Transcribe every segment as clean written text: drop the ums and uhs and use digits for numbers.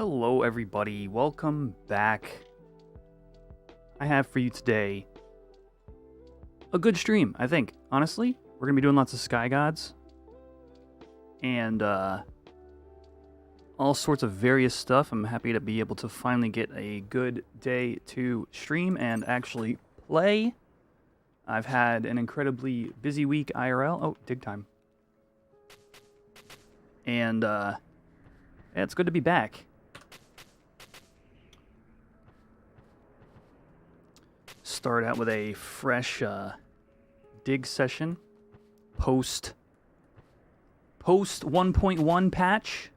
Hello, everybody. Welcome back. I have for you today a good stream, I think. Honestly, we're going to be doing lots of Sky Gods and all sorts of various stuff. I'm happy to be able to finally get a good day to stream and actually play. I've had an incredibly busy week IRL. Oh, dig time. And yeah, it's good to be back. Start out with a fresh dig session post 1.1 patch.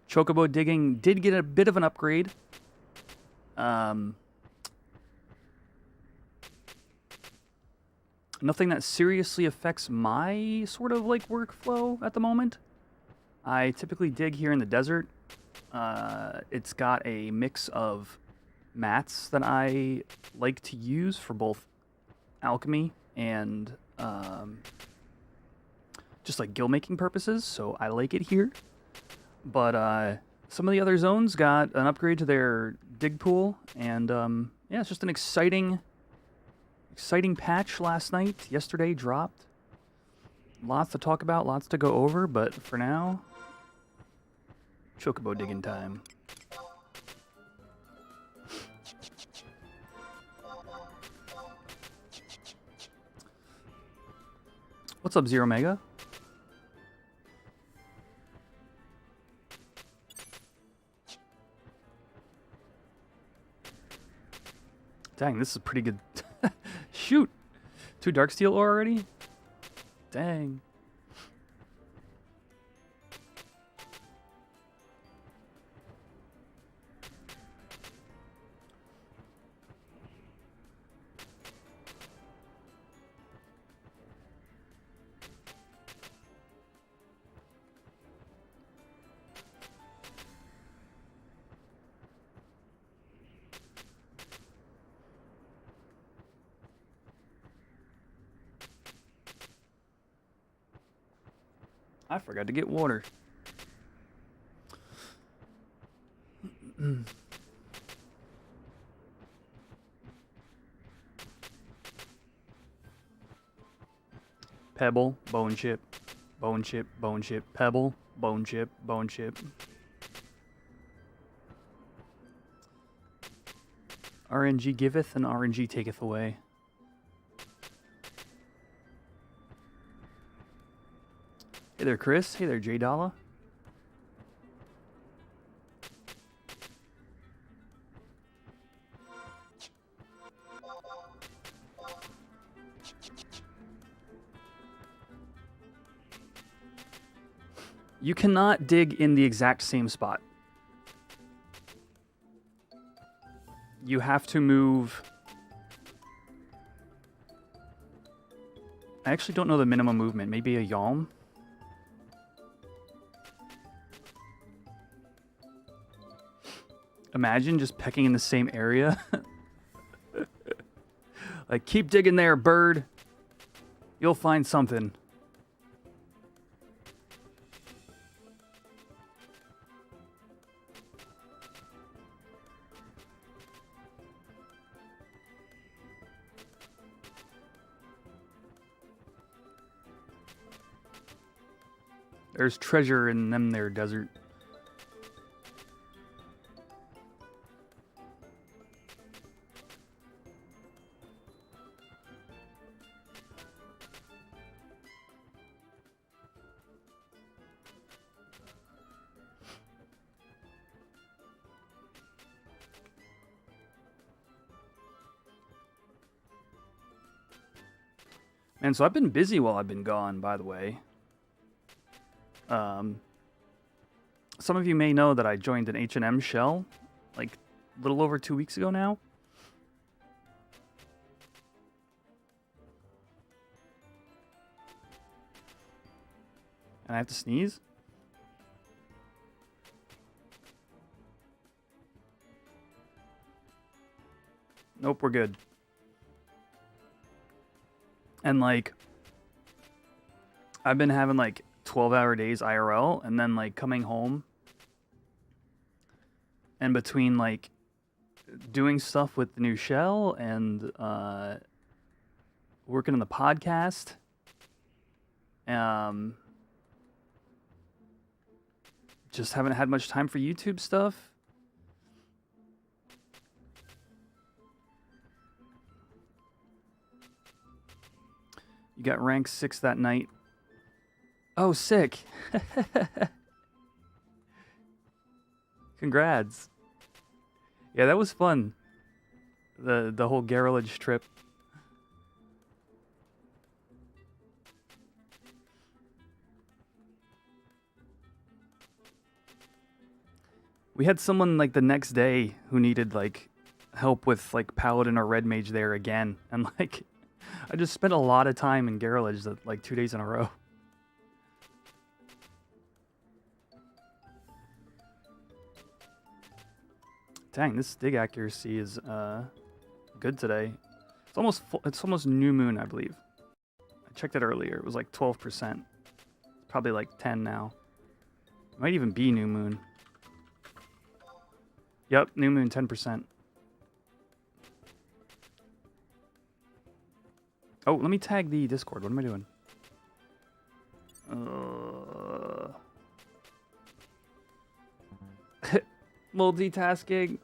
Chocobo digging did get a bit of an upgrade. Nothing that seriously affects my sort of like workflow at the moment. I typically dig here in the desert. It's got a mix of mats that I like to use for both alchemy and just like guild making purposes, so I like it here. But some of the other zones got an upgrade to their dig pool, and yeah, it's just an exciting patch last night. Yesterday dropped. Lots to talk about, lots to go over, but for now, chocobo digging time. What's up, Zero Mega? Dang, this is pretty good. Shoot! 2 Darksteel ore already? Dang. I forgot to get water. Pebble, bone chip, bone chip, bone chip, pebble, bone chip, bone chip. RNG giveth and RNG taketh away. Hey there, Chris. Hey there, J Dollar. You cannot dig in the exact same spot. You have to move. I actually don't know the minimum movement. Maybe a yalm? Imagine just pecking in the same area. Like, keep digging there, bird. You'll find something. There's treasure in them there desert. And so I've been busy while I've been gone, by the way. Some of you may know that I joined an H&M shell, like, a little over 2 weeks ago now. And I have to sneeze? Nope, we're good. And, like, I've been having, like, 12-hour days IRL, and then, like, coming home and between like doing stuff with the new shell and working on the podcast, just haven't had much time for YouTube stuff. You got rank 6 that night. Oh, sick. Congrats. Yeah, that was fun. The whole garage trip. We had someone like the next day who needed like help with like Paladin or Red Mage there again, and like I just spent a lot of time in garage like 2 days in a row. Dang, this dig accuracy is good today. It's almost new moon, I believe. I checked it earlier. It was like 12%. It's probably like 10 now. It might even be new moon. Yep, new moon 10%. Oh, let me tag the Discord. What am I doing? Multitasking.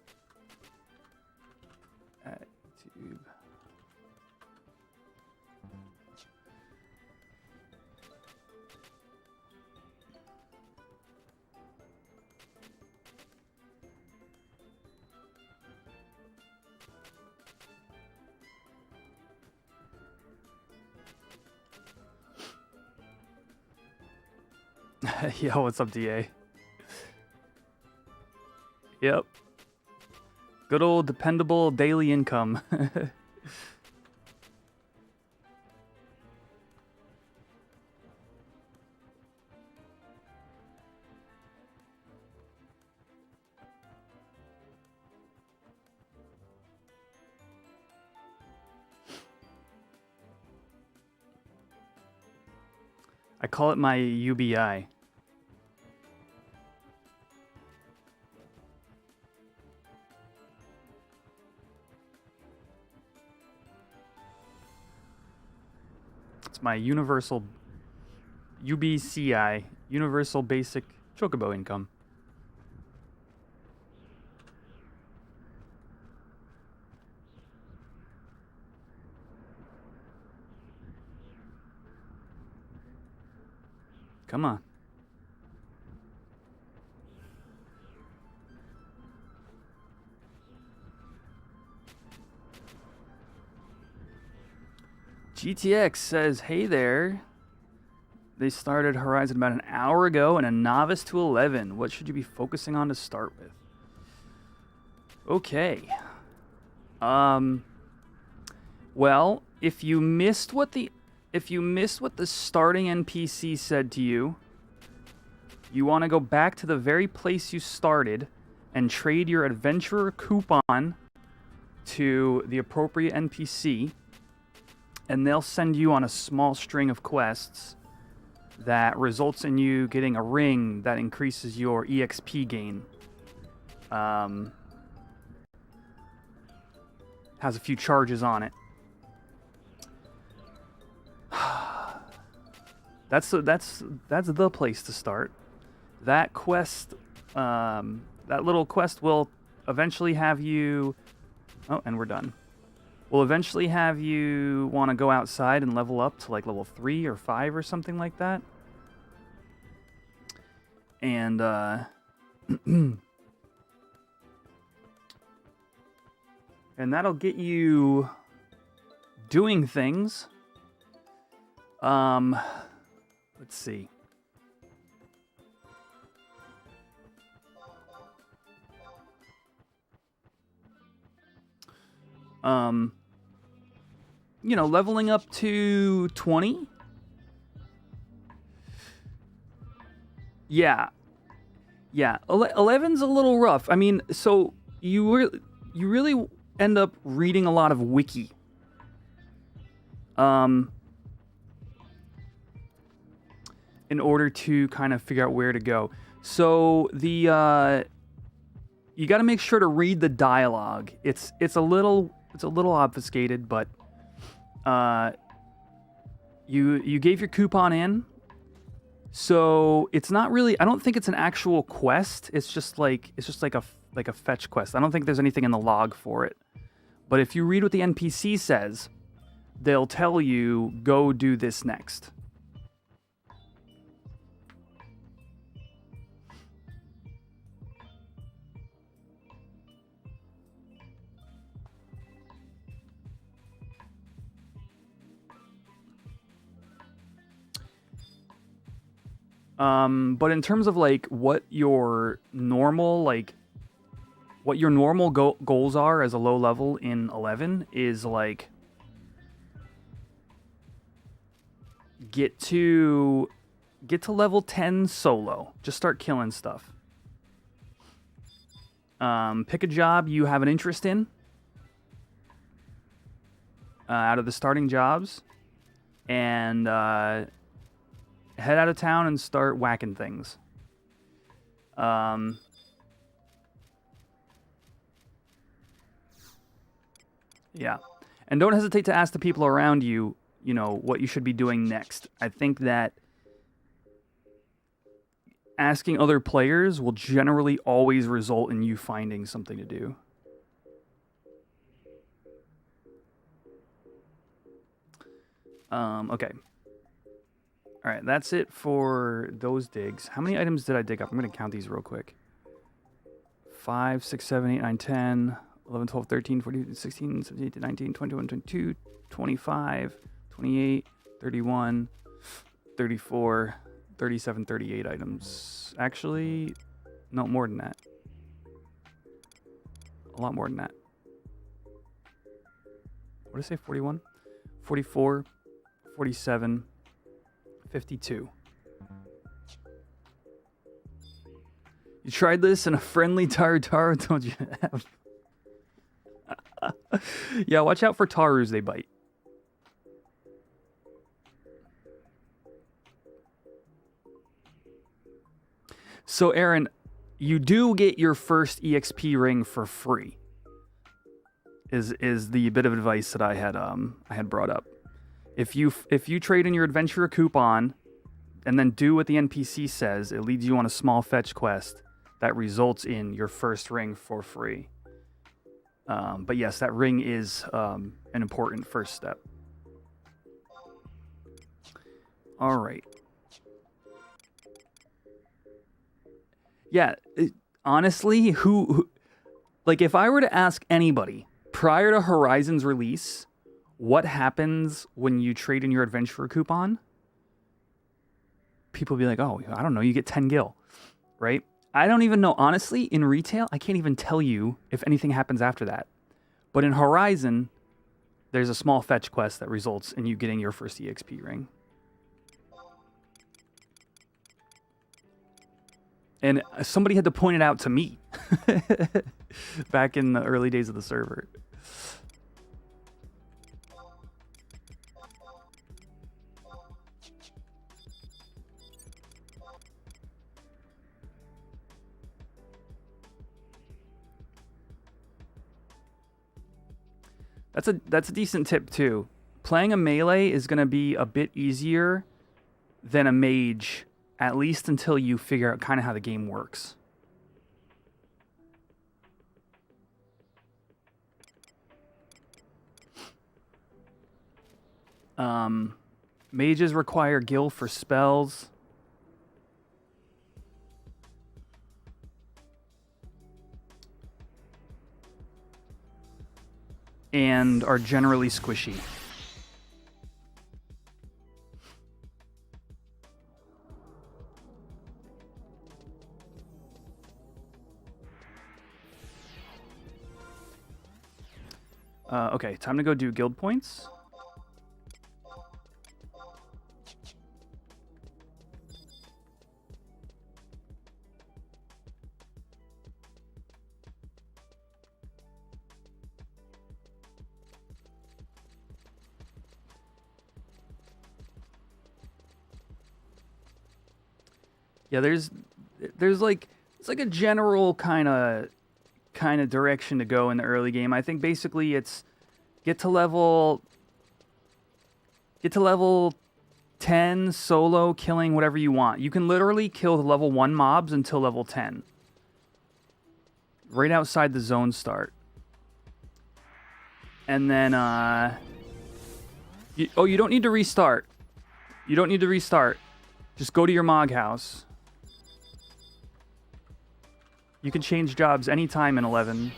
YouTube. Yo, what's up, DA? Yep. Good old dependable daily income. I call it my UBI. It's my universal UBCI, universal basic chocobo income. Come on. GTX says, hey there. They started Horizon about an hour ago and a novice to 11. What should you be focusing on to start with? Okay. Well, if you missed what the starting NPC said to you, you want to go back to the very place you started and trade your adventurer coupon to the appropriate NPC, and they'll send you on a small string of quests that results in you getting a ring that increases your EXP gain. Has a few charges on it. That's the place to start. That quest, that little quest will eventually have you... Oh, and we're done. Will eventually have you want to go outside and level up to like level 3 or 5 or something like that. And, and that'll get you doing things. Let's see. You know, leveling up to 20. Yeah. 11's a little rough. I mean, so you really end up reading a lot of wiki. In order to kind of figure out where to go. So the you got to make sure to read the dialogue. It's a little obfuscated, but you gave your coupon in, so it's not really. I don't think it's an actual quest. It's just like a fetch quest. I don't think there's anything in the log for it. But if you read what the NPC says, they'll tell you, go do this next. But in terms of like what your normal goals are as a low level in 11 is like get to level 10 solo. Just start killing stuff. Pick a job you have an interest in out of the starting jobs, and head out of town and start whacking things. Yeah. And don't hesitate to ask the people around you, what you should be doing next. I think that asking other players will generally always result in you finding something to do. Okay. All right, that's it for those digs. How many items did I dig up? I'm going to count these real quick. 5, 6, 7, 8, 9, 10, 11, 12, 13, 14, 16, 17, 18, 19, 21, 22, 25, 28, 31, 34, 37, 38 items. Actually, no, more than that. A lot more than that. What did I say, 41? 44, 47, 52. You tried this in a friendly Taru told you to have. Yeah, watch out for Tarus, they bite. So Aaron, you do get your first EXP ring for free. Is the bit of advice that I had brought up. If you trade in your adventurer coupon and then do what the NPC says, it leads you on a small fetch quest that results in your first ring for free. But yes, that ring is an important first step. All right. Yeah, honestly, who like if I were to ask anybody prior to Horizon's release, what happens when you trade in your adventurer coupon? People would be like, oh, I don't know, you get 10 gil, right? I don't even know. Honestly, in retail, I can't even tell you if anything happens after that. But in Horizon, there's a small fetch quest that results in you getting your first EXP ring. And somebody had to point it out to me back in the early days of the server. That's a decent tip too. Playing a melee is going to be a bit easier than a mage, at least until you figure out kind of how the game works. Mages require gil for spells. And are generally squishy. Okay, time to go do guild points. Yeah, there's like, it's like a general kind of kind of direction to go in the early game. I think basically it's get to level 10 solo, killing whatever you want. You can literally kill the level 1 mobs until level 10. Right outside the zone start. And then, you don't need to restart. You don't need to restart. Just go to your Mog house. You can change jobs anytime in 11.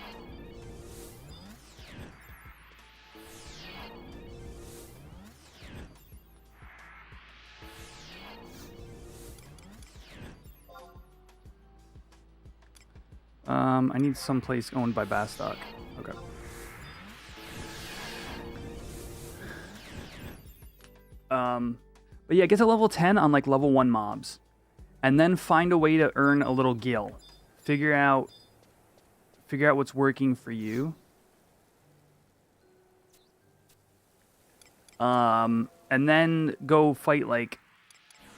I need some place owned by Bastock. Okay. But yeah, get to level 10 on like level 1 mobs. And then find a way to earn a little gil. Figure out what's working for you. And then go fight like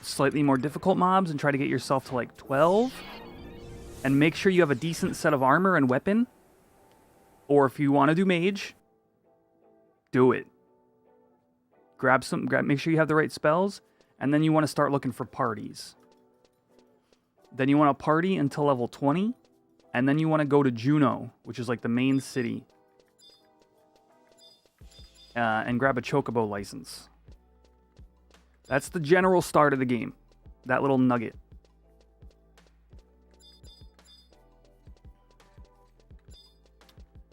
slightly more difficult mobs and try to get yourself to like 12. And make sure you have a decent set of armor and weapon. Or if you want to do mage, do it. Make sure you have the right spells, and then you want to start looking for parties. Then you want to party until level 20, and then you want to go to Juno, which is like the main city, and grab a Chocobo license. That's the general start of the game. That little nugget.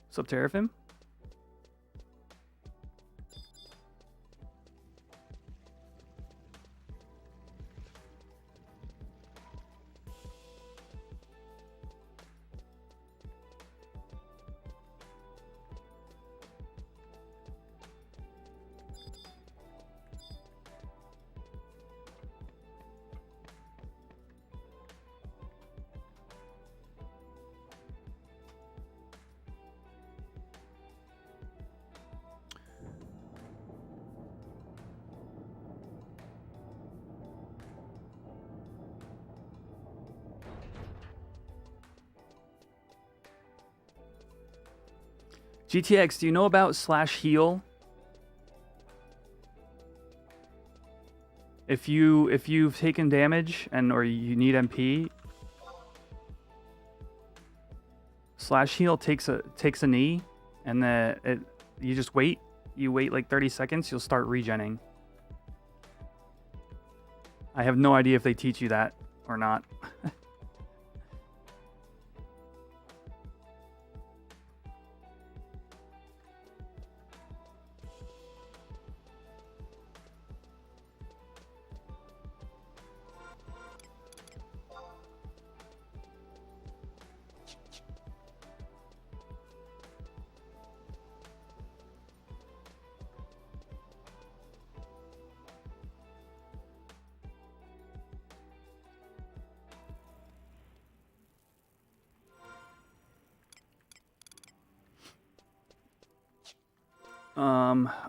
What's up, Terrafim? GTX, do you know about /heal? If you've taken damage or you need MP, /heal takes a knee, and you just wait. You wait like 30 seconds. You'll start regenning. I have no idea if they teach you that or not.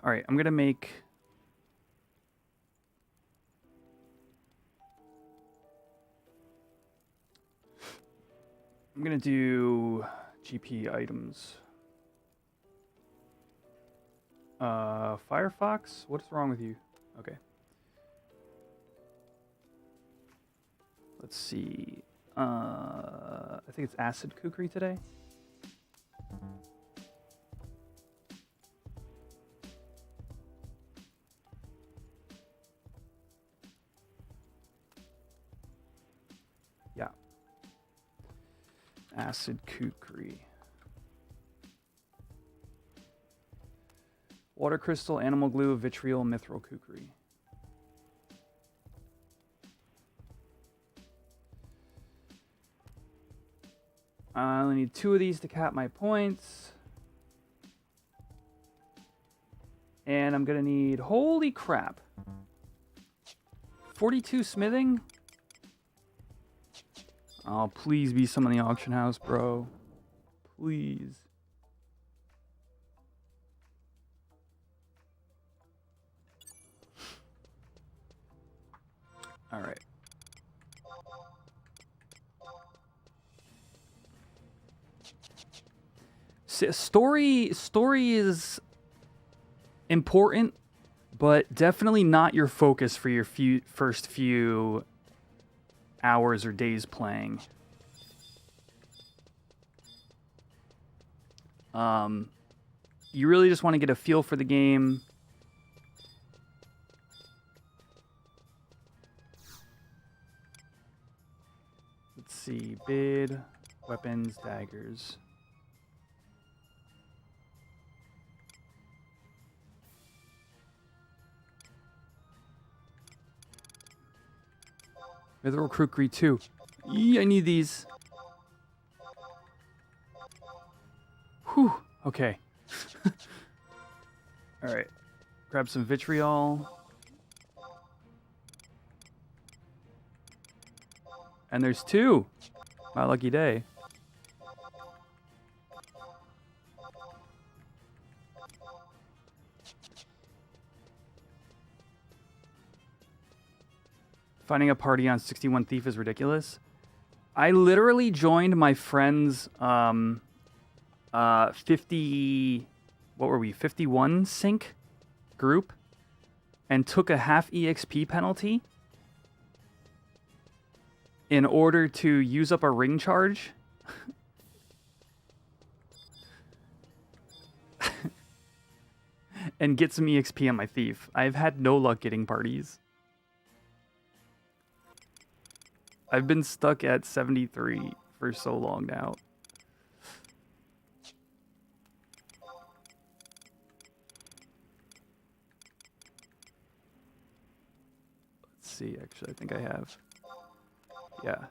All right, I'm gonna make. I'm gonna do GP items. Firefox, what's wrong with you? Okay. Let's see. I think it's acid kukri today. Yeah. Acid kukri. Water crystal, animal glue, vitriol, mithril kukri. I only need 2 of these to cap my points. And I'm gonna need, holy crap, 42 smithing? Oh, please be some in the auction house, bro. Please. All right. Story is important, but definitely not your focus for your first few hours or days playing. You really just want to get a feel for the game. Let's see, bid, weapons, daggers. Mithril Crookery 2. I need these. Whew. Okay. Alright. Grab some vitriol. And there's 2. My lucky day. Finding a party on 61 Thief is ridiculous. I literally joined my friend's 51 sync group and took a half EXP penalty in order to use up a ring charge. And get some EXP on my thief. I've had no luck getting parties. I've been stuck at 73 for so long now. Let's see, actually, I think I have. Yeah.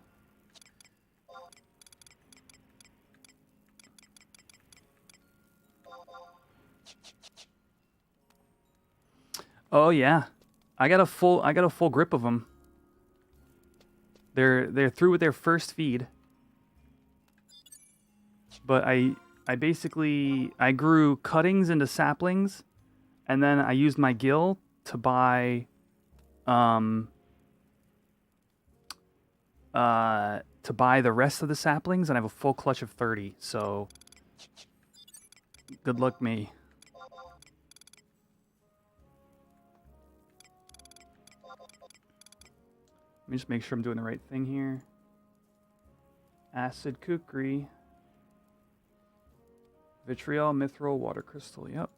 Oh yeah. I got a full grip of them. They're through with their first feed. But I basically grew cuttings into saplings, and then I used my gill to buy the rest of the saplings, and I have a full clutch of 30, so good luck me. Let me just make sure I'm doing the right thing here. Acid kukri. Vitriol, mithril, water crystal, yep.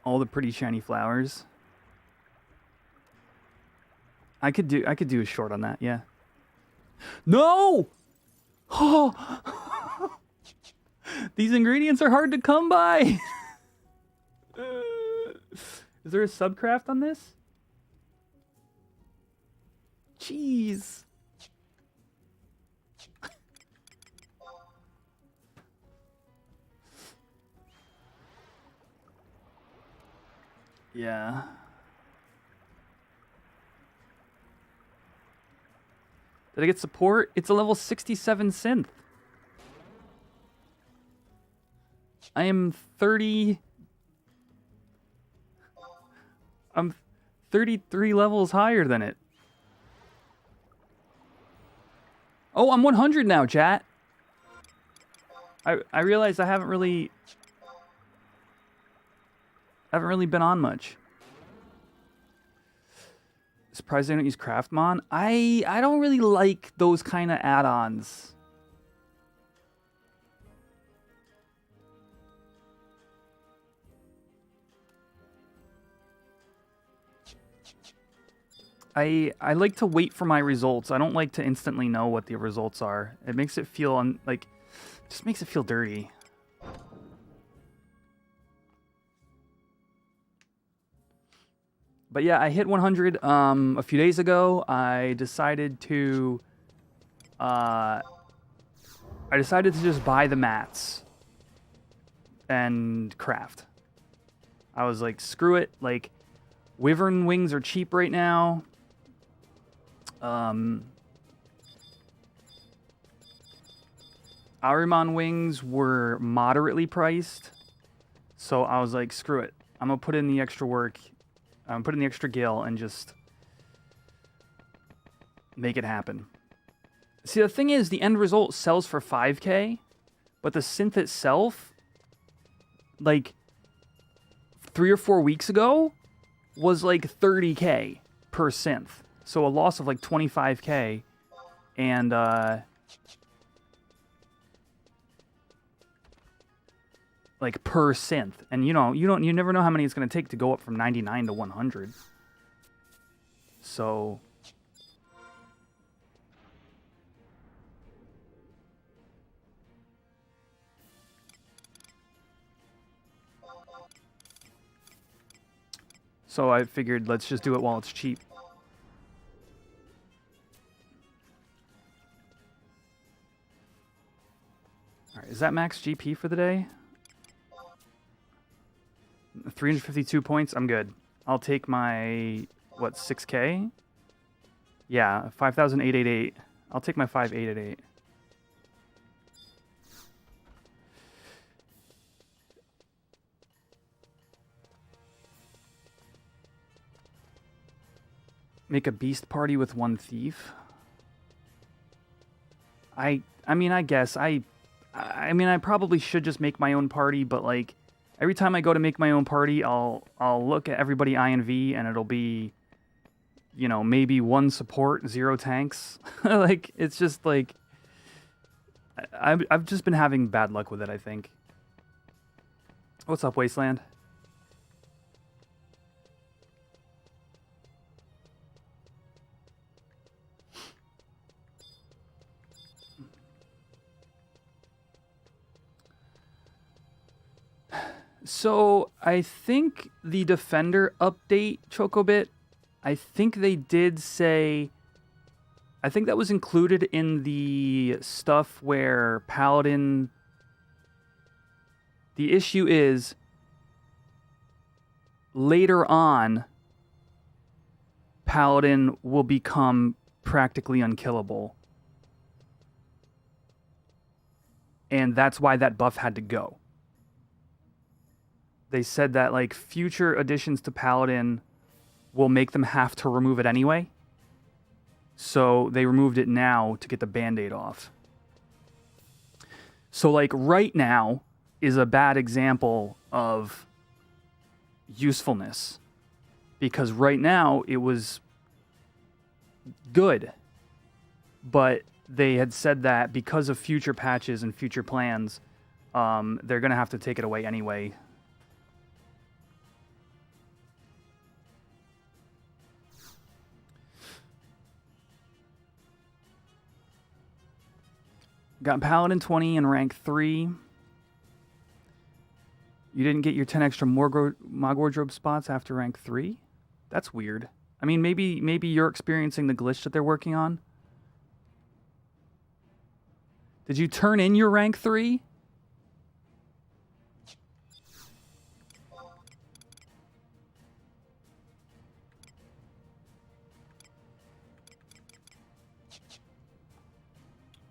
All the pretty shiny flowers. I could do a short on that, yeah. No! Oh! These ingredients are hard to come by. Is there a subcraft on this? Jeez. Yeah. Did I get support? It's a level 67 synth. I am 30... I'm 33 levels higher than it. Oh, I'm 100 now, chat. I realized I haven't really been on much. Surprised they don't use Craftmon. I don't really like those kind of add-ons. I like to wait for my results. I don't like to instantly know what the results are. It makes it feel just makes it feel dirty. But yeah, I hit 100 a few days ago. I decided to just buy the mats and craft. I was like, screw it. Like, wyvern wings are cheap right now. Ahriman wings were moderately priced, so I was like, screw it. I'm going to put in the extra work. I'm put in the extra gil and just make it happen. See, the thing is, the end result sells for 5K, but the synth itself, like 3 or 4 weeks ago, was like 30K per synth. So a loss of like 25K, and like per synth. And you never know how many it's going to take to go up from 99 to 100. So I figured let's just do it while it's cheap. All right, is that max GP for the day? 352 points. I'm good. I'll take my, what, 6K? Yeah, 5,888. I'll take my 5,888. Make a beast party with 1 thief. I mean, I guess I probably should just make my own party, but like every time I go to make my own party, I'll look at everybody INV and it'll be, you know, maybe 1 support, 0 tanks. Like it's just like I've just been having bad luck with it, I think. What's up, Wasteland? So, I think the Defender update, Chocobit, I think they did say... I think that was included in the stuff where Paladin... The issue is, later on, Paladin will become practically unkillable. And that's why that buff had to go. They said that like future additions to Paladin will make them have to remove it anyway. So they removed it now to get the band-aid off. So like right now is a bad example of usefulness. Because right now it was good. But they had said that because of future patches and future plans, they're going to have to take it away anyway. Got Paladin 20 in rank 3. You didn't get your 10 extra Mag Wardrobe spots after rank 3? That's weird. I mean, maybe you're experiencing the glitch that they're working on. Did you turn in your rank 3?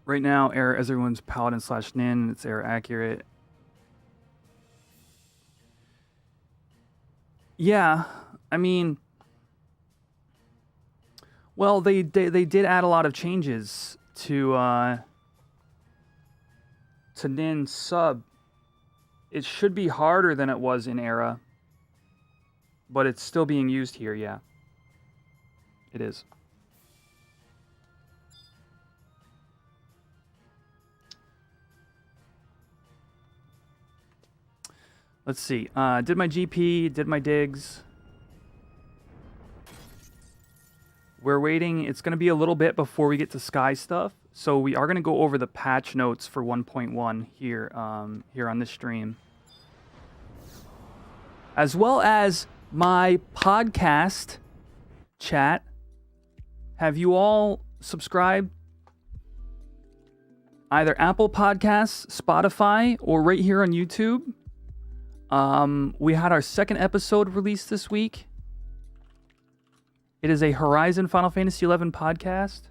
Right now, error as everyone's Paladin / Nin. It's error accurate. Yeah, I mean, well, they did add a lot of changes to Nin sub. It should be harder than it was in Era, but it's still being used here. Yeah, it is. Let's see. Did my GP, did my digs. We're waiting. It's going to be a little bit before we get to Sky stuff. So we are going to go over the patch notes for 1.1 here, here on this stream. As well as my podcast chat. Have you all subscribed? Either Apple Podcasts, Spotify, or right here on YouTube. We had our 2nd episode released this week. It is a Horizon Final Fantasy XI podcast.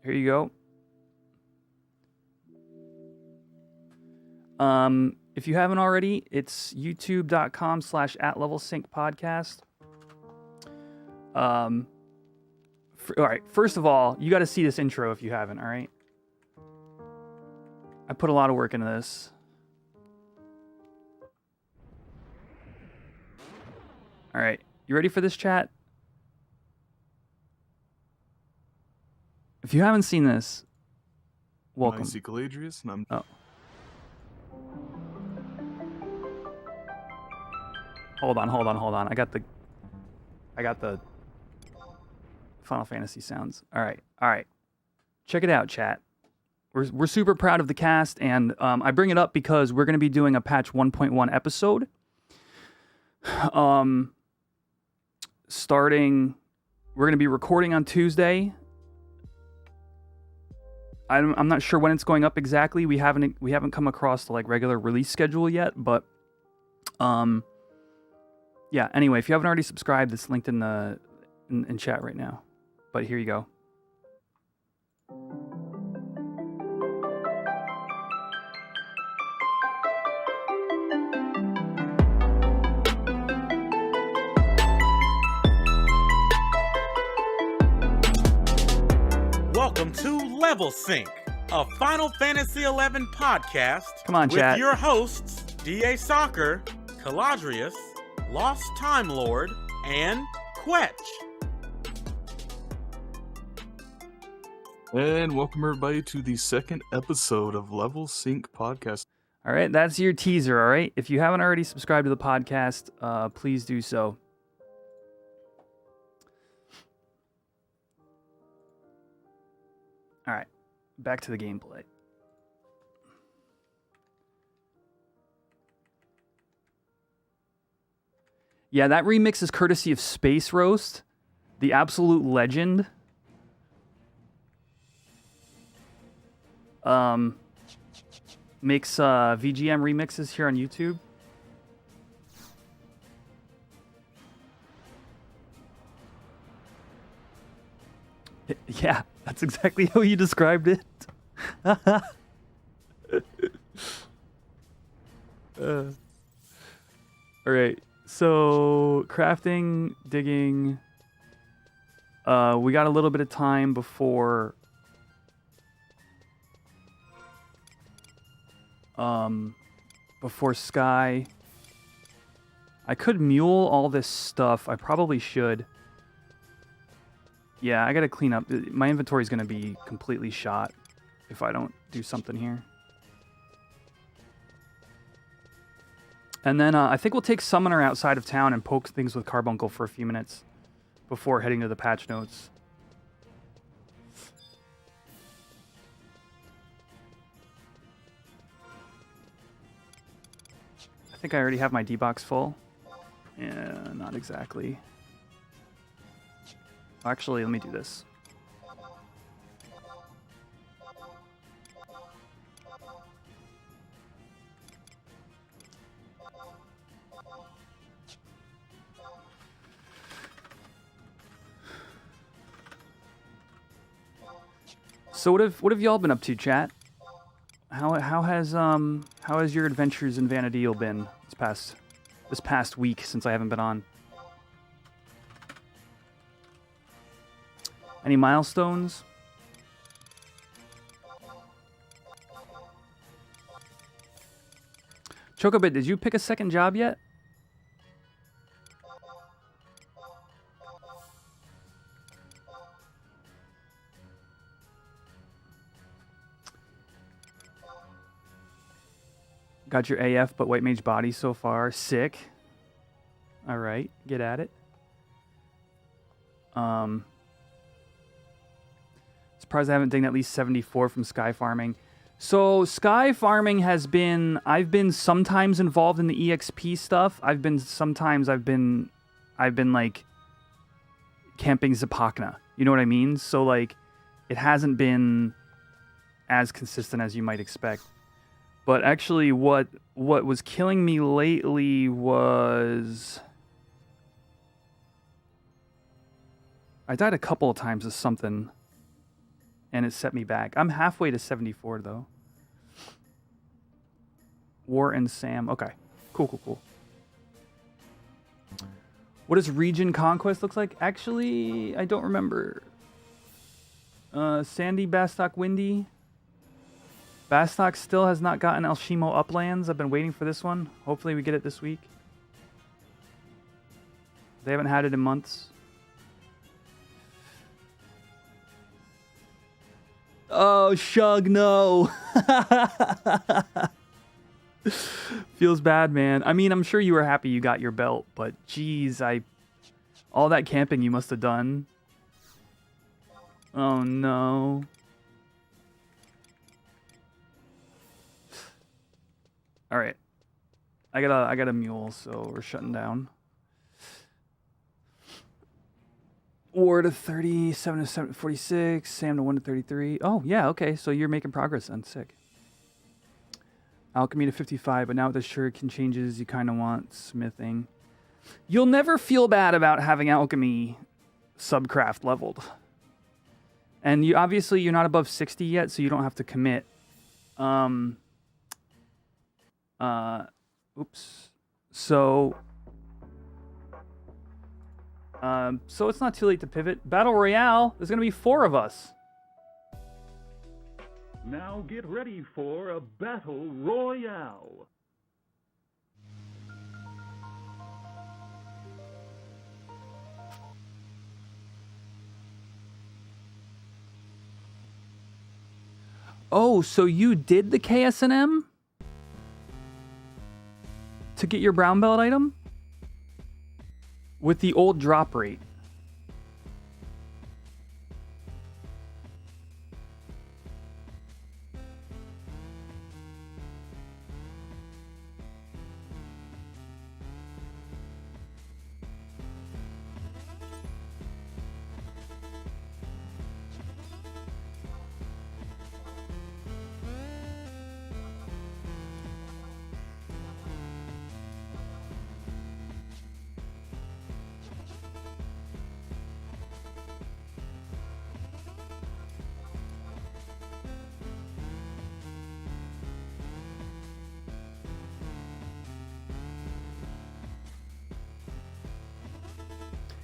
Here you go. If you haven't already, it's youtube.com/@levelsync podcast. All right. First of all, you got to see this intro if you haven't. All right. I put a lot of work into this. All right. You ready for this, chat? If you haven't seen this, welcome. Caladrius, and I'm... Oh. Hold on. I got the Final Fantasy sounds. All right. Check it out, chat. We're super proud of the cast, and I bring it up because we're going to be doing a patch 1.1 episode. We're going to be recording on Tuesday. I'm not sure when it's going up exactly. We haven't come across the regular release schedule yet, but yeah. Anyway, if you haven't already subscribed, it's linked in the in chat right now. But here you go. Welcome to Level Sync, a Final Fantasy XI podcast. Come on, with chat. Your hosts, DA Soccer, Caladrius, Lost Time Lord, and Quetch. And welcome everybody to the second episode of Level Sync podcast. All right, that's your teaser, all right? If you haven't already subscribed to the podcast, please do so. All right, back to the gameplay. Yeah, that remix is courtesy of Space Roast, the absolute legend. Makes VGM remixes here on YouTube. Yeah, that's exactly how you described it. All right, so crafting, digging. We got a little bit of time before Sky. I could mule all this stuff. I probably should. Yeah, I gotta clean up. My inventory is gonna be completely shot if I don't do something here. And then I think we'll take Summoner outside of town and poke things with Carbuncle for a few minutes before heading to the patch notes. I think I already have my D-box full. Yeah, not exactly. Actually, let me do this. So what have y'all been up to, chat? How has your adventures in Vanadil been this past week since I haven't been on? Any milestones? Chocobit, did you pick a second job yet? Got your AF but White Mage body so far. Sick. Alright, get at it. Surprised I haven't done at least 74 from sky farming. So sky farming has been, I've been sometimes involved in the EXP stuff. I've been like camping Zapakna. You know what I mean? So like it hasn't been as consistent as you might expect. But actually what was killing me lately was I died a couple of times of something. and it set me back. I'm halfway to 74 though. War and Sam. Okay. Cool. What does region conquest looks like? Actually, I don't remember. Sandy, Bastock, Windy. Bastock still has not gotten Elshimo Uplands. I've been waiting for this one. Hopefully we get it this week. They haven't had it in months. Oh, Shug, no. Feels bad, man. I mean, I'm sure you were happy you got your belt, but geez, all that camping you must have done. Oh no. All right. I got a mule, so we're shutting down. War to 37 to 46, Sam to 1 to 33. Oh, yeah, okay. So you're making progress then. Sick. Alchemy to 55, but now with the shuriken changes, you kind of want smithing. You'll never feel bad about having alchemy subcraft leveled. And you obviously you're not above 60 yet, so you don't have to commit. Oops. So it's not too late to pivot. Battle Royale, there's gonna be 4 of us. Now get ready for a battle royale. Oh, so you did the KSNM to get your brown belt item with the old drop rate.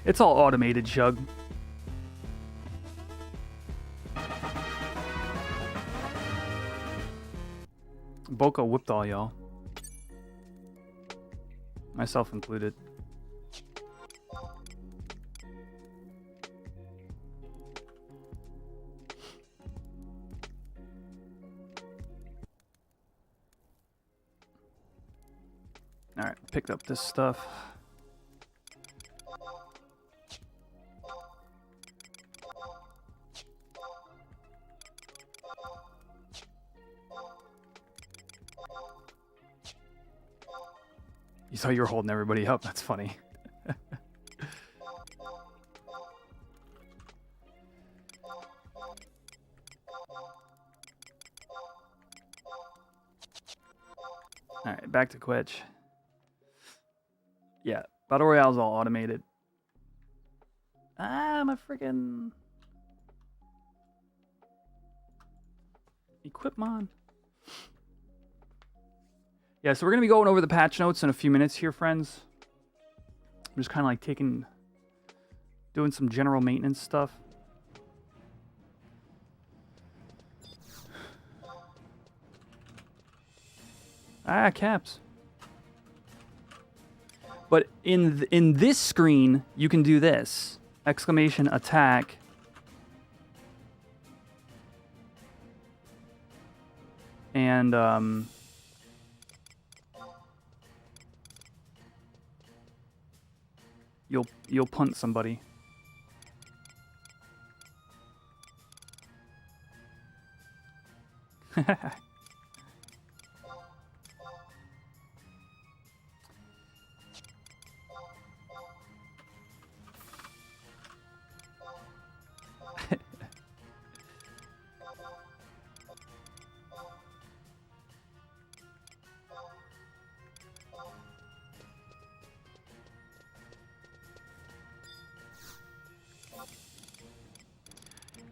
It's all automated, Shug. Boko whipped all y'all. Myself included. Alright, picked up this stuff. You saw you were holding everybody up. That's funny. Alright, back to Quetch. Yeah, Battle Royale's all automated. Ah, my freaking Equipmon. Yeah, so we're going to be going over the patch notes in a few minutes here, friends. I'm just kind of like doing some general maintenance stuff. Ah, caps. But in this screen, you can do this. Exclamation attack. And, You'll punt somebody.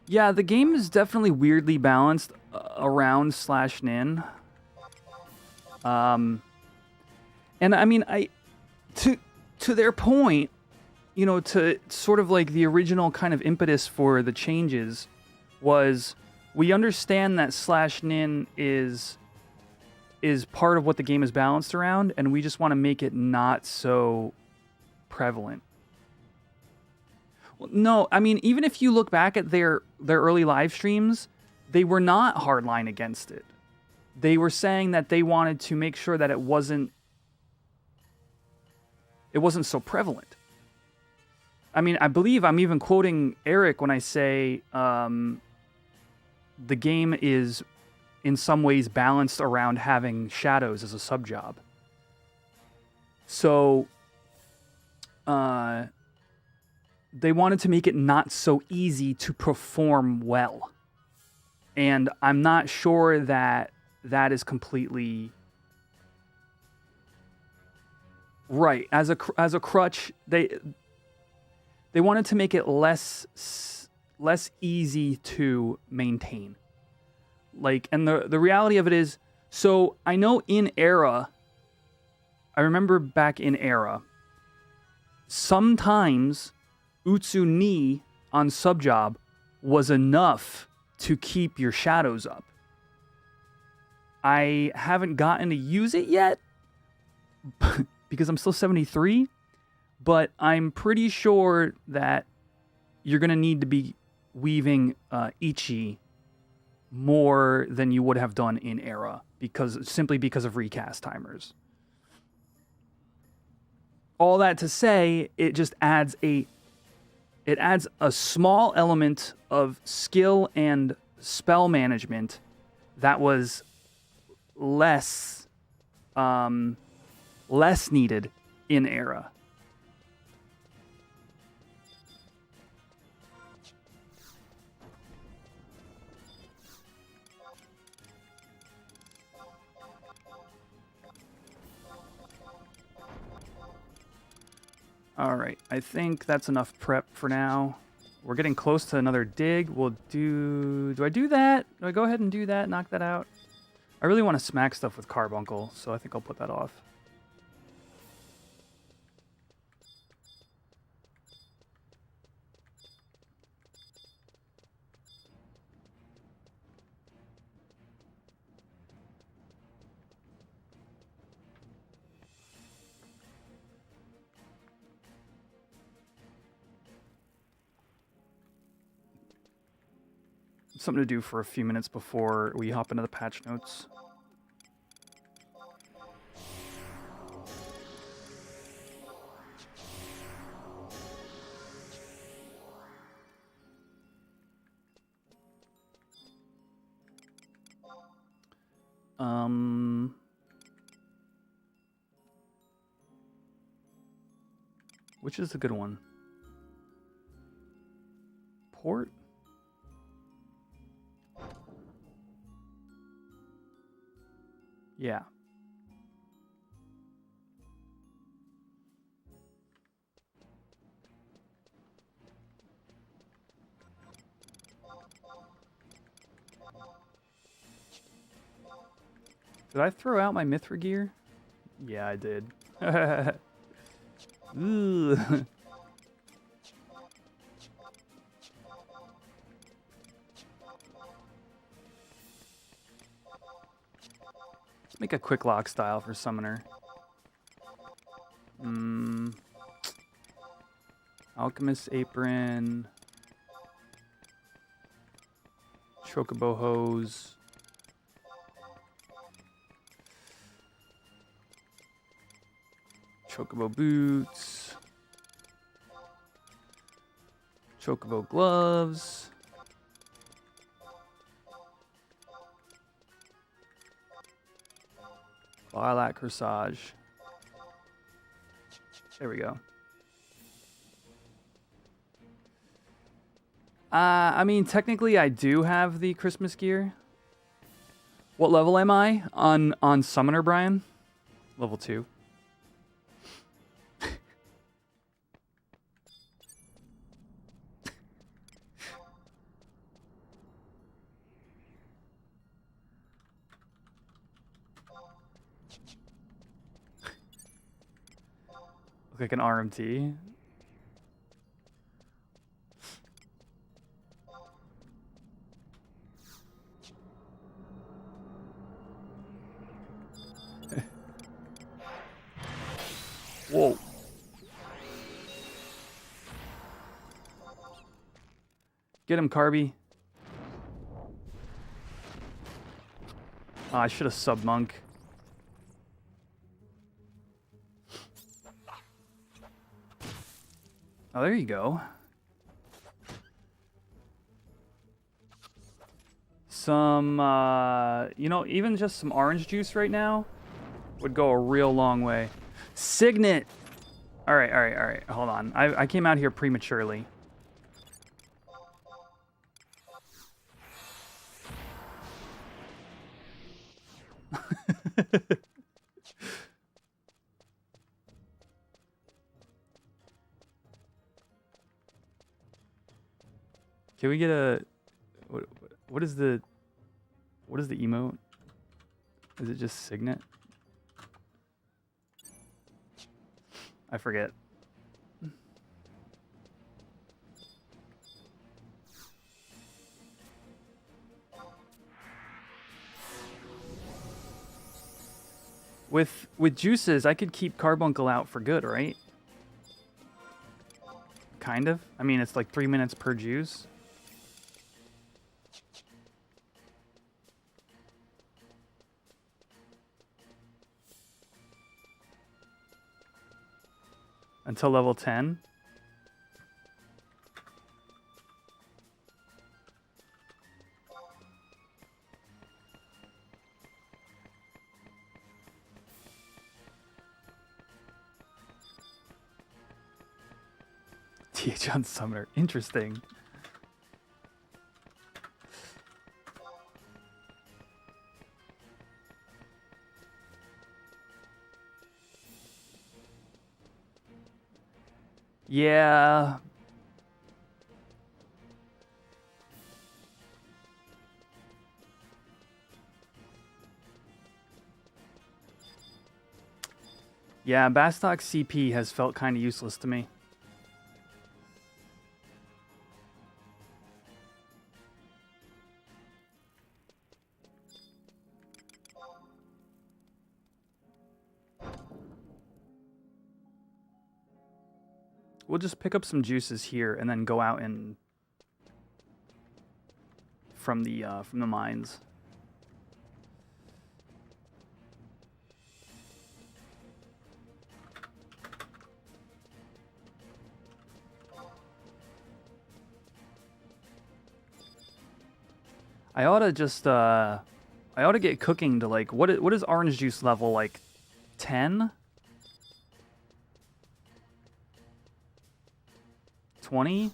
Yeah, the game is definitely weirdly balanced around /nin. And I mean, to their point, you know, to sort of like the original kind of impetus for the changes was we understand that /nin is part of what the game is balanced around, and we just want to make it not so prevalent. Well, no, I mean, even if you look back at their early live streams, they were not hardline against it. They were saying that they wanted to make sure that it wasn't so prevalent. I mean, I believe I'm even quoting Eric when I say the game is in some ways balanced around having shadows as a subjob. So they wanted to make it not so easy to perform well. And I'm not sure that is completely right. As a crutch, they wanted to make it less easy to maintain. Like, and the reality of it is, so I know in Era, I remember back in Era, sometimes Utsu ni on subjob was enough to keep your shadows up. I haven't gotten to use it yet because I'm still 73, but I'm pretty sure that you're going to need to be weaving Ichi more than you would have done in Era simply because of recast timers. All that to say, it just adds a small element of skill and spell management that was less needed in Era. All right, I think that's enough prep for now. We're getting close to another dig. Do I do that? Do I go ahead and do that, knock that out? I really want to smack stuff with Carbuncle, so I think I'll put that off. Something to do for a few minutes before we hop into the patch notes. Which is a good one? Port? Yeah. Did I throw out my Mithra gear? Yeah, I did. Ooh. Let's make a quick lock style for Summoner. Alchemist Apron. Chocobo Hose. Chocobo Boots. Chocobo Gloves. Lilac Corsage. There we go. I mean, technically I do have the Christmas gear. What level am I on Summoner, Brian? Level 2. Look like an RMT. Whoa. Get him, Carby. Oh, I should have sub-monk. Oh, there you go. Some, you know, even just some orange juice right now would go a real long way. Signet! Alright. Hold on. I came out here prematurely. Can we get a... What is the emote? Is it just Signet? I forget. With juices, I could keep Carbuncle out for good, right? Kind of. I mean, it's like 3 minutes per juice. Until level 10. TH on Summoner. Interesting. Yeah. Yeah, Bastock CP has felt kind of useless to me. We'll just pick up some juices here and then go out and from the mines. I ought to just I ought to get cooking to like what is orange juice level, like 10? 20?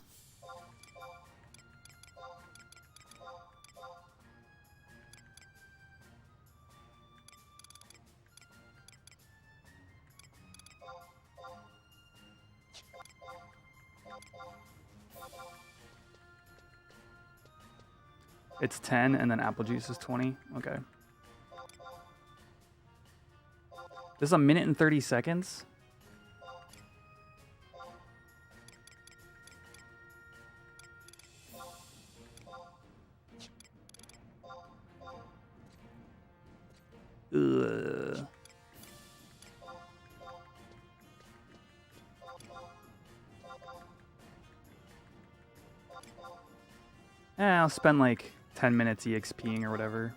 It's 10 and then apple juice is 20. Okay. This is 1 minute and 30 seconds. Ugh. I'll spend like 10 minutes EXPing or whatever.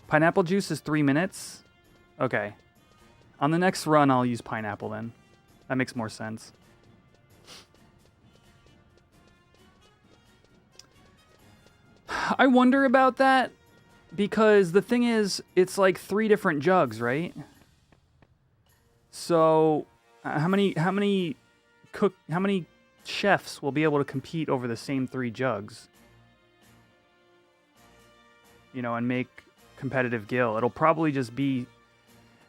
Pineapple juice is 3 minutes? Okay. On the next run, I'll use pineapple then. That makes more sense. I wonder about that because the thing is, it's like 3 different jugs, right? So, how many chefs will be able to compete over the same 3 jugs? You know, and make competitive Gil. It'll probably be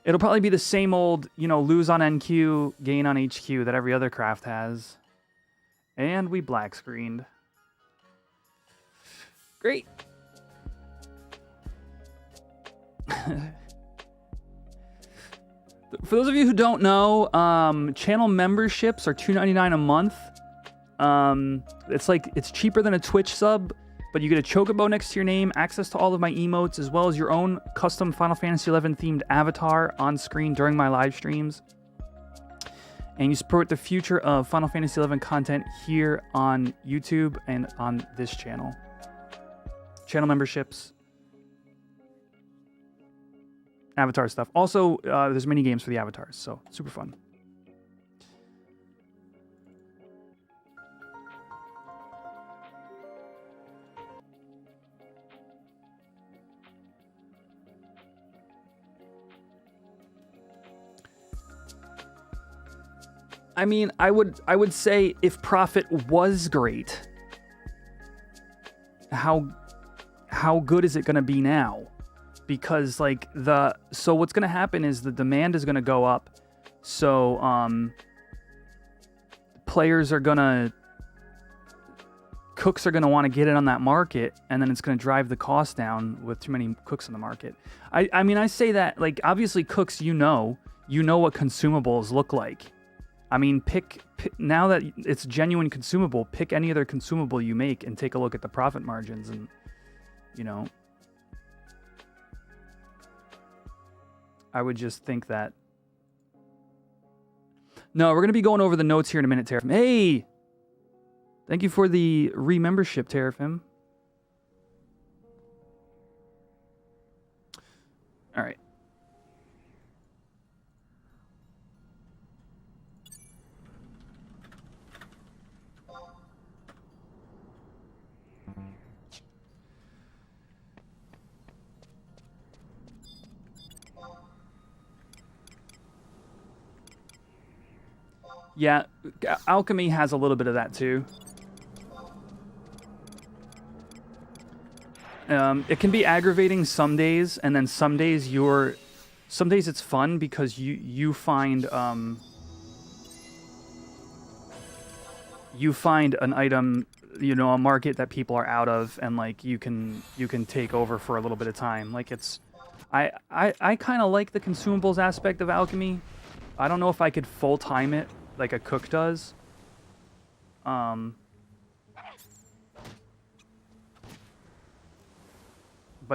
the same old, you know, lose on NQ, gain on HQ that every other craft has. And we black screened. Great. For those of you who don't know, channel memberships are $2.99 a month. It's cheaper than a Twitch sub, but you get a chocobo next to your name, access to all of my emotes, as well as your own custom Final Fantasy XI themed avatar on screen during my live streams. And you support the future of Final Fantasy XI content here on YouTube and on this channel. Channel memberships. Avatar stuff. Also, there's mini games for the avatars, so super fun. I mean, I would say if profit was great, how good is it going to be now? Because so what's going to happen is the demand is going to go up. So cooks are going to want to get in on that market, and then it's going to drive the cost down with too many cooks in the market. I mean, I say that, like, obviously cooks, you know what consumables look like. I mean, pick now that it's genuine consumable, pick any other consumable you make and take a look at the profit margins, and I would just think that. No, we're going to be going over the notes here in a minute, Terrafim. Hey! Thank you for the re-membership, Terrafim. All right. Yeah, alchemy has a little bit of that too. It can be aggravating some days, and then some days it's fun because you find an item, a market that people are out of, and like you can take over for a little bit of time. Like I kind of like the consumables aspect of alchemy. I don't know if I could full time it like a cook does. But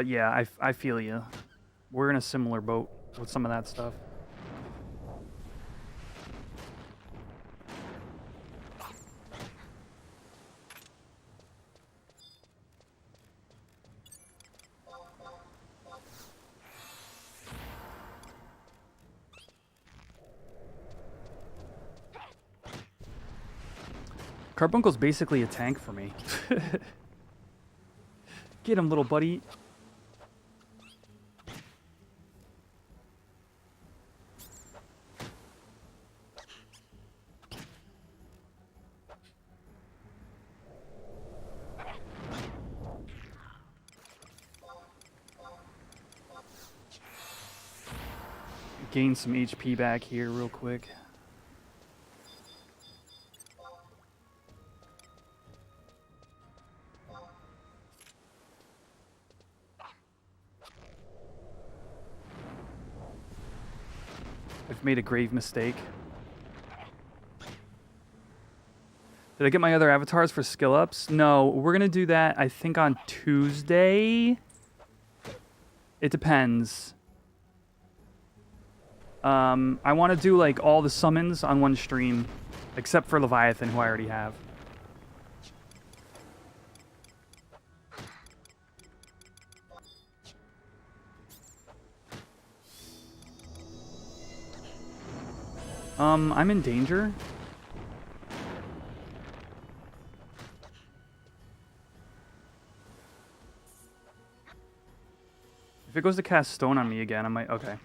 yeah, I feel you. We're in a similar boat with some of that stuff. Carbuncle's basically a tank for me. Get him, little buddy. Gain some HP back here real quick. I've made a grave mistake. Did I get my other avatars for skill ups? No, we're gonna do that, I think, on Tuesday. It depends. I want to do like all the summons on one stream, except for Leviathan, who I already have. I'm in danger. If it goes to cast stone on me again, I might... Okay.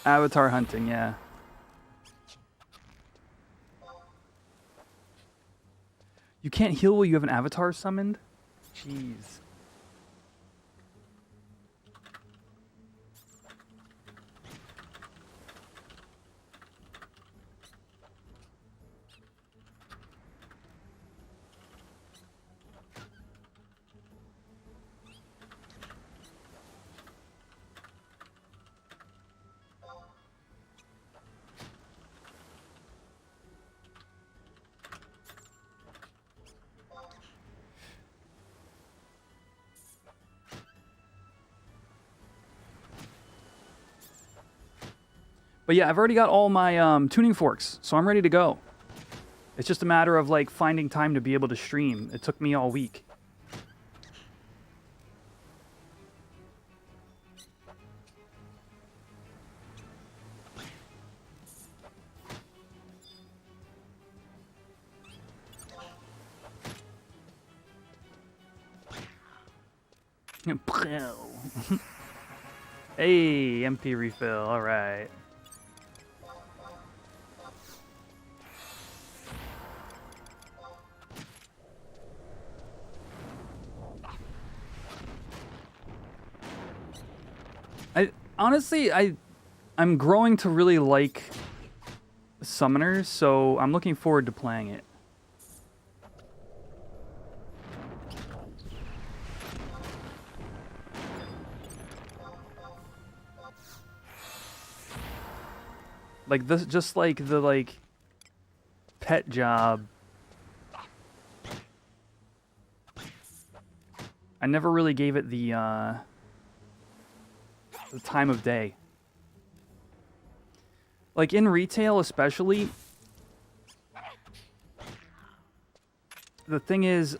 Avatar hunting, yeah. You can't heal while you have an avatar summoned? Jeez. But yeah, I've already got all my tuning forks, so I'm ready to go. It's just a matter of like finding time to be able to stream. It took me all week. Hey, MP refill. All right. I'm growing to really like Summoners, so I'm looking forward to playing it. Like this, just like the pet job. I never really gave it the time of day. Like in retail especially, the thing is,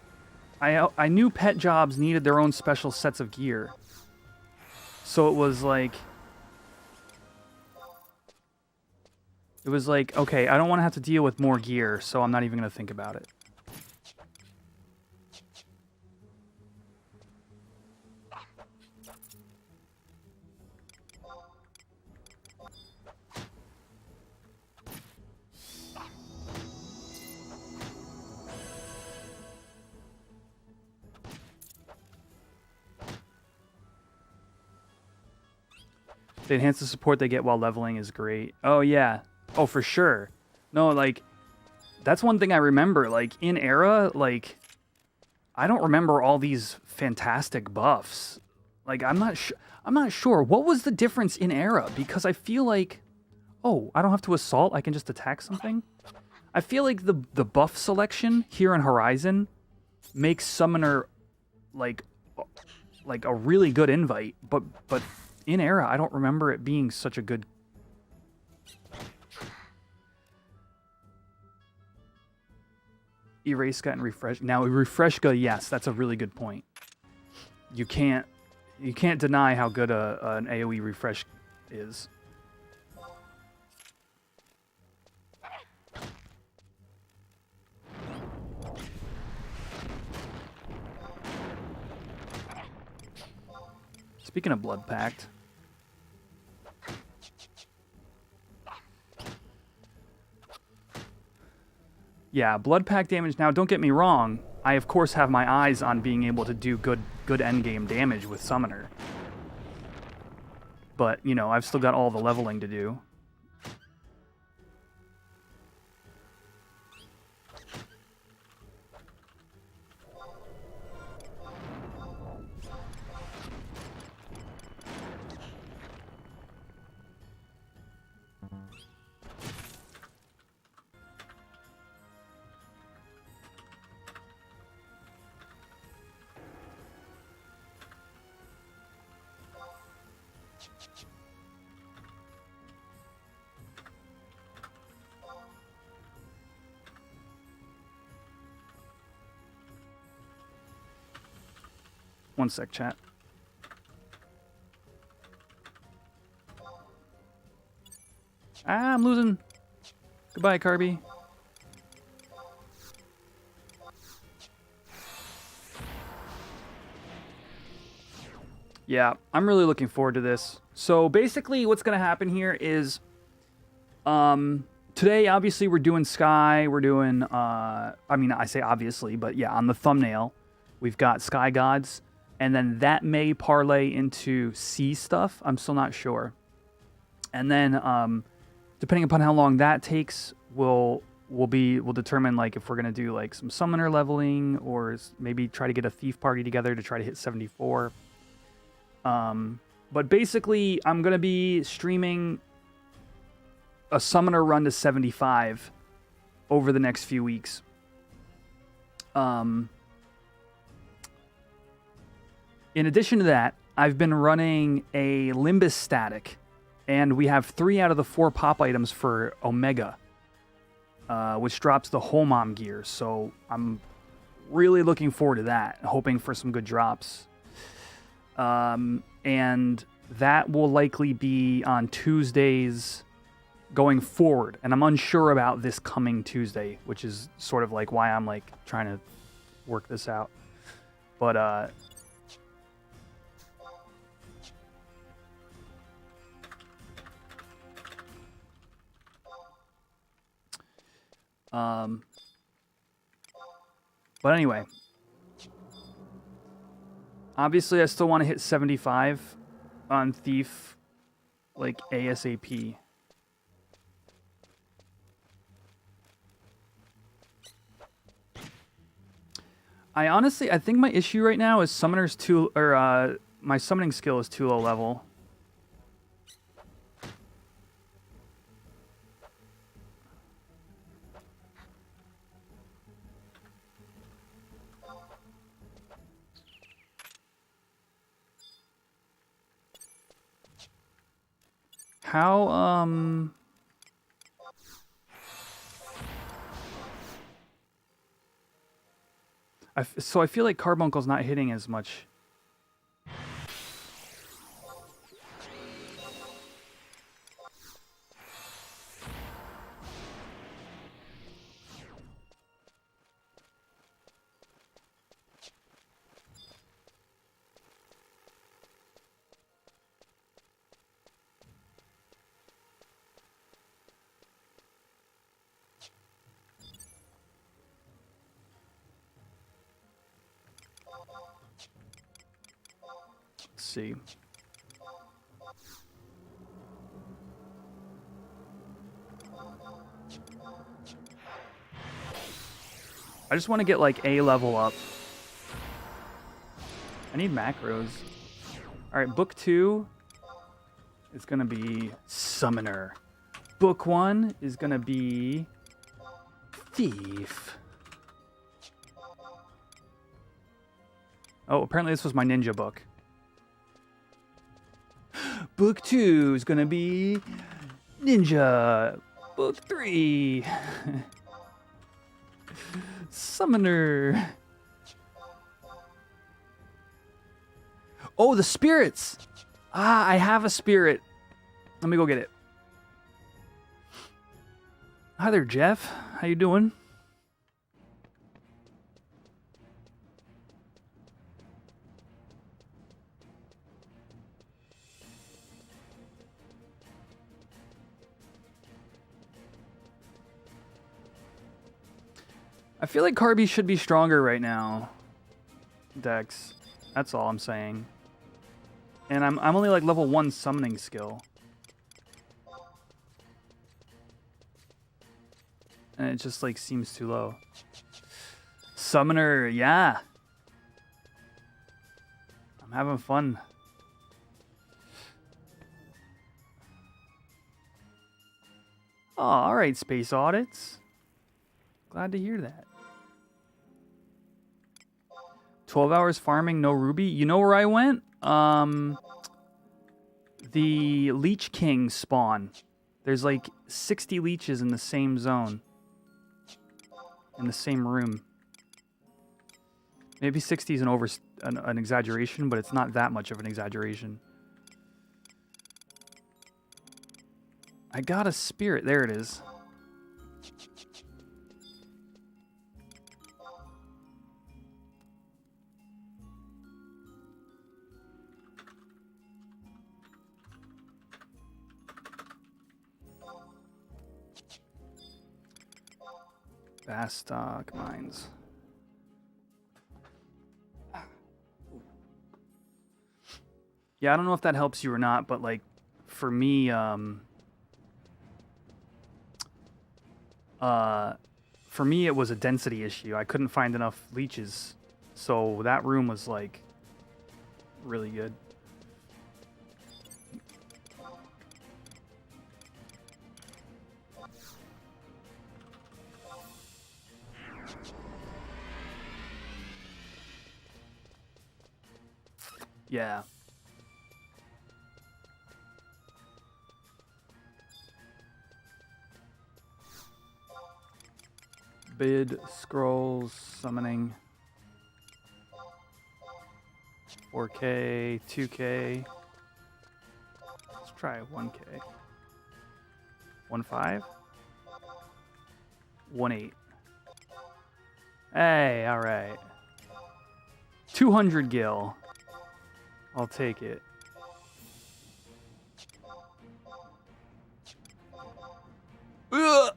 I knew pet jobs needed their own special sets of gear. So it was like, okay, I don't want to have to deal with more gear, so I'm not even going to think about it. The enhance the support they get while leveling is great. Oh, yeah. Oh, for sure. No, like, that's one thing I remember. Like, in Era, like, I don't remember all these fantastic buffs. Like, I'm not sure. What was the difference in Era? Because I feel like, oh, I don't have to assault. I can just attack something. I feel like the buff selection here in Horizon makes Summoner, like a really good invite. But in Era, I don't remember it being such a good... Eraseka and Refresh. Now, Refreshka, yes, that's a really good point. You can't deny how good an AoE refresh is. Speaking of Blood Pact, yeah, Blood Pact damage. Now, don't get me wrong. I, of course, have my eyes on being able to do good endgame damage with Summoner. But, you know, I've still got all the leveling to do. One sec, chat. Ah, I'm losing. Goodbye, Carby. Yeah, I'm really looking forward to this. So basically what's going to happen here is today obviously we're doing Sky, we're doing I mean, I say obviously, but yeah, on the thumbnail we've got Sky Gods, and then that may parlay into sea stuff. I'm still not sure. And then depending upon how long that takes, we'll determine like if we're gonna do like some summoner leveling or maybe try to get a thief party together to try to hit 74. But basically, I'm gonna be streaming a summoner run to 75 over the next few weeks. In addition to that, I've been running a Limbus static And we have 3 out of the 4 pop items for Omega, which drops the Holmom gear. So I'm really looking forward to that, hoping for some good drops. And that will likely be on Tuesdays going forward. And I'm unsure about this coming Tuesday, which is sort of like why I'm like trying to work this out. But anyway, obviously I still want to hit 75 on Thief, like ASAP. I think my issue right now is summoner's too, or my summoning skill is too low level. How, so I feel like Carbuncle's not hitting as much. Let's see. I just want to get like A level up. I need macros. Alright, book 2 is gonna be Summoner. Book 1 is gonna be Thief. Oh, apparently this was my ninja book. Book 2 is gonna be Ninja. Book 3. Summoner. Oh, the spirits. Ah, I have a spirit. Let me go get it. Hi there, Jeff. How you doing? I feel like Carby should be stronger right now. Dex. That's all I'm saying. And I'm only like level 1 summoning skill. And it just like seems too low. Summoner, yeah. I'm having fun. Oh, alright, Space Audits. Glad to hear that. 12 hours farming, no ruby. You know where I went? The Leech King spawn. There's like 60 leeches in the same zone. In the same room. Maybe 60 is an exaggeration, but it's not that much of an exaggeration. I got a spirit. There it is. Bastock mines. Yeah, I don't know if that helps you or not, but like for me, it was a density issue. I couldn't find enough leeches, so that room was like really good. Yeah. Bid, scrolls, summoning. 4K, 2K. Let's try 1K. 1.5? 1.8. Hey, alright. 200 gil. I'll take it. Ugh!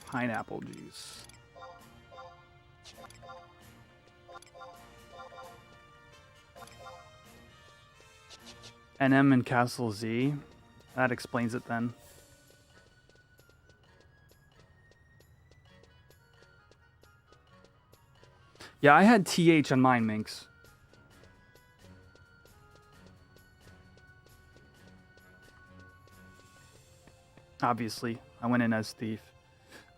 Pineapple juice. NM and Castle Z. That explains it then. Yeah, I had TH on mine, Minx. Obviously, I went in as thief.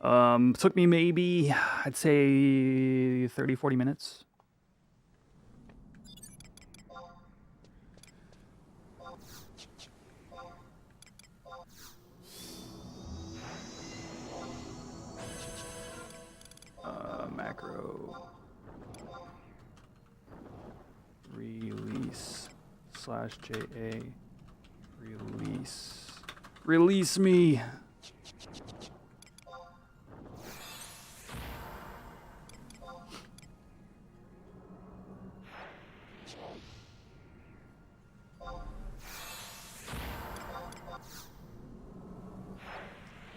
Took me maybe, I'd say 30, 40 minutes. Macro. Release /JA. Release. Release me.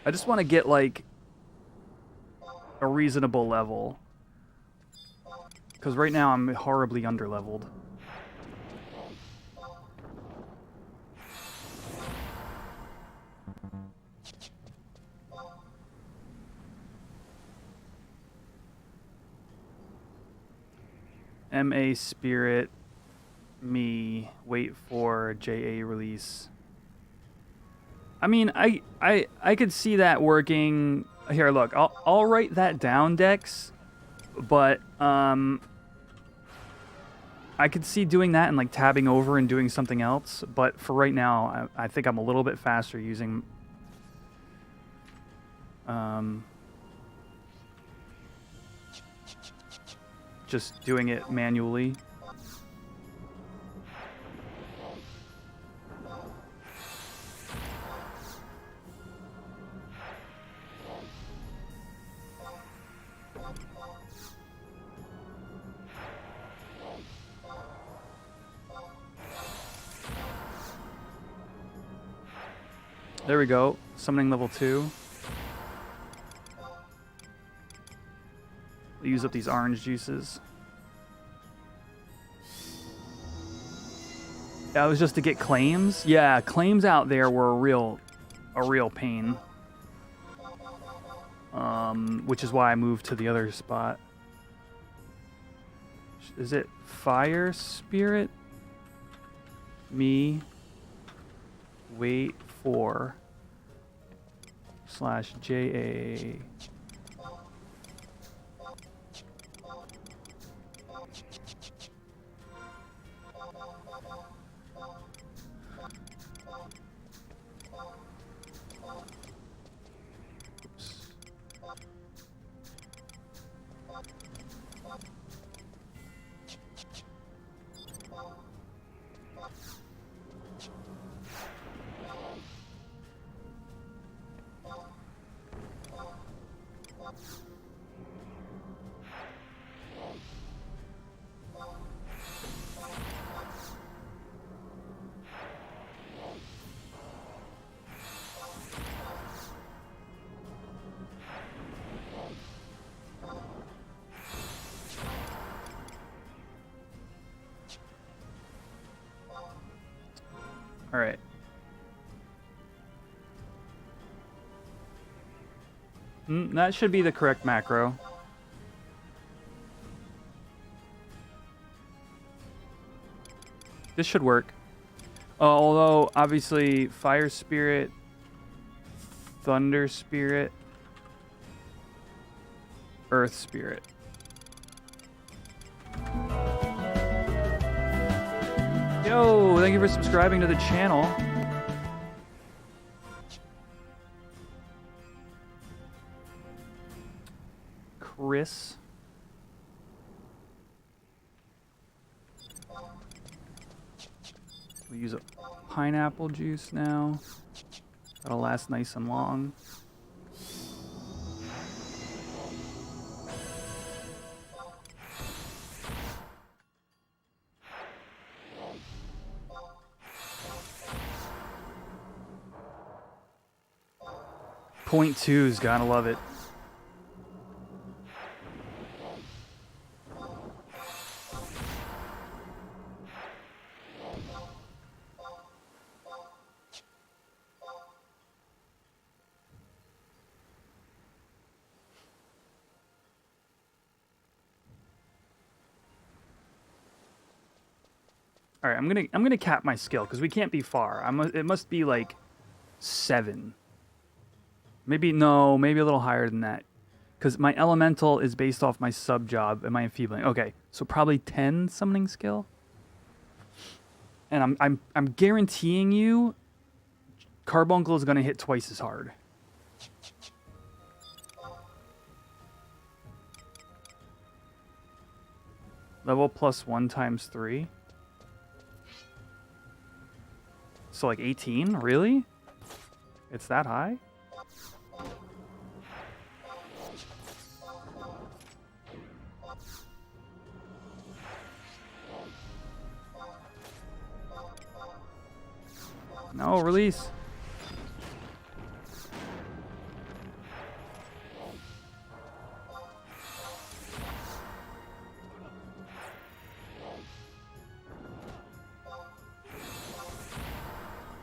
I just want to get like a reasonable level. Because right now I'm horribly underleveled. MA Spirit, me, wait for JA release. I mean, I could see that working. Here, look, I'll write that down, Dex, but I could see doing that and like tabbing over and doing something else. But for right now, I think I'm a little bit faster using just doing it manually. There we go. Summoning level 2. We'll use up these orange juices. That was just to get claims? Yeah, claims out there were a real pain. Which is why I moved to the other spot. Is it Fire Spirit? Me. Wait for /JA. Oops. All right. That should be the correct macro. This should work. Although, obviously, Fire Spirit, Thunder Spirit, Earth Spirit. Yo, thank you for subscribing to the channel. Chris. We use a pineapple juice now. That'll last nice and long. Point two's gotta love it. All right, I'm gonna cap my skill because we can't be far. It must be like 7. Maybe maybe a little higher than that. Because my elemental is based off my sub job and my enfeebling. Okay, so probably 10 summoning skill. And I'm guaranteeing you, Carbuncle is gonna hit twice as hard. Level +1 times 3. So like 18, really? It's that high? No, release.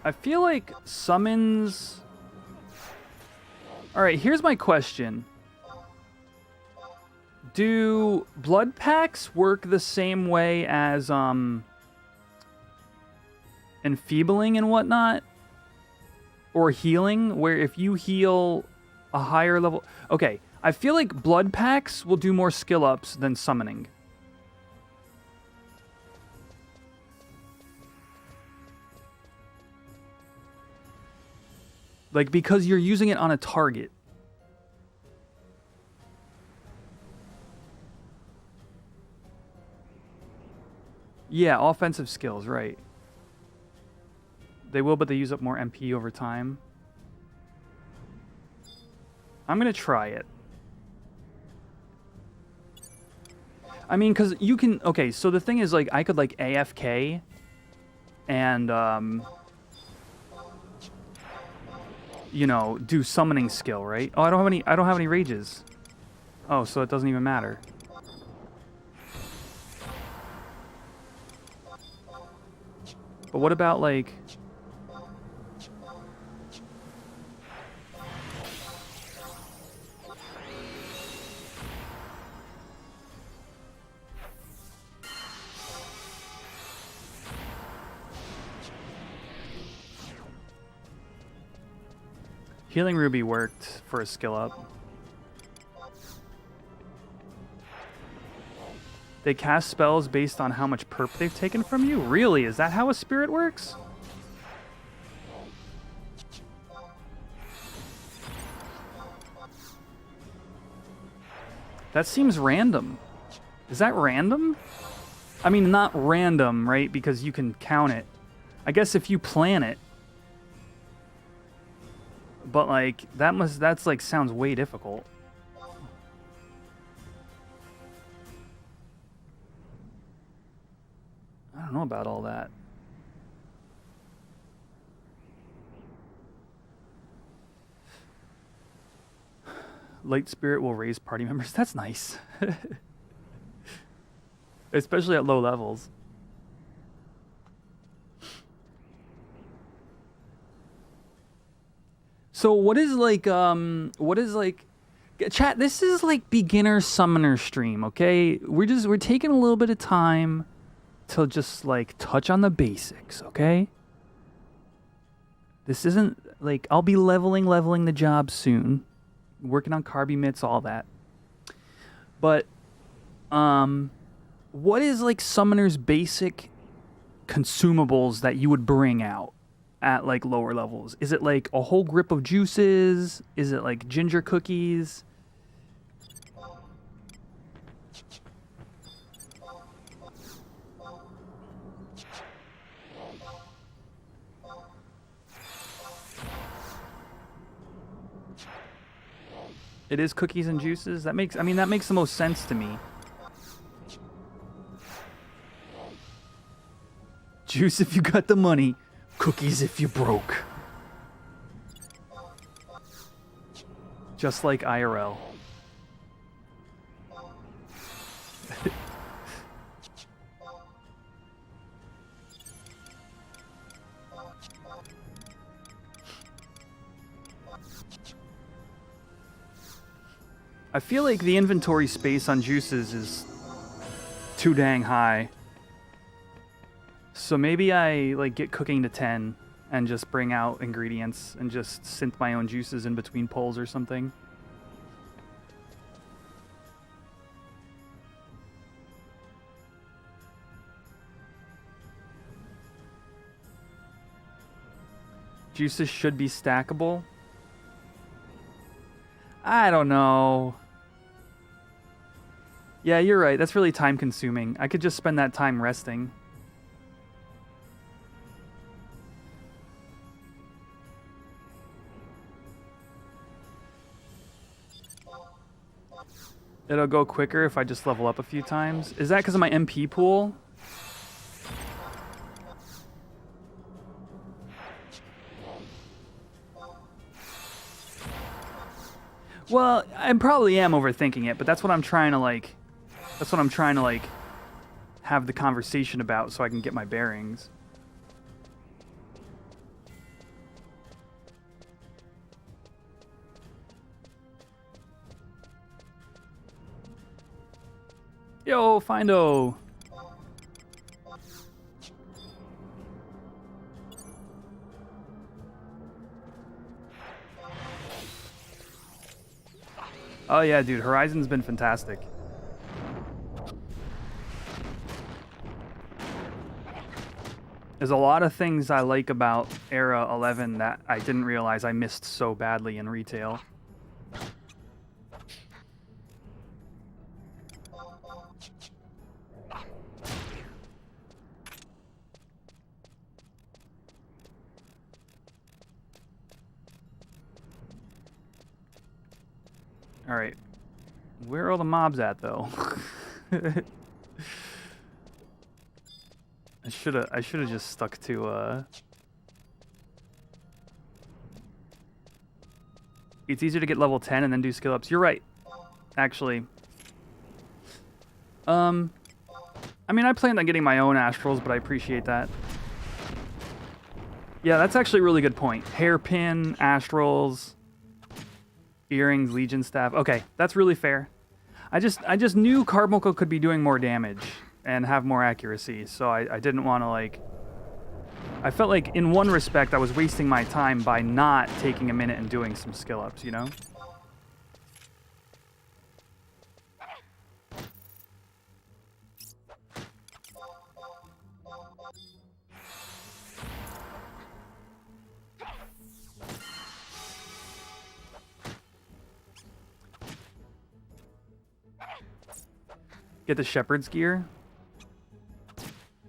I feel like summons... Alright, here's my question. Do blood packs work the same way as enfeebling and whatnot? Or healing, where if you heal a higher level... Okay, I feel like blood packs will do more skill ups than summoning. Like, because you're using it on a target. Yeah, offensive skills, right. They will, but they use up more MP over time. I'm going to try it. I mean, because you can... Okay, so the thing is, like, I could, like, AFK and, you know, do summoning skill, right? Oh, I don't have any rages. Oh, so it doesn't even matter. But what about, like... Healing Ruby worked for a skill up. They cast spells based on how much perp they've taken from you? Really? Is that how a spirit works? That seems random. Is that random? I mean, not random, right? Because you can count it. I guess if you plan it. But, like, that's, like, sounds way difficult. I don't know about all that. Light Spirit will raise party members. That's nice. Especially at low levels. So what is like chat, this is like beginner summoner stream, okay? We're taking a little bit of time to just like touch on the basics, okay? This isn't like I'll be leveling the job soon. Working on carb emits, all that. But what is like summoner's basic consumables that you would bring out at like lower levels? Is it like a whole grip of juices? Is it like ginger cookies? It is cookies and juices. That makes the most sense to me. Juice if you got the money, cookies if you broke. Just like IRL. I feel like the inventory space on juices is too dang high. So maybe I like get cooking to 10 and just bring out ingredients and just synth my own juices in between pulls or something. Juices should be stackable. I don't know. Yeah, you're right. That's really time consuming. I could just spend that time resting. It'll go quicker if I just level up a few times. Is that because of my MP pool? Well, I probably am overthinking it, but that's what I'm trying to like. That's what I'm trying to like have the conversation about so I can get my bearings. Yo, Findo. Oh yeah, dude, Horizon's been fantastic. There's a lot of things I like about Era 11 that I didn't realize I missed so badly in retail. All right, where are all the mobs at, though? I should have just stuck to. It's easier to get level 10 and then do skill ups. You're right, actually. I mean, I planned on getting my own astrals, but I appreciate that. Yeah, that's actually a really good point. Hairpin, astrals. Earrings, Legion staff. Okay, that's really fair. I just knew Carbuncle could be doing more damage and have more accuracy, so I didn't want to like. I felt like in one respect I was wasting my time by not taking a minute and doing some skill ups, you know? Get the shepherd's gear.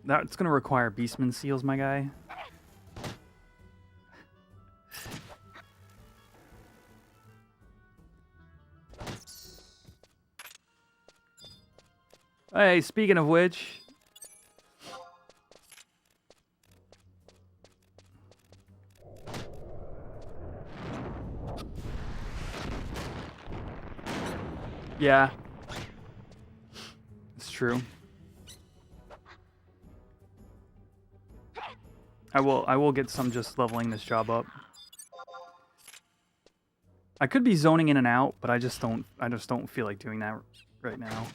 That's gonna require beastman seals, my guy. Hey, speaking of which, yeah. True. I will get some just leveling this job up. I could be zoning in and out, but I just don't feel like doing that right now.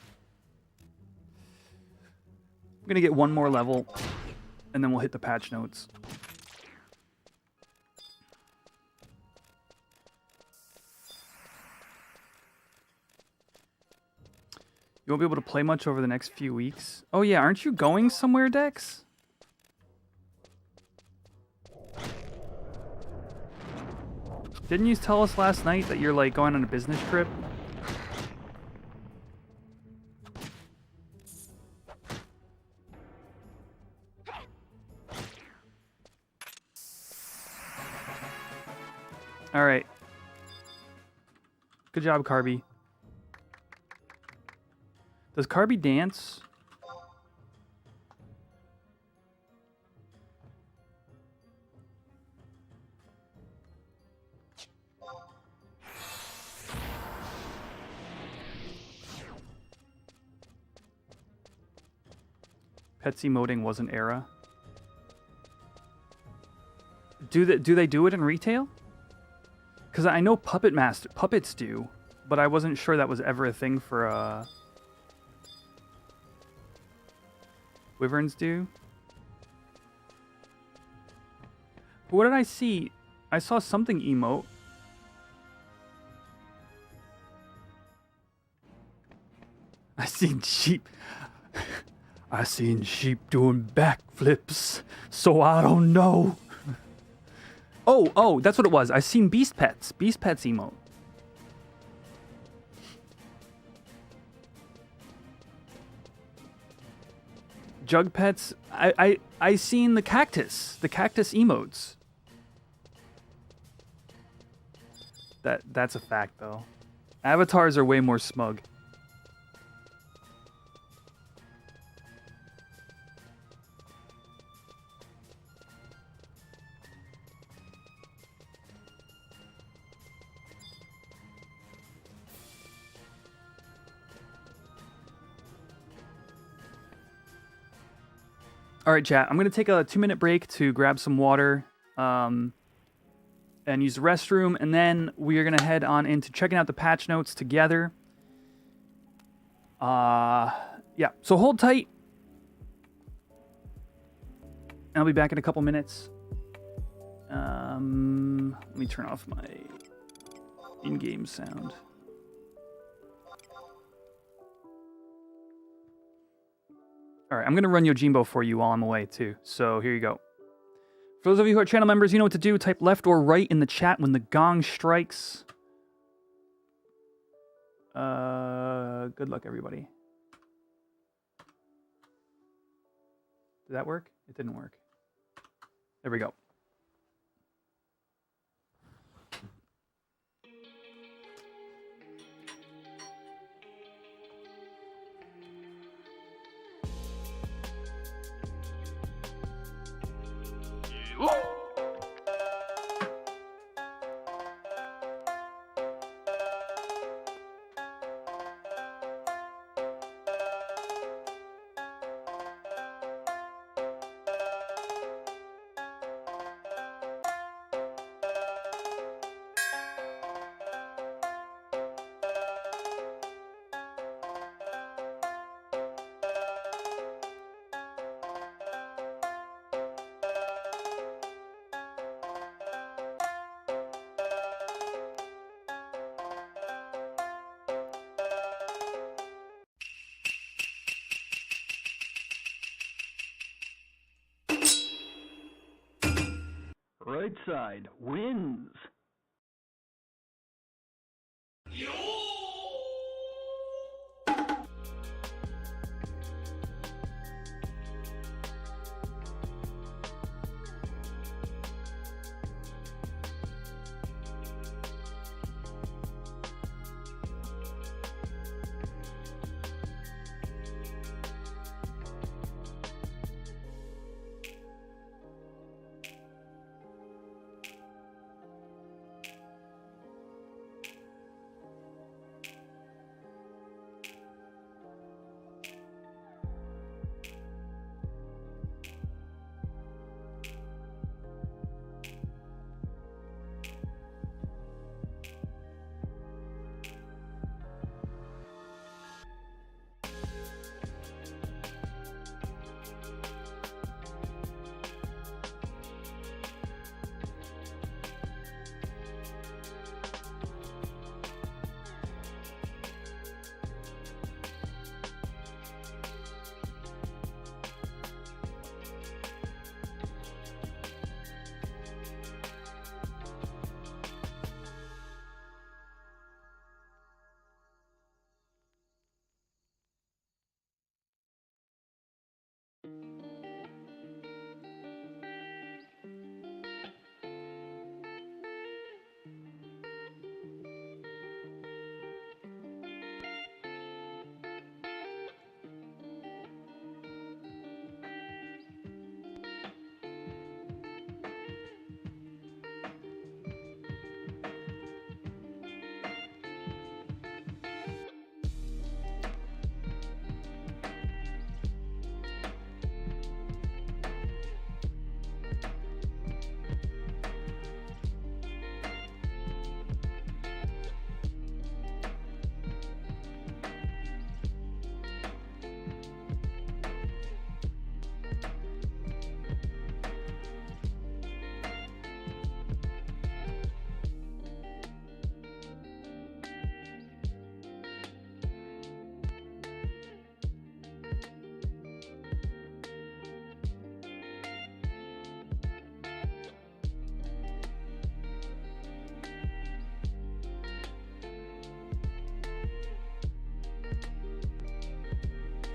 I'm gonna get one more level, and then we'll hit the patch notes. You won't be able to play much over the next few weeks. Oh yeah, aren't you going somewhere, Dex? Didn't you tell us last night that you're like going on a business trip? All right. Good job, Carby. Does Carby dance? Pets emoting was an era. Do they do it in retail? Because I know puppets do, but I wasn't sure that was ever a thing for Wyverns do. What did I see? I saw something emote. I seen sheep. I seen sheep doing backflips, so I don't know. Oh, that's what it was. I seen Beast Pets emote. Jug Pets, I seen the cactus emotes. That's a fact though. Avatars are way more smug. All right, chat. I'm going to take a 2-minute break to grab some water and use the restroom, and then we are going to head on into checking out the patch notes together. Yeah, so hold tight. I'll be back in a couple minutes. Let me turn off my in-game sound. All right, I'm going to run Yojimbo for you while I'm away, too. So here you go. For those of you who are channel members, you know what to do. Type left or right in the chat when the gong strikes. Good luck, everybody. Did that work? It didn't work. There we go. Right side wins.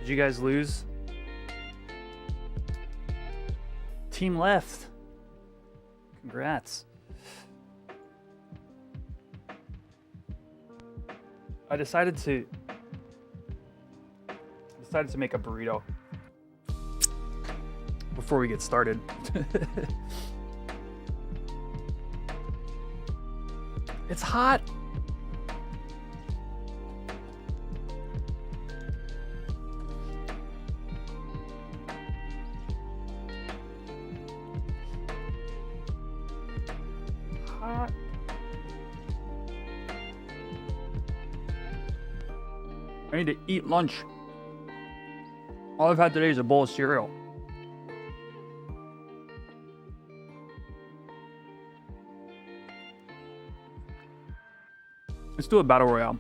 Did you guys lose? Team left. Congrats. I decided to make a burrito before we get started. It's hot. Hot. I need to eat lunch. All I've had today is a bowl of cereal. Let's do a battle royale.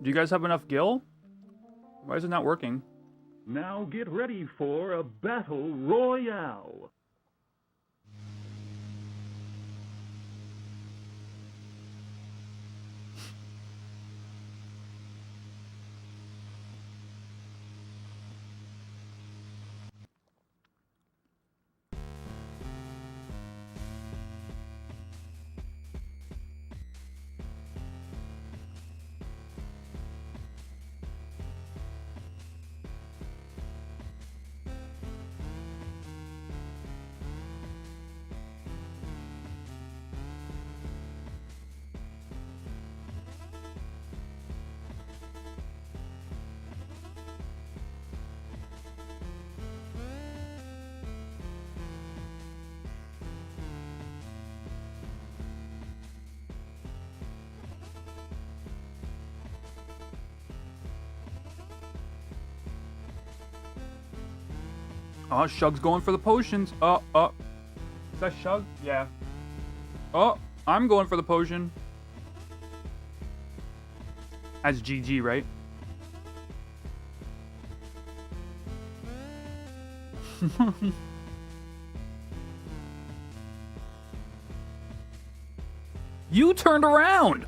Do you guys have enough gil? Why is it not working? Now get ready for a battle royale. Oh, Shug's going for the potions. Is that Shug? Yeah. Oh, I'm going for the potion. That's GG, right? You turned around!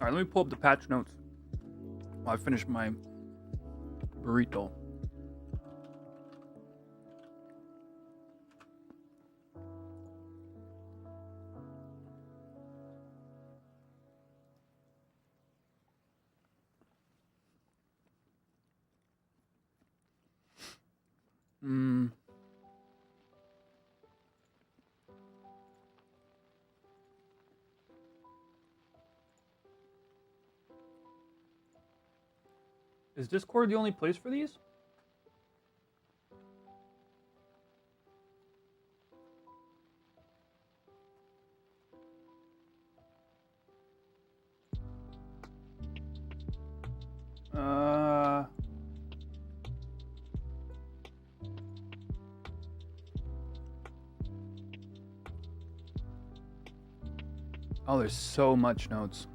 Alright, let me pull up the patch notes while I finish my burrito. Is Discord the only place for these? Oh, there's so much notes.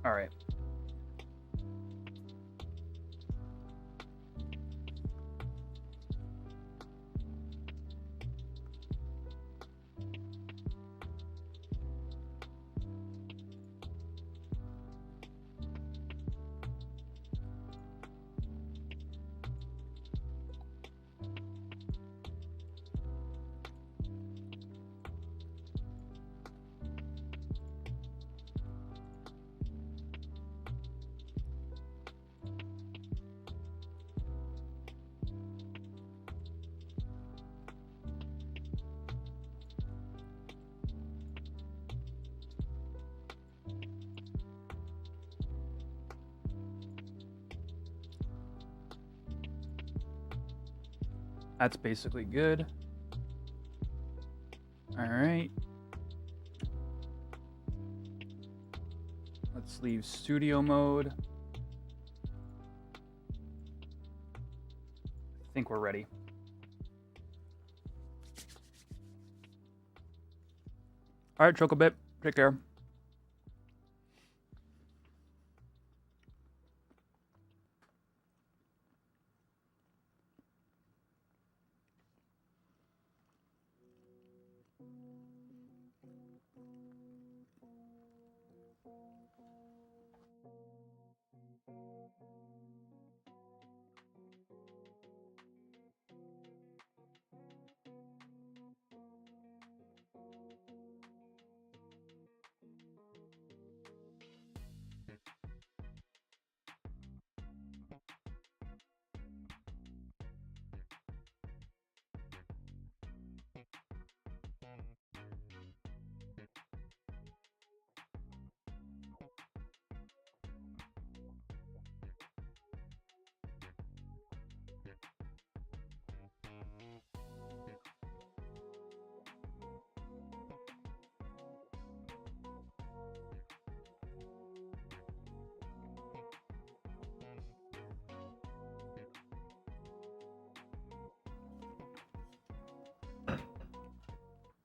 All right. That's basically good. All right. Let's leave studio mode. I think we're ready. All right, Chocobit, take care.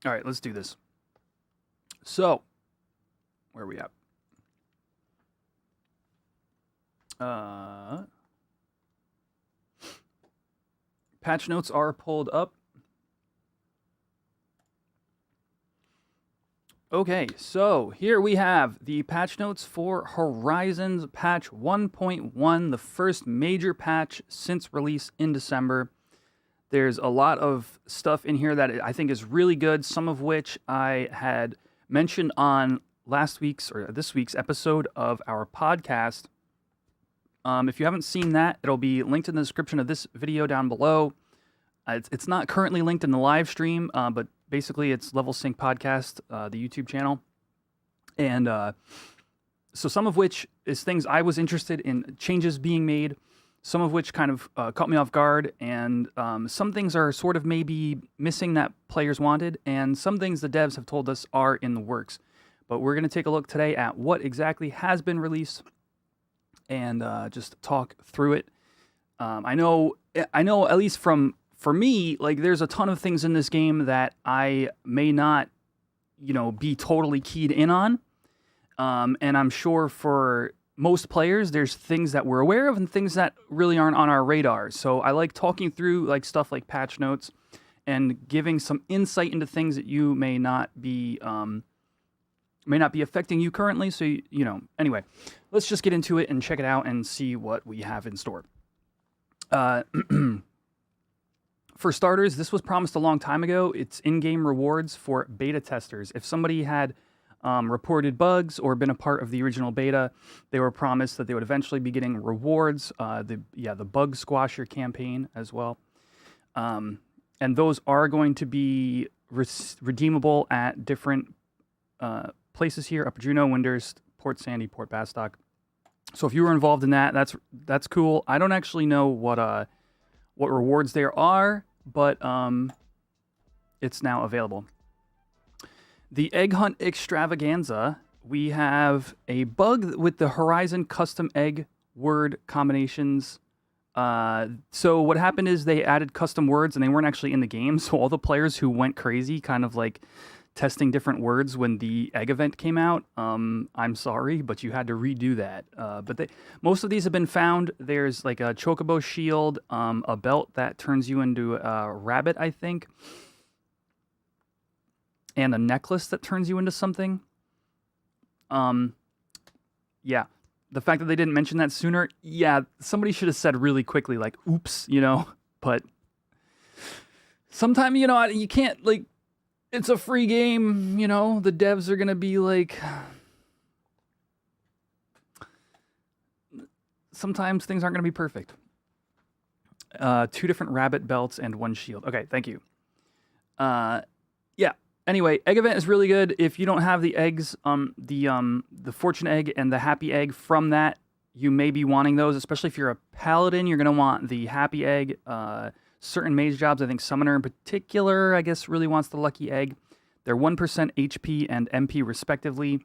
All right, let's do this. So, where are we at? Patch notes are pulled up. Okay, so here we have the patch notes for Horizons patch 1.1, the first major patch since release in December. There's a lot of stuff in here that I think is really good, some of which I had mentioned on last week's or this week's episode of our podcast. If you haven't seen that, it'll be linked in the description of this video down below. It's not currently linked in the live stream, but basically it's Level Sync Podcast, the YouTube channel. And so some of which is things I was interested in changes being made, some of which kind of caught me off guard, and some things are sort of maybe missing that players wanted, and some things the devs have told us are in the works. But we're going to take a look today at what exactly has been released and just talk through it. I know at least for me, like there's a ton of things in this game that I may not, be totally keyed in on. And I'm sure for most players, there's things that we're aware of and things that really aren't on our radar. So I like talking through like stuff like patch notes and giving some insight into things that you may not be affecting you currently. So, anyway, let's just get into it and check it out and see what we have in store. For starters, this was promised a long time ago. It's in-game rewards for beta testers. If somebody had reported bugs or been a part of the original beta, they were promised that they would eventually be getting rewards. The bug squasher campaign as well, and those are going to be redeemable at different places here: Upper Juneau, Windhurst, Port Sandy, Port Bastock. So if you were involved in that, that's cool. I don't actually know what rewards there are, but it's now available. The Egg Hunt Extravaganza, we have a bug with the Horizon custom egg word combinations. So what happened is they added custom words and they weren't actually in the game. So all the players who went crazy, kind of like testing different words when the egg event came out, I'm sorry, but you had to redo that. But most of these have been found. There's like a chocobo shield, a belt that turns you into a rabbit, I think, and a necklace that turns you into something. Yeah. The fact that they didn't mention that sooner, somebody should have said really quickly, like, oops, but sometimes, you can't, like, it's a free game, the devs are going to be like, sometimes things aren't going to be perfect. 2 different rabbit belts and 1 shield. Okay, thank you. Anyway, egg event is really good. If you don't have the eggs, the fortune egg and the happy egg from that, you may be wanting those, especially if you're a paladin. You're going to want the happy egg, certain mage jobs. I think Summoner in particular, I guess, really wants the Lucky Egg. They're 1% HP and MP respectively.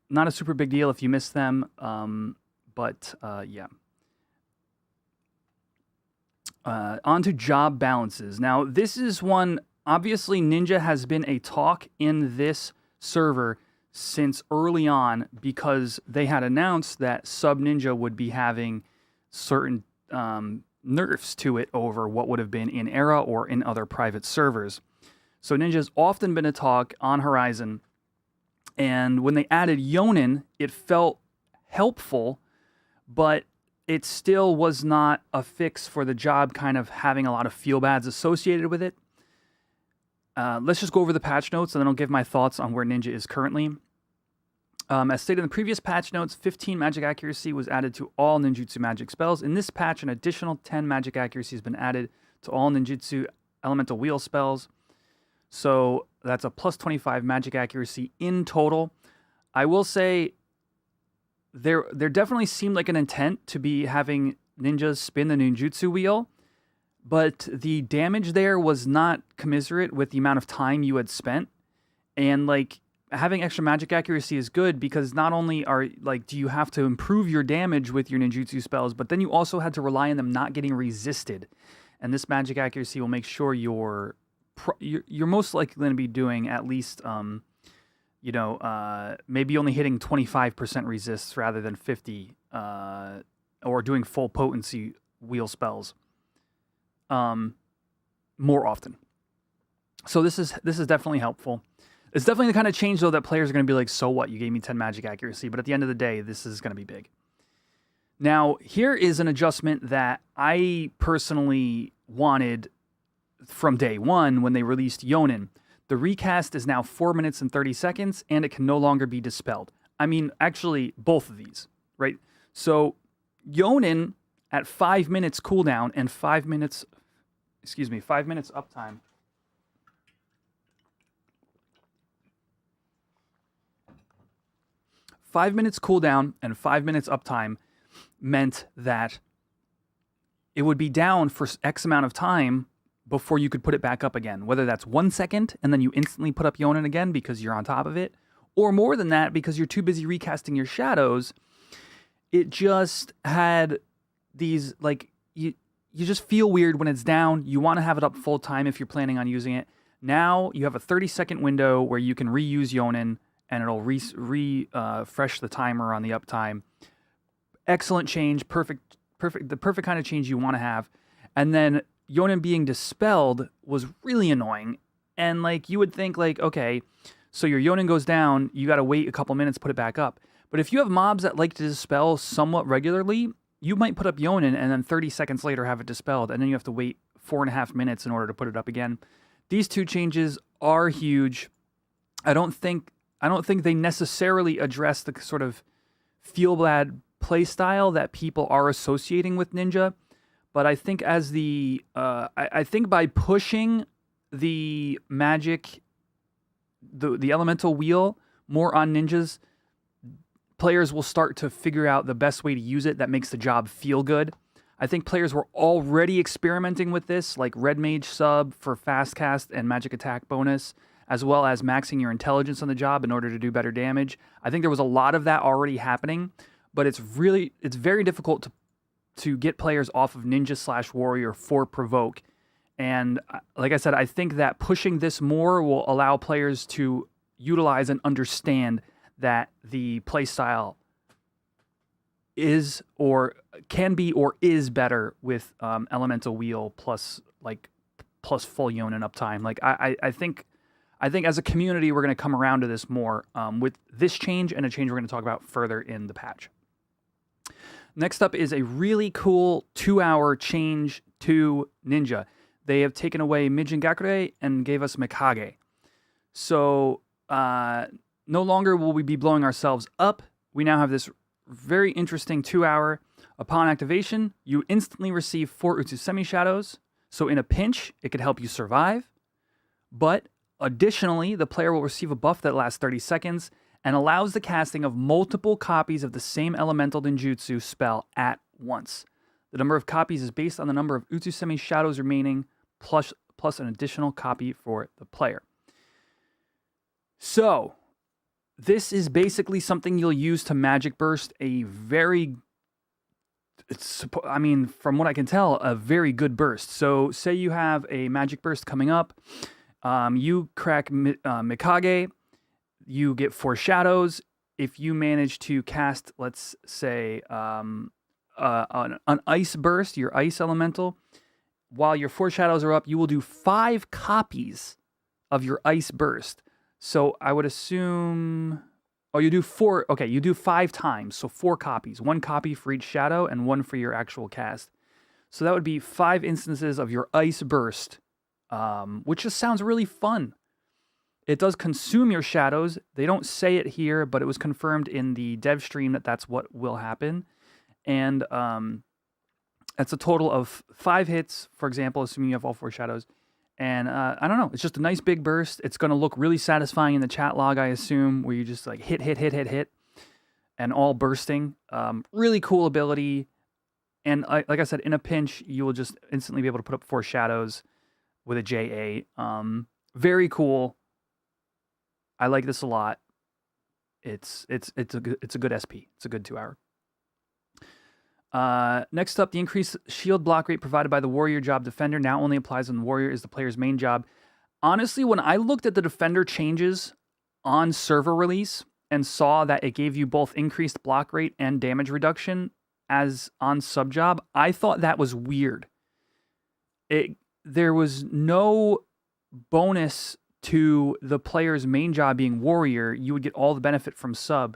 Not a super big deal if you miss them, but yeah. On to job balances. Now, this is one, obviously, Ninja has been a talk in this server since early on because they had announced that Sub Ninja would be having certain nerfs to it over what would have been in Era or in other private servers. So Ninja's often been a talk on Horizon, and when they added Yonin, it felt helpful, but it still was not a fix for the job kind of having a lot of feel bads associated with it. Let's just go over the patch notes, and then I'll give my thoughts on where Ninja is currently. As stated in the previous patch notes, 15 magic accuracy was added to all ninjutsu magic spells. In this patch, an additional 10 magic accuracy has been added to all ninjutsu elemental wheel spells. So that's a plus 25 magic accuracy in total. I will say there definitely seemed like an intent to be having ninjas spin the ninjutsu wheel, but the damage there was not commensurate with the amount of time you had spent. And like having extra magic accuracy is good because not only do you have to improve your damage with your ninjutsu spells, but then you also had to rely on them not getting resisted. And this magic accuracy will make sure you're most likely going to be doing at least maybe only hitting 25% resists rather than 50, or doing full potency wheel spells more often. So this is definitely helpful. It's definitely the kind of change, though, that players are going to be like, so what? You gave me 10 magic accuracy. But at the end of the day, this is going to be big. Now, here is an adjustment that I personally wanted from day one when they released Yonin. The recast is now 4 minutes and 30 seconds, and it can no longer be dispelled. I mean, actually, both of these, right? So Yonin at 5 minutes cooldown and 5 minutes uptime. 5 minutes cooldown and 5 minutes uptime meant that it would be down for X amount of time before you could put it back up again. Whether that's 1 second and then you instantly put up Yonin again because you're on top of it, or more than that because you're too busy recasting your shadows. It just had these, like, you just feel weird when it's down. You want to have it up full time if you're planning on using it. Now you have a 30-second window where you can reuse Yonin, and it'll refresh the timer on the uptime. Excellent change, the perfect kind of change you want to have. And then Yonin being dispelled was really annoying. And like you would think, like, okay, so your Yonin goes down, you got to wait a couple minutes, put it back up. But if you have mobs that like to dispel somewhat regularly, you might put up Yonin and then 30 seconds later have it dispelled, and then you have to wait 4.5 minutes in order to put it up again. These two changes are huge. I don't think they necessarily address the sort of feel bad play style that people are associating with Ninja, but I think I think by pushing the magic, the elemental wheel more on ninjas, players will start to figure out the best way to use it that makes the job feel good. I think players were already experimenting with this, like Red Mage sub for fast cast and magic attack bonus, as well as maxing your intelligence on the job in order to do better damage. I think there was a lot of that already happening, but it's very difficult to get players off of Ninja/Warrior for provoke. And like I said, I think that pushing this more will allow players to utilize and understand that the playstyle is or can be or is better with elemental wheel plus full Yonin uptime. Like I think as a community we're going to come around to this more with this change and a change we're going to talk about further in the patch. Next up is a really cool 2-hour change to Ninja. They have taken away Mijin Gakure and gave us Mikage. So no longer will we be blowing ourselves up. We now have this very interesting 2-hour. Upon activation, you instantly receive 4 Utsu Semi-Shadows. So in a pinch, it could help you survive. But additionally, the player will receive a buff that lasts 30 seconds and allows the casting of multiple copies of the same elemental ninjutsu spell at once. The number of copies is based on the number of Utsusemi shadows remaining, plus an additional copy for the player. So, this is basically something you'll use to magic burst a very, from what I can tell, a very good burst. So, say you have a magic burst coming up, you crack Mikage, you get 4 shadows. If you manage to cast, let's say, an ice burst, your ice elemental, while your 4 shadows are up, you will do 5 copies of your ice burst. So I would assume, you do 4. Okay, you do 5 times, so 4 copies. 1 copy for each shadow and 1 for your actual cast. So that would be 5 instances of your ice burst, which just sounds really fun. It does consume your shadows. They don't say it here, but it was confirmed in the dev stream that that's what will happen. And that's a total of 5 hits, for example, assuming you have all 4 shadows. And I don't know. It's just a nice big burst. It's going to look really satisfying in the chat log, I assume, where you just like hit, and all bursting. Really cool ability. And like I said, in a pinch, you will just instantly be able to put up 4 shadows with a JA. Very cool. I like this a lot. It's a good SP. It's a good 2-hour. Next up, the increased shield block rate provided by the warrior job defender now only applies when the warrior is the player's main job. Honestly, when I looked at the defender changes on server release and saw that it gave you both increased block rate and damage reduction as on sub job, I thought that was weird. There was no bonus to the player's main job being warrior. You would get all the benefit from sub.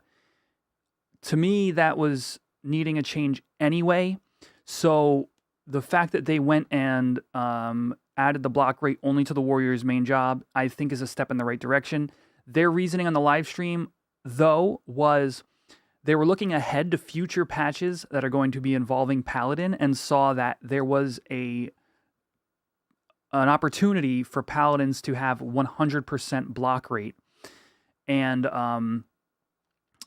To me, that was needing a change anyway. So the fact that they went and added the block rate only to the warrior's main job, I think is a step in the right direction. Their reasoning on the live stream, though, was they were looking ahead to future patches that are going to be involving Paladin and saw that there was an opportunity for Paladins to have 100% block rate, and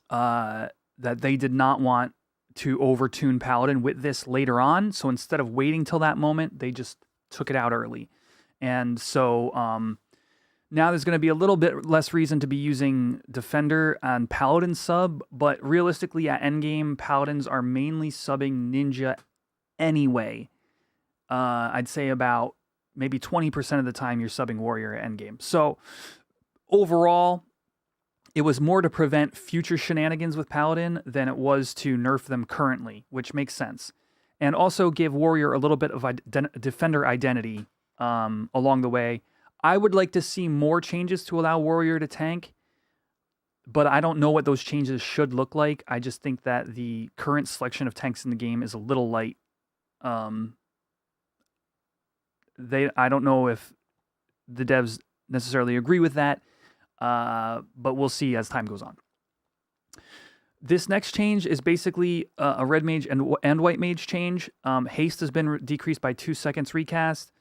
that they did not want to overtune Paladin with this later on. So instead of waiting till that moment, they just took it out early. And so now there's going to be a little bit less reason to be using Defender and Paladin sub, but realistically at endgame, Paladins are mainly subbing Ninja anyway. I'd say about maybe 20% of the time you're subbing Warrior at endgame. So overall, it was more to prevent future shenanigans with Paladin than it was to nerf them currently, which makes sense. And also give Warrior a little bit of Defender identity along the way. I would like to see more changes to allow Warrior to tank, but I don't know what those changes should look like. I just think that the current selection of tanks in the game is a little light. I don't know if the devs necessarily agree with that, but we'll see as time goes on. This next change is basically a red mage and white mage change. Haste has been decreased by 2 seconds recast.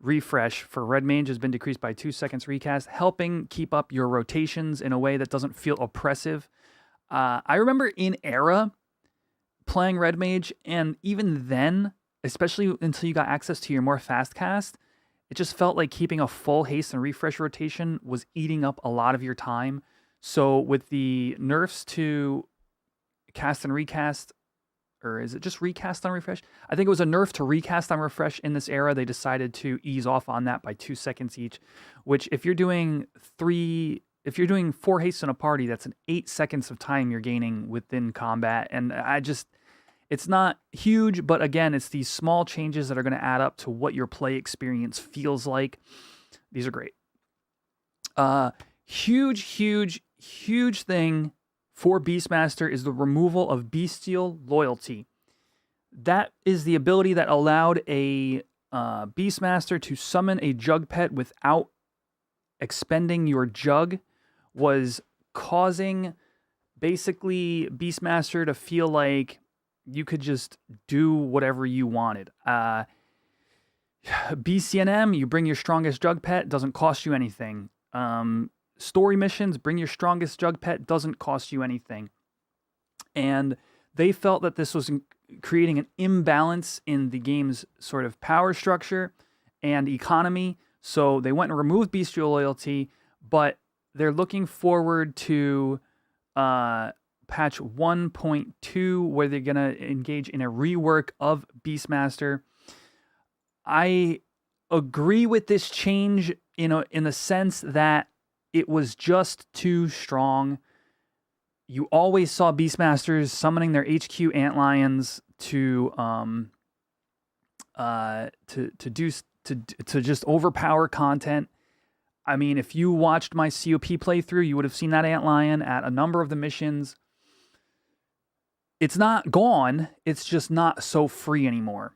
Refresh for red mage has been decreased by 2 seconds recast, helping keep up your rotations in a way that doesn't feel oppressive. I remember in Era playing red mage, and even then, especially until you got access to your more fast cast, it just felt like keeping a full haste and refresh rotation was eating up a lot of your time. So with the nerfs to cast and recast, or is it just recast on refresh? I think it was a nerf to recast on refresh in this era. They decided to ease off on that by 2 seconds each, which if you're doing 4 hastes in a party, that's an 8 seconds of time you're gaining within combat. And it's not huge, but again, it's these small changes that are going to add up to what your play experience feels like. These are great. Huge thing for Beastmaster is the removal of Bestial Loyalty. That is the ability that allowed a Beastmaster to summon a jug pet without expending your jug, was causing basically Beastmaster to feel like you could just do whatever you wanted. BCNM, you bring your strongest jug pet, doesn't cost you anything. Story missions, bring your strongest jug pet, doesn't cost you anything. And they felt that this was creating an imbalance in the game's sort of power structure and economy. So they went and removed bestial loyalty, but they're looking forward to patch 1.2, where they're going to engage in a rework of Beastmaster. I agree with this change in the sense that it was just too strong. You always saw Beastmasters summoning their HQ Antlions to just overpower content. I mean, if you watched my COP playthrough, you would have seen that Antlion at a number of the missions. It's not gone. It's just not so free anymore.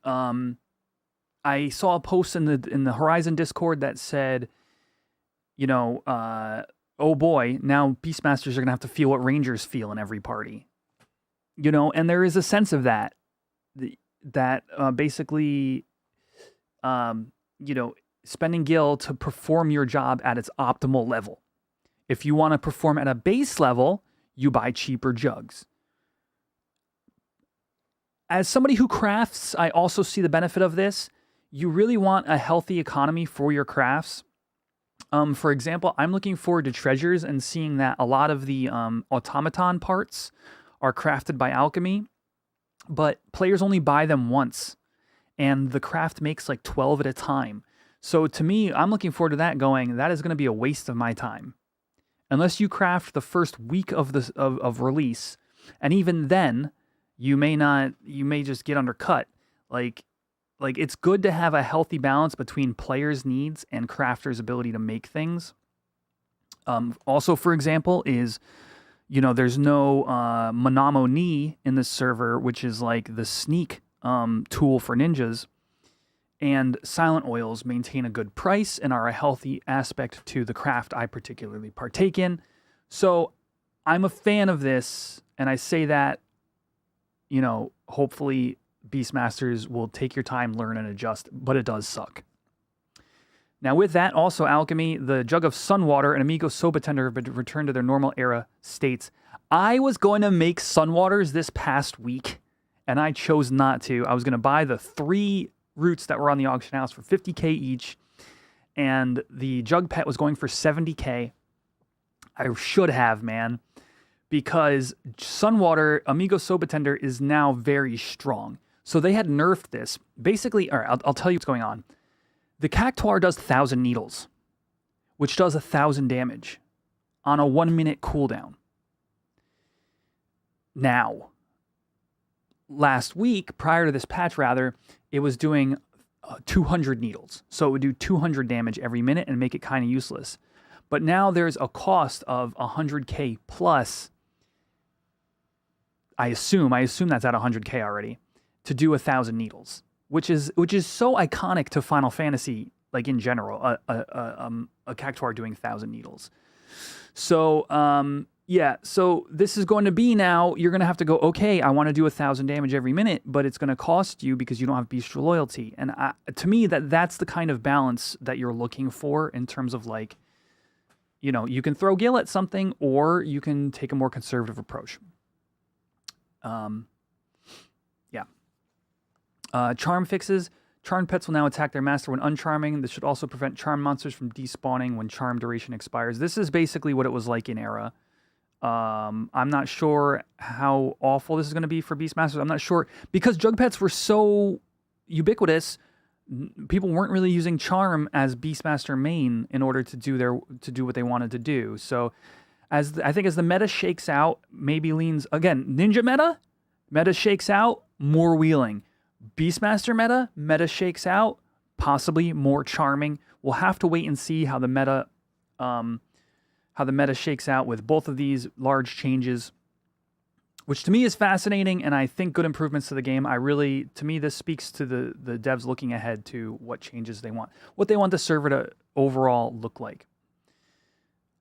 I saw a post in the Horizon Discord that said, oh boy, now Beastmasters are gonna have to feel what Rangers feel in every party. And there is a sense of that. Basically, spending gil to perform your job at its optimal level. If you want to perform at a base level, you buy cheaper jugs. As somebody who crafts, I also see the benefit of this. You really want a healthy economy for your crafts. For example, I'm looking forward to treasures and seeing that a lot of the automaton parts are crafted by alchemy, but players only buy them once, and the craft makes like 12 at a time. So to me, I'm looking forward to that going, that is going to be a waste of my time. Unless you craft the first week of release, and even then, you may just get undercut. Like it's good to have a healthy balance between players' needs and crafters' ability to make things. Also, for example, is, there's no Manamo Ni in this server, which is like the sneak tool for ninjas. And silent oils maintain a good price and are a healthy aspect to the craft I particularly partake in. So I'm a fan of this, and I say that, hopefully Beastmasters will take your time, learn, and adjust, but it does suck. Now with that, also alchemy, the Jug of Sunwater and Amigo Soba Tender have been returned to their normal era states. I was going to make Sunwaters this past week, and I chose not to. I was going to buy the 3 roots that were on the auction house for 50k each, and the Jug Pet was going for 70k. I should have, man, because Sunwater, Amigo Soba Tender, is now very strong. So they had nerfed this. Basically, all right, I'll tell you what's going on. The Cactuar does 1,000 needles, which does 1,000 damage on a 1-minute cooldown. Now, last week, prior to this patch rather, it was doing 200 needles. So it would do 200 damage every minute and make it kind of useless. But now there's a cost of 100k plus. I assume that's at 100k already, to do 1,000 needles, which is so iconic to Final Fantasy, like in general, a Cactuar doing 1,000 needles. So so this is going to be now, you're going to have to go, okay, I want to do 1,000 damage every minute, but it's going to cost you because you don't have bestial loyalty. And to me, that's the kind of balance that you're looking for in terms of like, you can throw gil at something, or you can take a more conservative approach. Charm fixes. Charmed pets will now attack their master when uncharming. This should also prevent charm monsters from despawning when charm duration expires. This is basically what it was like in Era. I'm not sure how awful this is going to be for Beastmasters. I'm not sure, because Jug Pets were so ubiquitous, people weren't really using charm as Beastmaster main in order to do what they wanted to do. So I think as the meta shakes out, maybe leans again, ninja meta shakes out, more wheeling. Beastmaster meta shakes out, possibly more charming. We'll have to wait and see how the meta shakes out with both of these large changes, which to me is fascinating, and I think good improvements to the game. To me, this speaks to the devs looking ahead to what changes they want, what they want the server to overall look like.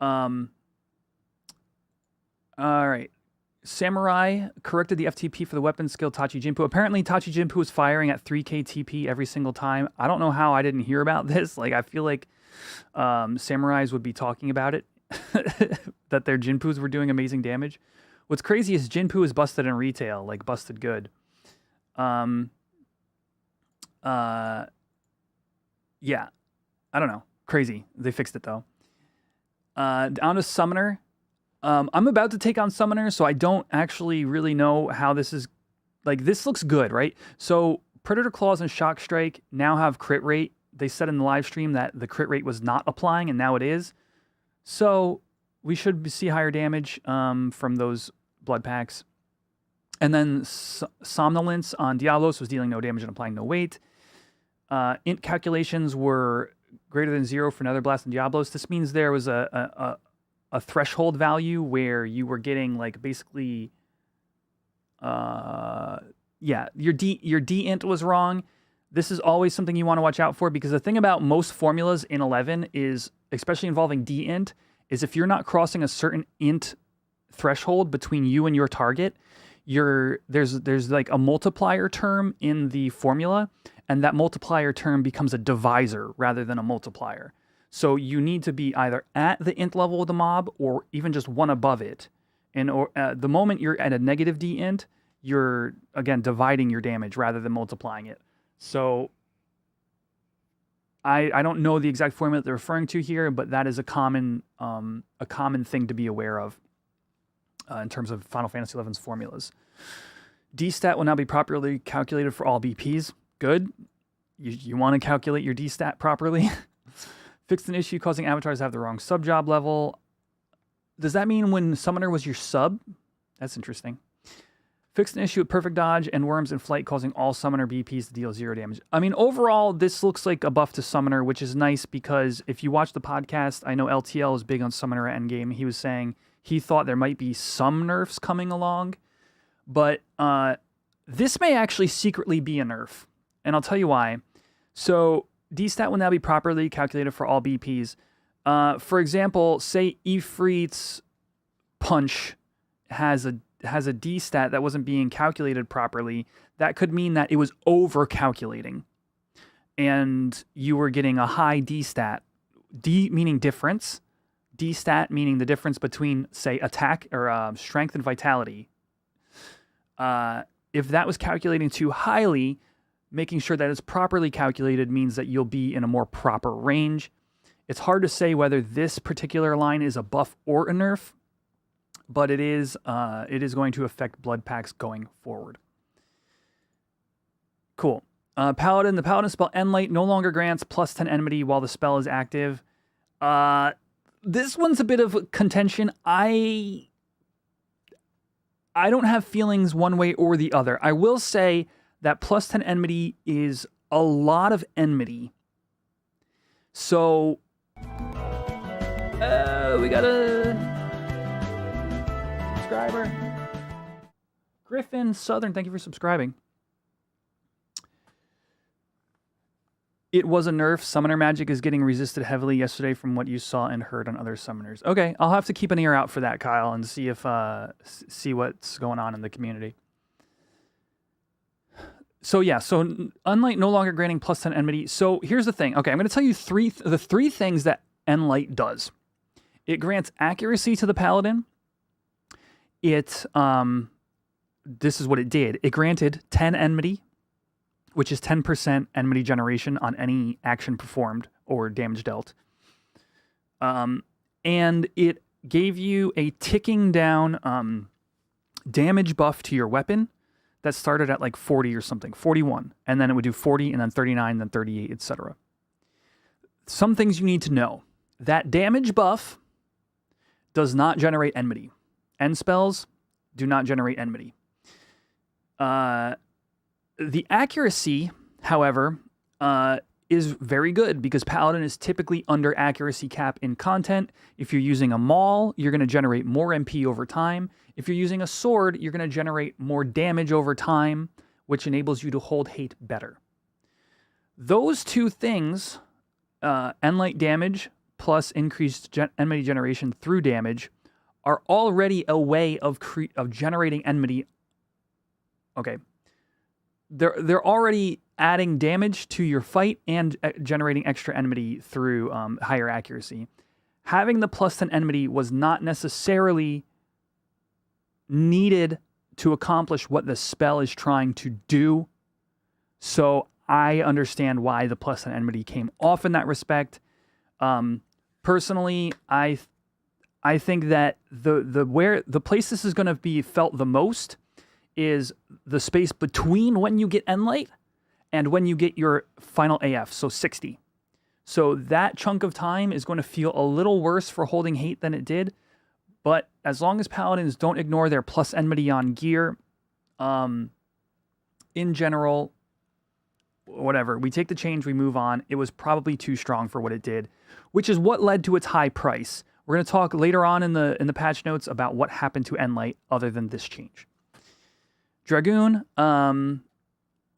All right. Samurai corrected the FTP for the weapon skill Tachi Jinpu. Apparently, Tachi Jinpu is firing at 3k TP every single time. I don't know how I didn't hear about this. Like, I feel like Samurais would be talking about it, that their Jinpus were doing amazing damage, What's crazy is Jinpu is busted in retail, like busted good. Yeah, I don't know. Crazy. They fixed it though. Down to Summoner. I'm about to take on Summoner, so I don't actually really know how this is. Like, this looks good, right? So Predator Claws and Shock Strike now have crit rate. They said in the live stream that the crit rate was not applying, and now it is. So we should see higher damage from those blood packs. And then Somnolence on Diablos was dealing no damage and applying no weight. Int calculations were greater than 0 for Nether Blast and Diablos. This means there was a threshold value where you were getting like basically, your D int was wrong. This is always something you want to watch out for, because the thing about most formulas in 11 is, especially involving D int, is if you're not crossing a certain int threshold between you and your target, there's like a multiplier term in the formula, and that multiplier term becomes a divisor rather than a multiplier. So you need to be either at the int level of the mob or even just one above it. And the moment you're at a negative D int, you're, again, dividing your damage rather than multiplying it. So I don't know the exact formula that they're referring to here, but that is a common thing to be aware of in terms of Final Fantasy XI's formulas. D-stat will now be properly calculated for all BPs. Good. You want to calculate your D-stat properly. Fixed an issue causing avatars to have the wrong sub-job level. Does that mean when Summoner was your sub? That's interesting. Fixed an issue with perfect dodge and worms in flight, causing all Summoner BPs to deal 0 damage. I mean, overall, this looks like a buff to Summoner, which is nice because if you watch the podcast, I know LTL is big on Summoner at Endgame. He was saying he thought there might be some nerfs coming along, but this may actually secretly be a nerf, and I'll tell you why. So D-stat will now be properly calculated for all BPs. For example, say Ifrit's punch has a D-stat that wasn't being calculated properly. That could mean that it was over-calculating, and you were getting a high D-stat. D meaning difference. D-stat meaning the difference between, say, attack or strength and vitality. If that was calculating too highly, making sure that it's properly calculated means that you'll be in a more proper range. It's hard to say whether this particular line is a buff or a nerf, but it is going to affect blood packs going forward. Cool. Paladin. The Paladin spell Enlight no longer grants +10 enmity while the spell is active. This one's a bit of contention. I don't have feelings one way or the other. I will say that +10 enmity is a lot of enmity. So, we got a subscriber. Griffin Southern, thank you for subscribing. It was a nerf. Summoner magic is getting resisted heavily yesterday from what you saw and heard on other summoners. Okay, I'll have to keep an ear out for that, Kyle, and see if see what's going on in the community. So yeah, so Enlight no longer granting +10 enmity. So here's the thing. Okay, I'm going to tell you the three things that Enlight does. It grants accuracy to the Paladin. This is what it did. It granted 10 enmity, which is 10% enmity generation on any action performed or damage dealt. And it gave you a ticking down damage buff to your weapon that started at like 40 or something, 41. And then it would do 40 and then 39, then 38, etc. Some things you need to know. That damage buff does not generate enmity. End spells do not generate enmity. The accuracy, however, is very good because Paladin is typically under accuracy cap in content. If you're using a maul, you're going to generate more MP over time. If you're using a sword, you're going to generate more damage over time, which enables you to hold hate better. Those two things, Enlight damage plus increased enmity generation through damage, are already a way of generating enmity. Okay. They're already adding damage to your fight and generating extra enmity through higher accuracy. Having the +10 enmity was not necessarily needed to accomplish what the spell is trying to do. So I understand why the plus and enmity came off in that respect. Personally, I think that the place this is going to be felt the most is the space between when you get Enlight and when you get your final AF, so 60. So that chunk of time is going to feel a little worse for holding hate than it did. But as long as Paladins don't ignore their plus enmity on gear, in general, whatever, we take the change, we move on. It was probably too strong for what it did, which is what led to its high price. We're going to talk later on in the patch notes about what happened to Enlight other than this change. Dragoon,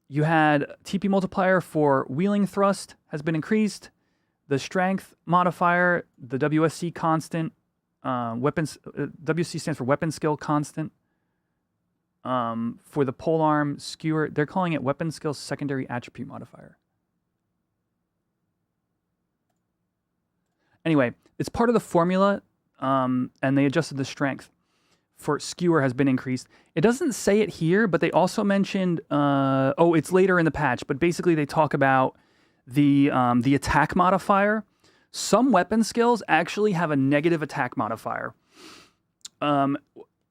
you had TP multiplier for wheeling thrust has been increased. The strength modifier, the WSC constant, weapons, WC stands for weapon skill constant. For the polearm skewer, they're calling it weapon skill secondary attribute modifier. Anyway, it's part of the formula, and they adjusted the strength for skewer has been increased. It doesn't say it here, but they also mentioned, it's later in the patch, but basically they talk about the attack modifier. Some weapon skills actually have a negative attack modifier. And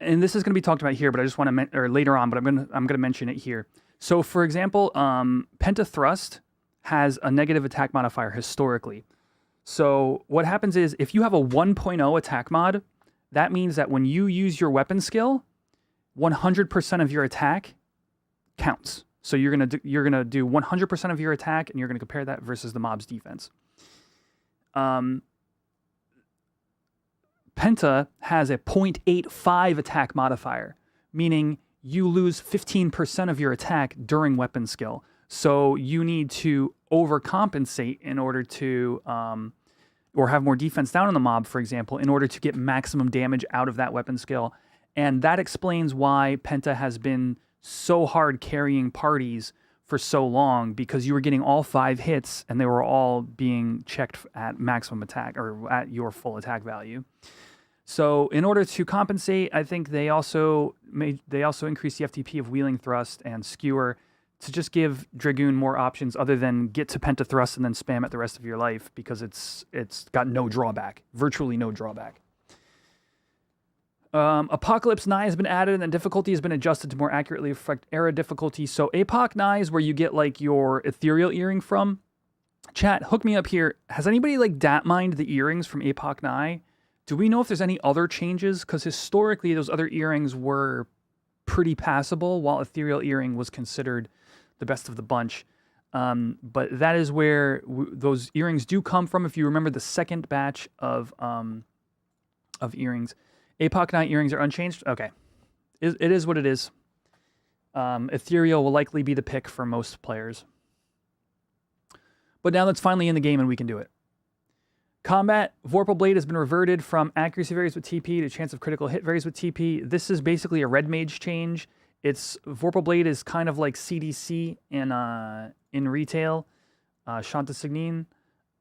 this is going to be talked about here, but I just want to or later on, but I'm going to mention it here. So for example, Penta Thrust has a negative attack modifier historically. So what happens is if you have a 1.0 attack mod, that means that when you use your weapon skill, 100% of your attack counts. So you're gonna do 100% of your attack, and you're gonna compare that versus the mob's defense. Penta has a 0.85 attack modifier, meaning you lose 15% of your attack during weapon skill. So you need to overcompensate in order to, or have more defense down on the mob, for example, in order to get maximum damage out of that weapon skill. And that explains why Penta has been so hard carrying parties for so long, because you were getting all 5 hits and they were all being checked at maximum attack or at your full attack value. So in order to compensate, I think they also increased the FTP of wheeling thrust and skewer to just give Dragoon more options other than get to Penta Thrust and then spam it the rest of your life, because it's got no drawback, virtually no drawback. Apocalypse Nigh has been added, and the difficulty has been adjusted to more accurately reflect era difficulty. So Apoc Nigh is where you get like your ethereal earring from. Chat, hook me up here. Has anybody like dat mined the earrings from Apoc Nigh? Do we know if there's any other changes? Because historically those other earrings were pretty passable, while ethereal earring was considered the best of the bunch. But that is where those earrings do come from. If you remember the second batch of earrings, Apoc Nigh earrings are unchanged. Okay, it is what it is. Ethereal will likely be the pick for most players. But now that's finally in the game and we can do it. Combat, Vorpal Blade has been reverted from accuracy varies with TP to chance of critical hit varies with TP. This is basically a red mage change. Vorpal Blade is kind of like CDC in retail. Shanta Signin.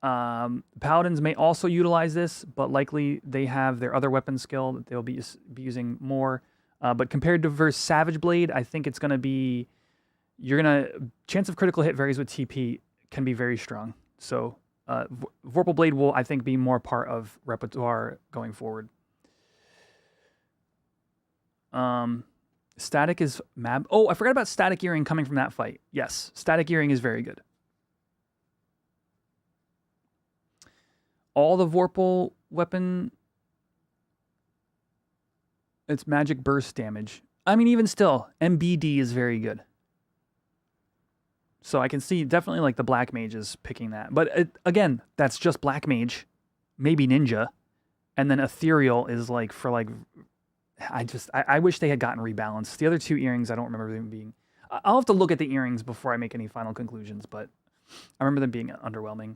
Paladins may also utilize this, but likely they have their other weapon skill that they'll be using more. But compared to versus Savage Blade, I think it's going to be... chance of critical hit varies with TP can be very strong. So Vorpal Blade will, I think, be more part of repertoire going forward. Static is Mab. Oh, I forgot about Static Earring coming from that fight. Yes, Static Earring is very good. All the Vorpal weapon, it's magic burst damage. I mean, even still, MBD is very good. So I can see definitely like the Black Mage is picking that. But again, that's just Black Mage, maybe Ninja, and then Ethereal is like for like, I wish they had gotten rebalanced. The other two earrings, I don't remember them being... I'll have to look at the earrings before I make any final conclusions, but I remember them being underwhelming.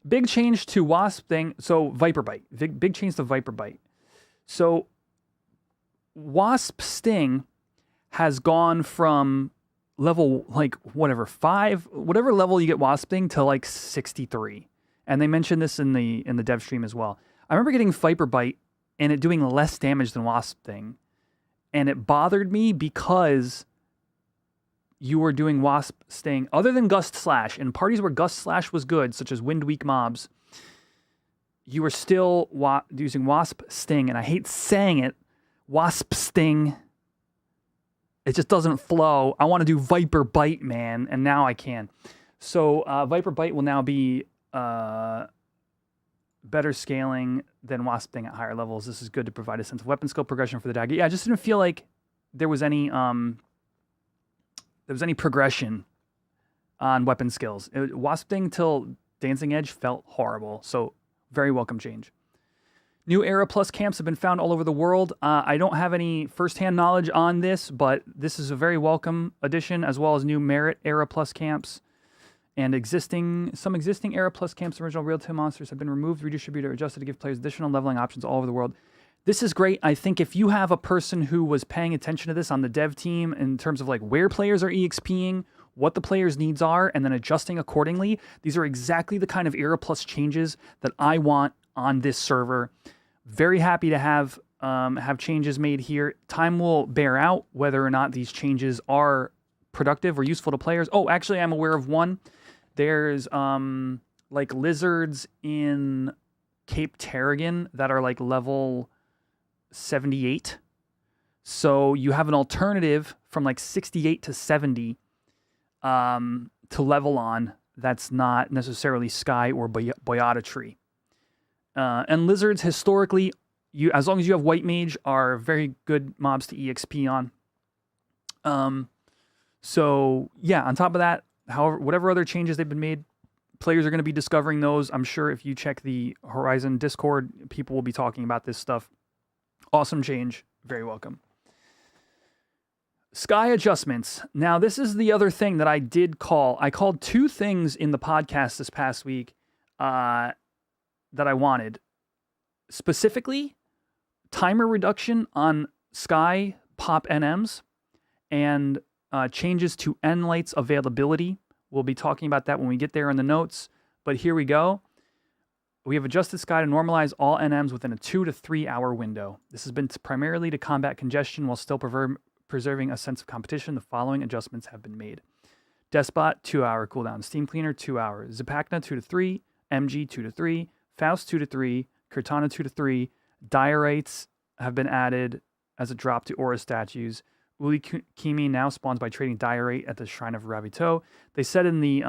Big change to Wasp thing. So Viper Bite. Big change to Viper Bite. So Wasp Sting has gone from level like whatever 5, whatever level you get Wasp Sting to like 63. And they mentioned this in the dev stream as well. I remember getting Viper Bite and it doing less damage than Wasp Sting. And it bothered me because you were doing Wasp Sting, other than Gust Slash, in parties where Gust Slash was good, such as Wind Weak mobs, you were still using Wasp Sting, and I hate saying it, Wasp Sting. It just doesn't flow. I want to do Viper Bite, man, and now I can. So Viper Bite will now be better scaling than Wasp Sting at higher levels. This is good to provide a sense of weapon skill progression for the dagger. Yeah, I just didn't feel like there was any progression on weapon skills. Wasp Sting till Dancing Edge felt horrible. So very welcome change. New Era Plus camps have been found all over the world. I don't have any firsthand knowledge on this, but this is a very welcome addition, as well as new Merit Era Plus camps. And some existing Era Plus camps, original real-time monsters, have been removed, redistributed, or adjusted to give players additional leveling options all over the world. This is great. I think if you have a person who was paying attention to this on the dev team in terms of like where players are EXPing, what the players' needs are, and then adjusting accordingly, these are exactly the kind of Era Plus changes that I want on this server. Very happy to have changes made here. Time will bear out whether or not these changes are productive or useful to players. Oh, actually, I'm aware of one. There's like lizards in Cape Terragon that are like level 78. So you have an alternative from like 68 to 70 to level on that's not necessarily Sky or Boyata Tree. And lizards, historically, as long as you have White Mage, are very good mobs to EXP on. So yeah, on top of that, however, whatever other changes they've been made, players are going to be discovering those. I'm sure if you check the Horizon Discord, people will be talking about this stuff. Awesome change. Very welcome. Sky adjustments. Now, this is the other thing that I did call. I called two things in the podcast this past week that I wanted. Specifically, timer reduction on Sky Pop NMs and changes to N-Lights availability. We'll be talking about that when we get there in the notes. But here we go. We have adjusted Sky to normalize all NMs within a 2 to 3 hour window. This has been primarily to combat congestion while still preserving a sense of competition. The following adjustments have been made. Despot, 2 hour cooldown. Steam Cleaner, 2 hours. Zipacna, 2 to 3. MG, 2 to 3. Faust, 2 to 3. Cortana, 2 to 3. Diorites have been added as a drop to Aura statues. Uli Kimi now spawns by trading Diorite at the Shrine of Ravito. They said in the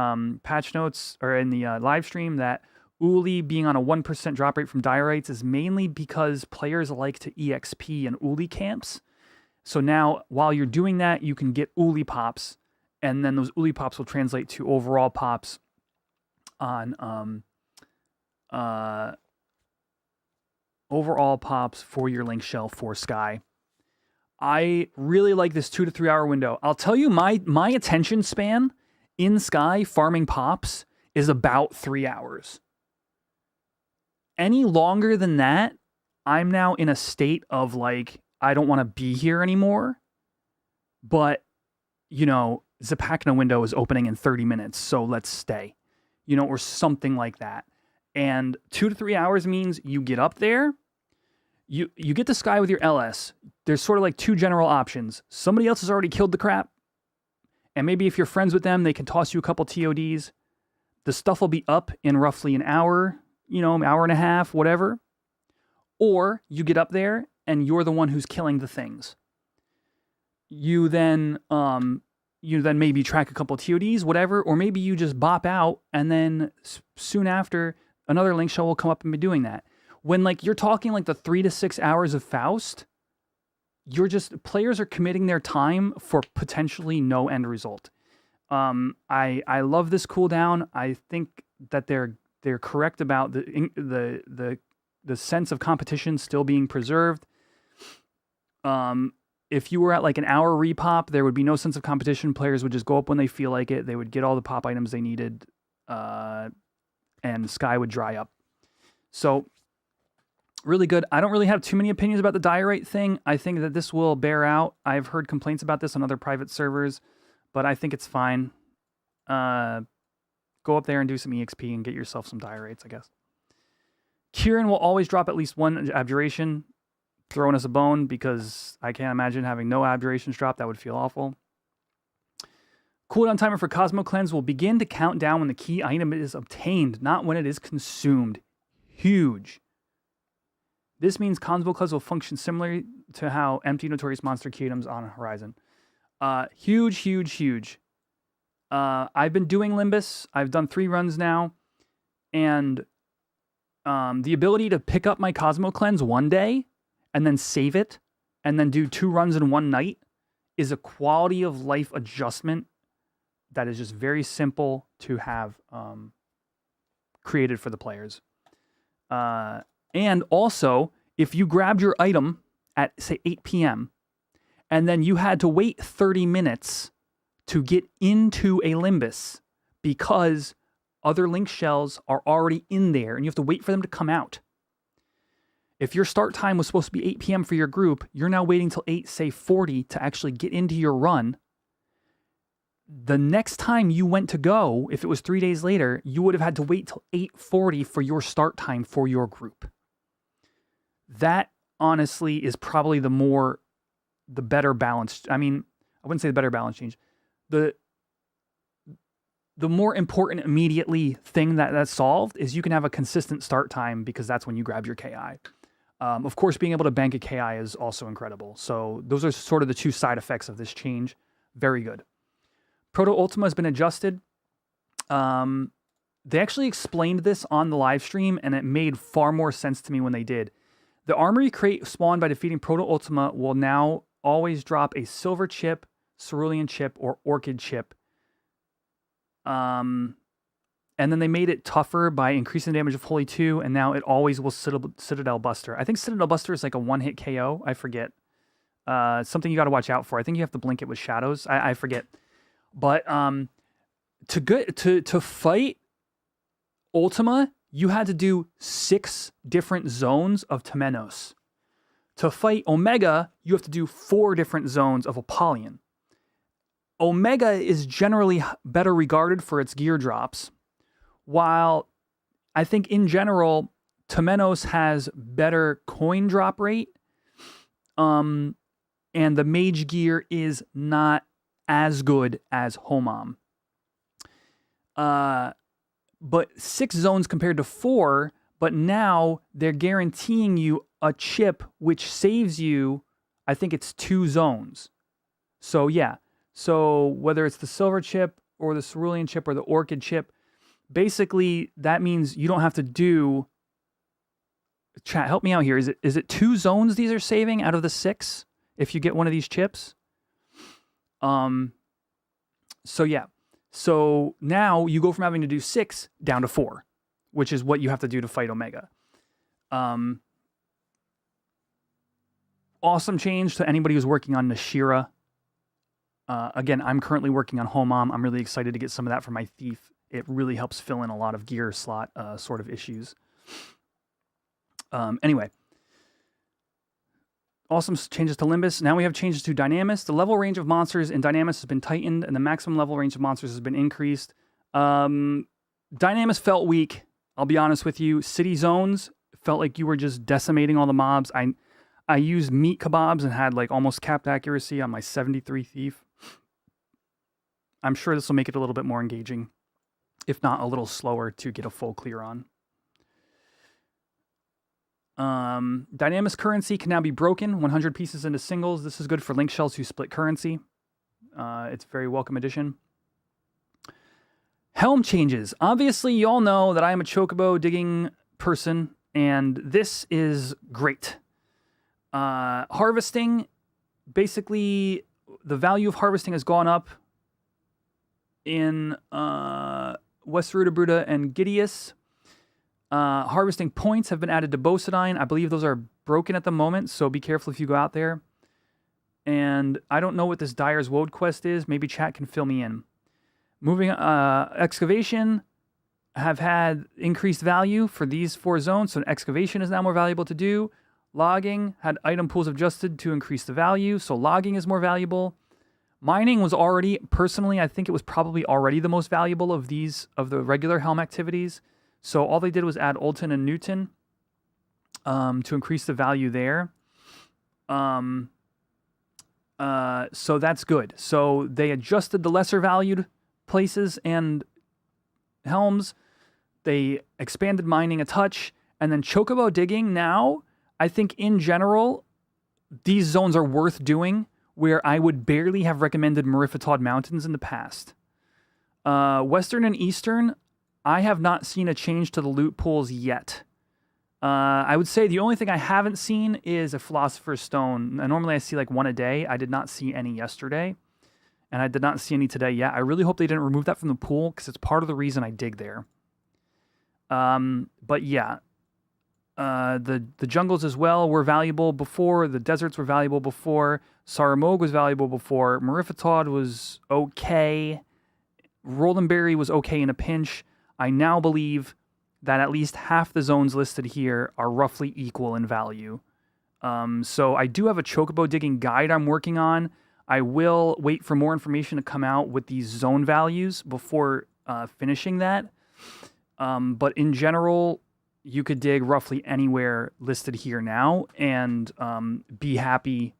patch notes, or in the live stream, that Uli being on a 1% drop rate from Diorites is mainly because players like to EXP in Uli camps. So now, while you're doing that, you can get Uli pops, and then those Uli pops will translate to overall pops on overall pops for your Linkshell for Sky. I really like this 2 to 3 hour window. I'll tell you, my attention span in Sky farming pops is about 3 hours. Any longer than that, I'm now in a state of like, I don't want to be here anymore. But, you know, Zipacna window is opening in 30 minutes, so let's stay. You know, or something like that. And 2 to 3 hours means you get up there, you get to Sky with your LS. There's sort of like two general options. Somebody else has already killed the crap, and maybe if you're friends with them, they can toss you a couple TODs. The stuff will be up in roughly an hour, you know, an hour and a half, whatever. Or you get up there and you're the one who's killing the things. You then maybe track a couple TODs, whatever, or maybe you just bop out and then soon after another Linkshell will come up and be doing that. When like you're talking like the 3 to 6 hours of Faust, players are committing their time for potentially no end result. I love this cooldown. I think that they're correct about the sense of competition still being preserved. If you were at like an hour repop, there would be no sense of competition. Players would just go up when they feel like it. They would get all the pop items they needed, and Sky would dry up. So really good. I don't really have too many opinions about the Diorite thing. I think that this will bear out. I've heard complaints about this on other private servers, but I think it's fine. Go up there and do some EXP and get yourself some Diorites, I guess. Kieran will always drop at least one abjuration. throwing us a bone because I can't imagine having no abjurations drop. That would feel awful. Cooldown timer for Cosmo Cleanse will begin to count down when the key item is obtained, not when it is consumed. Huge. This means Cosmo Cleanse will function similarly to how empty Notorious Monster key items on Horizon. Huge, huge, huge. I've been doing Limbus. I've done 3 runs now. And the ability to pick up my Cosmo Cleanse one day and then save it and then do 2 runs in one night is a quality of life adjustment that is just very simple to have created for the players. And also, if you grabbed your item at, say, 8 p.m., and then you had to wait 30 minutes to get into a Limbus because other Linkshells are already in there and you have to wait for them to come out. If your start time was supposed to be 8 p.m. for your group, you're now waiting till 8, say 40 to actually get into your run. The next time you went to go, if it was 3 days later, you would have had to wait till 8:40 for your start time for your group. That, honestly, is probably the better balance. I mean, I wouldn't say the better balance change. The more important immediately thing that's solved is you can have a consistent start time because that's when you grab your KI. Of course, being able to bank a KI is also incredible. So those are sort of the 2 side effects of this change. Very good. Proto Ultima has been adjusted. They actually explained this on the live stream, and it made far more sense to me when they did. The Armory crate spawned by defeating Proto Ultima will now always drop a silver chip, cerulean chip, or orchid chip. And then they made it tougher by increasing the damage of Holy 2, and now it always will Citadel Buster. I think Citadel Buster is like a one-hit KO. I forget. Something you got to watch out for. I think you have to blink it with shadows. I forget. But to fight Ultima, you had to do 6 different zones of Temenos. To fight Omega, you have to do 4 different zones of Apollyon. Omega is generally better regarded for its gear drops, while I think in general, Temenos has better coin drop rate, and the mage gear is not as good as Homam. But 6 zones compared to 4, but now they're guaranteeing you a chip which saves you, I think it's 2 zones. So yeah, so whether it's the silver chip or the cerulean chip or the orchid chip, basically that means you don't have to do, chat, help me out here. Is it 2 zones these are saving out of the 6 if you get one of these chips? So yeah. So now you go from having to do 6 down to 4, which is what you have to do to fight Omega. Awesome change to anybody who's working on Nashira. Again, I'm currently working on Homam. I'm really excited to get some of that for my Thief. It really helps fill in a lot of gear slot sort of issues. Anyway. Awesome changes to Limbus. Now we have changes to Dynamis. The level range of monsters in Dynamis has been tightened, and the maximum level range of monsters has been increased. Dynamis felt weak. I'll be honest with you. City zones felt like you were just decimating all the mobs. I used meat kebabs and had like almost capped accuracy on my 73 Thief. I'm sure this will make it a little bit more engaging, if not a little slower to get a full clear on. Dynamis currency can now be broken 100 pieces into singles. This is good for Linkshells who split currency. It's a very welcome addition. Helm changes. Obviously, you all know that I am a chocobo digging person, and this is great. Harvesting, basically, the value of harvesting has gone up in West Rudabruda and Gideus. Harvesting points have been added to Bosidine. I believe those are broken at the moment, so be careful if you go out there. And I don't know what this Dyer's Woad quest is. Maybe chat can fill me in. Moving, excavation have had increased value for these 4 zones, so excavation is now more valuable to do. Logging had item pools adjusted to increase the value, so logging is more valuable. Mining was already, personally, I think it was probably already the most valuable of these, of the regular Helm activities. So all they did was add Olton and Newton to increase the value there. So that's good. So they adjusted the lesser valued places and helms. They expanded mining a touch, and then chocobo digging now, I think in general, these zones are worth doing where I would barely have recommended Merifatod Mountains in the past. Western and Eastern, I have not seen a change to the loot pools yet. I would say the only thing I haven't seen is a Philosopher's Stone. Normally I see like one a day. I did not see any yesterday, and I did not see any today yet. I really hope they didn't remove that from the pool because it's part of the reason I dig there. But yeah, the jungles as well were valuable before. The deserts were valuable before. Saramog was valuable before. Merifatod was okay. Roldenberry was okay in a pinch. I now believe that at least half the zones listed here are roughly equal in value. So I do have a chocobo digging guide I'm working on. I will wait for more information to come out with these zone values before finishing that. But in general, you could dig roughly anywhere listed here now and be happy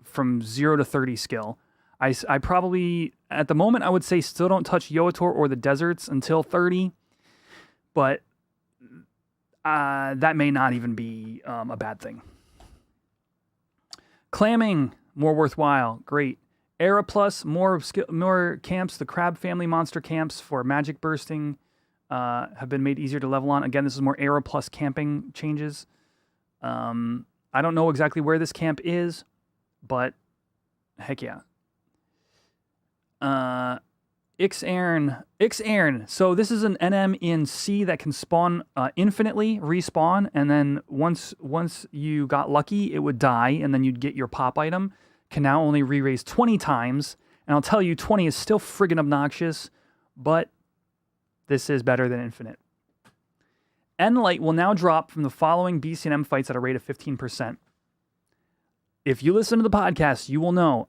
from 0 to 30 skill. I probably, at the moment, I would say still don't touch Yoator or the deserts until 30, but that may not even be a bad thing. Clamming, more worthwhile. Great. Era Plus, more camps. The Crab Family monster camps for magic bursting have been made easier to level on. Again, this is more Era Plus camping changes. I don't know exactly where this camp is, but heck yeah. Ixairn. So this is an NM in C that can spawn infinitely, respawn, and then once you got lucky, it would die, and then you'd get your pop item. Can now only re-raise 20 times, and I'll tell you, 20 is still friggin' obnoxious, but this is better than infinite. Enlight will now drop from the following BCNM fights at a rate of 15%. If you listen to the podcast, you will know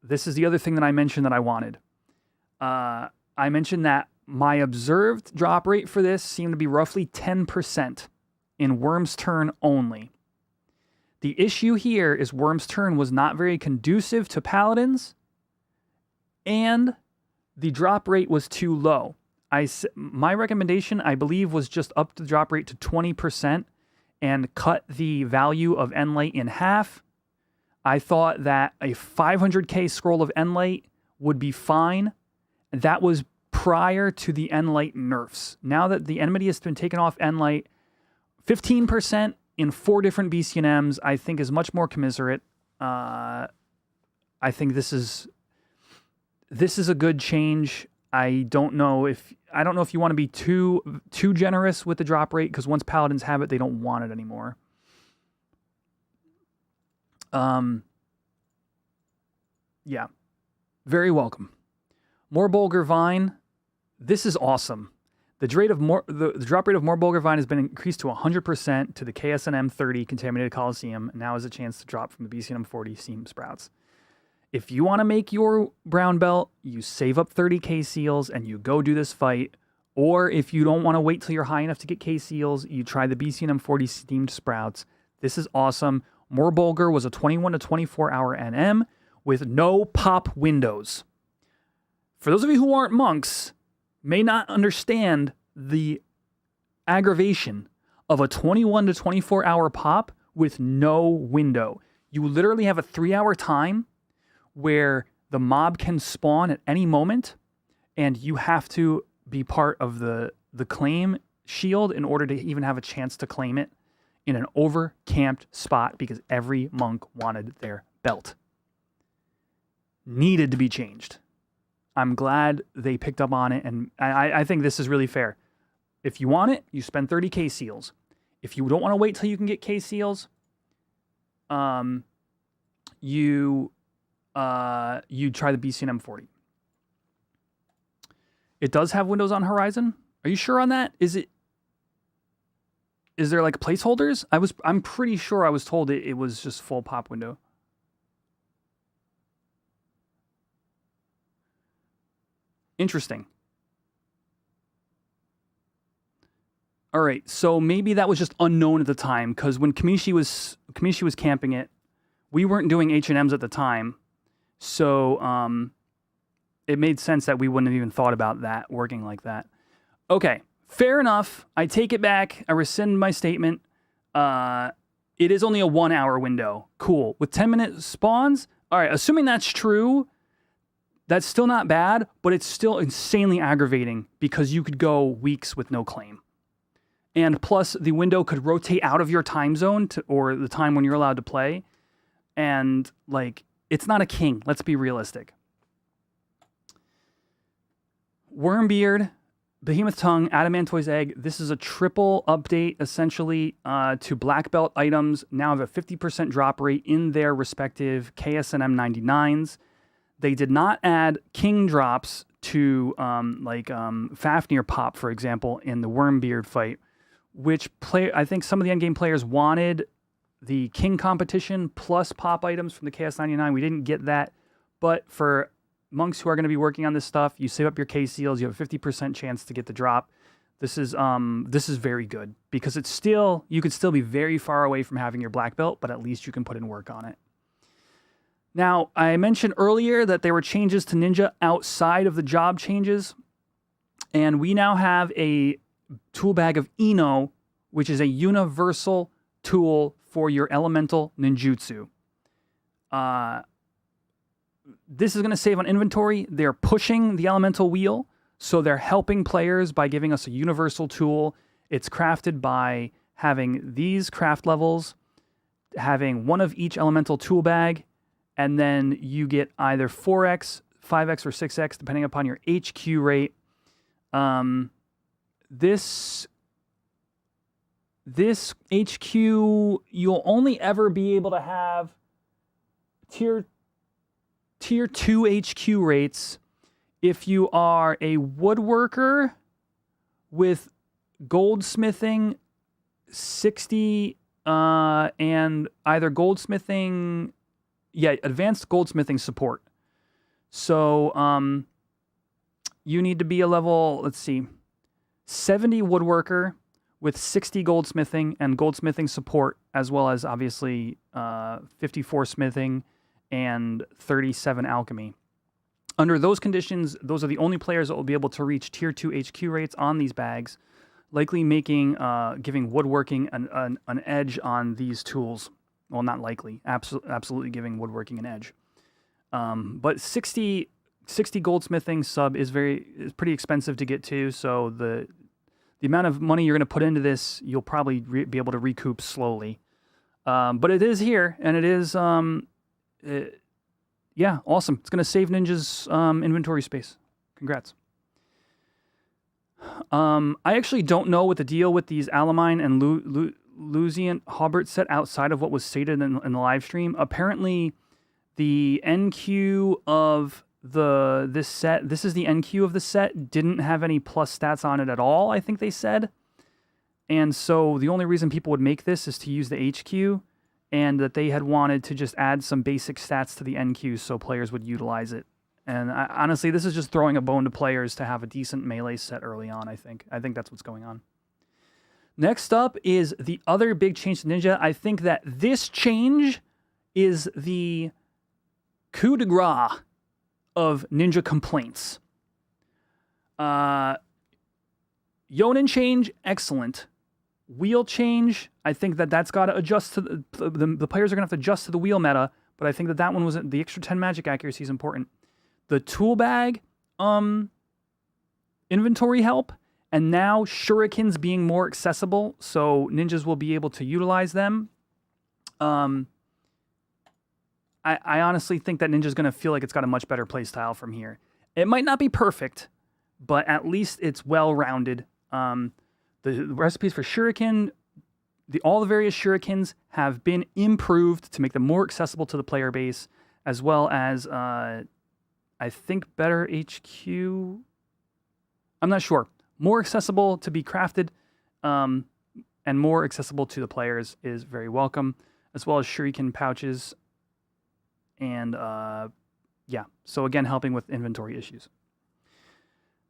this is the other thing that I mentioned that I wanted. I mentioned that my observed drop rate for this seemed to be roughly 10% in Worm's Turn only. The issue here is Worm's Turn was not very conducive to Paladins, and the drop rate was too low. My recommendation, I believe, was just up the drop rate to 20% and cut the value of Enlight in half. I thought that a 500k scroll of Enlight would be fine. That was prior to the Enlight nerfs. Now that the enmity has been taken off Enlight, 15% in 4 different BCNMs, I think is much more commiserate. I think this is a good change. I don't know if you want to be too generous with the drop rate, because once Paladins have it, they don't want it anymore. Yeah, very welcome. Morbulgur Vine, this is awesome. The drop rate of Morbulgur Vine has been increased to 100% to the KSNM 30 Contaminated Coliseum, and now has a chance to drop from the BCNM 40 Seam Sprouts. If you want to make your brown belt, you save up 30 K-Seals and you go do this fight. Or if you don't want to wait till you're high enough to get K-Seals, you try the BCNM 40 Steamed Sprouts. This is awesome. Morbulgur was a 21 to 24 hour NM with no pop windows. For those of you who aren't monks, may not understand the aggravation of a 21 to 24 hour pop with no window. You literally have a 3-hour time where the mob can spawn at any moment, and you have to be part of the claim shield in order to even have a chance to claim it in an over-camped spot, because every monk wanted their belt. Needed to be changed. I'm glad they picked up on it, and I think this is really fair. If you want it, you spend 30 K-Seals. If you don't want to wait till you can get K-Seals, you try the BCNM 40. It does have windows on Horizon. Are you sure on that? Is there like placeholders? I'm pretty sure I was told it was just full pop window. Interesting. All right, so maybe that was just unknown at the time, because when Kamishi was camping it, we weren't doing H&Ms at the time, so it made sense that we wouldn't have even thought about that working like that. Okay, fair enough. I take it back. I rescind my statement. It is only a 1 hour window. Cool. With 10-minute spawns, all right, assuming that's true, that's still not bad, but it's still insanely aggravating because you could go weeks with no claim. And plus, the window could rotate out of your time zone or the time when you're allowed to play. And, like, it's not a king. Let's be realistic. Wormbeard, Behemoth Tongue, Adamantoise Egg. This is a triple update, essentially, to Black Belt items. Now have a 50% drop rate in their respective KSNM 99s. They did not add king drops to, Fafnir Pop, for example, in the Wormbeard fight, which I think some of the endgame players wanted the king competition plus pop items from the KS99. We didn't get that, but for monks who are going to be working on this stuff, you save up your K seals, you have a 50% chance to get the drop. This is very good because you could still be very far away from having your black belt, but at least you can put in work on it. Now, I mentioned earlier that there were changes to Ninja outside of the job changes, and we now have a tool bag of Ino, which is a universal tool for your elemental ninjutsu. This is going to save on inventory. They're pushing the elemental wheel, so they're helping players by giving us a universal tool. It's crafted by having these craft levels, having one of each elemental tool bag, and then you get either 4x, 5x, or 6x, depending upon your HQ rate. This HQ, you'll only ever be able to have tier 2 HQ rates if you are a woodworker with goldsmithing 60 and either advanced goldsmithing support. So you need to be a level, 70 woodworker with 60 goldsmithing and goldsmithing support, as well as obviously 54 smithing and 37 alchemy. Under those conditions, those are the only players that will be able to reach tier 2 HQ rates on these bags, likely giving woodworking an edge on these tools. Well, not likely, absolutely giving woodworking an edge. But 60 goldsmithing sub is pretty expensive to get to, so the amount of money you're going to put into this, you'll probably be able to recoup slowly. But it is here, and it is, awesome. It's going to save Ninja's inventory space. Congrats. I actually don't know what the deal with these Alamine and Lusian Hobart set outside of what was stated in the live stream. Apparently, the NQ of this set, this is the NQ of the set, didn't have any plus stats on it at all, I think they said. And so the only reason people would make this is to use the HQ, and that they had wanted to just add some basic stats to the NQ so players would utilize it. And honestly, this is just throwing a bone to players to have a decent melee set early on, I think. I think that's what's going on. Next up is the other big change to Ninja. I think that this change is the coup de grace of Ninja complaints. Yonin change, excellent. Wheel change, I think that's got to adjust to the players are going to have to adjust to the wheel meta, but I think that one was the extra 10 magic accuracy is important. The tool bag inventory help, and now shurikens being more accessible, so ninjas will be able to utilize them. I honestly think that Ninja's going to feel like it's got a much better playstyle from here. It might not be perfect, but at least it's well-rounded. The recipes for shuriken, all the various shurikens have been improved to make them more accessible to the player base, as well as, I think, better HQ. I'm not sure. More accessible to be crafted, and more accessible to the players is very welcome, as well as shuriken pouches. And so again, helping with inventory issues.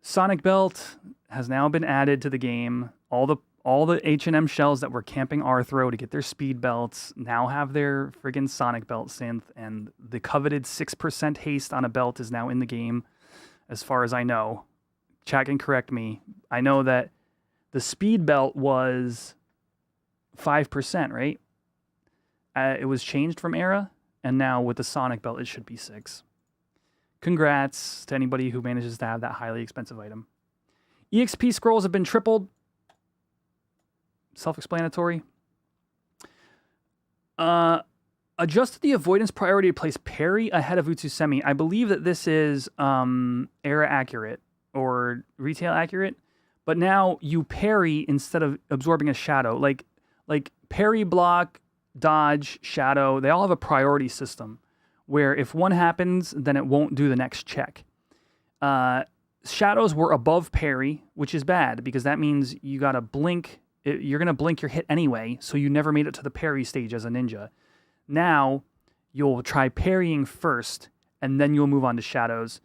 Sonic Belt has now been added to the game. All all the H&M shells that were camping Arthro to get their speed belts now have their friggin' Sonic belt synth, and the coveted 6% haste on a belt is now in the game, as far as I know. Chat can correct me. I know that the speed belt was 5%, right? It was changed from Era, and now with the Sonic belt, it should be 6. Congrats to anybody who manages to have that highly expensive item. EXP scrolls have been tripled. Self-explanatory. Adjusted the avoidance priority to place parry ahead of Utsusemi. I believe that this is era accurate or retail accurate, but now you parry instead of absorbing a shadow. Like parry, block, dodge, shadow, they all have a priority system where if one happens, then it won't do the next check. Shadows were above parry, which is bad because that means you gotta blink. You're going to blink your hit anyway, so you never made it to the parry stage as a ninja. Now, you'll try parrying first, and then you'll move on to shadows.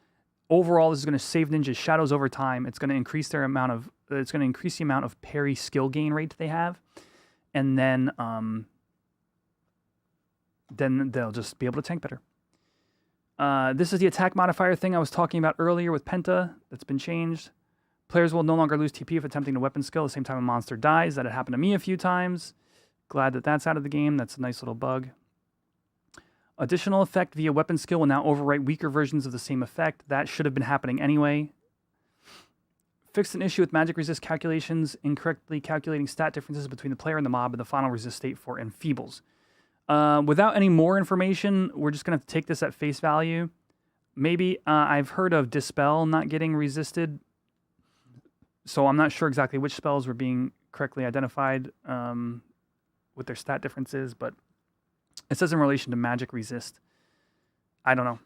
Overall, this is going to save ninjas shadows over time. It's going to increase the amount of parry skill gain rate they have, and then they'll just be able to tank better. This is the attack modifier thing I was talking about earlier with Penta that's been changed. Players will no longer lose TP if attempting a weapon skill at the same time a monster dies. That had happened to me a few times. Glad that that's out of the game. That's a nice little bug. Additional effect via weapon skill will now overwrite weaker versions of the same effect. That should have been happening anyway. Fixed an issue with magic resist calculations, incorrectly calculating stat differences between the player and the mob in the final resist state for enfeebles. Without any more information, we're just going to have to take this at face value. Maybe I've heard of Dispel not getting resisted. So I'm not sure exactly which spells were being correctly identified with their stat differences, but it says in relation to magic resist. I don't know.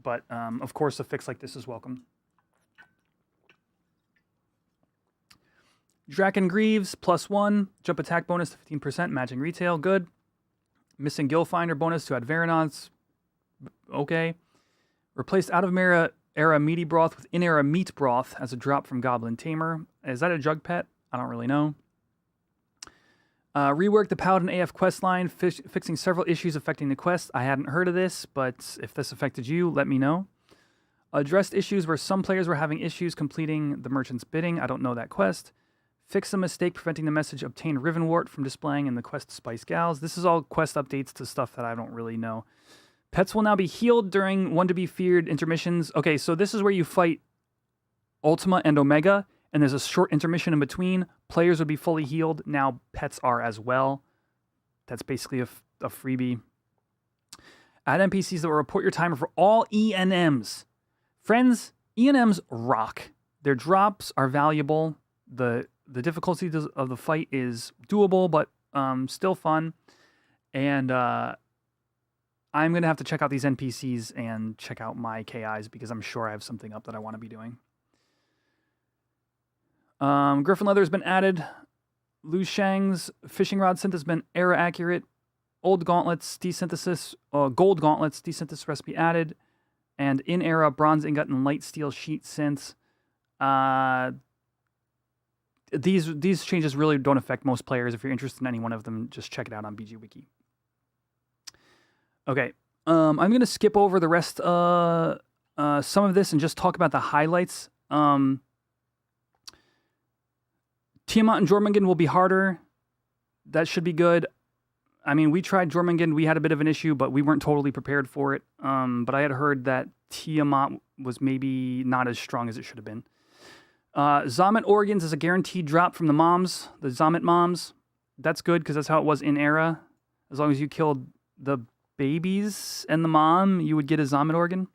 But, of course, a fix like this is welcome. Draken Greaves, +1. Jump attack bonus to 15%, matching retail. Good. Missing Gill Finder bonus to add Varanons. Okay. Replaced out of era meaty broth with in-era meat broth as a drop from Goblin Tamer. Is that a drug pet? I don't really know. Reworked the Paladin AF quest line, fixing several issues affecting the quest. I hadn't heard of this, but if this affected you, let me know. Addressed issues where some players were having issues completing the merchant's bidding. I don't know that quest. Fixed a mistake preventing the message obtained Rivenwort from displaying in the quest Spice Gals. This is all quest updates to stuff that I don't really know. Pets will now be healed during one to be feared intermissions. Okay, so this is where you fight Ultima and Omega, and there's a short intermission in between. Players would be fully healed. Now pets are as well. That's basically a freebie. Add NPCs that will report your timer for all ENMs. Friends, ENMs rock. Their drops are valuable. The difficulty of the fight is doable, but still fun. And I'm going to have to check out these NPCs and check out my KIs because I'm sure I have something up that I want to be doing. Griffin Leather has been added. Lu Shang's fishing rod synth has been era accurate. Old gauntlets desynthesis, gold gauntlets desynthesis recipe added. And in era bronze ingot and light steel sheet synths. These changes really don't affect most players. If you're interested in any one of them, just check it out on BG Wiki. Okay, I'm going to skip over the rest, some of this and just talk about the highlights. Tiamat and Jormungand will be harder. That should be good. I mean, we tried Jormungand. We had a bit of an issue, but we weren't totally prepared for it. But I had heard that Tiamat was maybe not as strong as it should have been. Zomet organs is a guaranteed drop from the moms, the Zomet moms. That's good because that's how it was in Era. As long as you killed the babies and the mom, you would get a Zomet organ.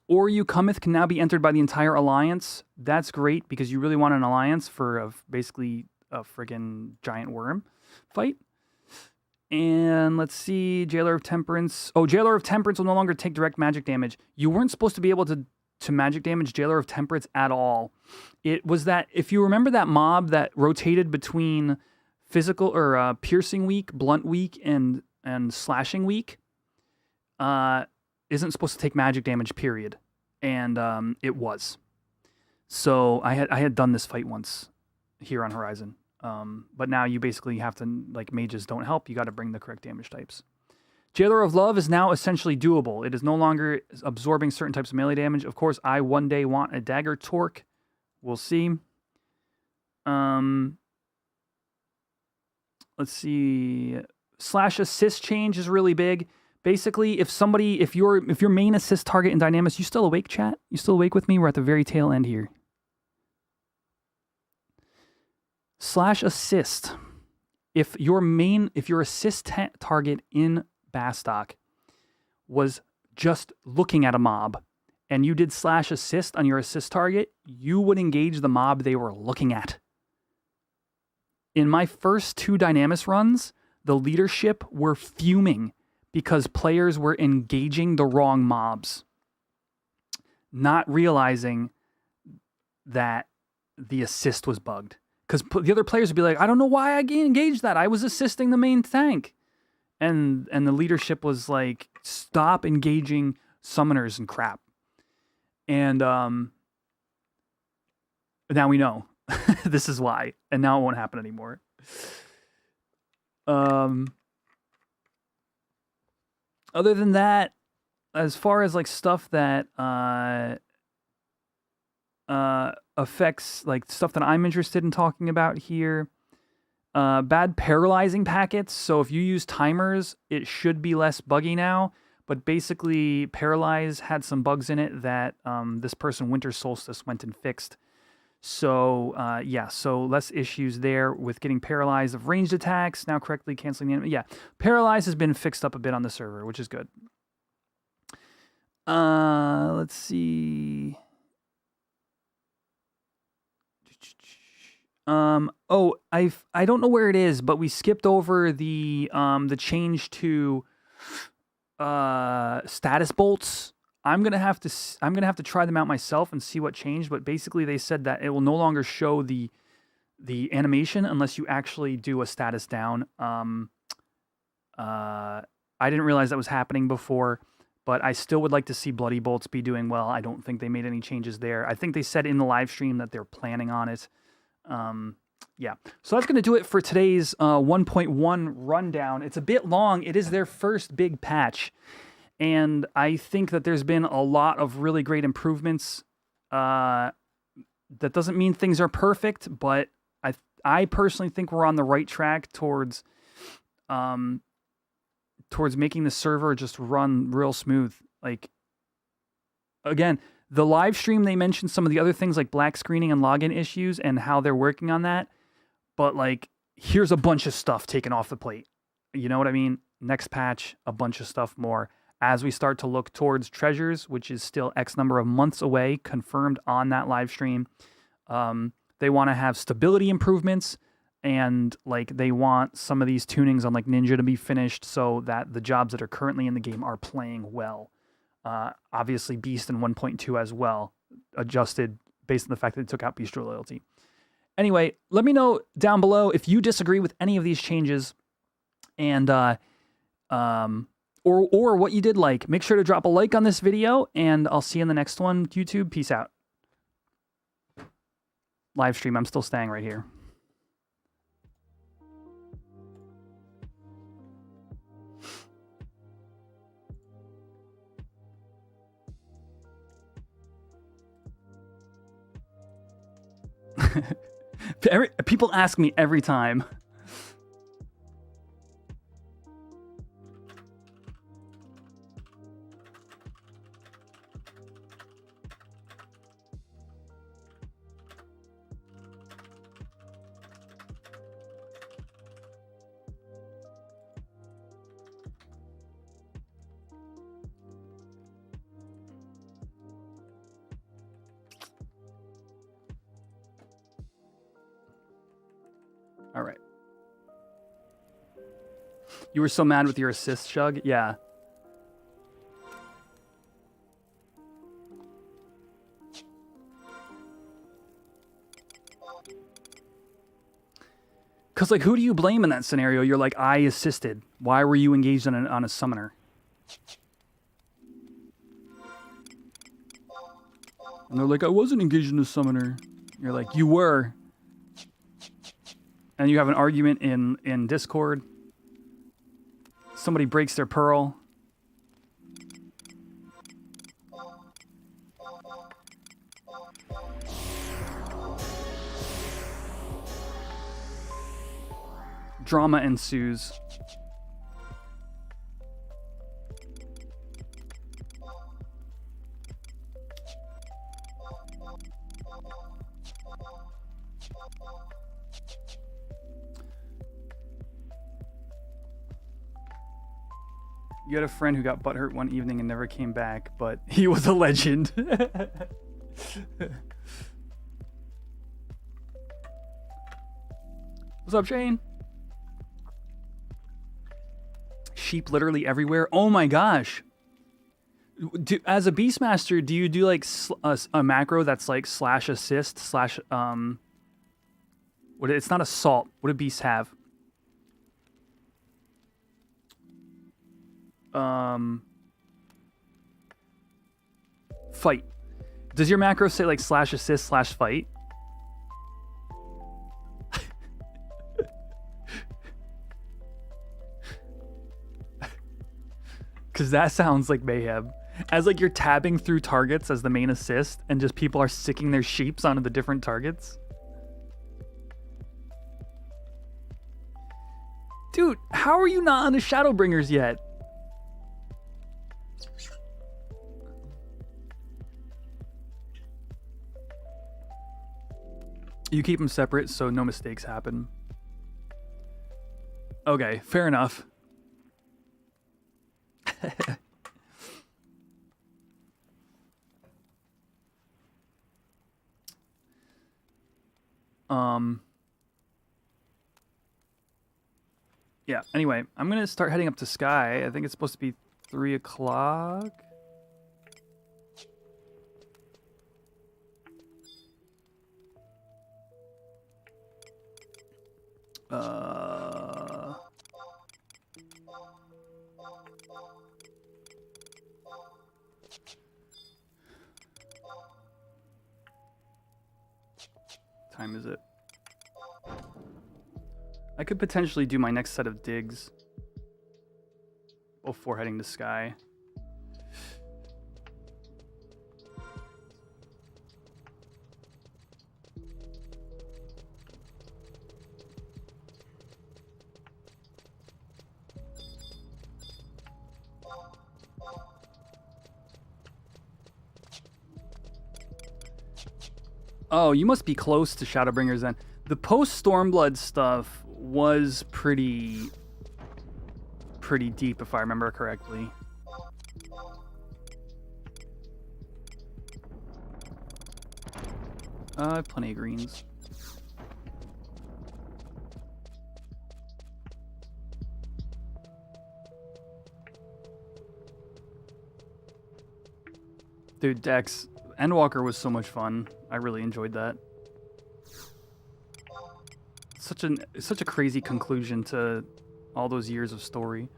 Or You Cometh can now be entered by the entire alliance. That's great because you really want an alliance for basically a friggin' giant worm fight. And let's see, Jailer of Temperance. Oh, Jailer of Temperance will no longer take direct magic damage. You weren't supposed to be able to magic damage Jailer of Temperance at all. It was that, if you remember that mob that rotated between physical or piercing weak, blunt weak, and slashing weak, isn't supposed to take magic damage, period. And it was. So I had done this fight once here on Horizon. But now you basically have to, like, mages don't help. You got to bring the correct damage types. Jailer of Love is now essentially doable. It is no longer absorbing certain types of melee damage. Of course, I one day want a dagger torque. We'll see. Let's see. Slash assist change is really big. Basically, if your main assist target in Dynamis, you still awake, chat? You still awake with me? We're at the very tail end here. Slash assist. If your assist target in Bastok was just looking at a mob, and you did slash assist on your assist target, you would engage the mob they were looking at. In my first 2 Dynamis runs, the leadership were fuming because players were engaging the wrong mobs, not realizing that the assist was bugged. Because the other players would be like, I don't know why I engaged that. I was assisting the main tank. And the leadership was like, stop engaging summoners and crap. And now we know this is why. And now it won't happen anymore. Other than that, as far as like stuff that affects, like stuff that I'm interested in talking about here, bad paralyzing packets. So if you use timers, it should be less buggy now. But basically, Paralyze had some bugs in it that this person, Winter Solstice, went and fixed. So, yeah, so less issues there with getting paralyzed of ranged attacks, now correctly canceling the enemy. Yeah, Paralyze has been fixed up a bit on the server, which is good. Let's see. Oh, I don't know where it is, but we skipped over the change to status bolts. I'm gonna have to try them out myself and see what changed. But basically, they said that it will no longer show the animation unless you actually do a status down. I didn't realize that was happening before, but I still would like to see Bloody Bolts be doing well. I don't think they made any changes there. I think they said in the live stream that they're planning on it. Yeah, so that's going to do it for today's 1.1 rundown. It's a bit long. It is their first big patch, and I think that there's been a lot of really great improvements. That doesn't mean things are perfect, but I personally think we're on the right track towards making the server just run real smooth. Like, again, the live stream, they mentioned some of the other things like black screening and login issues and how they're working on that. But, like, here's a bunch of stuff taken off the plate. You know what I mean? Next patch, a bunch of stuff more. As we start to look towards treasures, which is still X number of months away, confirmed on that live stream, they want to have stability improvements, and, like, they want some of these tunings on, like, Ninja to be finished so that the jobs that are currently in the game are playing well. Obviously, Beast in 1.2 as well, adjusted based on the fact that it took out Bistro Loyalty. Anyway, let me know down below if you disagree with any of these changes, and or what you did like. Make sure to drop a like on this video, and I'll see you in the next one. YouTube, peace out. Live stream, I'm still staying right here. People ask me every time. All right. You were so mad with your assist, Shug? Yeah. Because, like, who do you blame in that scenario? You're like, I assisted. Why were you engaged on a summoner? And they're like, I wasn't engaged in a summoner. You're like, you were. And you have an argument in Discord. Somebody breaks their pearl. Drama ensues. You had a friend who got butthurt one evening and never came back, but he was a legend. What's up, Shane? Sheep literally everywhere. Oh my gosh. As a Beastmaster, do you do like a macro that's like /assist / it's not assault. What do beasts have? Fight. Does your macro say like /assist /fight? Because that sounds like mayhem. As like you're tabbing through targets as the main assist and just people are sticking their sheeps onto the different targets. Dude, how are you not on the Shadowbringers yet? You keep them separate so no mistakes happen. Okay, fair enough. Yeah, anyway, I'm gonna start heading up to Sky. I think it's supposed to be 3 o'clock. Time is it? I could potentially do my next set of digs before heading to Sky. Oh, you must be close to Shadowbringers then. The post-Stormblood stuff was pretty deep, if I remember correctly. I have plenty of greens. Dude, Dex, Endwalker was so much fun. I really enjoyed that. Such a crazy conclusion to all those years of story.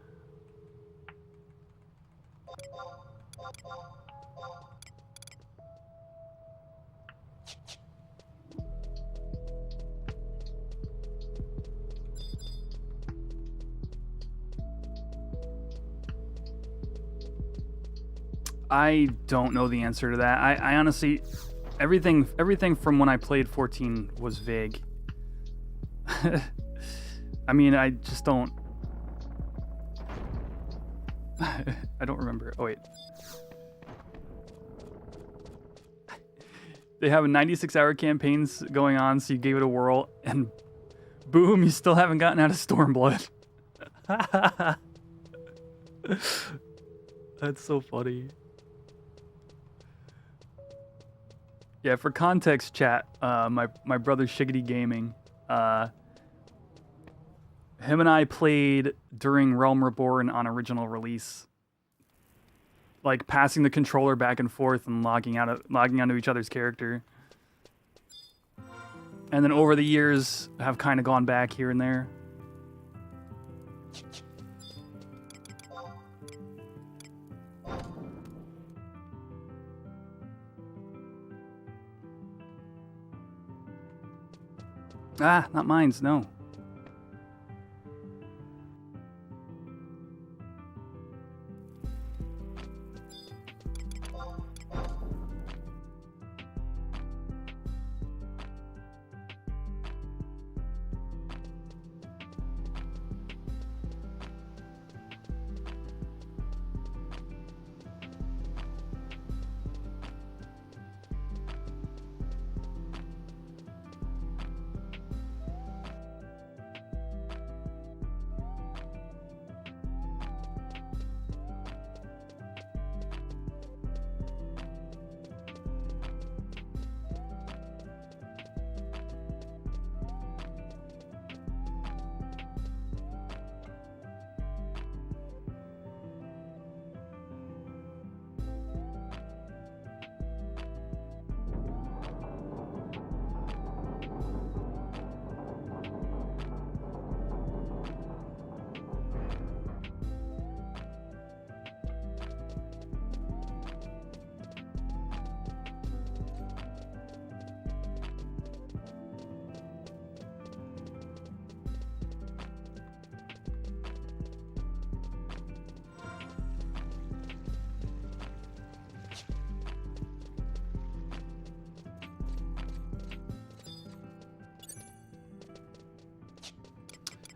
I don't know the answer to that. I honestly, everything from when I played 14 was vague. I mean, I just don't. I don't remember. Oh wait. They have a 96-hour campaigns going on, so you gave it a whirl, and boom, you still haven't gotten out of Stormblood. That's so funny. Yeah, for context, chat, my brother Shiggity Gaming, him and I played during Realm Reborn on original release, like passing the controller back and forth and logging onto each other's character, and then over the years have kind of gone back here and there. Ah, not mines, no.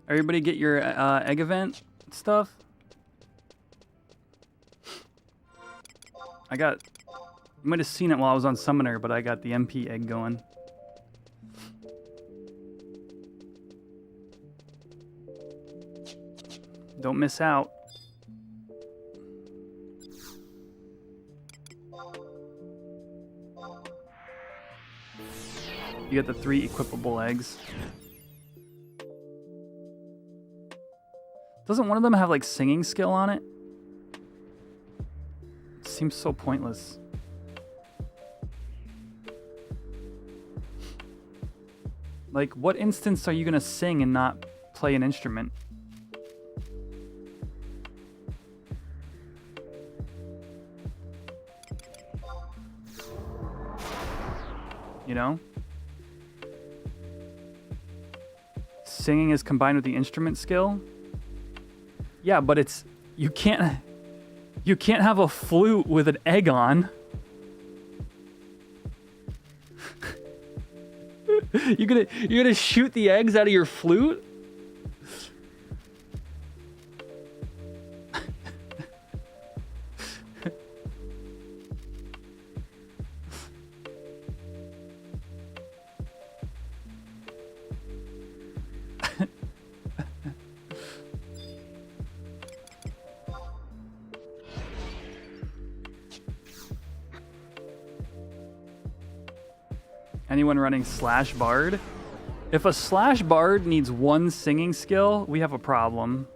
Everybody get your egg event stuff? I got... You might have seen it while I was on Summoner, but I got the MP egg going. Don't miss out. You get the 3 equipable eggs. Doesn't one of them have like singing skill on it? Seems so pointless. Like, what instance are you gonna sing and not play an instrument? You know? Singing is combined with the instrument skill? Yeah, but it's... You can't have a flute with an egg on. You're gonna shoot the eggs out of your flute? Anyone running Slash Bard? If a Slash Bard needs 1 singing skill, we have a problem.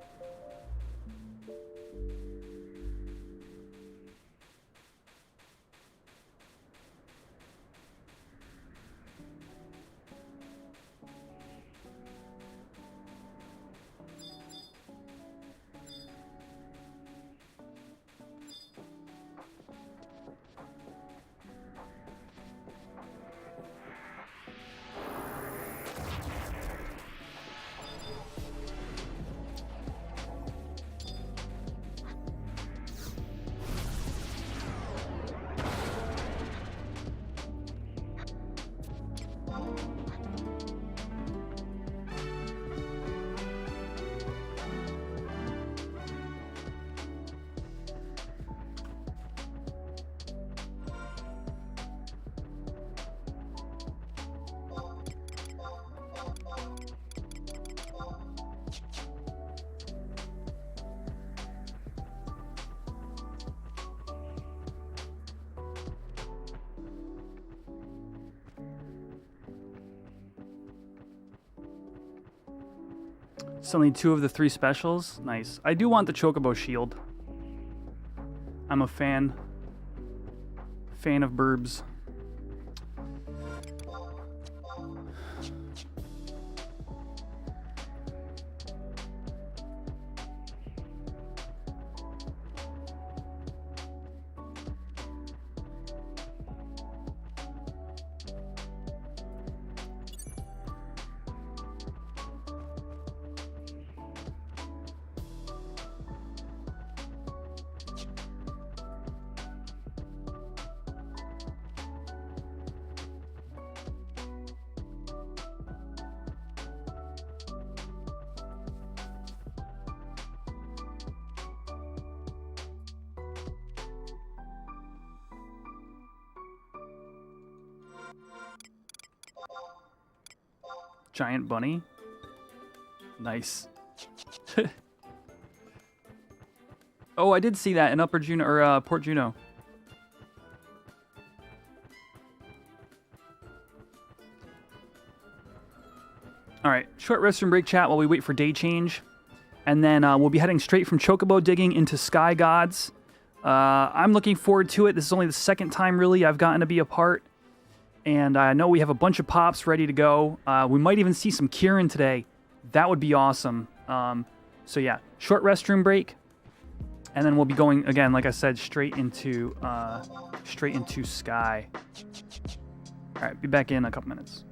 It's only 2 of the 3 specials. Nice. I do want the Chocobo Shield. I'm a fan. Fan of burbs. giant bunny. Nice. Oh, I did see that in Upper Juno or Port Juno. All right, short restroom break chat while we wait for day change, and then we'll be heading straight from Chocobo digging into Sky Gods. I'm looking forward to it. This is only the second time really I've gotten to be a part, and I know we have a bunch of pops ready to go. We might even see some Kieran today. That would be awesome. So yeah, short restroom break, and then we'll be going again, like I said, straight into Sky. All right, be back in a couple minutes.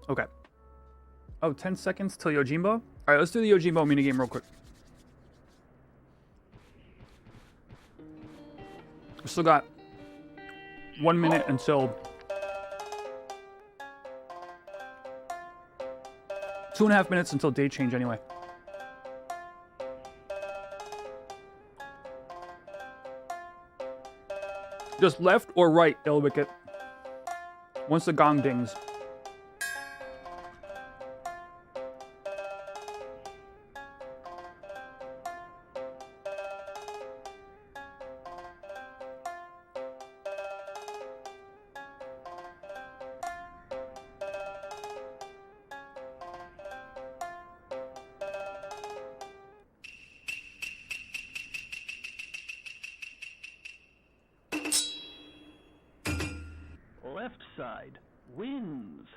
Okay. Oh, 10 seconds till Yojimbo? All right, let's do the Yojimbo minigame real quick. We still got 1 minute until 2.5 minutes until day change anyway. Just left or right, ill wicket. Once the gong dings. Left side wins.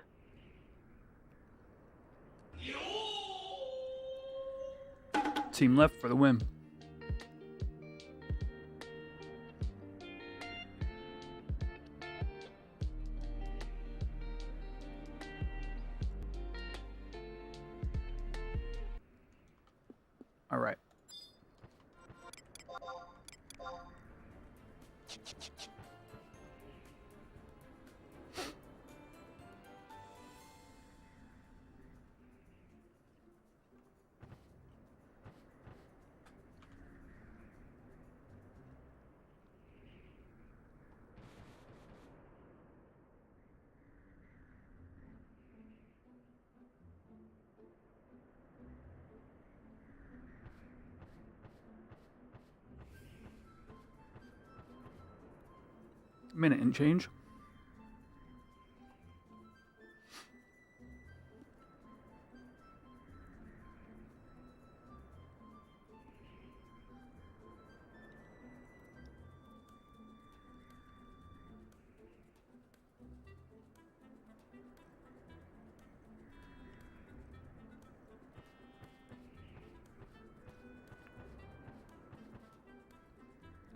Team left for the win. All right. Minute and change.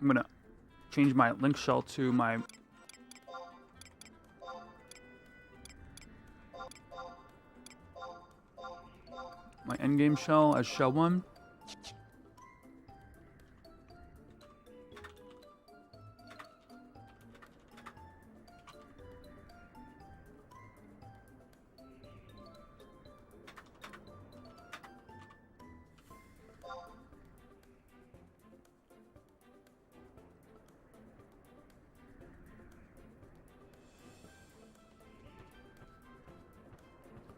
I'm gonna change my Linkshell to my endgame shell as shell 1.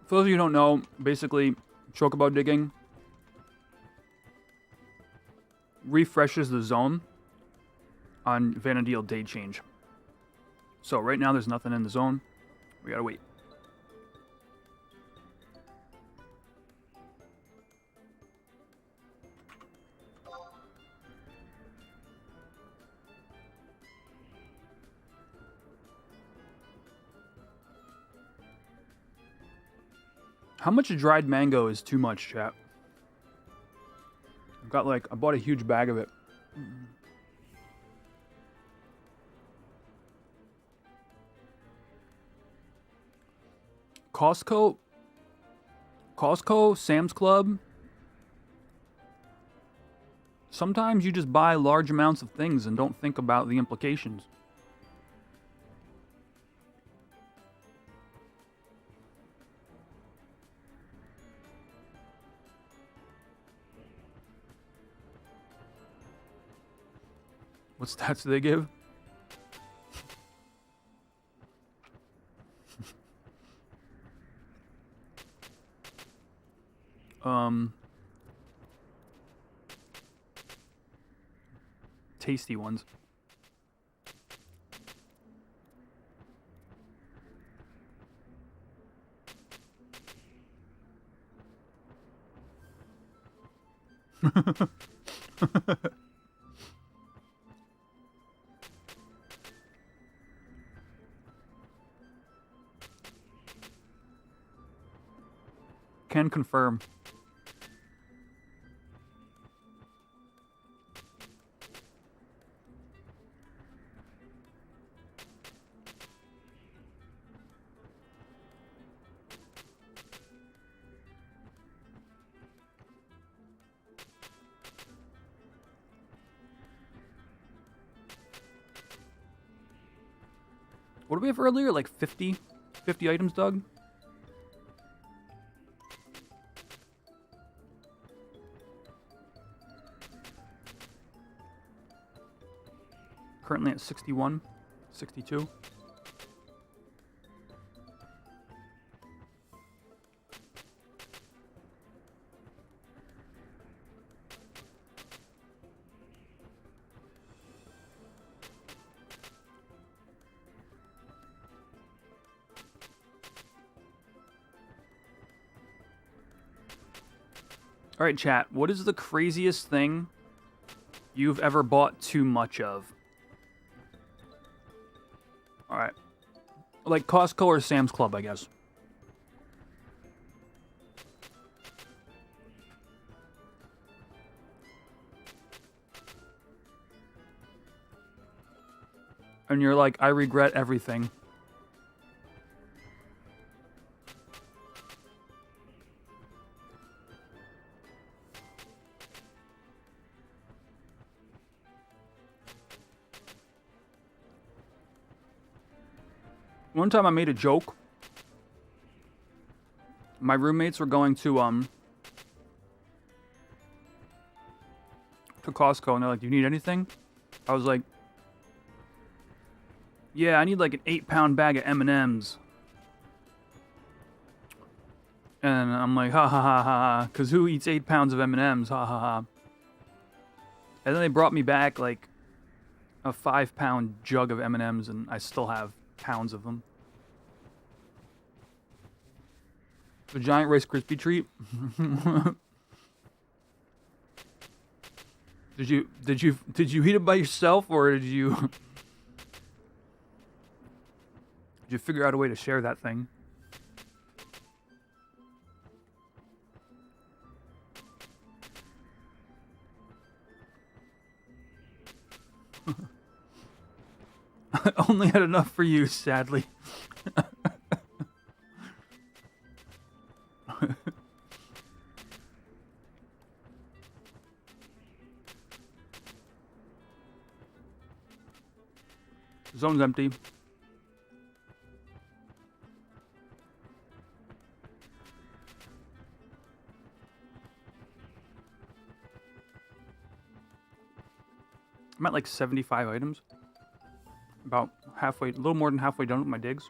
For those of you who don't know, basically, chocobo digging refreshes the zone on Vanadil day change. So right now there's nothing in the zone. We gotta wait. How much dried mango is too much, chat? I bought a huge bag of it. Costco, Sam's Club. Sometimes you just buy large amounts of things and don't think about the implications. What stats do they give? Tasty ones. Can confirm. What did we have earlier? Like 50 items, Doug? Currently at 61, 62. All right, chat. What is the craziest thing you've ever bought too much of? All right. Like Costco or Sam's Club, I guess. And you're like, I regret everything. One time I made a joke. My roommates were going to Costco and they're like, "Do you need anything?" I was like, "Yeah, I need like an 8-pound bag of M&Ms." And I'm like, "Ha ha ha ha," because who eats 8 pounds of M&Ms? Ha ha ha. And then they brought me back like a 5-pound jug of M&Ms, and I still have pounds of them. The giant Rice Krispie treat. Did you eat it by yourself, or did you figure out a way to share that thing? I only had enough for you, sadly. Zone's empty. I'm at like 75 items. About halfway, a little more than halfway done with my digs.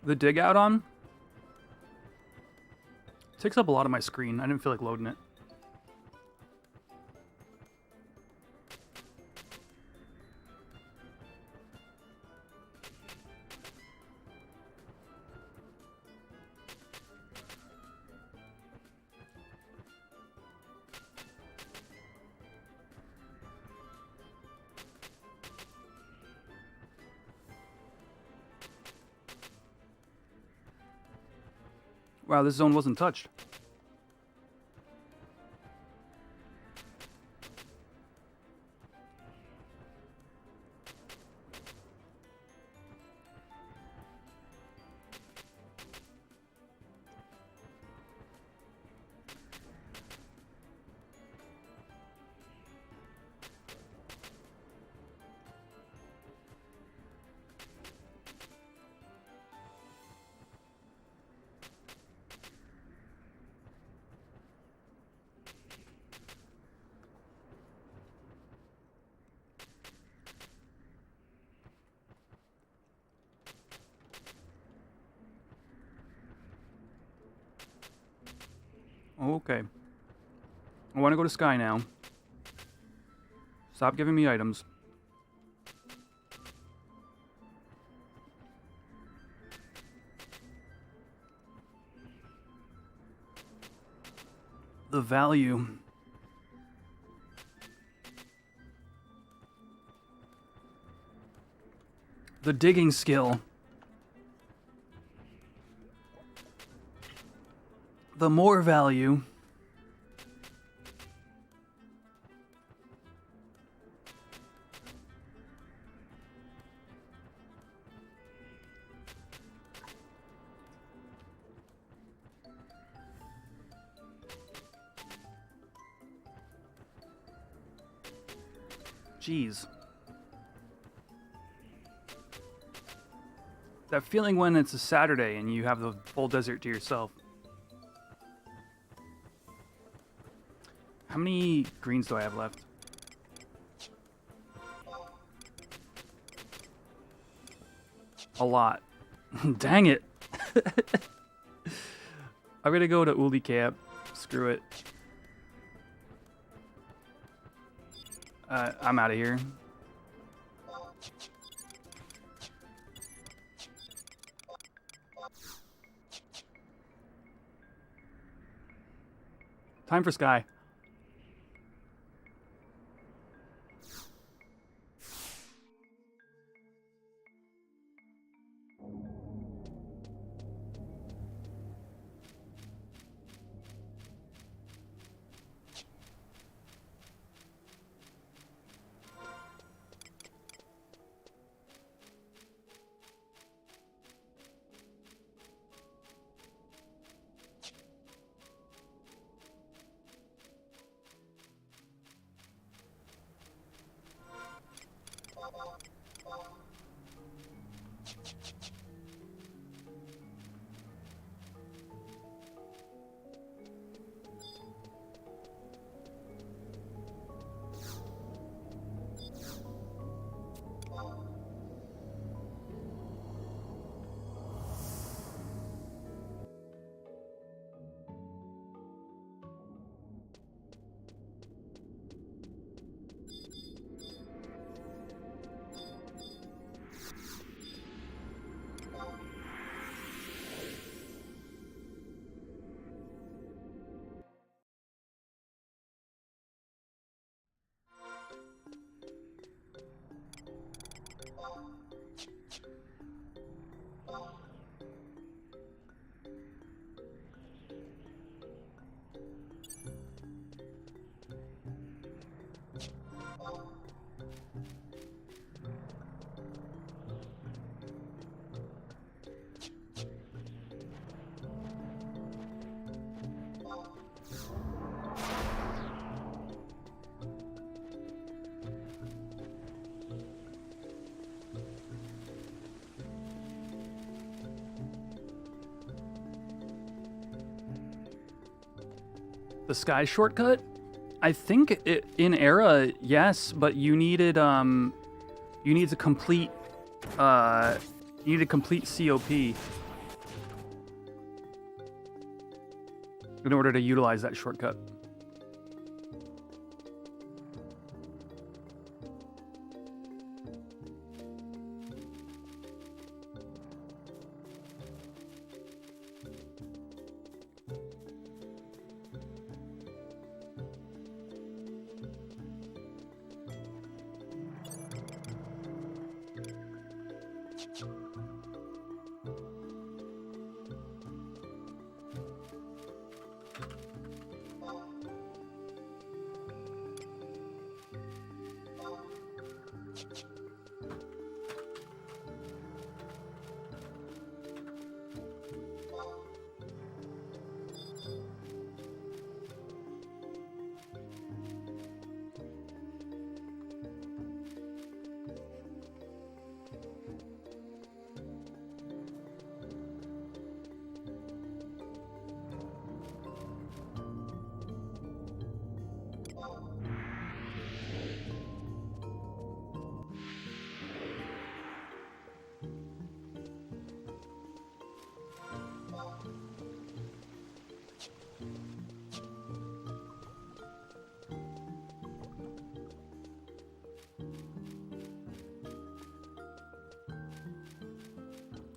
The dig out on takes up a lot of my screen. I didn't feel like loading it. Wow, this zone wasn't touched. Okay. I want to go to Sky now. Stop giving me items. The value The digging skill. The more value. Jeez. That feeling when it's a Saturday and you have the full desert to yourself. How many greens do I have left? A lot. Dang it. I'm gonna go to Uli Camp. Screw it. I'm out of here. Time for Sky. The Sky shortcut? I think in Era, yes, but you needed to complete COP in order to utilize that shortcut.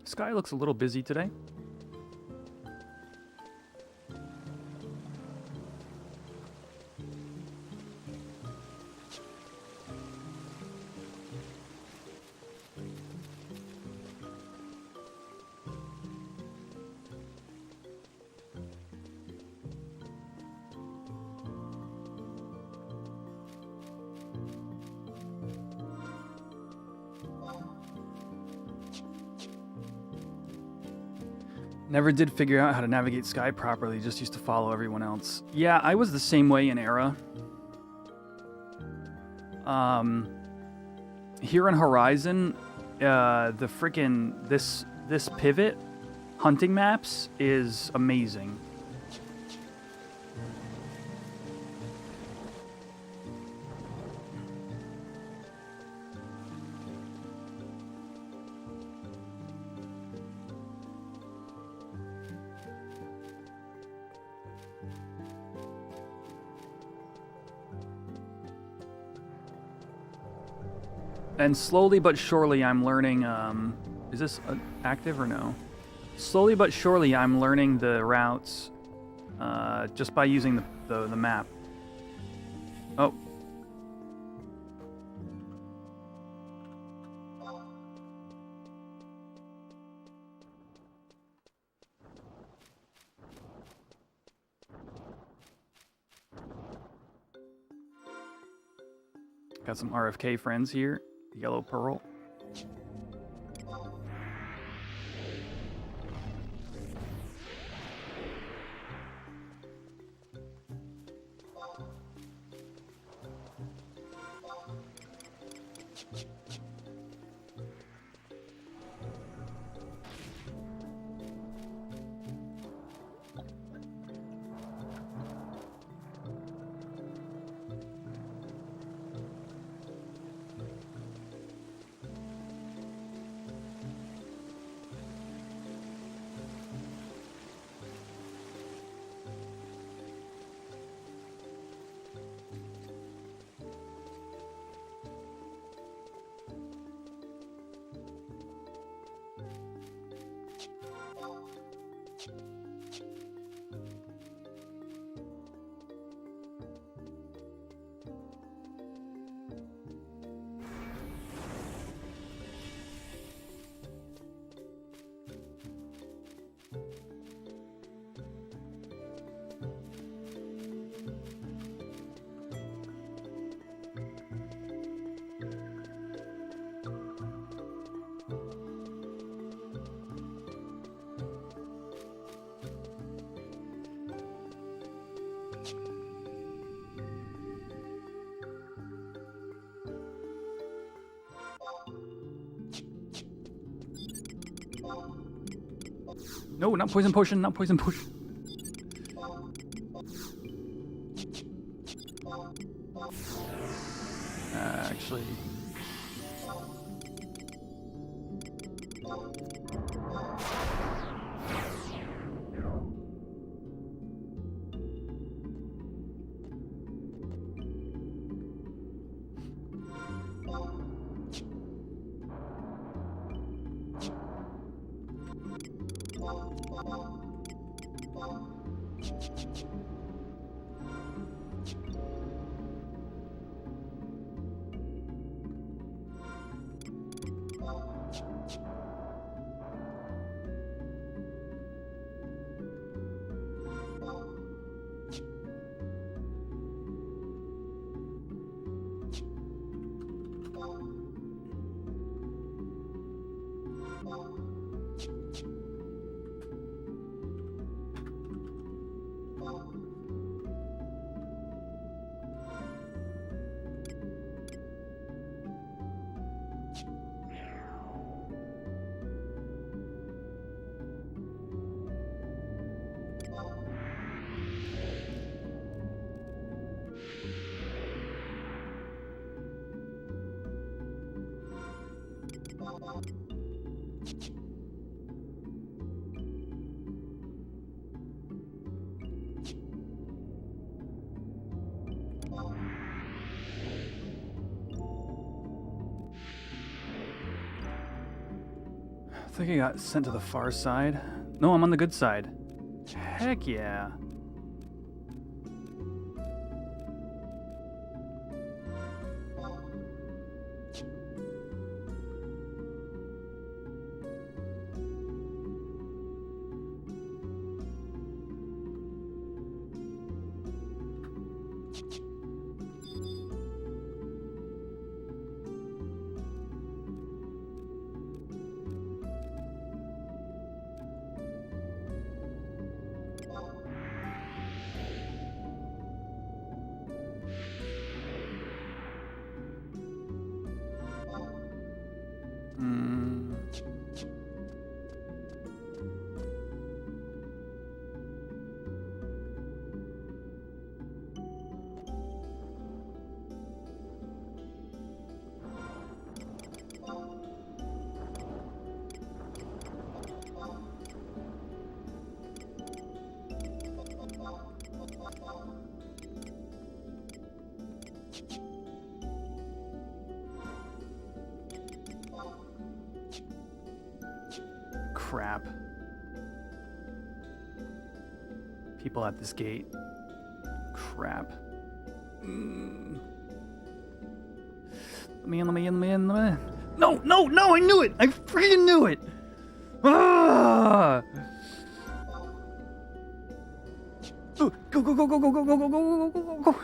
Sky looks a little busy today. Never did figure out how to navigate Sky properly, just used to follow everyone else. Yeah, I was the same way in Era. Here on Horizon, the freaking this pivot hunting maps is amazing. And slowly but surely, I'm learning. Is this active or no? Slowly but surely, I'm learning the routes just by using the map. Oh. Got some RFK friends here. Yellow Pearl. No, not poison potion, not poison potion. Actually... I think I got sent to the far side. No, I'm on the good side. Heck yeah. crap. People at this gate. Crap. Let me in. No, I knew it! I freaking knew it! Ah! Oh, go.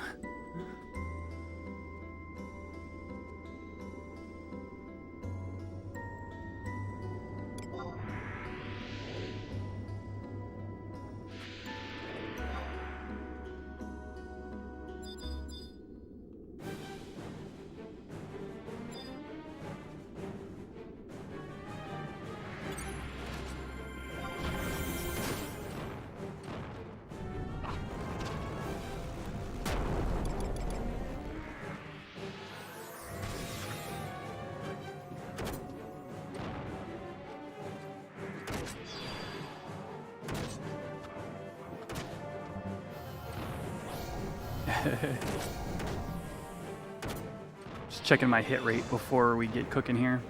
Just checking my hit rate before we get cooking here.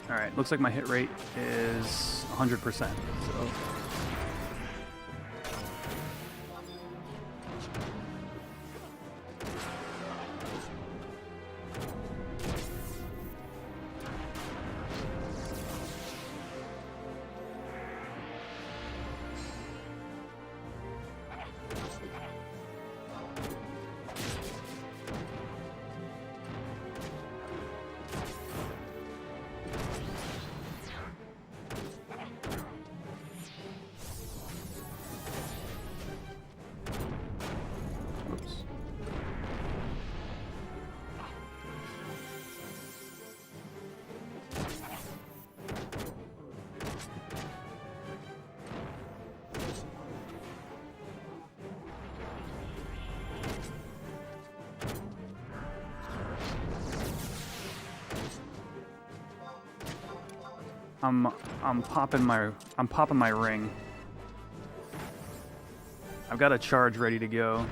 Alright, looks like my hit rate is 100%, so... I'm popping my ring. I've got a charge ready to go.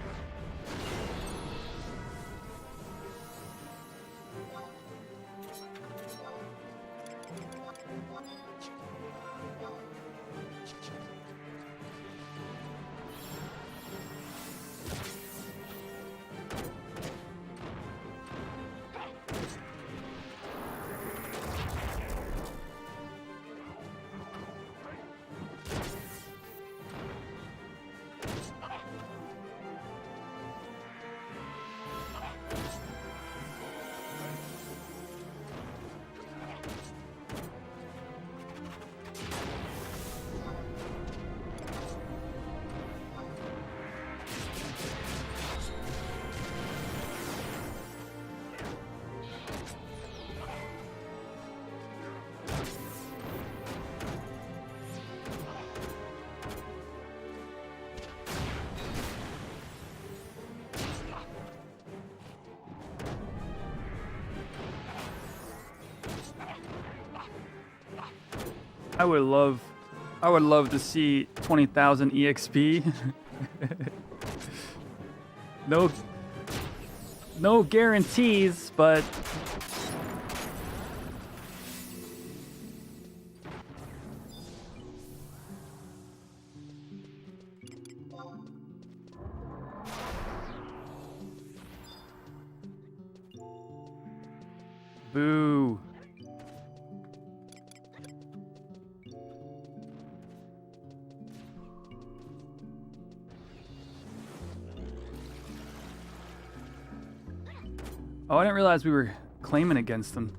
I would love to see 20,000 EXP. No guarantees, but boo. Oh, I didn't realize we were claiming against them.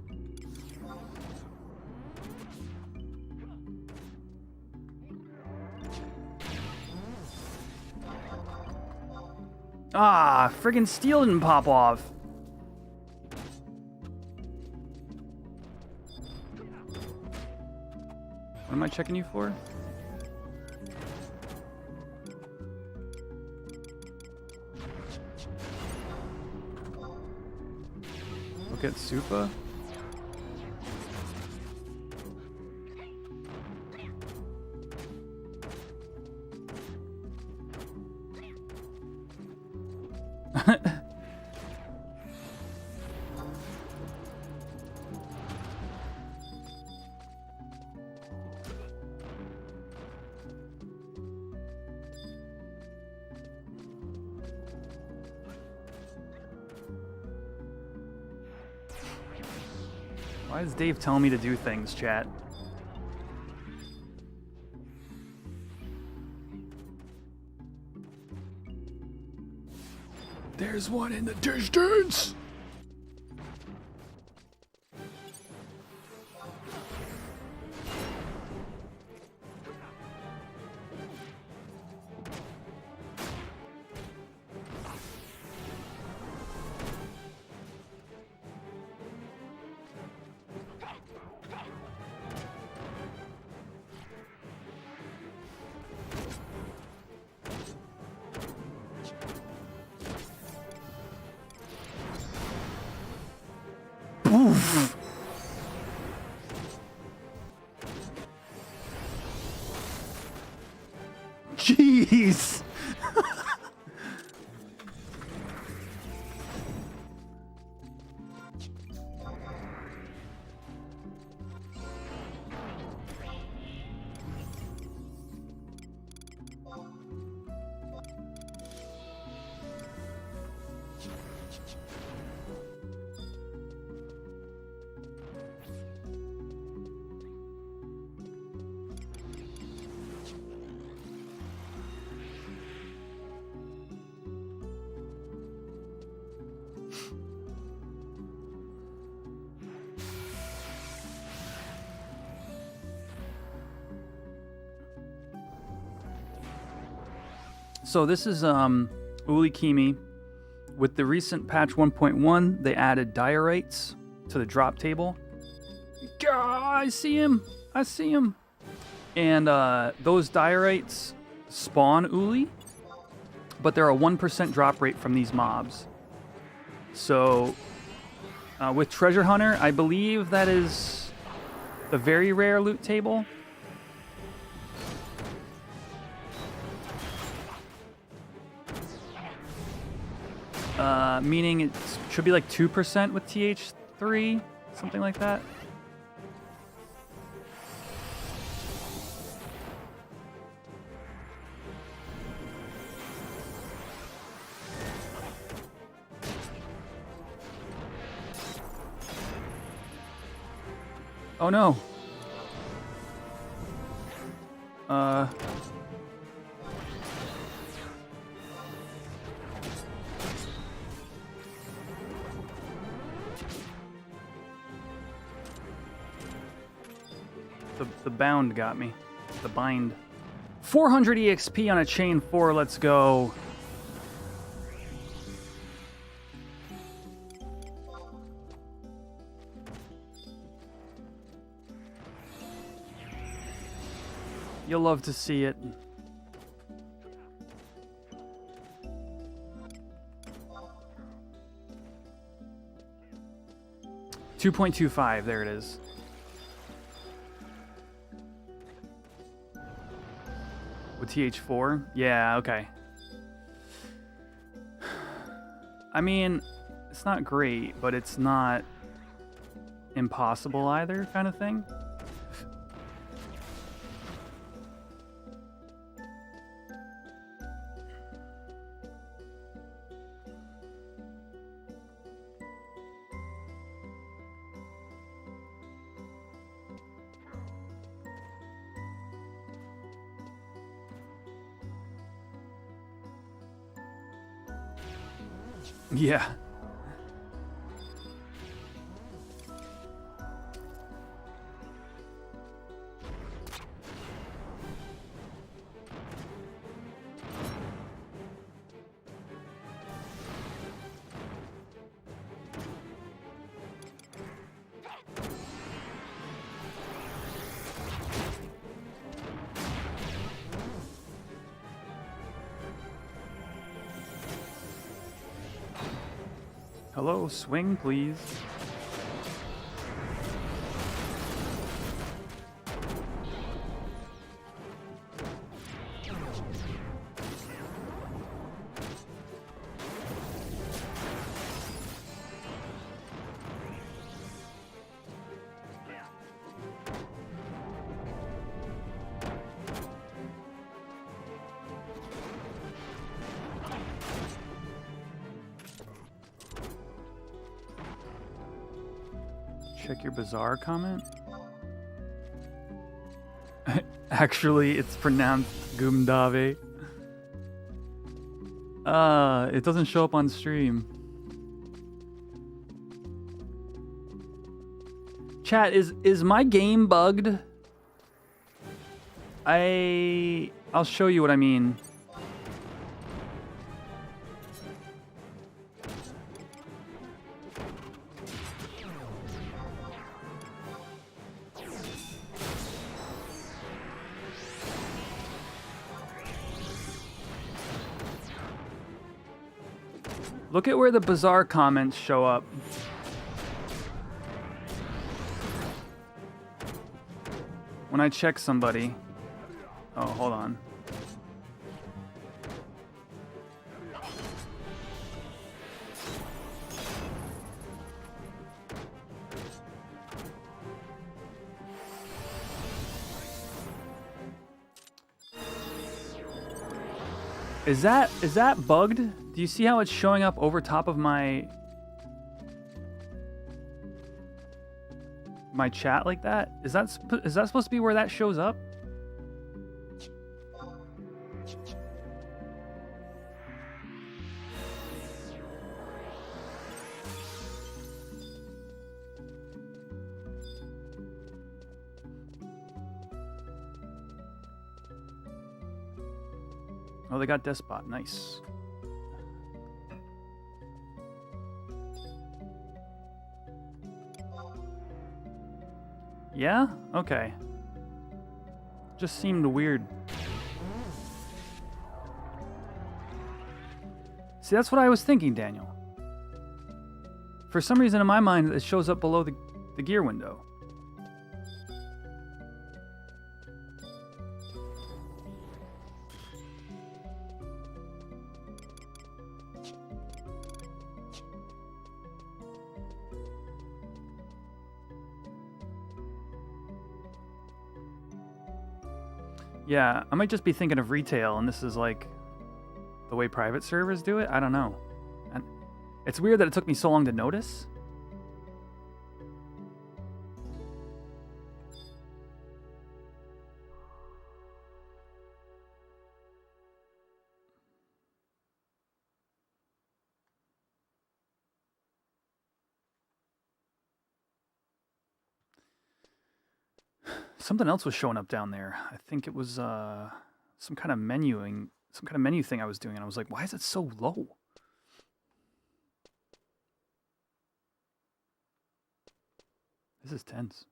Ah, friggin' steel didn't pop off. What am I checking you for? Look at Supa. Why is Dave telling me to do things, chat? There's one in the distance! Oof. Jeez. So this is Uli Kimi. With the recent patch 1.1, they added diorites to the drop table. I see him. I see him. And those diorites spawn Uli, but they're a 1% drop rate from these mobs. So with Treasure Hunter, I believe that is the very rare loot table. Meaning it should be like 2% with TH3, something like that. Oh no. The bound got me. The bind. 400 EXP on a chain 4, let's go. You'll love to see it. $2.25, there it is. With TH4? Yeah, okay. I mean, it's not great, but it's not impossible either, kind of thing. Yeah. Hello, swing, please. Check your bizarre comment. Actually, it's pronounced Gumdave. It doesn't show up on stream. Chat, is my game bugged? I'll show you what I mean. Look at where the bizarre comments show up. When I check somebody. Oh, hold on. Is that bugged? Do you see how it's showing up over top of my chat like that? Is that supposed to be where that shows up? Oh, they got Despot. Nice. Yeah? Okay. Just seemed weird. See, that's what I was thinking, Daniel. For some reason in my mind, it shows up below the gear window. Yeah, I might just be thinking of retail, and this is like the way private servers do it. I don't know. And it's weird that it took me so long to notice. Something else was showing up down there. I think it was some kind of menu thing I was doing, and I was like, why is it so low? This is tense.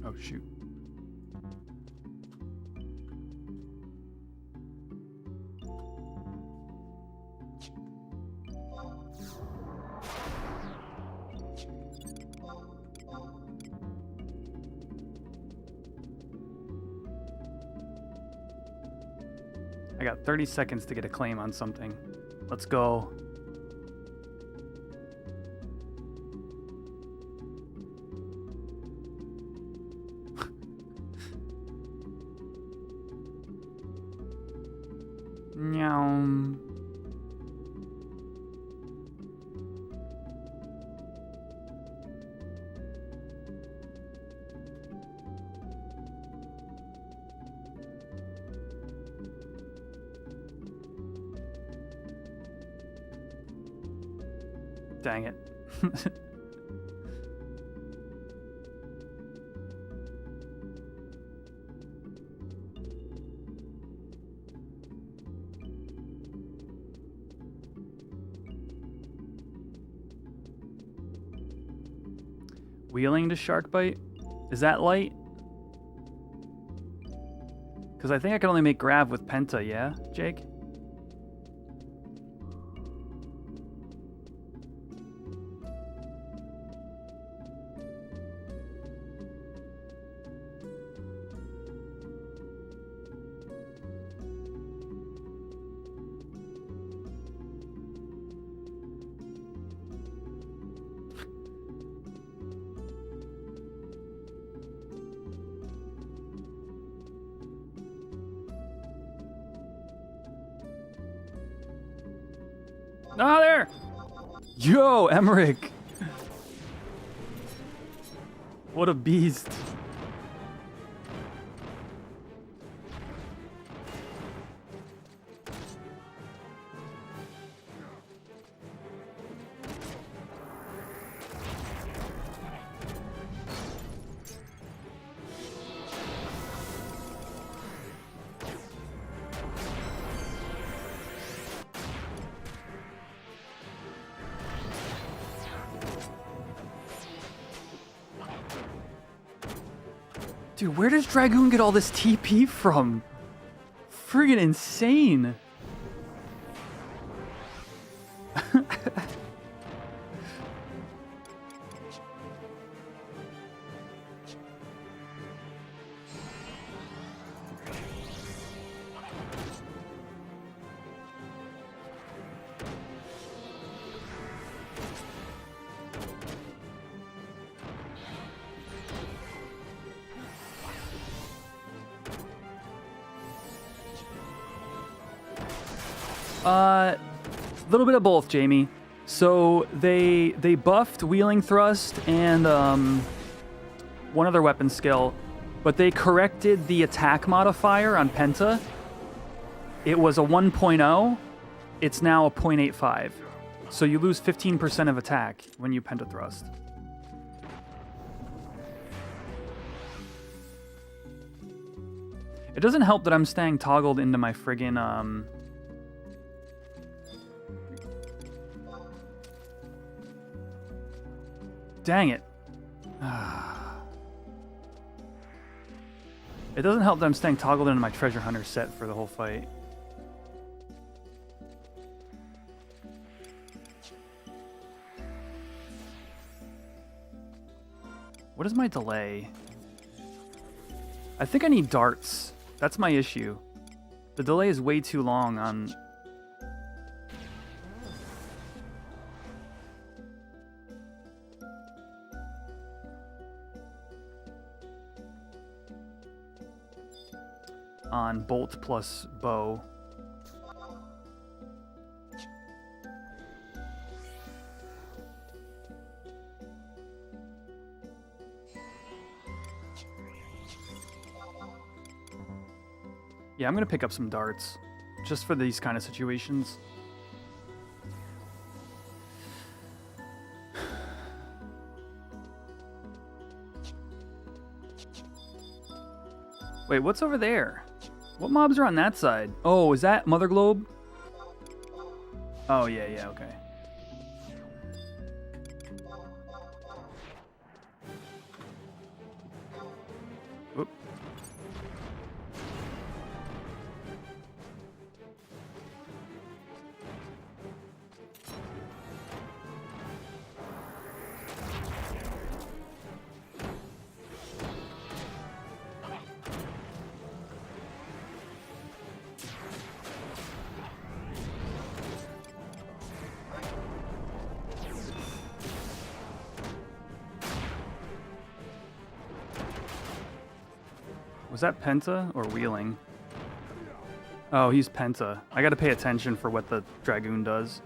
Oh, shoot. I got 30 seconds to get a claim on something. Let's go. Meow. Dang it. Wheeling to shark bite? Is that light? Because I think I can only make grav with penta, yeah, Jake? Ah, there! Yo, Emmerich! What a beast. Dude, where does Dragoon get all this TP from? Friggin' insane. Little bit of both, Jamie. So they buffed Wheeling Thrust and one other weapon skill, but they corrected the attack modifier on Penta. It was a 1.0. It's now a 0.85. So you lose 15% of attack when you Penta Thrust. It doesn't help that I'm staying toggled into my friggin' Dang it. It doesn't help that I'm staying toggled into my treasure hunter set for the whole fight. What is my delay? I think I need darts. That's my issue. The delay is way too long on... on bolt plus bow. Yeah, I'm gonna pick up some darts just for these kind of situations. Wait, what's over there? What mobs are on that side? Oh, is that Mother Globe? Oh, yeah, okay. Oop. Was that Penta or Wheeling? Oh, he's Penta. I gotta pay attention for what the Dragoon does.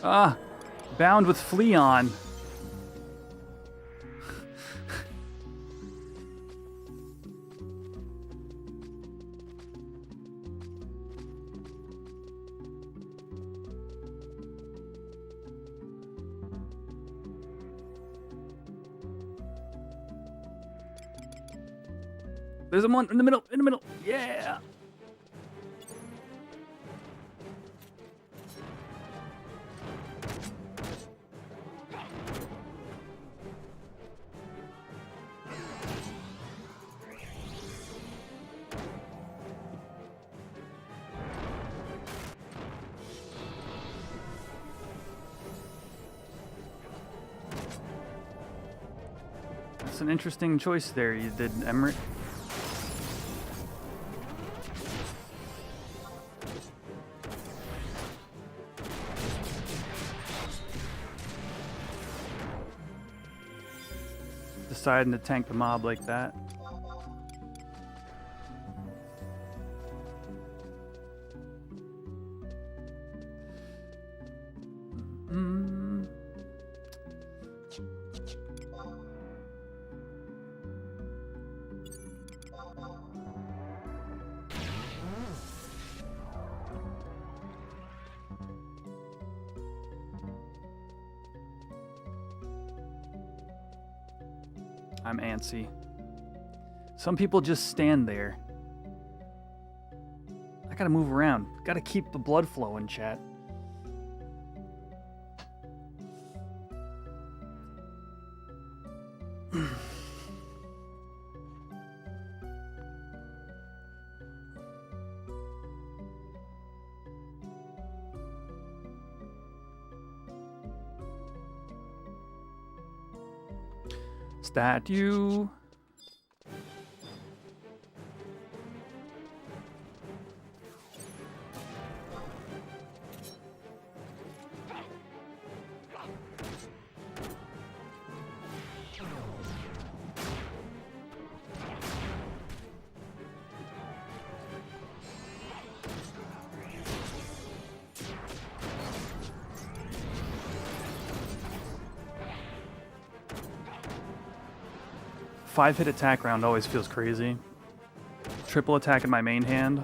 Ah, bound with Fleon. There's one in the middle, Yeah. That's an interesting choice there you did, Emmerich. Deciding to tank the mob like that. I'm antsy. Some people just stand there. I gotta move around. Gotta keep the blood flowing, chat. Statue. Five-hit attack round always feels crazy. Triple attack in my main hand.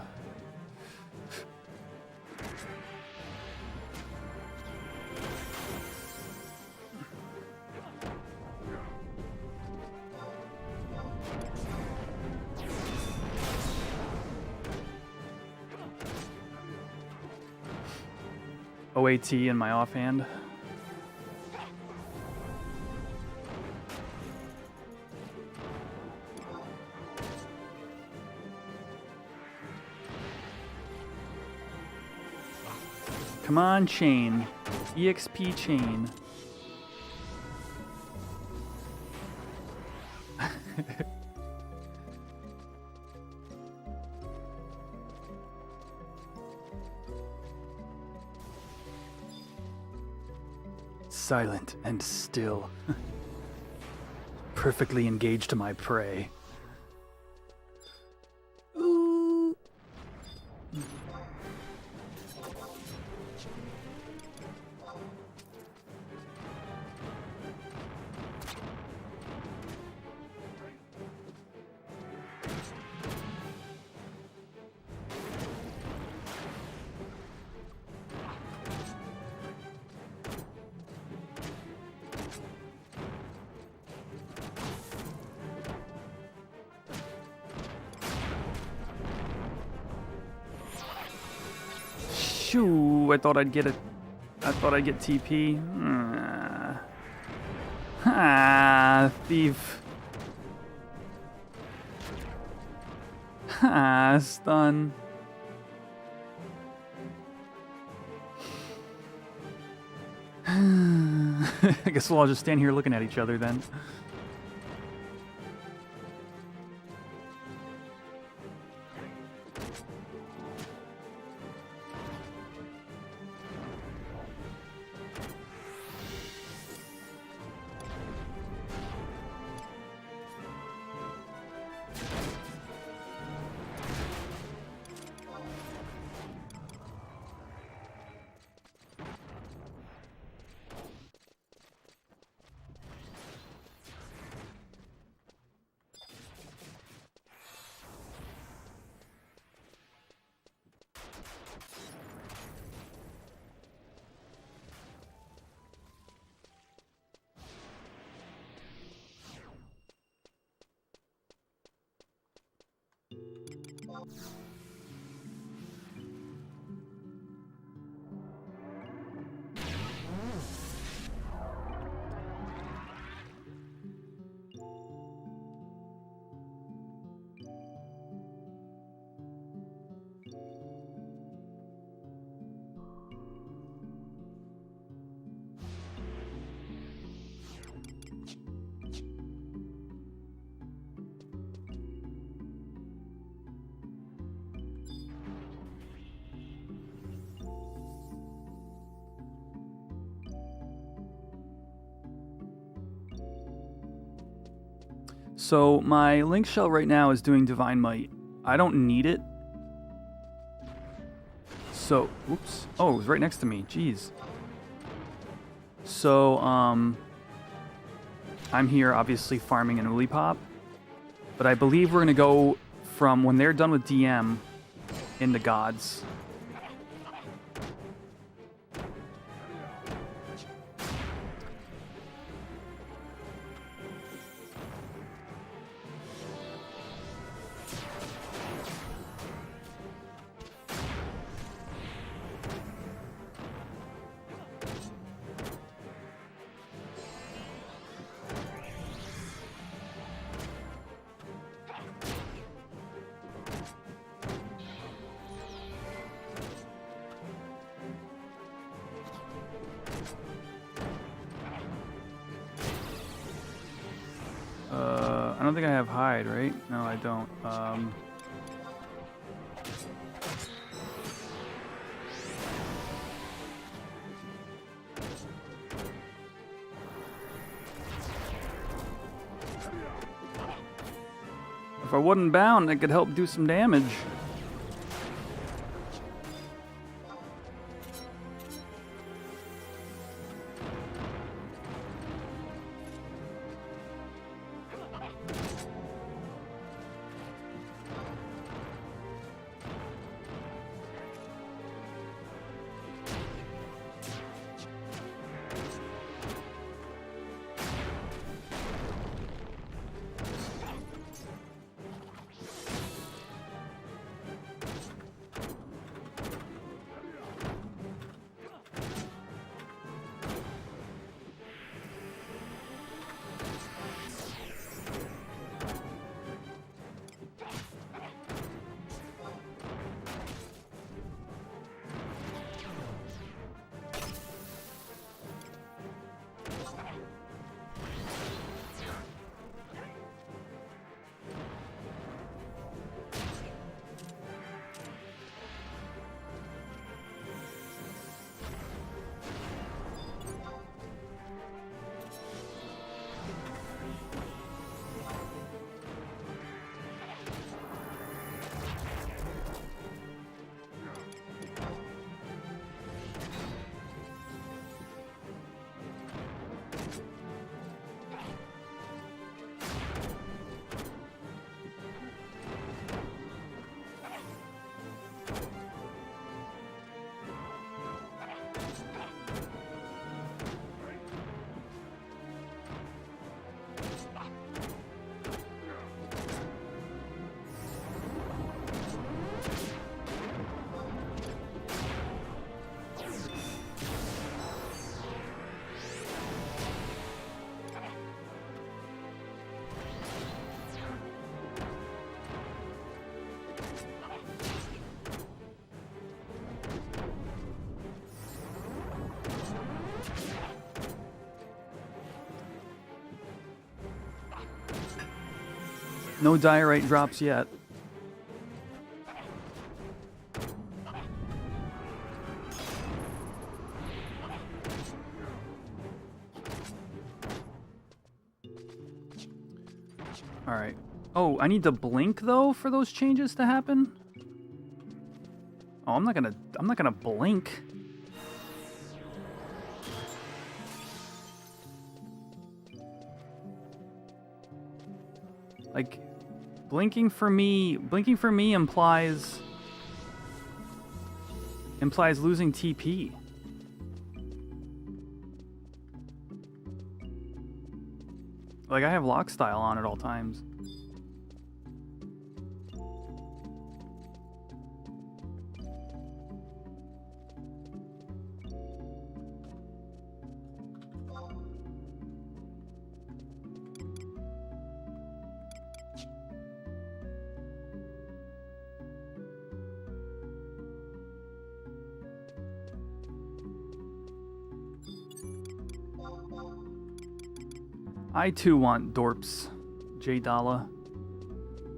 OAT in my offhand. Come on, chain. EXP chain. Silent and still. Perfectly engaged to my prey. Ooh. Shoo, I thought I'd get TP. Ah, thief. Ah, stun. I guess we'll all just stand here looking at each other then. So my Linkshell right now is doing Divine Might. I don't need it. So, oops. Oh, it was right next to me. Jeez. So, I'm here obviously farming an Uli Pop. But I believe we're going to go from when they're done with DM into Gods. I don't think I have hide, right? No, I don't. If I wasn't bound, I could help do some damage. No diorite drops yet. All right. Oh, I need to blink though for those changes to happen. Oh, I'm not gonna blink. Like, blinking for me implies losing TP. Like, I have lock style on at all times. I too want dorps, J Dalla.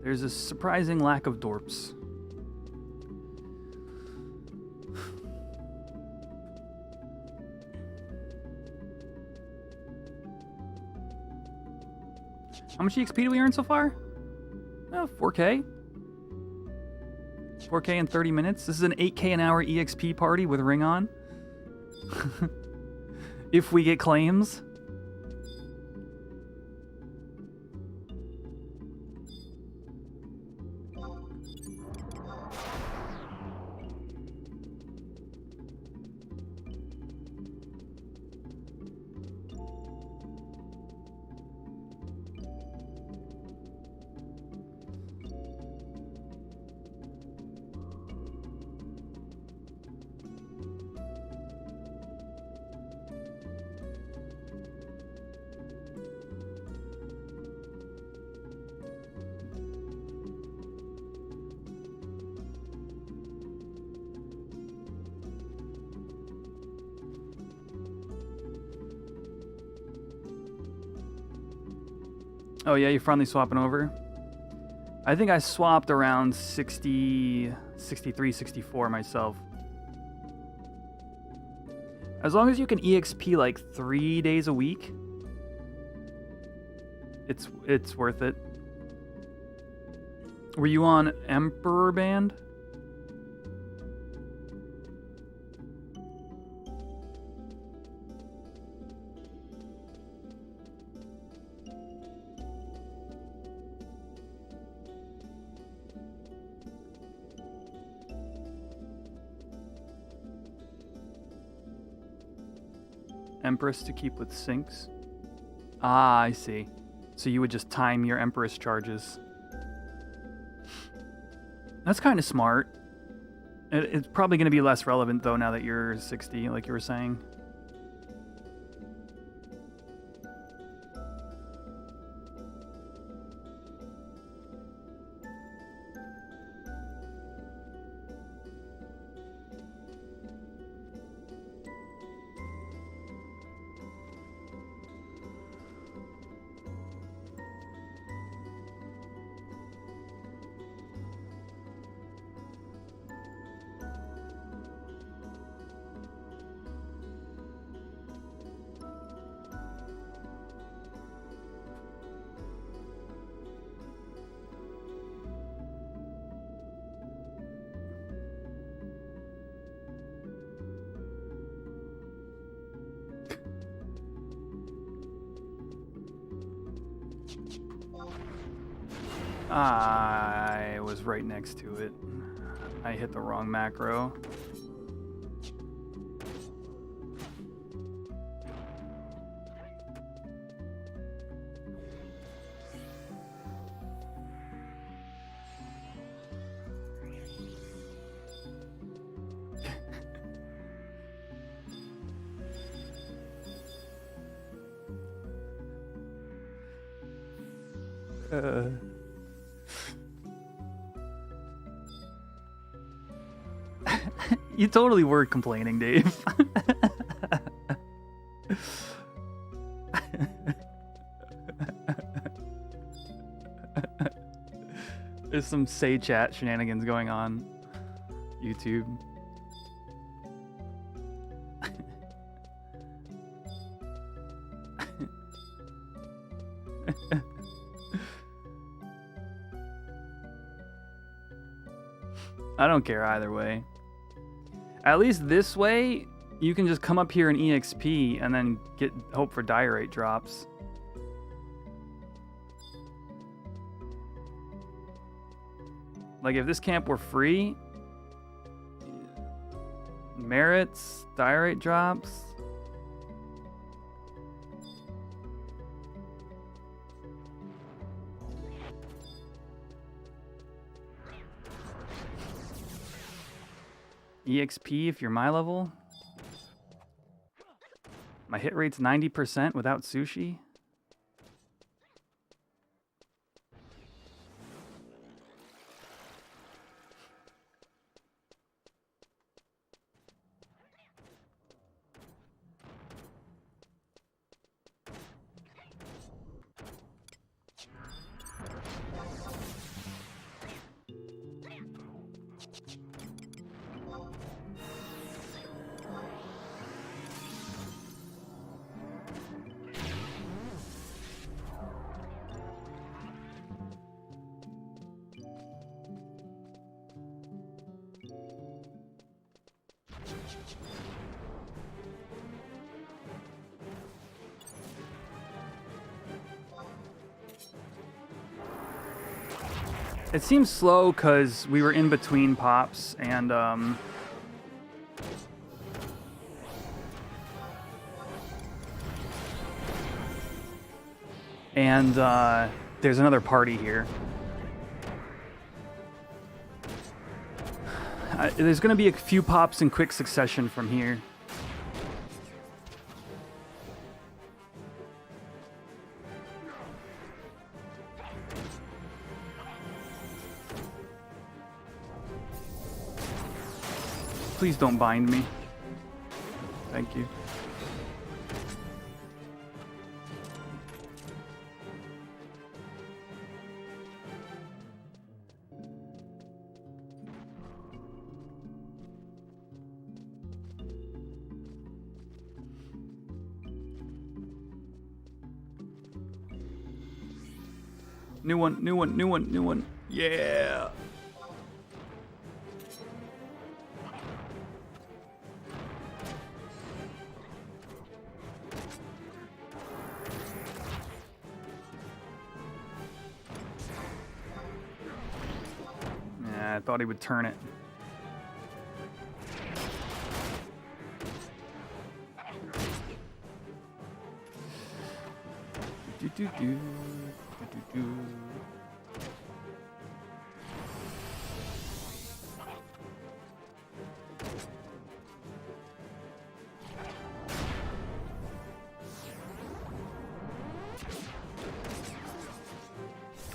There's a surprising lack of dorps. How much EXP do we earn so far? 4K. 4K in 30 minutes. This is an 8K an hour EXP party with Ring on. If we get claims. Oh yeah, you're finally swapping over? I think I swapped around 60, 63, 64 myself. As long as you can EXP like 3 days a week, it's worth it. Were you on Emperor Band? Empress to keep with syncs. Ah, I see. So you would just time your Empress charges. That's kind of smart. It's probably going to be less relevant, though, now that you're 60, like you were saying. I was right next to it. I hit the wrong macro. You totally were complaining, Dave. There's some say chat shenanigans going on YouTube. I don't care either way. At least this way, you can just come up here and EXP and then hope for diorite drops. Like if this camp were free, merits, diorite drops. EXP if you're my level. My hit rate's 90% without sushi. It seems slow because we were in between pops and there's another party here. There's going to be a few pops in quick succession from here. Please don't bind me. Thank you. New one, new one, new one, new one. Yeah. I thought he would turn it.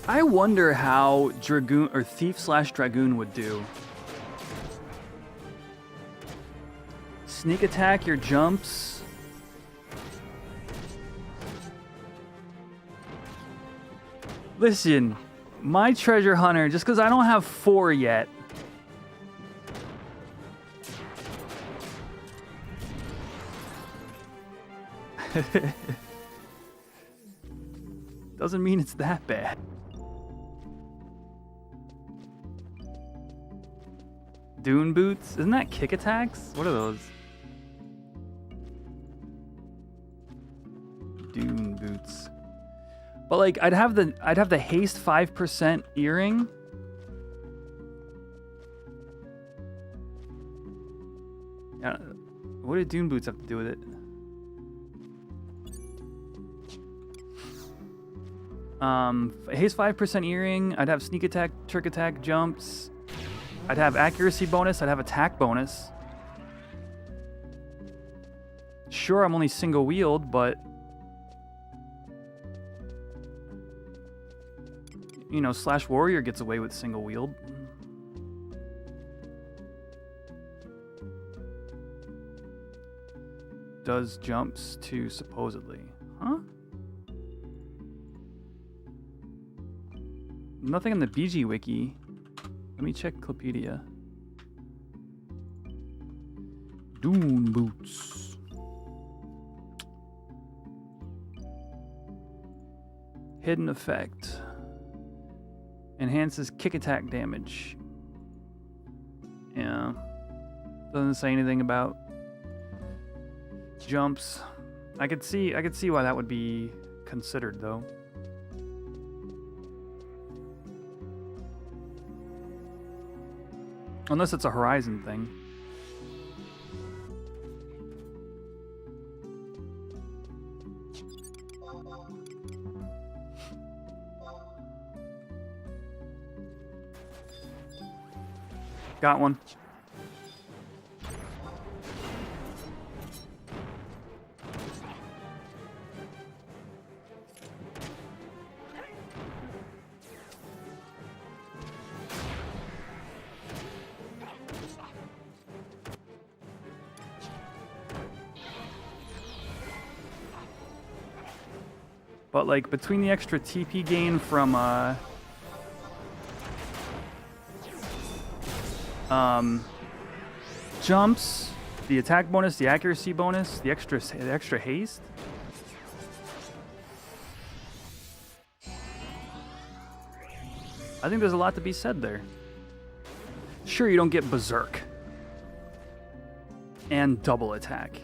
I wonder how Dragoon or Thief/Dragoon would do. Sneak attack your jumps. Listen, my treasure hunter, just because I don't have 4 yet. Doesn't mean it's that bad. Dune boots? Isn't that kick attacks? What are those? Dune boots. But like I'd have the haste 5% earring. Yeah, what do Dune boots have to do with it? Haste 5% earring. I'd have sneak attack, trick attack, jumps. I'd have accuracy bonus. I'd have attack bonus. Sure, I'm only single wheeled, but you know, Slash Warrior gets away with single wheeled. Does jumps too, supposedly. Huh? Nothing on the BG wiki. Let me check Clupedia. Dune boots. Hidden effect. Enhances kick attack damage. Yeah. Doesn't say anything about jumps. I could see why that would be considered though. Unless it's a Horizon thing. Got one. But like between the extra TP gain from jumps, the attack bonus, the accuracy bonus, the extra haste. I think there's a lot to be said there. Sure, you don't get Berserk. and double attack.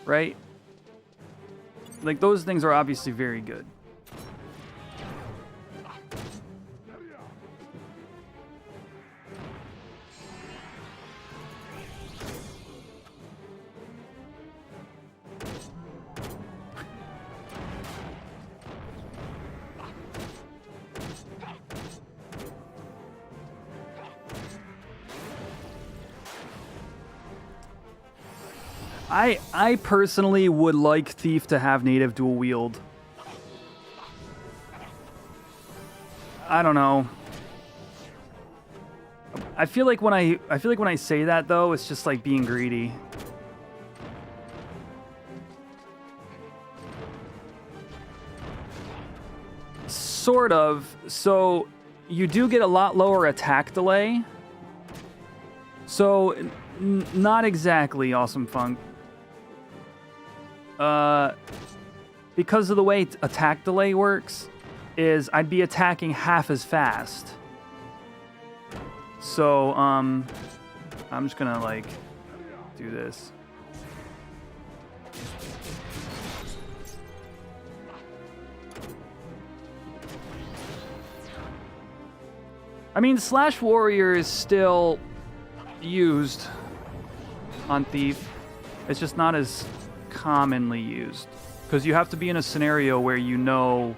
Right? Like, those things are obviously very good. I personally would like Thief to have native dual wield. I don't know. I feel like when I say that though, it's just like being greedy. Sort of. So you do get a lot lower attack delay. So not exactly Awesome Funk. Because of the way attack delay works, is I'd be attacking half as fast. So, I'm just gonna, like, do this. I mean, Slash Warrior is still used on Thief. It's just not as commonly used. Because you have to be in a scenario where you know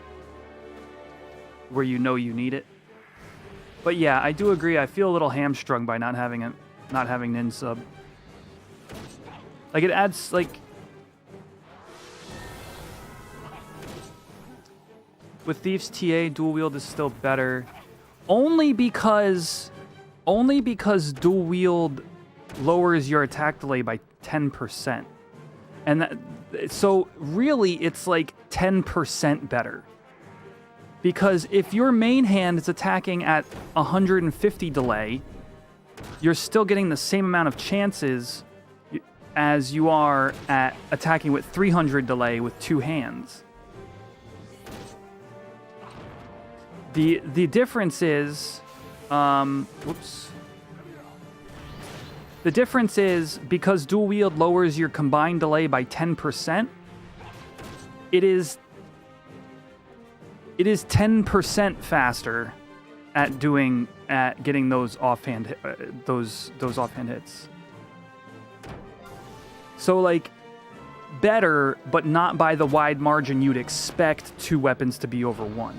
you need it. But yeah, I do agree. I feel a little hamstrung by not having Nin sub. Like, it adds, like, with Thief's TA, dual wield is still better. Only because dual wield lowers your attack delay by 10%. And that, so really it's like 10% better. Because if your main hand is attacking at 150 delay, you're still getting the same amount of chances as you are at attacking with 300 delay with two hands. The difference is, whoops. The difference is because dual wield lowers your combined delay by 10%. It is 10% faster at getting those offhand those offhand hits. So, like, better, but not by the wide margin you'd expect two weapons to be over one.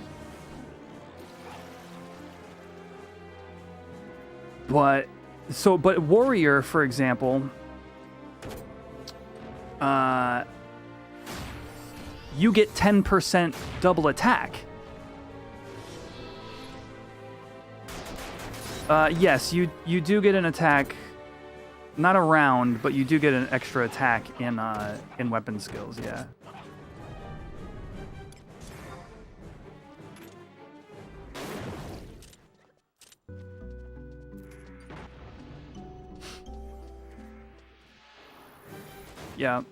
But Warrior, for example, you get 10% double attack. Yes, you do get an attack, not a round, but you do get an extra attack in weapon skills. Yeah. Yeah.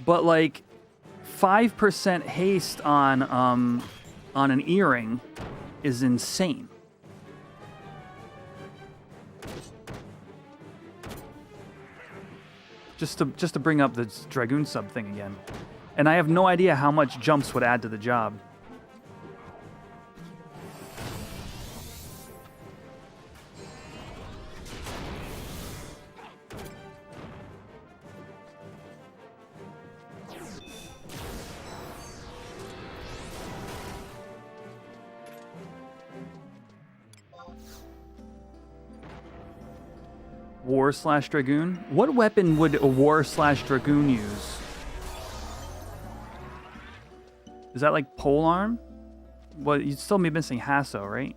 But like 5% haste on an earring is insane. Just to bring up the Dragoon sub thing again. And I have no idea how much jumps would add to the job. War/Dragoon? What weapon would a War/Dragoon use? Is that like polearm? Well, you'd still be missing Hasso, right?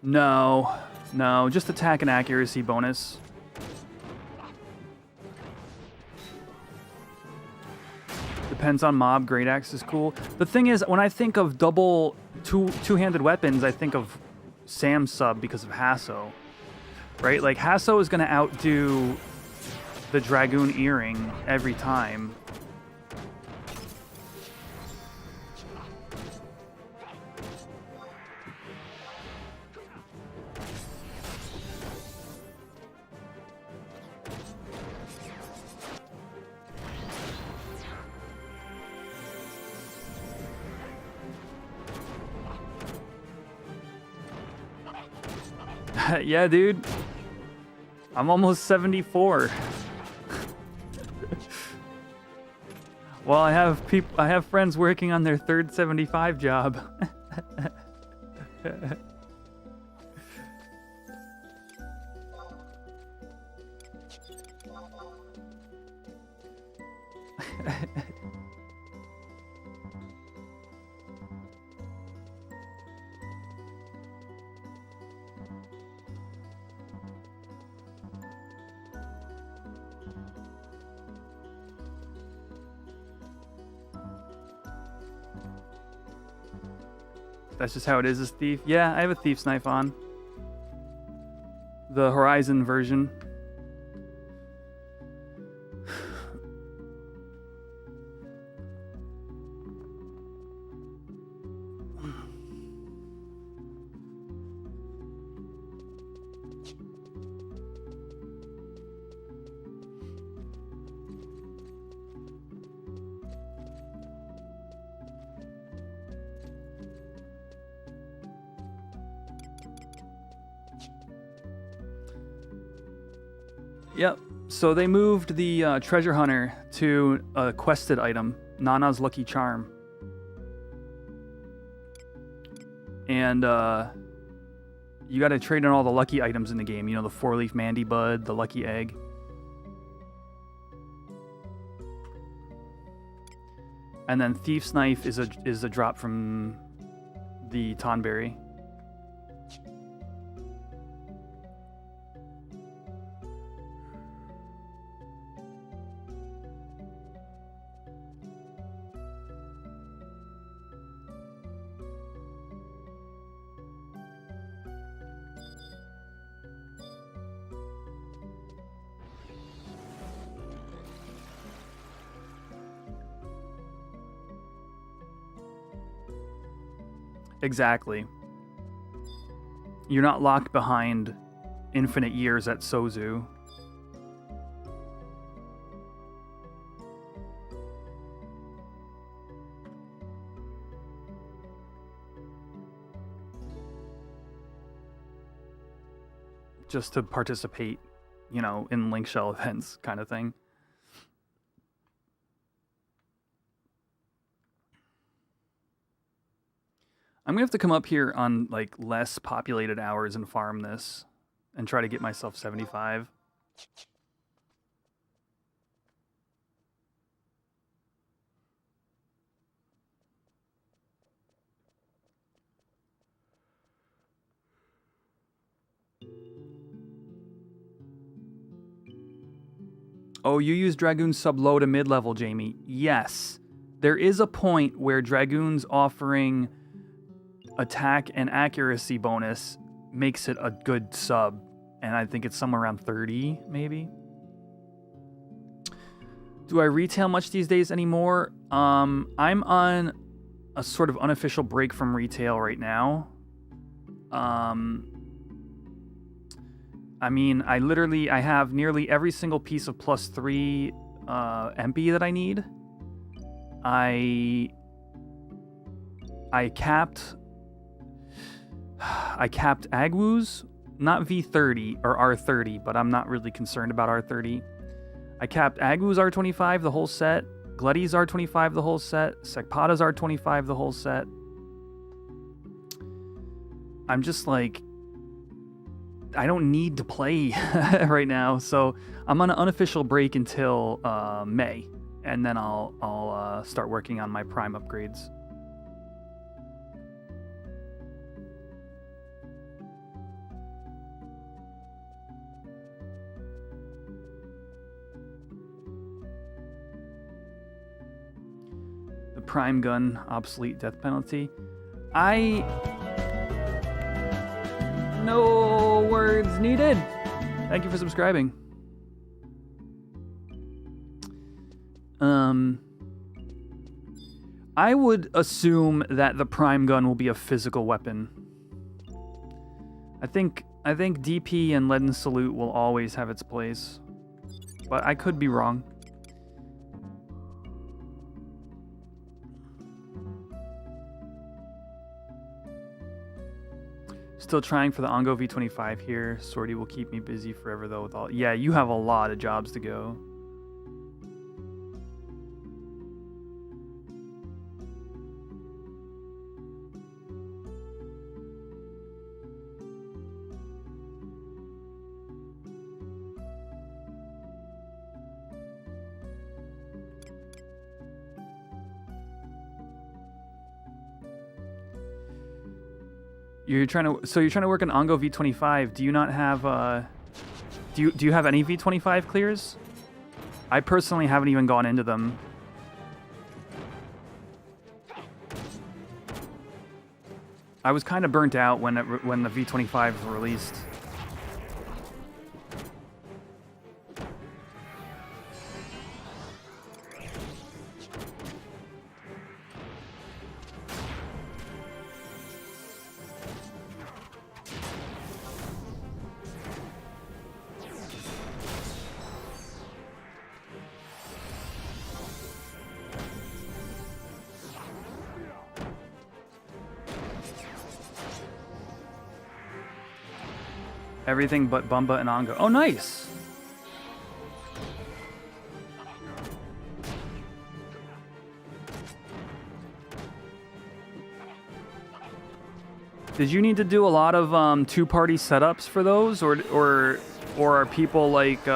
No, just attack and accuracy bonus. Depends on mob. Great Axe is cool. The thing is, when I think of double two-handed weapons, I think of Sam's sub because of Hasso, right? Like Hasso is going to outdo the Dragoon Earring every time. Yeah, dude. I'm almost 74. Well, I have friends working on their third 75 job. That's just how it is as Thief. Yeah, I have a Thief's Knife on. The Horizon version. Yep. So they moved the treasure hunter to a quested item, Nana's Lucky Charm. And you got to trade in all the lucky items in the game. You know, the 4-leaf Mandy Bud, the lucky egg. And then Thief's Knife is a drop from the Tonberry. Exactly. You're not locked behind infinite years at Sozu. Just to participate, you know, in Linkshell events kind of thing. I'm gonna have to come up here on like less populated hours and farm this and try to get myself 75. Oh, you use Dragoon sub low to mid-level, Jamie. Yes. There is a point where Dragoon's offering attack and accuracy bonus makes it a good sub, and I think it's somewhere around 30 maybe. Do I retail much these days anymore? I'm on a sort of unofficial break from retail right now. I mean, I have nearly every single piece of +3 MP that I need. I capped Agwoo's, not V30 or R30, but I'm not really concerned about R30. I capped Agwoo's R25 the whole set, Gledi's R25 the whole set, Sekpata's R25 the whole set. I'm just like, I don't need to play right now, so I'm on an unofficial break until May, and then I'll start working on my Prime upgrades. The prime gun, obsolete death penalty. No words needed. Thank you for subscribing. I would assume that the prime gun will be a physical weapon. I think DP and lead and salute will always have its place, but I could be wrong. Still trying for the Ongo V25 here. Sortie will keep me busy forever though with all. Yeah, you have a lot of jobs to go. You're trying to work an Ongo V25. Do you not have do you have any V25 clears? I personally haven't even gone into them. I was kind of burnt out when the V25 was released. Everything but Bumba and Ongo. Oh, nice! Did you need to do a lot of two-party setups for those, or are people like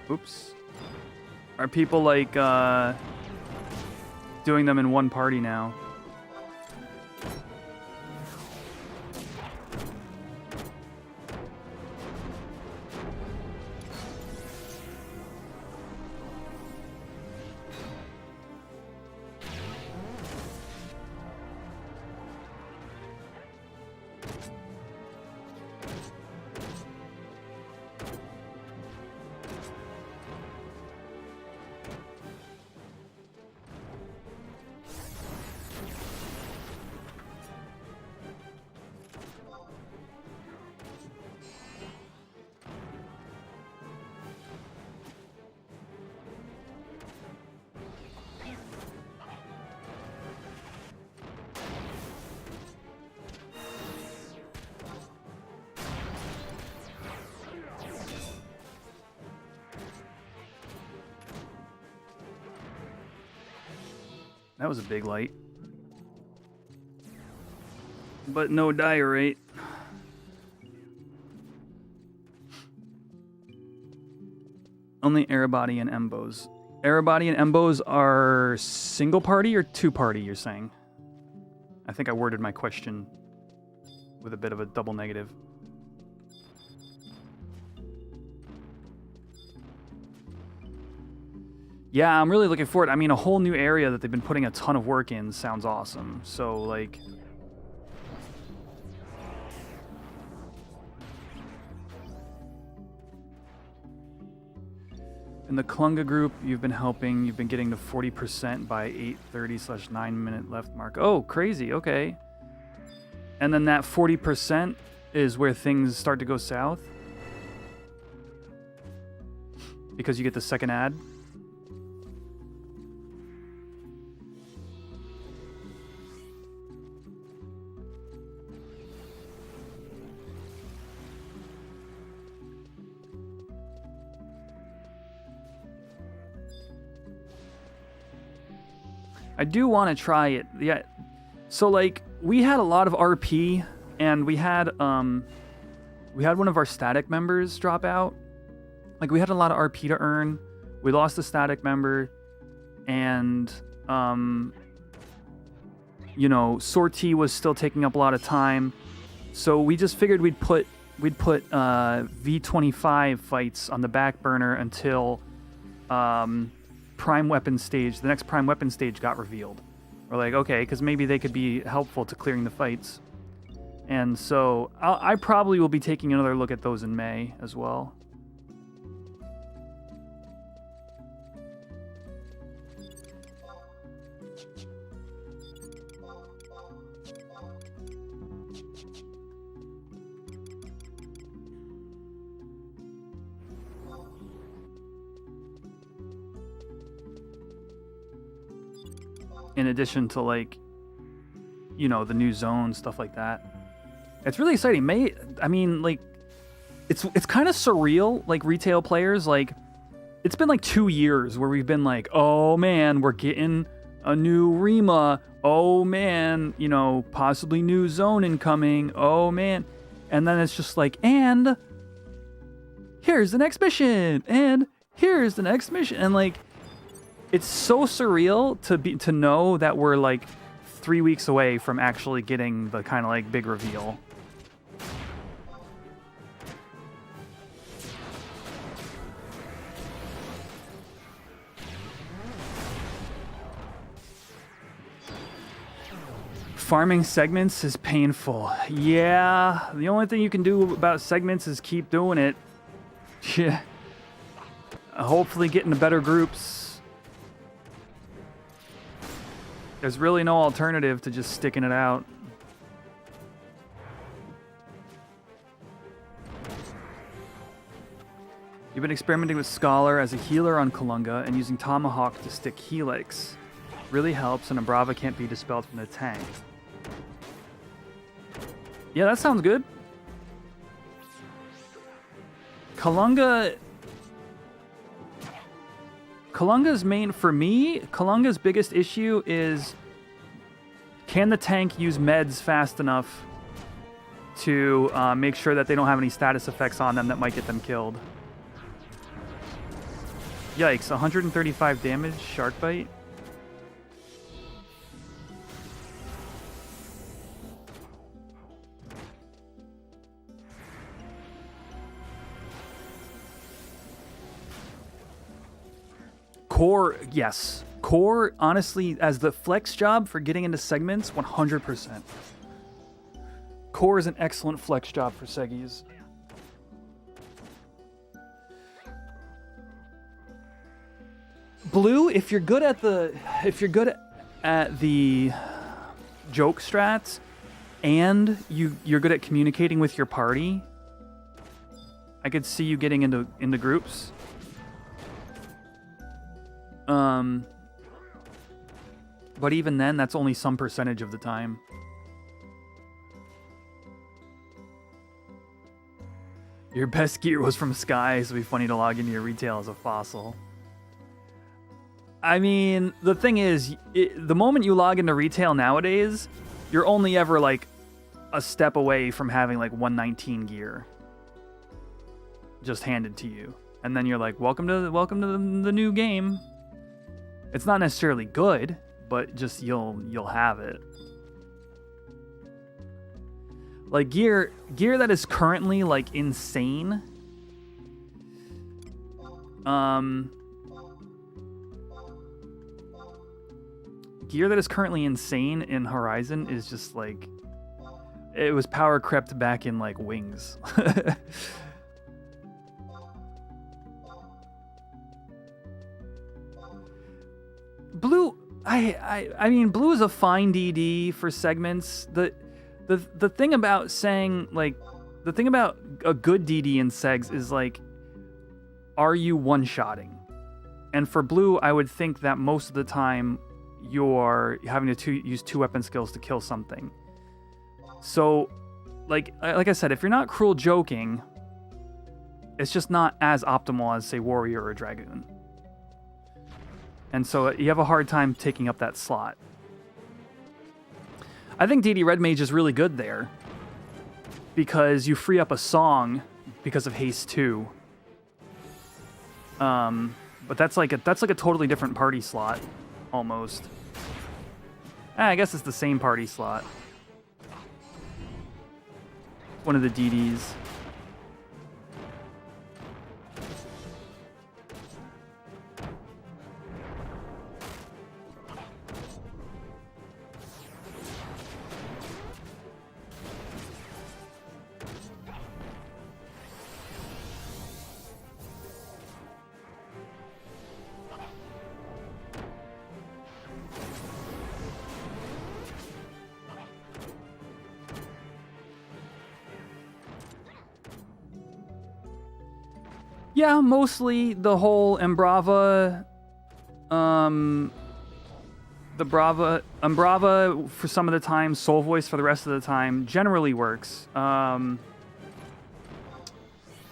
oops, are people like doing them in one party now? That was a big light. But no diorite. Only Erebody and Embos. Erebody and Embos are single party or two party, you're saying? I think I worded my question with a bit of a double negative. Yeah, I'm really looking forward. I mean, a whole new area that they've been putting a ton of work in sounds awesome. So, like... In the Klunga group, you've been helping. You've been getting to 40% by 8:30/9 left mark. Oh, crazy. Okay. And then that 40% is where things start to go south? Because you get the second ad? I do want to try it. Yeah. So like we had a lot of RP and we had one of our static members drop out. Like we had a lot of RP to earn. We lost a static member and you know, sortie was still taking up a lot of time. So we just figured we'd put V25 fights on the back burner until prime weapon stage, the next prime weapon stage got revealed. We're like, okay, because maybe they could be helpful to clearing the fights. And so I probably will be taking another look at those in May as well. In addition to, like, you know, the new zone, stuff like that. It's really exciting. I mean, like, it's kind of surreal, like, retail players, like, it's been like 2 years where we've been like, oh man, we're getting a new Rima. Oh man, you know, possibly new zone incoming. Oh man. And then it's just like, and here's the next mission. And here's the next mission. And like, it's so surreal to know that we're like 3 weeks away from actually getting the kind of like big reveal. Farming segments is painful. Yeah, the only thing you can do about segments is keep doing it. Yeah. Hopefully get into better groups. There's really no alternative to just sticking it out. You've been experimenting with Scholar as a healer on Kalunga and using Tomahawk to stick Helix. Really helps, and Abrava can't be dispelled from the tank. Yeah, that sounds good. Kalunga's biggest issue is, can the tank use meds fast enough to make sure that they don't have any status effects on them that might get them killed? Yikes, 135 damage, Shark Bite. Core, yes. Core, honestly, as the flex job for getting into segments, 100%. Core is an excellent flex job for Seggies. Blue, if you're good at the joke strats and you're good at communicating with your party, I could see you getting into groups. But even then, that's only some percentage of the time. Your best gear was from Sky, so it'd be funny to log into your retail as a fossil. I mean, the thing is, the moment you log into retail nowadays, you're only ever like a step away from having like 119 gear just handed to you. And then you're like, welcome to the new game. It's not necessarily good, but just you'll have it. Like gear that is currently like insane. Gear that is currently insane in Horizon is just like, it was power crept back in like Wings. Blue, I mean, blue is a fine DD for segments. The thing about saying, like, the thing about a good DD in segs is, like, are you one-shotting? And for blue, I would think that most of the time you're having to use two weapon skills to kill something. So, like I said, if you're not cruel joking, it's just not as optimal as, say, warrior or dragoon. And so you have a hard time taking up that slot. I think DD Red Mage is really good there because you free up a song because of Haste 2. But that's like a totally different party slot, almost. I guess it's the same party slot. One of the DDs. Yeah, mostly the whole Umbrava, Umbrava for some of the time, Soul Voice for the rest of the time generally works. And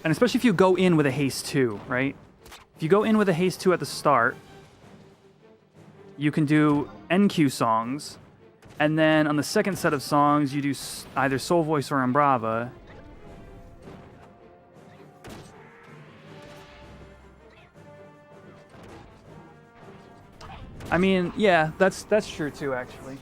especially if you go in with a haste 2, right? If you go in with a haste 2 at the start, you can do NQ songs, and then on the second set of songs, you do either Soul Voice or Umbrava. I mean, yeah, that's true too, actually.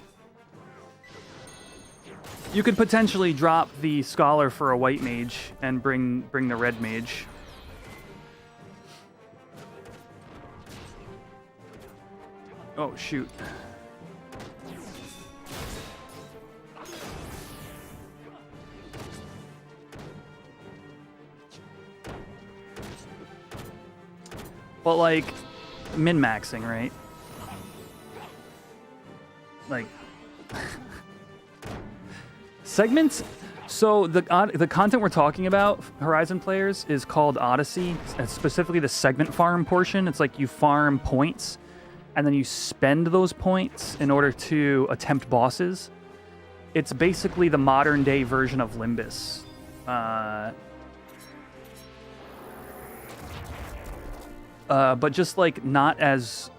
You could potentially drop the Scholar for a white mage and bring the red mage. Oh, shoot. But, like, min-maxing, right? Like... segments... So, the content we're talking about, Horizon players, is called Odyssey. It's specifically the segment farm portion. It's like you farm points, and then you spend those points in order to attempt bosses. It's basically the modern-day version of Limbus. But just, like, not as...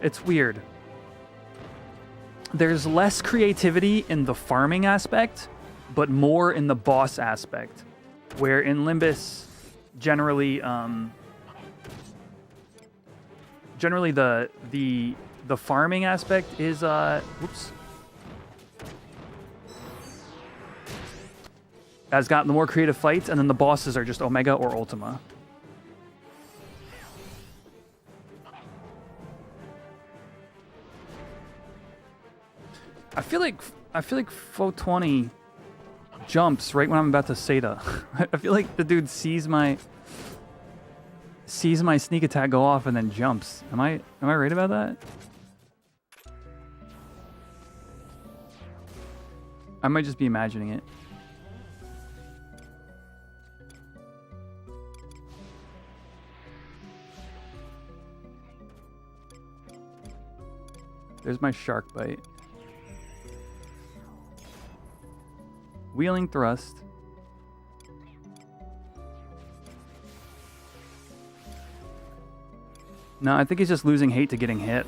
It's weird. There's less creativity in the farming aspect, but more in the boss aspect. Where in Limbus, generally the farming aspect is whoops. Has got the more creative fights, and then the bosses are just Omega or Ultima. I feel like 420 jumps right when I'm about to Seda. I feel like the dude sees my sneak attack go off and then jumps. Am I right about that? I might just be imagining it. There's my shark bite. Wheeling thrust. No, I think he's just losing hate to getting hit.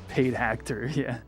Paid actor, yeah.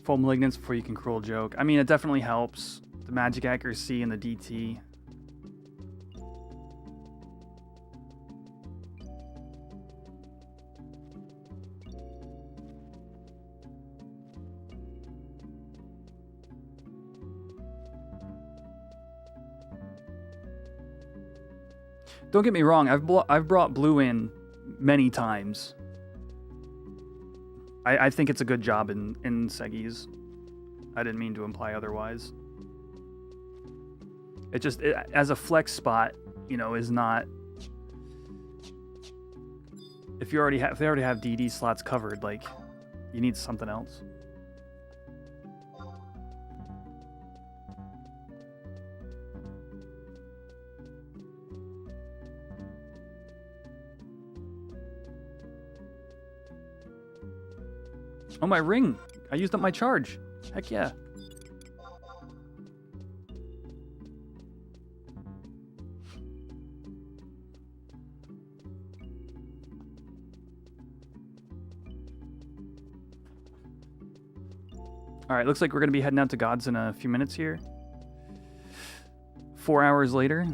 Full malignance before you can cruel joke. I mean, it definitely helps. The magic accuracy and the DT. Don't get me wrong. I've brought blue in many times. I think it's a good job in Segis. I didn't mean to imply otherwise. It just, as a flex spot, you know, is not... If they already have DD slots covered, like, you need something else. Oh, my ring! I used up my charge. Heck yeah. All right, looks like we're going to be heading out to Gods in a few minutes here. 4 hours later.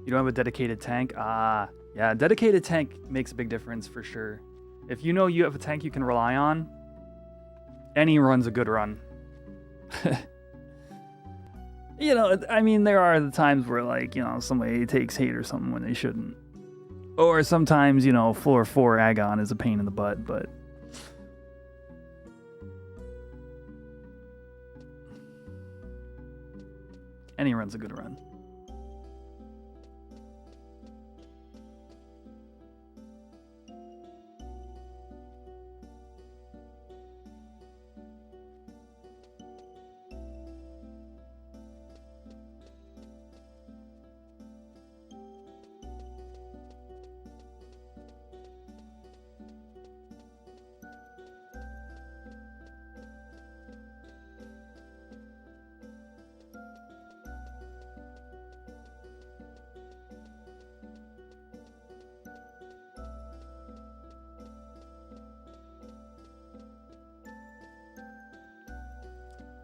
You don't have a dedicated tank? Ah, yeah, dedicated tank makes a big difference for sure. If you know you have a tank you can rely on, any run's a good run. You know, I mean, there are the times where, like, you know, somebody takes hate or something when they shouldn't. Or sometimes, you know, floor 4 Agon is a pain in the butt, but... any run's a good run.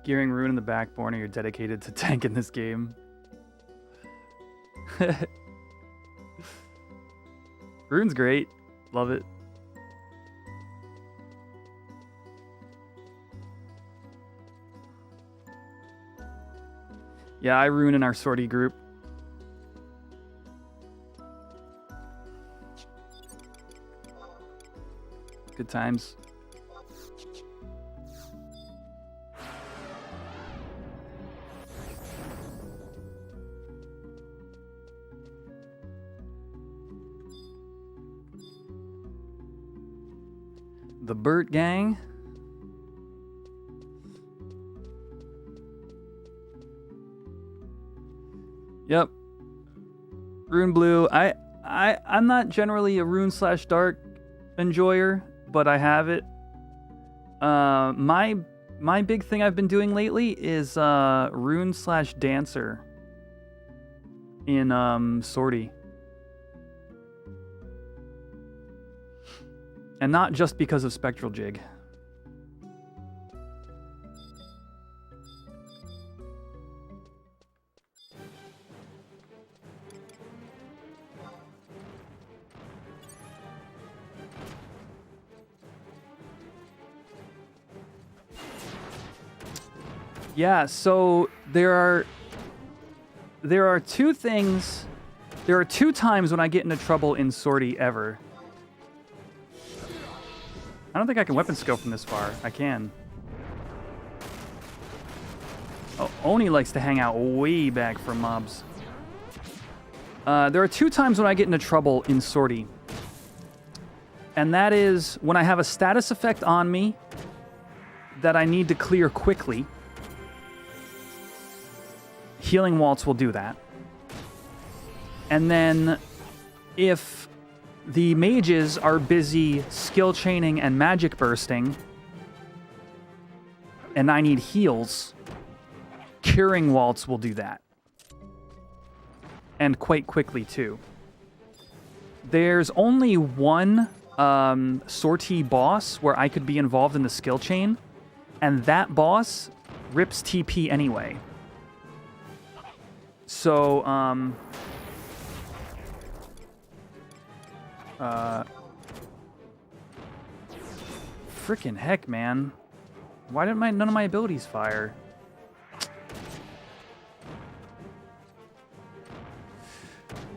Gearing Rune in the backbone, or you're dedicated to tank in this game. Rune's great. Love it. Yeah, I Rune in our sortie group. Good times. The Burt Gang. Yep. Rune Blue. I'm not generally a Rune / Dark enjoyer, but I have it. My big thing I've been doing lately is Rune / Dancer in sortie. And not just because of Spectral Jig. Yeah, so there are two things. There are 2 times when I get into trouble in sortie ever. I don't think I can weapon skill from this far. I can. Oh, Oni likes to hang out way back from mobs. There are 2 times when I get into trouble in sortie. And that is when I have a status effect on me that I need to clear quickly. Healing Waltz will do that. And then if the mages are busy skill chaining and magic bursting, and I need heals, Curing Waltz will do that. And quite quickly, too. There's only one sortie boss where I could be involved in the skill chain, and that boss rips TP anyway. So, frickin' heck, man. Why didn't none of my abilities fire?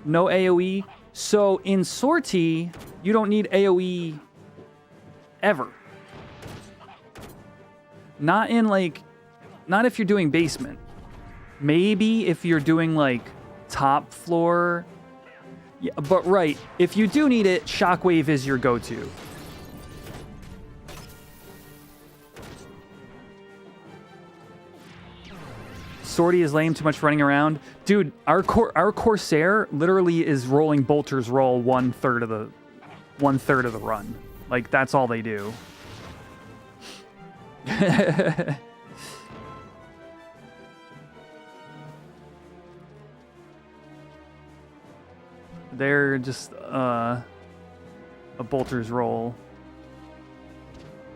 No AoE. So in sortie, you don't need AoE ever. Not if you're doing basement. Maybe if you're doing like top floor. Yeah, but right, if you do need it, Shockwave is your go-to. Sortie is lame, too much running around. Dude, our Corsair literally is rolling Bolter's roll one third of the run. Like, that's all they do. They're just a Bolter's roll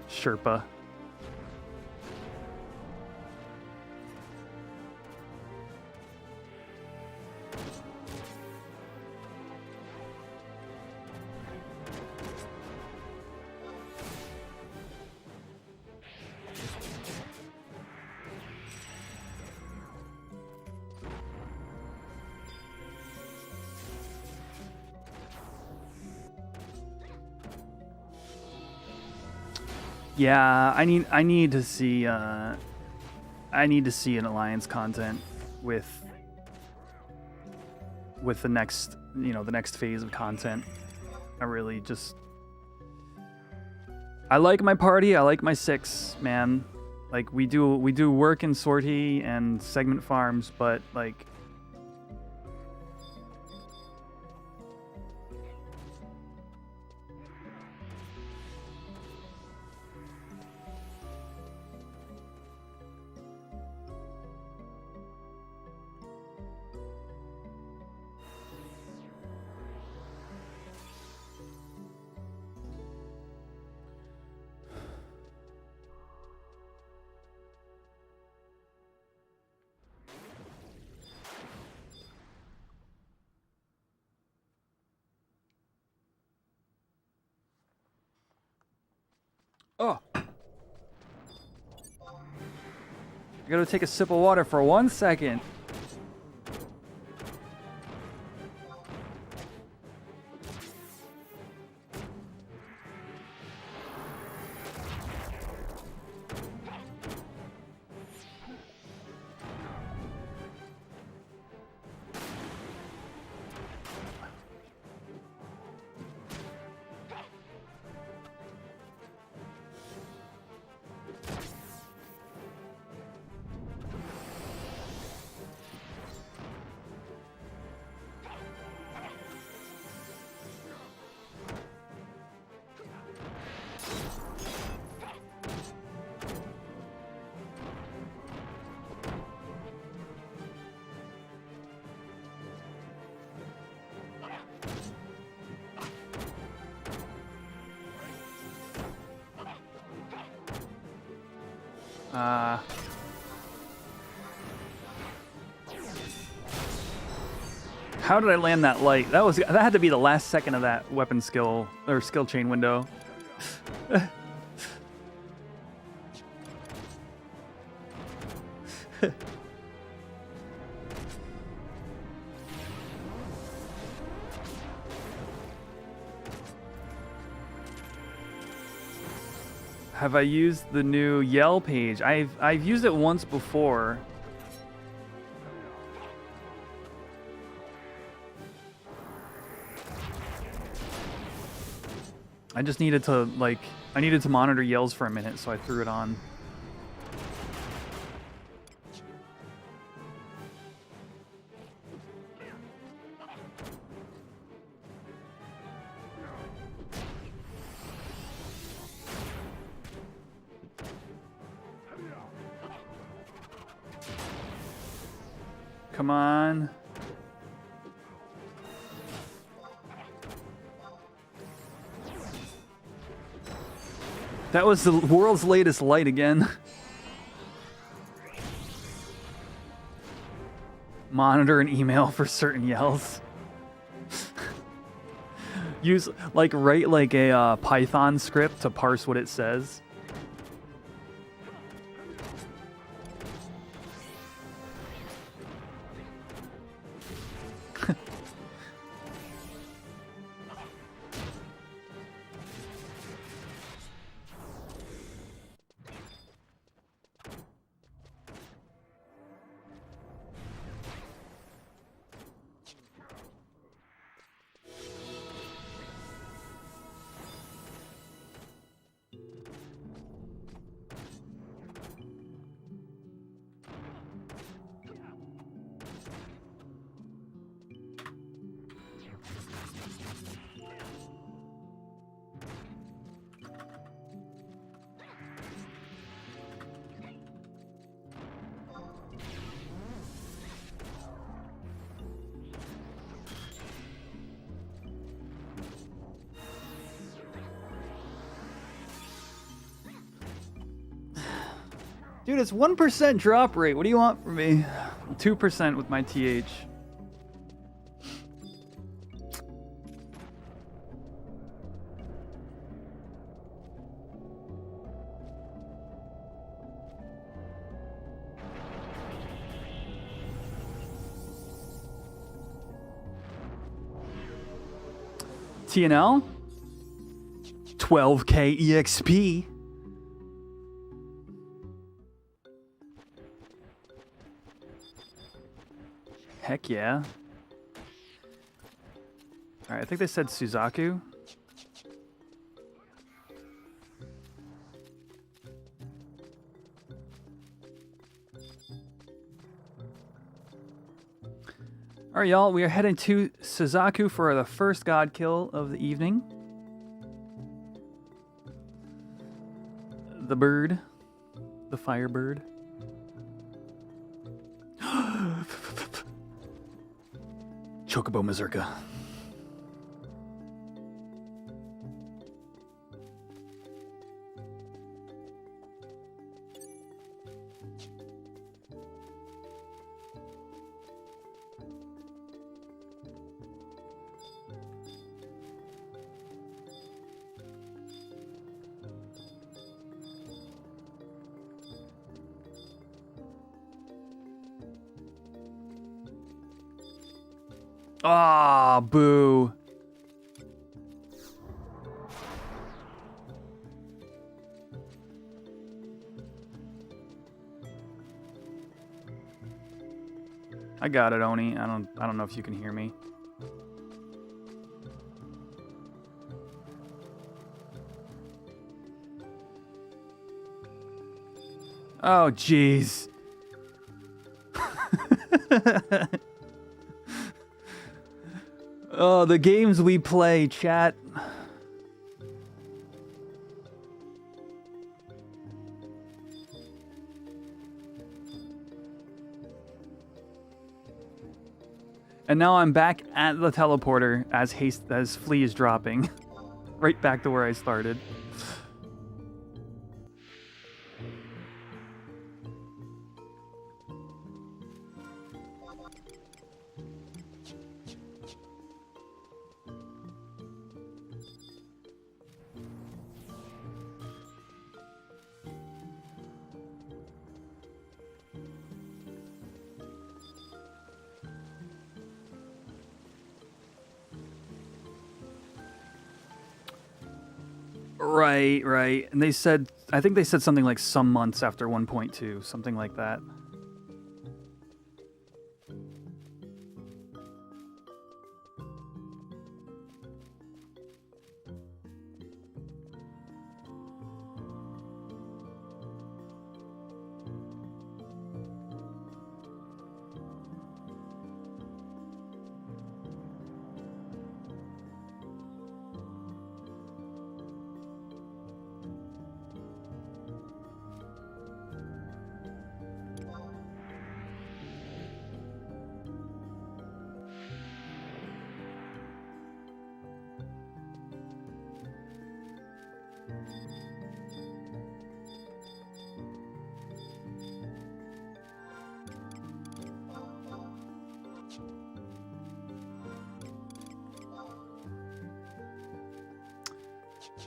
Sherpa. Yeah, I need to see an alliance content with the next the next phase of content. I like my party, I like my 6, man. Like we do work in sortie and segment farms, but like oh. I gotta take a sip of water for 1 second. How did I land that light? That had to be the last second of that weapon skill or skill chain window. Have I used the new Yell page? I've used it once before. I just needed to monitor yells for a minute, so I threw it on. Come on. That was the world's latest light again. Monitor and email for certain yells. Write like a Python script to parse what it says. Dude, it's 1% drop rate. What do you want from me? 2% with my TH. TNL? 12k EXP. Heck yeah. Alright, I think they said Suzaku. Alright, y'all, we are heading to Suzaku for the first god kill of the evening. The bird. The firebird. Chocobo Mazurka. Ah, boo. I got it, Oni. I don't know if you can hear me. Oh, jeez. Oh, the games we play, chat. And now I'm back at the teleporter as Flea is dropping. Right back to where I started. Right. And I think they said something like some months after 1.2, something like that.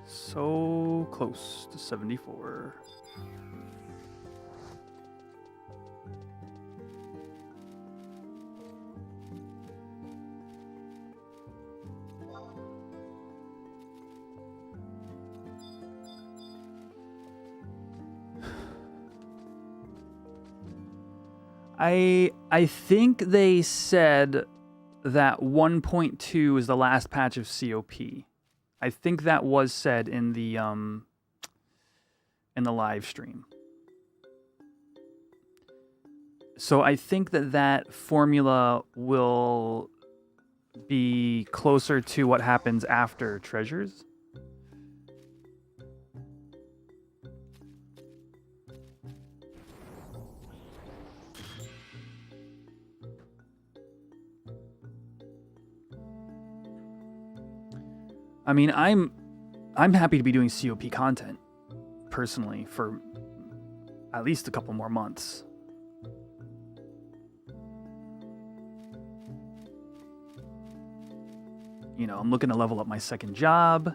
So close to 74. I think they said that 1.2 is the last patch of COP. I think that was said in the live stream. So I think that formula will be closer to what happens after Treasures. I mean, I'm happy to be doing COP content personally. at least a couple more months. You know, I'm looking to level up my second job.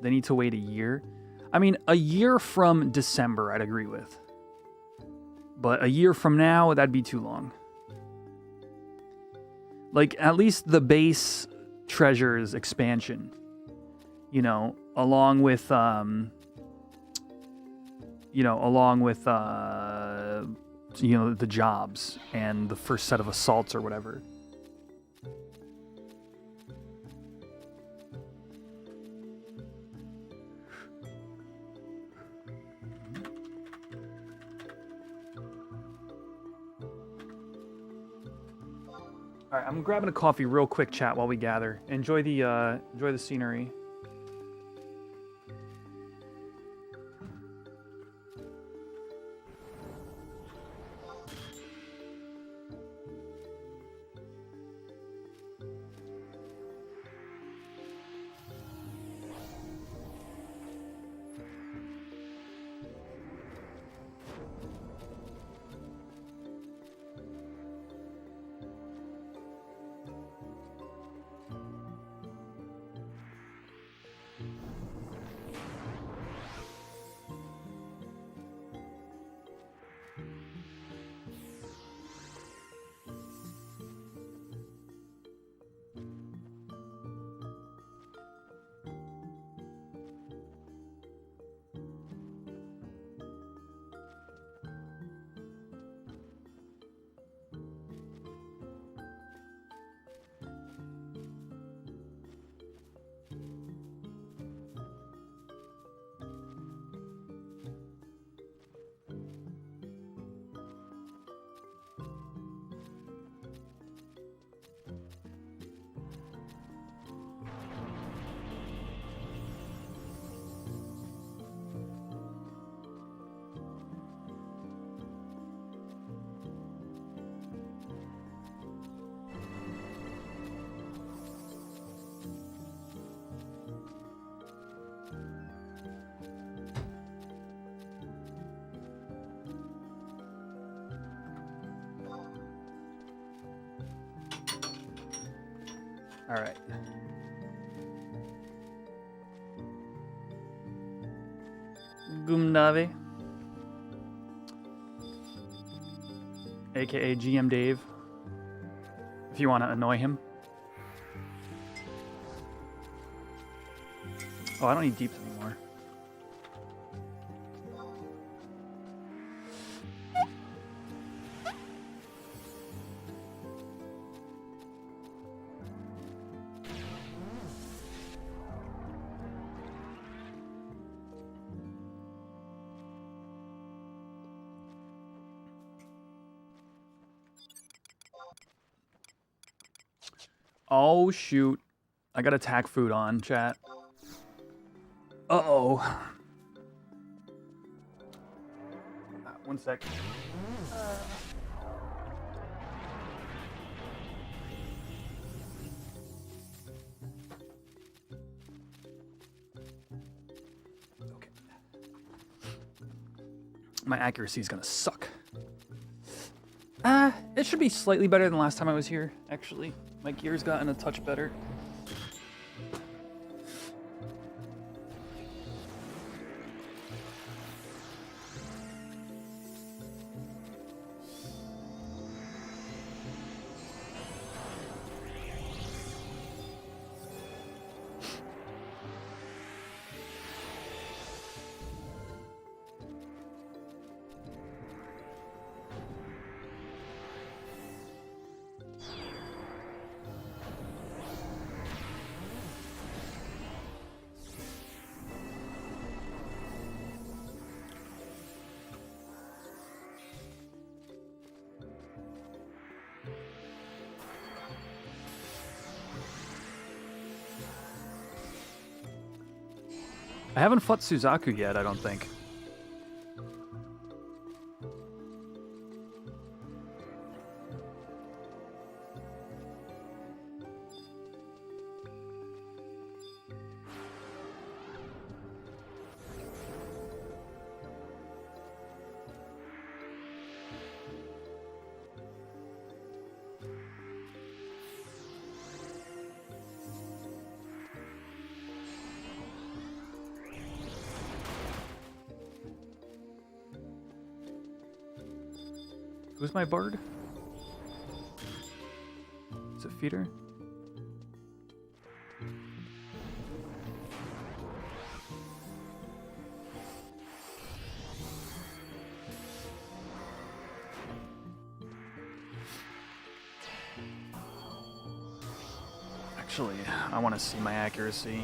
They need to wait a year. I mean, a year from December, I'd agree with. But a year from now, that'd be too long. Like, at least the base treasures expansion, you know, along with the jobs and the first set of assaults or whatever. All right, I'm grabbing a coffee real quick, chat, while we gather. Enjoy the scenery. All right. Gumnave, aka GM Dave, if you want to annoy him. Oh, I don't need deeps anymore. Oh, shoot. I got attack food on, chat. Uh-oh. 1 sec. Okay. My accuracy is gonna suck. It should be slightly better than last time I was here, actually. My gear's gotten a touch better. I haven't fought Suzaku yet, I don't think. Who's my bard? Is it feeder? Actually, I want to see my accuracy.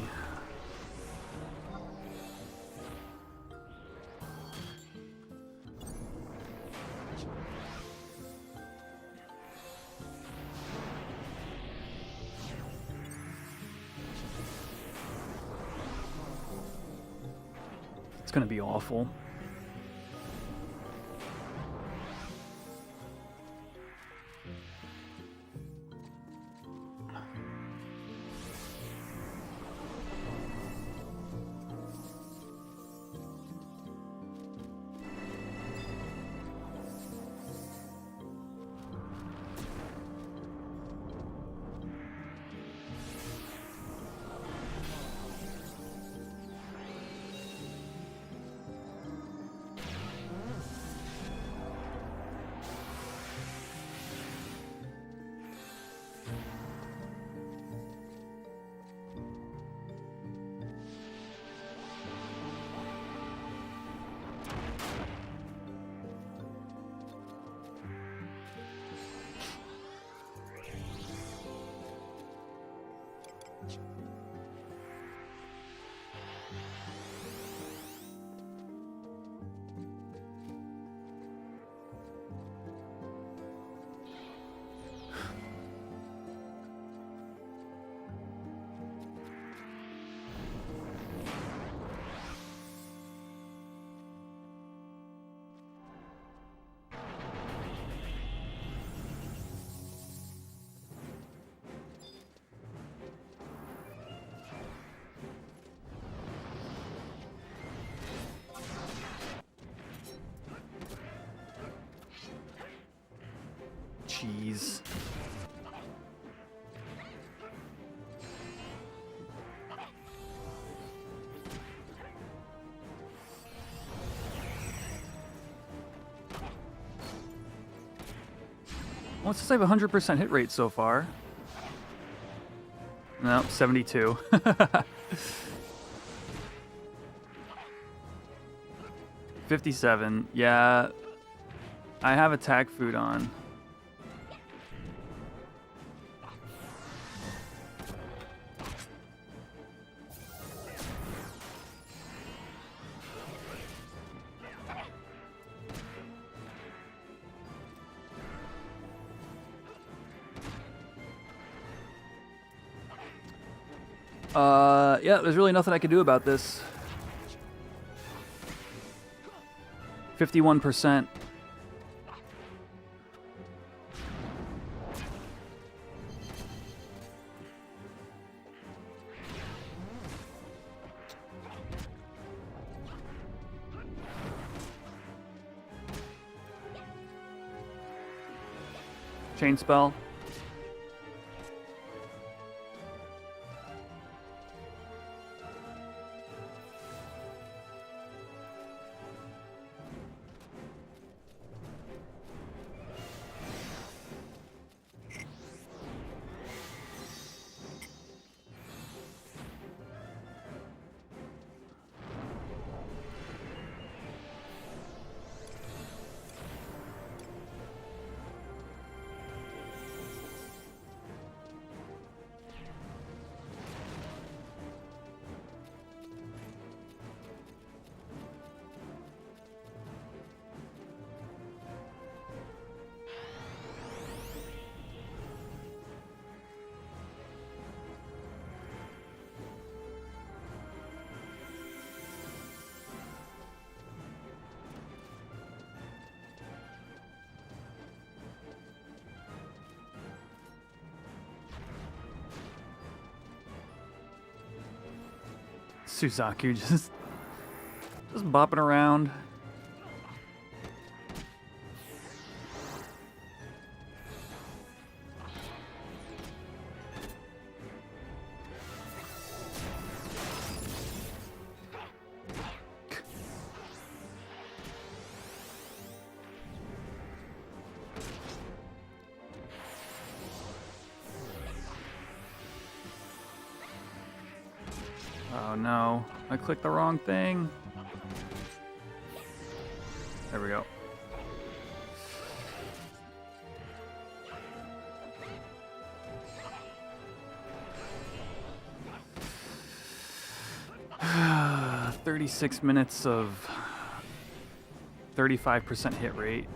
It's gonna be awful. Jeez. Well, it says I have 100% hit rate so far. No, 72. 57. Yeah, I have attack food on. Yeah, there's really nothing I can do about this. 51%. Chain spell. Suzaku just bopping around. Oh no, I clicked the wrong thing. There we go. Ah, 36 minutes of 35% hit rate.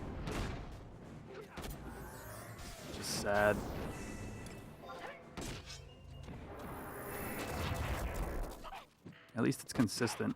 Just sad. At least it's consistent.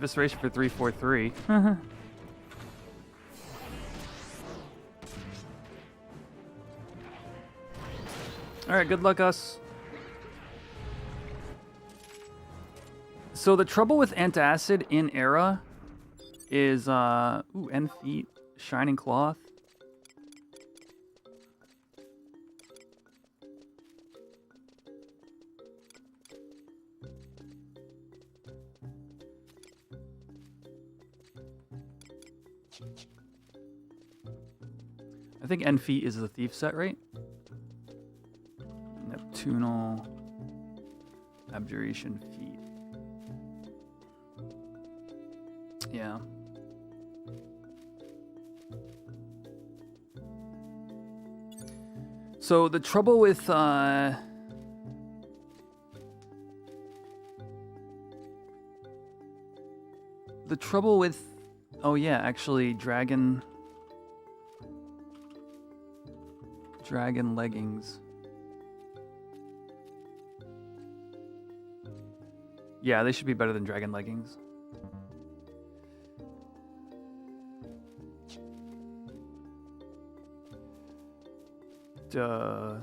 Evisceration for 343. Alright, good luck, us. So the trouble with antacid in Era is, ooh, end feet, shining cloth. I think end feet is the thief set, right? Neptunal abjuration feet. Yeah. So the trouble with oh yeah, actually dragon leggings. Yeah, they should be better than dragon leggings. Do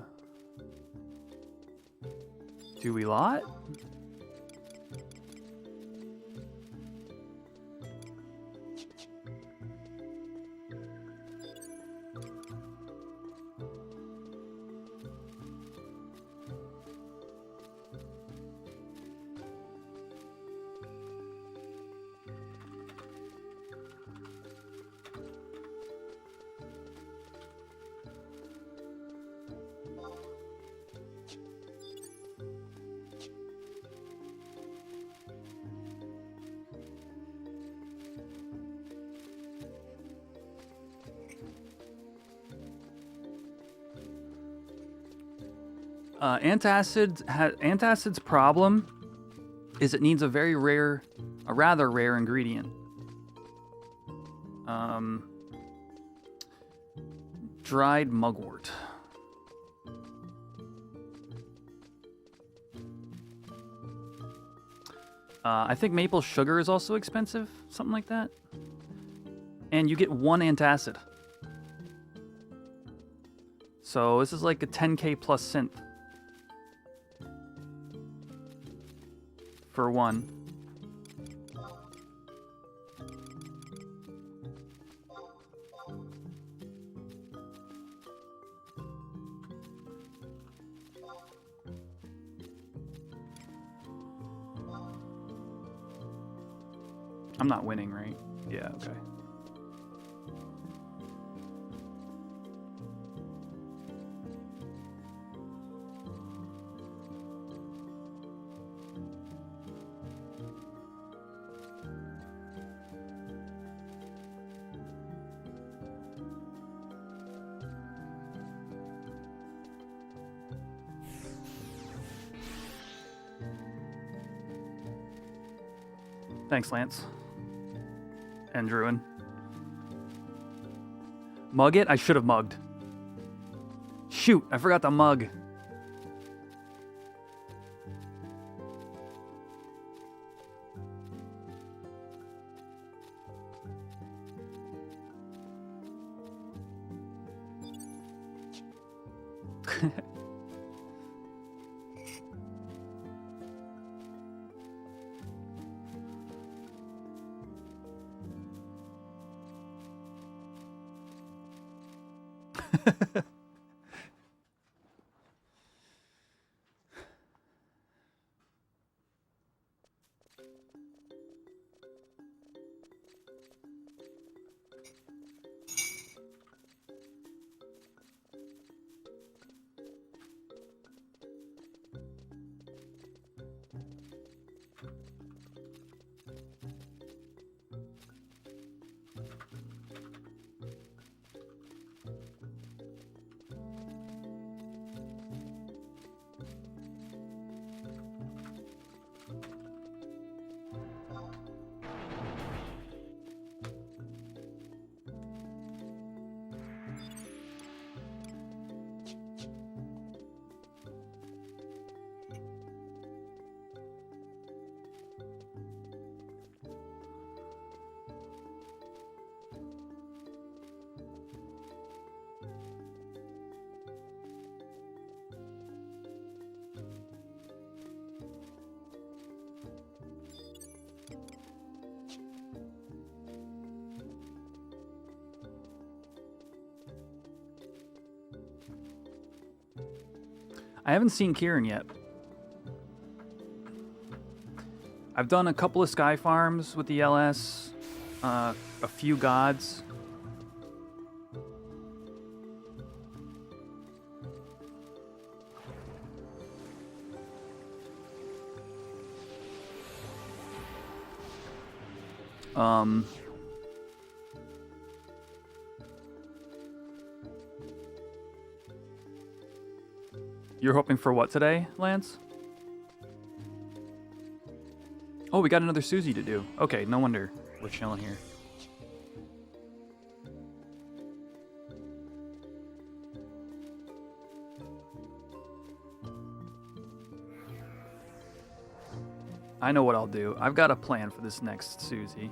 we lot? Antacid's problem is it needs a rather rare ingredient. Dried mugwort. I think maple sugar is also expensive, something like that. And you get 1 antacid. So this is like a 10k plus synth. For 1. I'm not winning, right? Yeah, okay. Thanks, Lance. And Druin. Mug it? I should have mugged. Shoot, I forgot to mug. I haven't seen Kieran yet. I've done a couple of sky farms with the LS, a few gods. You're hoping for what today, Lance? Oh, we got another Susie to do. Okay, no wonder we're chilling here. I know what I'll do. I've got a plan for this next Susie.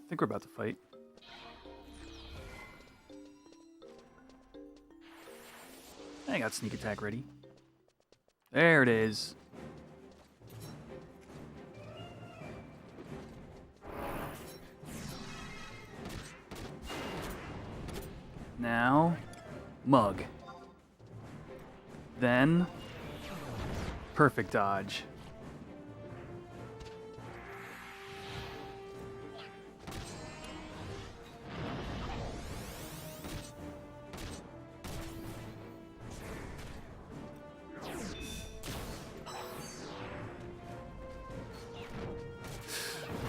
I think we're about to fight. I got sneak attack ready. There it is. Now, mug. Then, perfect dodge.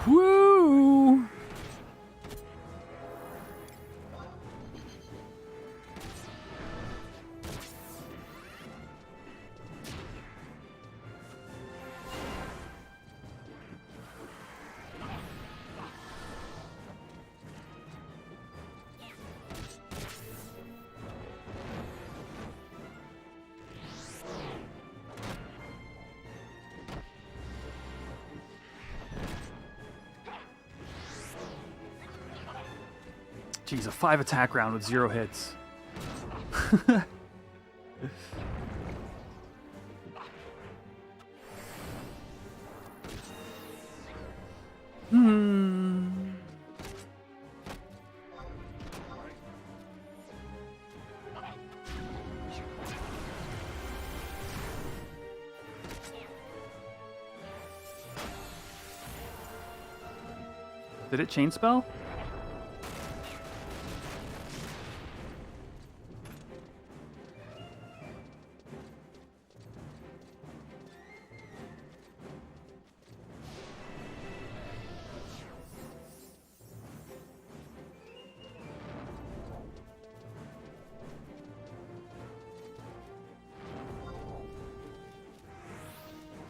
Woo! Jeez, a 5 attack round with 0 hits. Did it chain spell?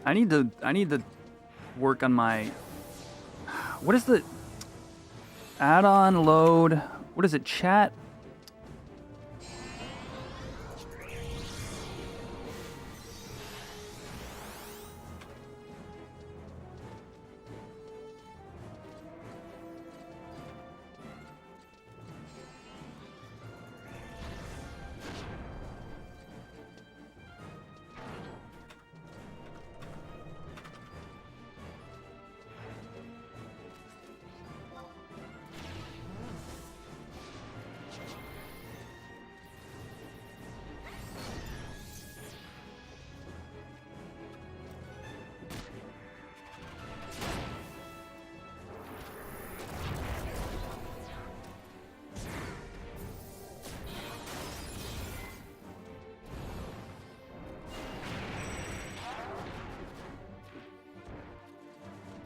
I need to work on my, what is the add-on load? What is it, chat?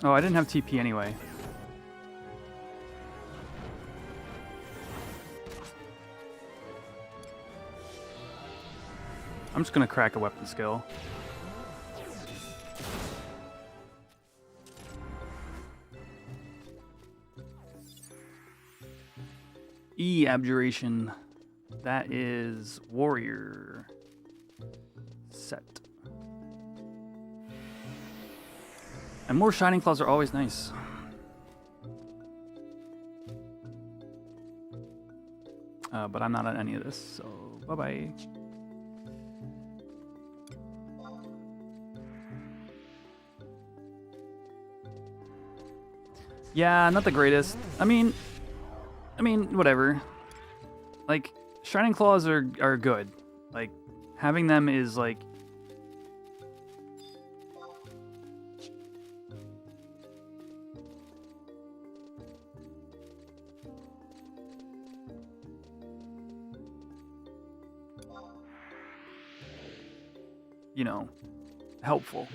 Oh, I didn't have TP anyway. I'm just gonna crack a weapon skill. Abjuration. That is warrior set. And more Shining Claws are always nice. But I'm not on any of this, so bye-bye. Yeah, not the greatest. I mean, whatever. Like, Shining Claws are good. Like, having them is like, you know, helpful.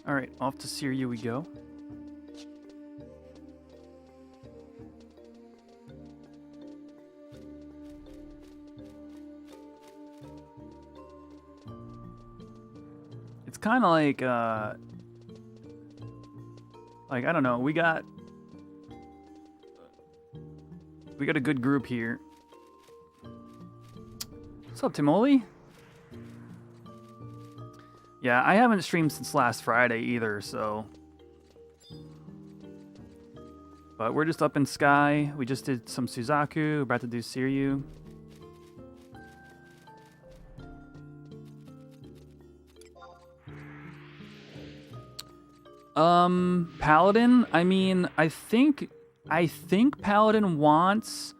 All right, off to Syria we go. It's kind of like I don't know. We got a good group here. What's up, Timoli? Yeah, I haven't streamed since last Friday either, so. But we're just up in Sky. We just did some Suzaku. We're about to do Siryu. Paladin. I mean, I think Paladin wants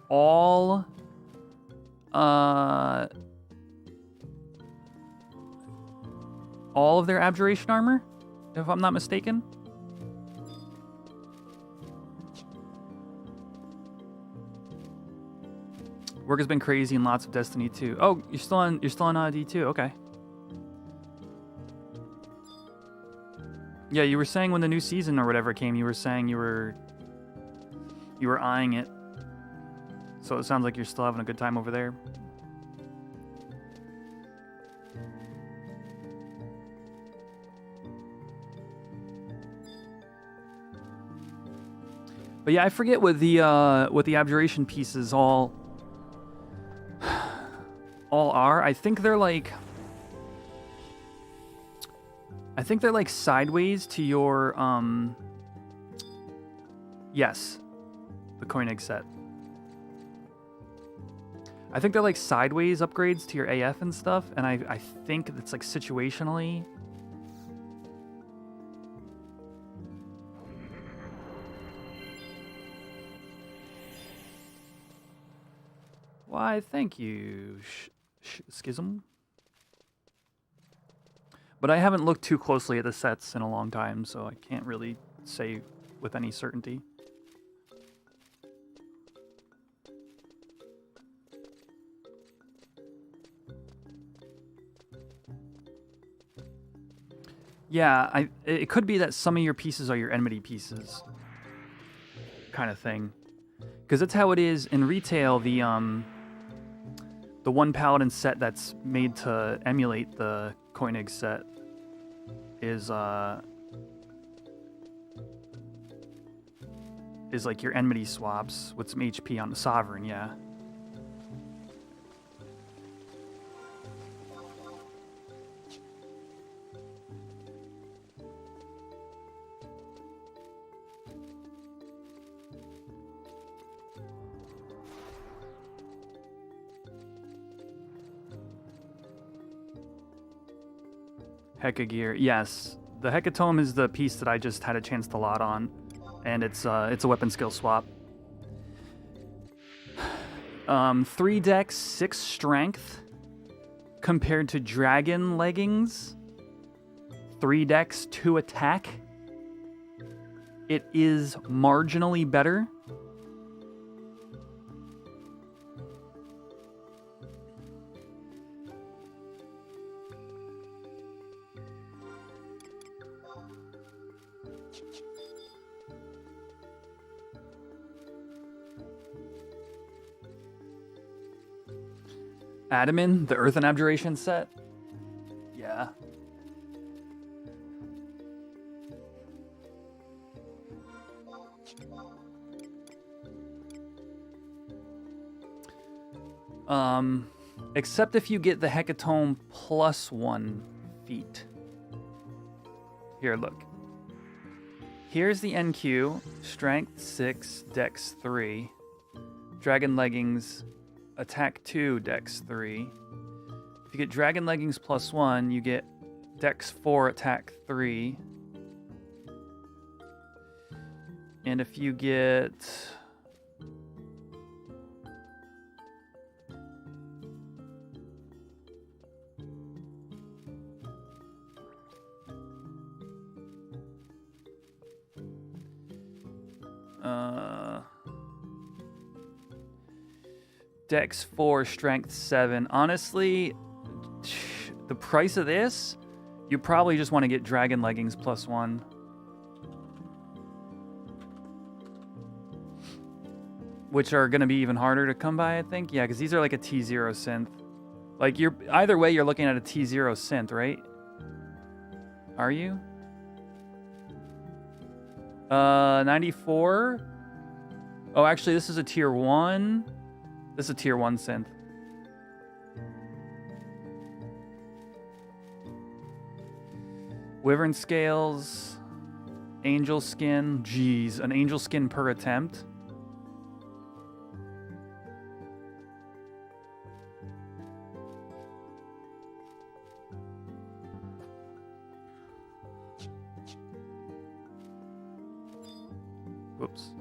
all of their abjuration armor, if I'm not mistaken. Work has been crazy and lots of Destiny 2. Oh, you're still on D2. Okay. Yeah, you were saying when the new season or whatever came, you were saying you were eyeing it. So it sounds like you're still having a good time over there. But yeah, I forget what the abjuration pieces all are. I think they're like sideways to your yes, the coin egg set. I think they're like sideways upgrades to your AF and stuff, and I think it's like situationally. Why, thank you, Schism. But I haven't looked too closely at the sets in a long time, so I can't really say with any certainty. Yeah, it could be that some of your pieces are your enmity pieces, kind of thing, because that's how it is in retail. The one paladin set that's made to emulate the coin egg set is like your enmity swaps with some HP on the sovereign, yeah. Heka gear, yes. The Hecatome is the piece that I just had a chance to lot on, and it's a weapon skill swap. 3 dex, 6 strength, compared to dragon leggings. 3 dex, 2 attack. It is marginally better. Adamin, the Earthen Abjuration set? Yeah. Except if you get the Hecatome +1 feat. Here, look. Here's the NQ, Strength 6, Dex 3, Dragon Leggings, Attack 2, Dex 3. If you get Dragon Leggings +1, you get Dex 4, Attack 3. And if you get... Dex 4, Strength 7. Honestly, the price of this, you probably just want to get Dragon Leggings +1. Which are going to be even harder to come by, I think. Yeah, because these are like a T0 synth. Like, either way, you're looking at a T0 synth, right? Are you? 94? Oh, actually, this is a tier 1. This is a tier 1 synth. Wyvern scales. Angel skin. Jeez, an angel skin per attempt. Whoops.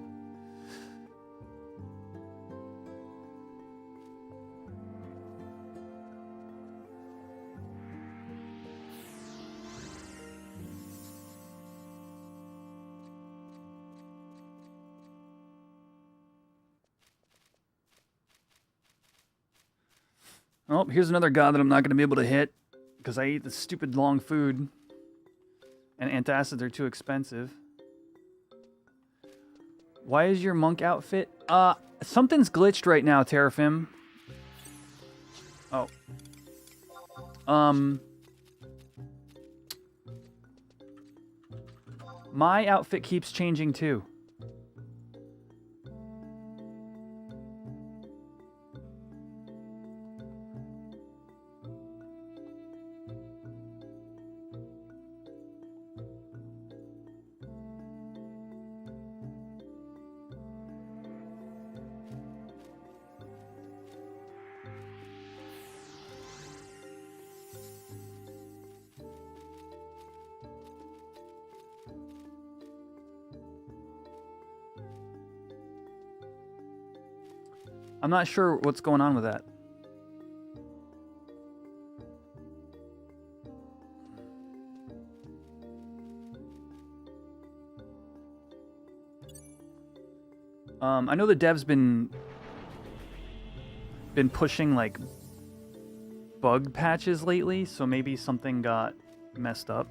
Oh, here's another god that I'm not going to be able to hit because I ate the stupid long food. And antacids are too expensive. Why is your monk outfit? Something's glitched right now, Terrafim. Oh. My outfit keeps changing too. I'm not sure what's going on with that. I know the dev's been pushing like bug patches lately, so maybe something got messed up.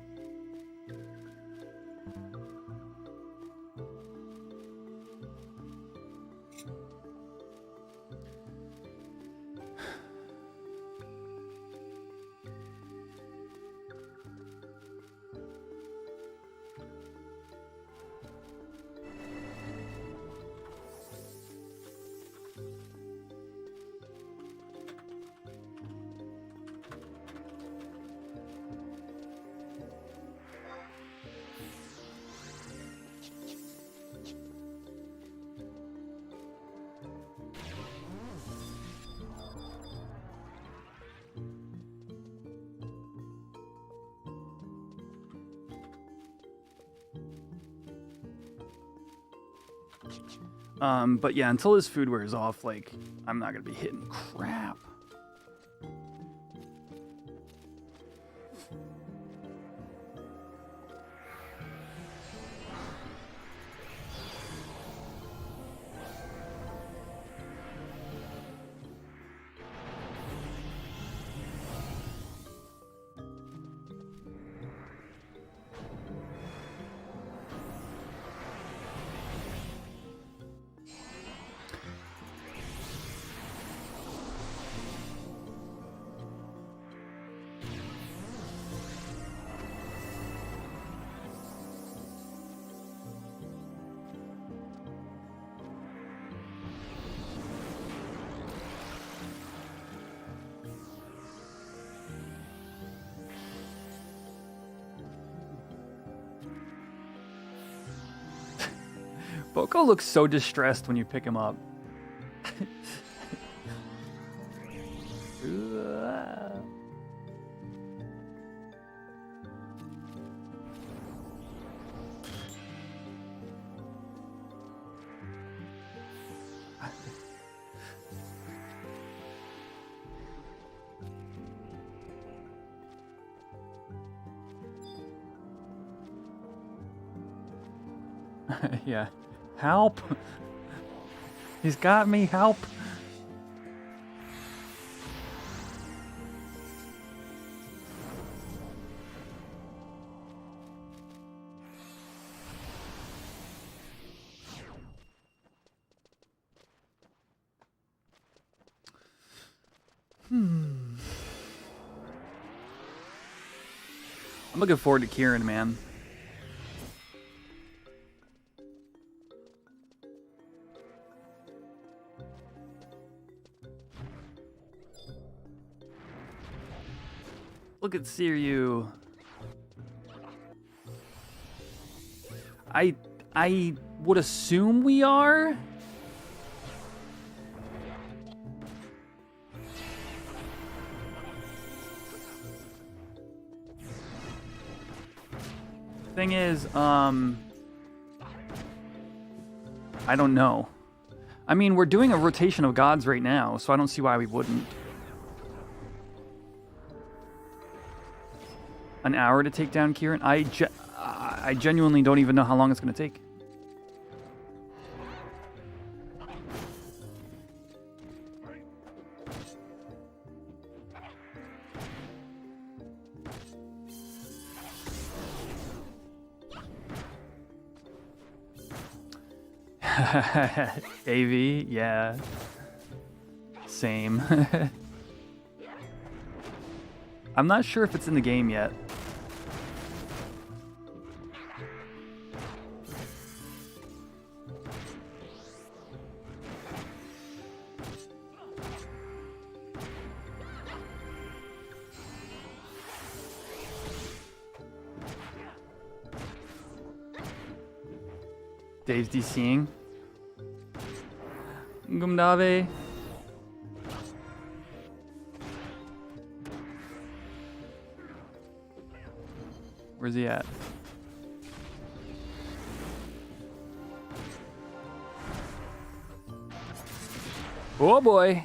But yeah, until his food wears off, like, I'm not gonna be hitting crap. Boko looks so distressed when you pick him up. Yeah. Help! He's got me, help! I'm looking forward to Kieran, man. Look at Siryu. I would assume we are. Thing is, I don't know. I mean, we're doing a rotation of gods right now, so I don't see why we wouldn't. An hour to take down Kieran? I genuinely don't even know how long it's going to take. AV, yeah. Same. I'm not sure if it's in the game yet. Dave's DCing. Gumdave. Where's he at? Oh boy.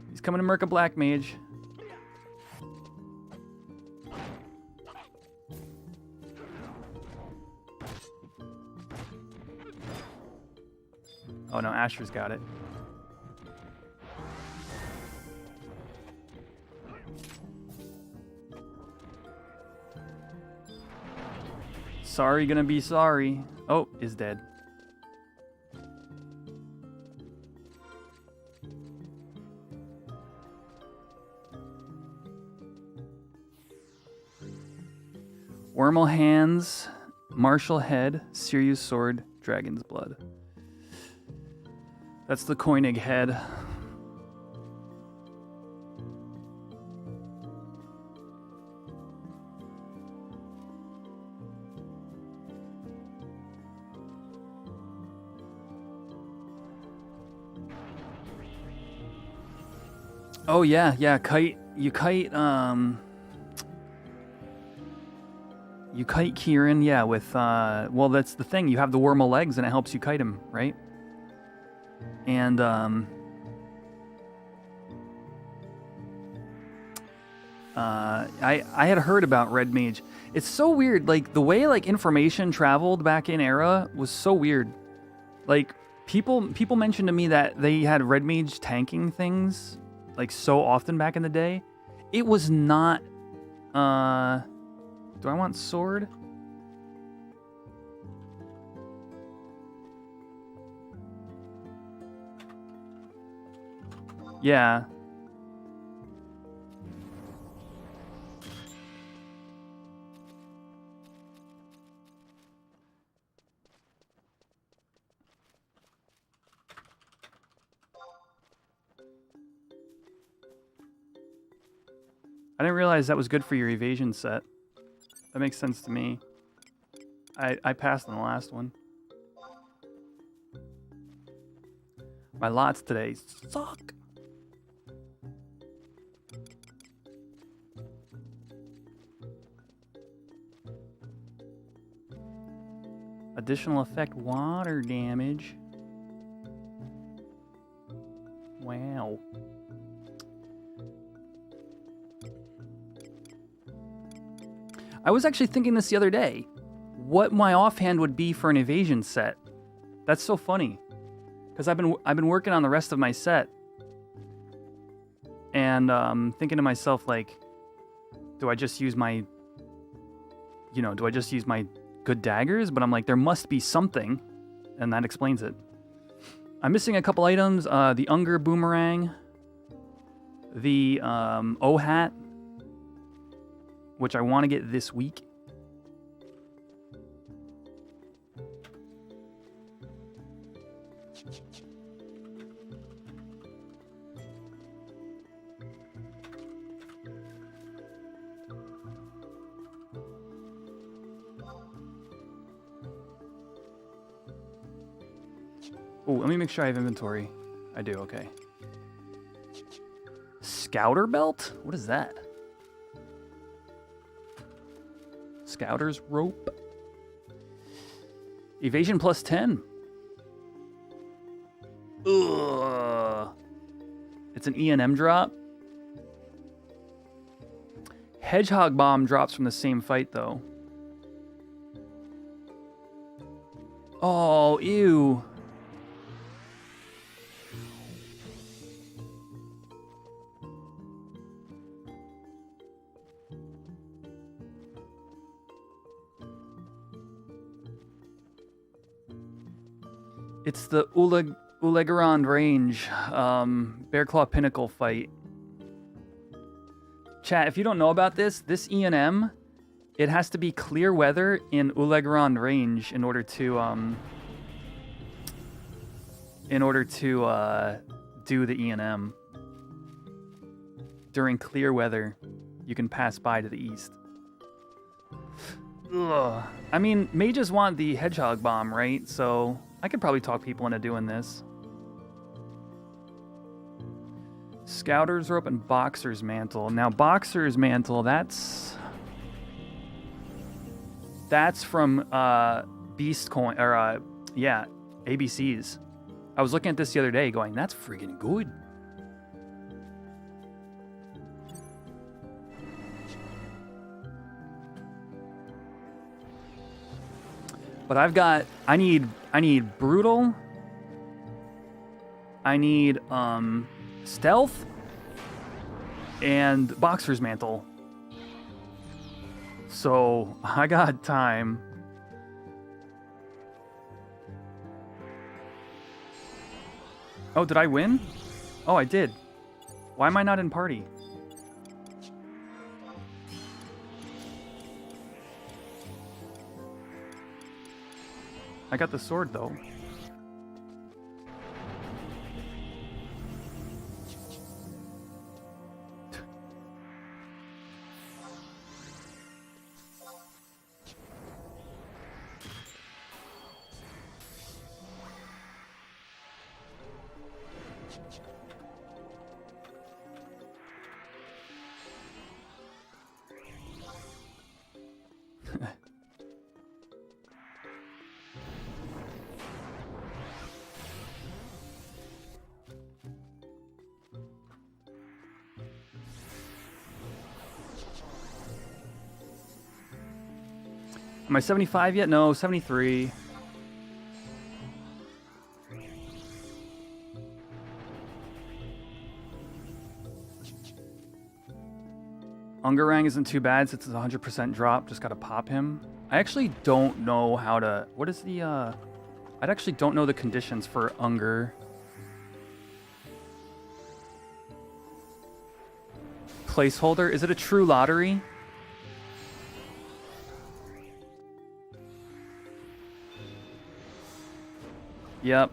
He's coming to murk a black mage. Oh no, Asher's got it. Sorry, gonna be sorry. Oh, is dead. Wormel hands, martial head, Sirius sword, dragon's blood. That's the Koenig head. Oh yeah, kite. You kite Kieran, yeah, with well, that's the thing. You have the Wormel legs and it helps you kite him, right? And I had heard about Red Mage. It's so weird, like the way like information traveled back in Era was so weird. Like people mentioned to me that they had Red Mage tanking things like so often back in the day. It was not do I want sword? Yeah. I didn't realize that was good for your evasion set. That makes sense to me. I passed on the last one. My lots today suck. Additional effect water damage. Wow. I was actually thinking this the other day. What my offhand would be for an evasion set. That's so funny. Because I've been working on the rest of my set. And thinking to myself, like, do I just use my good daggers? But I'm like, there must be something. And that explains it. I'm missing a couple items. The Unger Boomerang. The O-Hat. Which I want to get this week. Oh, let me make sure I have inventory. I do, okay. Scouter belt? What is that? Scouter's rope. Evasion plus 10. Ugh. It's an E&M drop. Hedgehog bomb drops from the same fight, though. Oh, ew. It's the Ulegaron Range Bear Claw Pinnacle fight. Chat, if you don't know about this E&M, it has to be clear weather in Ulegaron Range in order to do the E&M. During clear weather, you can pass by to the east. Ugh. I mean, mages want the hedgehog bomb, right? So I could probably talk people into doing this. Scouter's rope and Boxer's mantle. Now, Boxer's mantle, that's from Beast Coin, or yeah, ABCs. I was looking at this the other day, going, "That's friggin' good." But I need brutal. I need stealth and Boxer's mantle. So I got time. Oh, did I win? Oh, I did. Why am I not in party? I got the sword, though. Am I 75 yet? No, 73. Ungerang isn't too bad since it's a 100% drop. Just gotta pop him. I actually don't know how to... What is the... I actually don't know the conditions for Unger. Placeholder? Is it a true lottery? Yep.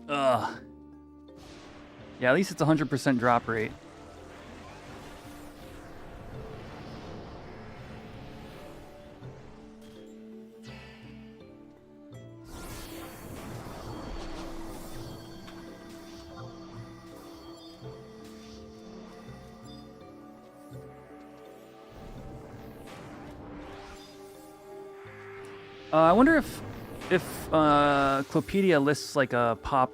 Ugh. Yeah, at least it's 100% drop rate. I wonder if Clopedia lists like a pop.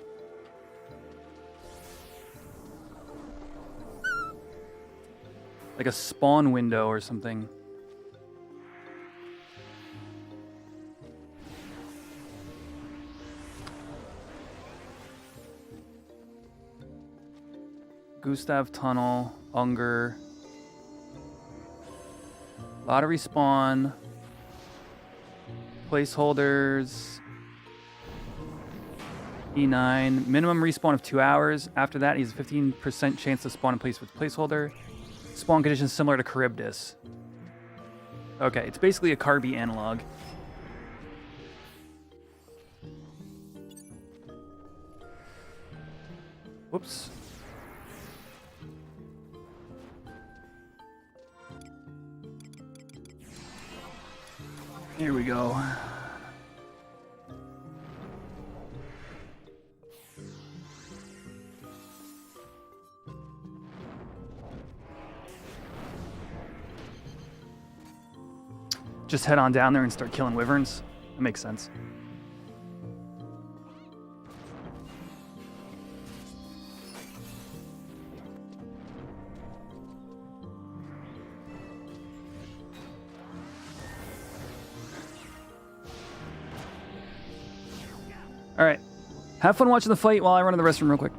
Like a spawn window or something. Gustav Tunnel, Unger. Lottery spawn. Placeholders. E9. Minimum respawn of 2 hours. After that, he has a 15% chance to spawn in place with placeholder. Spawn conditions similar to Charybdis. Okay, it's basically a Carby analog. Whoops. Here we go. Just head on down there and start killing wyverns. That makes sense. All right. Have fun watching the fight while I run to the restroom real quick.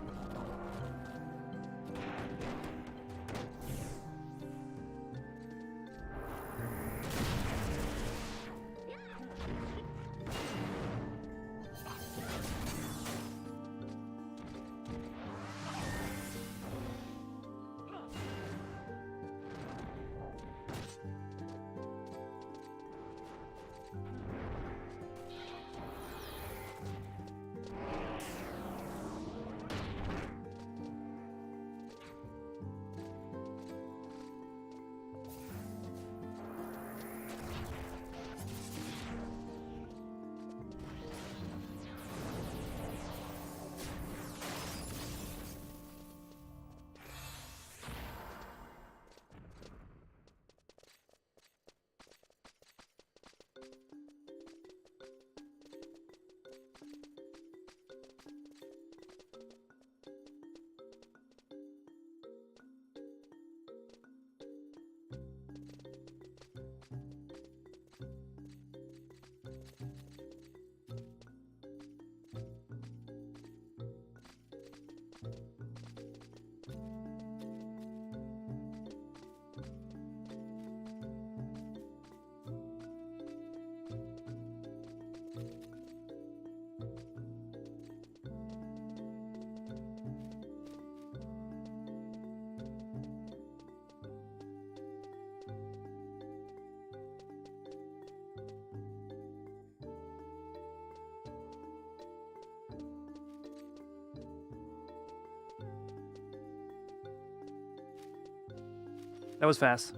That was fast.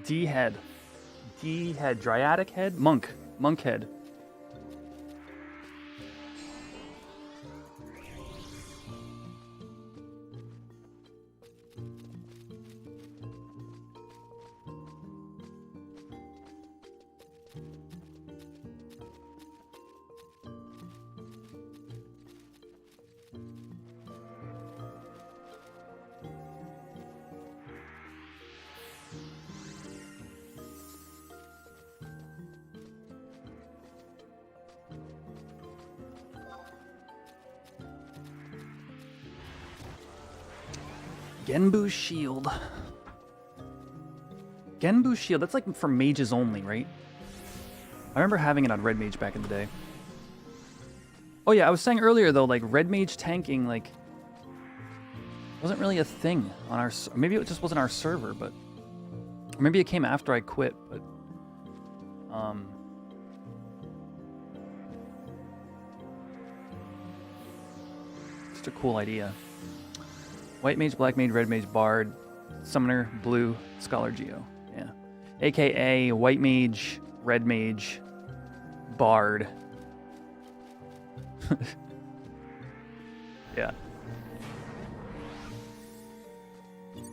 D head. D head. Dryadic head? Monk. Monk head. Genbu Shield. Genbu Shield, that's like for mages only, right? I remember having it on Red Mage back in the day. Oh yeah, I was saying earlier though, like Red Mage tanking, like, wasn't really a thing on our, maybe it just wasn't our server, but, or maybe it came after I quit, but, just a cool idea. White Mage, Black Mage, Red Mage, Bard, Summoner, Blue, Scholar Geo. Yeah. AKA White Mage, Red Mage, Bard. Yeah.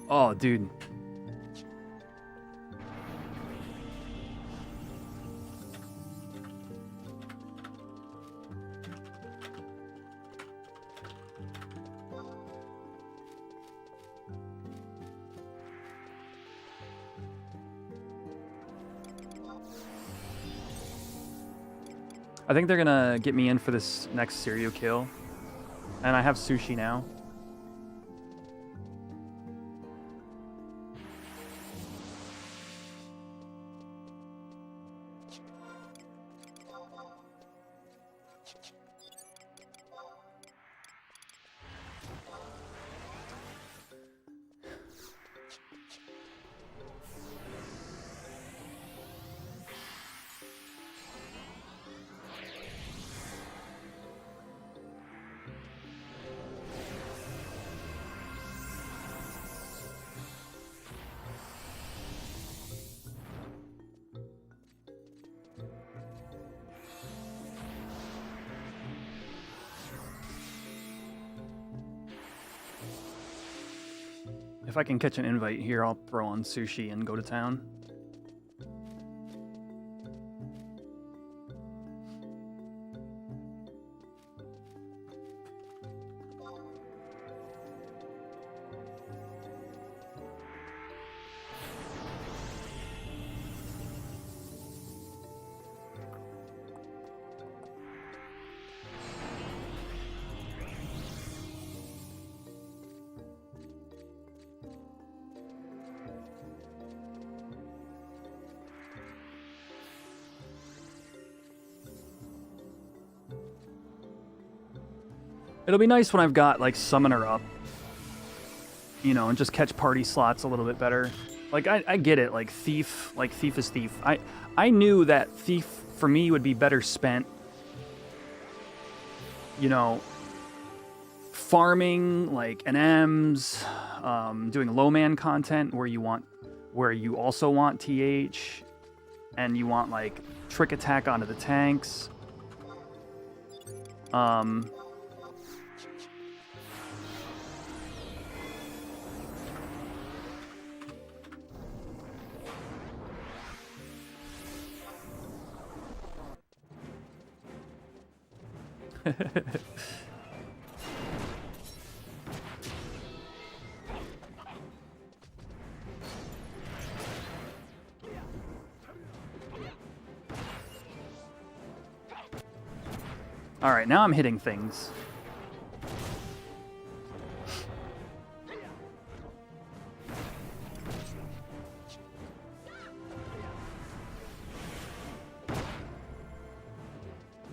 Oh, dude. I think they're gonna get me in for this next serial kill. And I have sushi now. If I can catch an invite here, I'll throw on sushi and go to town. It'll be nice when I've got, like, Summoner up, you know, and just catch party slots a little bit better. Like, I get it, like, Thief is Thief. I knew that Thief, for me, would be better spent, you know, farming, like, NMs, doing low-man content where you also want TH, and you want, like, trick attack onto the tanks. All right, now I'm hitting things.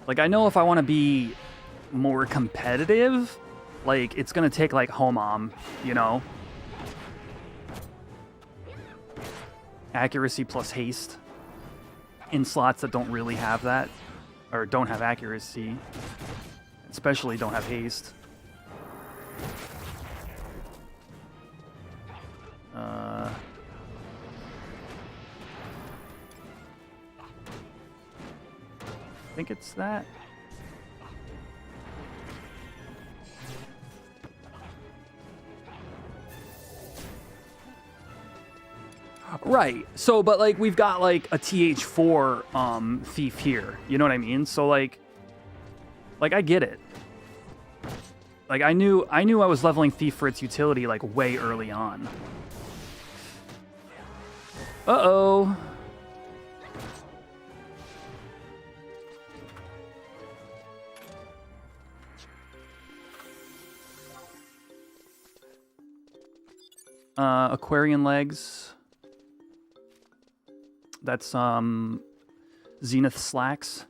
Like, I know if I want to be more competitive, like, it's going to take, like, Homom, you know? Accuracy plus haste in slots that don't really have that, or don't have accuracy, especially don't have haste. I think it's that. Right. So, but like we've got like a TH4 thief here. You know what I mean? So like I get it. Like I knew I was leveling thief for its utility like way early on. Uh-oh. Aquarian legs. That's Zenith slacks.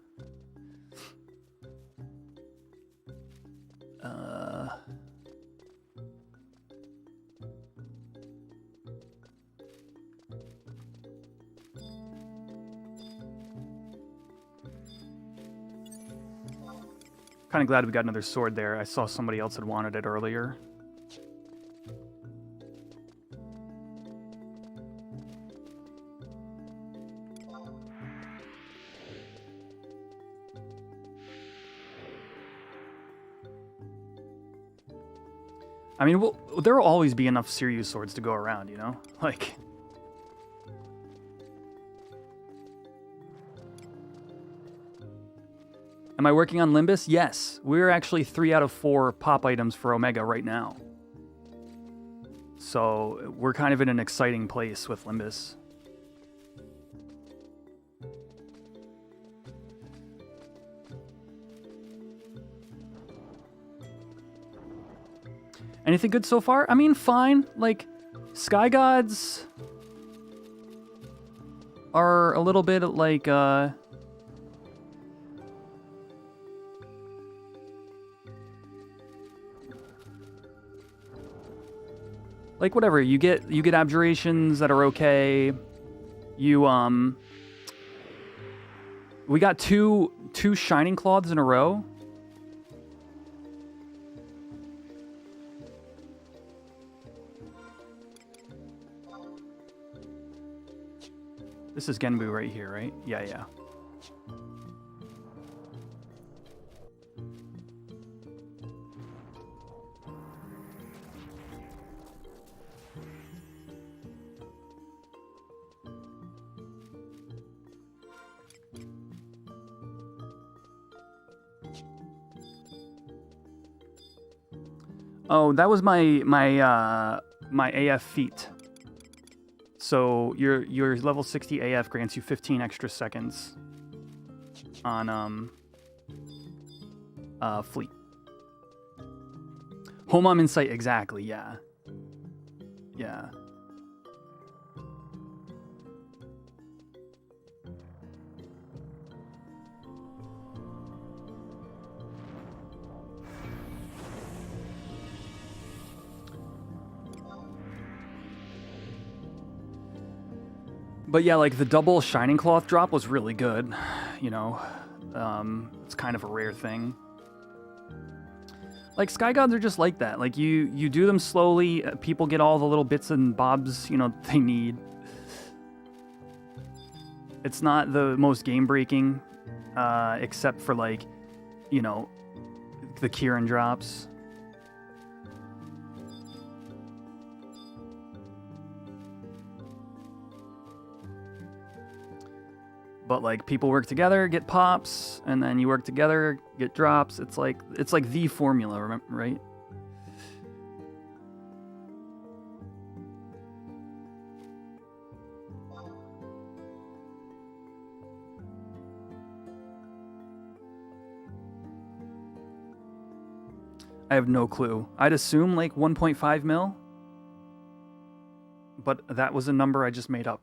Kind of glad we got another sword there. I saw somebody else had wanted it earlier. I mean, there will always be enough Sirius swords to go around, you know? Like... Am I working on Limbus? Yes. We're actually 3 out of 4 pop items for Omega right now. So, we're kind of in an exciting place with Limbus. Anything good so far? I mean, fine. Like, Sky Gods are a little bit like, like, whatever. You get abjurations that are okay. You, we got two Shining Cloths in a row. This is Genbu right here, right? Yeah, yeah. Oh, that was my AF feat. So your level 60 AF grants you 15 extra seconds on fleet. Homom Insight, exactly, yeah. Yeah. But yeah, like the double Shining Cloth drop was really good, you know. It's kind of a rare thing. Like Sky Gods are just like that. Like you do them slowly, people get all the little bits and bobs, you know, they need. It's not the most game breaking, except for like, you know, the Kieran drops. But like people work together, get pops, and then you work together, get drops. It's like the formula, remember, right? I have no clue. I'd assume like 1.5 mil. But that was a number I just made up.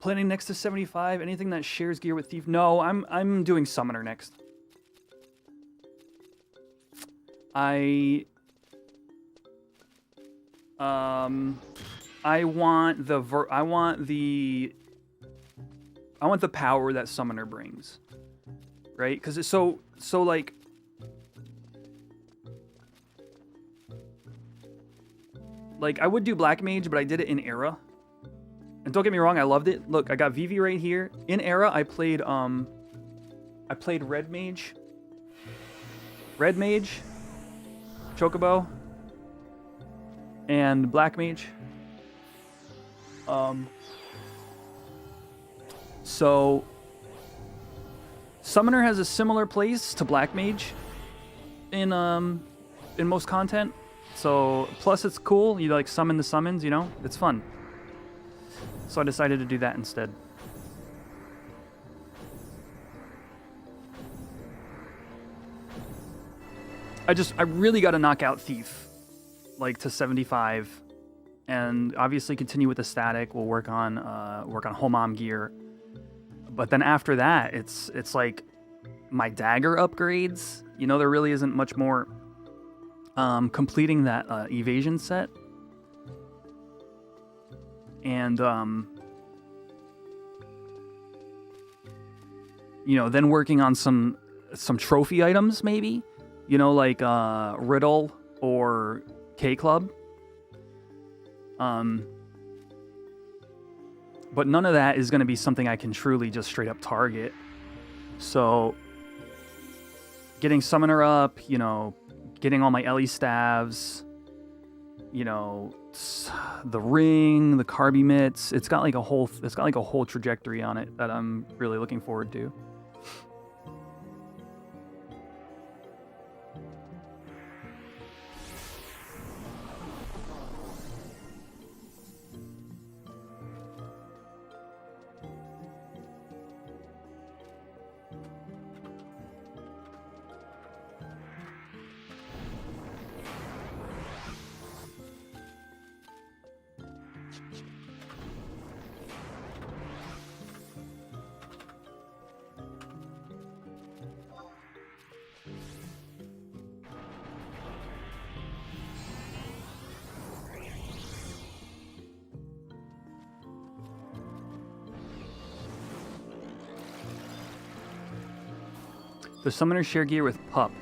Planning next to 75. Anything that shares gear with Thief? No, I'm doing Summoner next. I want the power that Summoner brings. Right? Cuz it's so like I would do Black Mage, but I did it in Era. And don't get me wrong, I loved it. Look, I got Vivi right here. In Era, I played Red Mage. Red Mage, Chocobo, and Black Mage. So Summoner has a similar place to Black Mage in most content. So plus it's cool. You like summon the summons, you know? It's fun. So I decided to do that instead. I really got to knock out Thief, like to 75, and obviously continue with the static. We'll work on Homam gear, but then after that, it's like my dagger upgrades. You know, there really isn't much more. Completing that evasion set, and you know, then working on some trophy items maybe. You know, like Riddle or K Club. But none of that is going to be something I can truly just straight up target. So, getting Summoner up, you know, getting all my Ellie staves, you know, the ring, the Carby mitts. It's got like a whole trajectory on it that I'm really looking forward to. The Summoner share gear with Pup.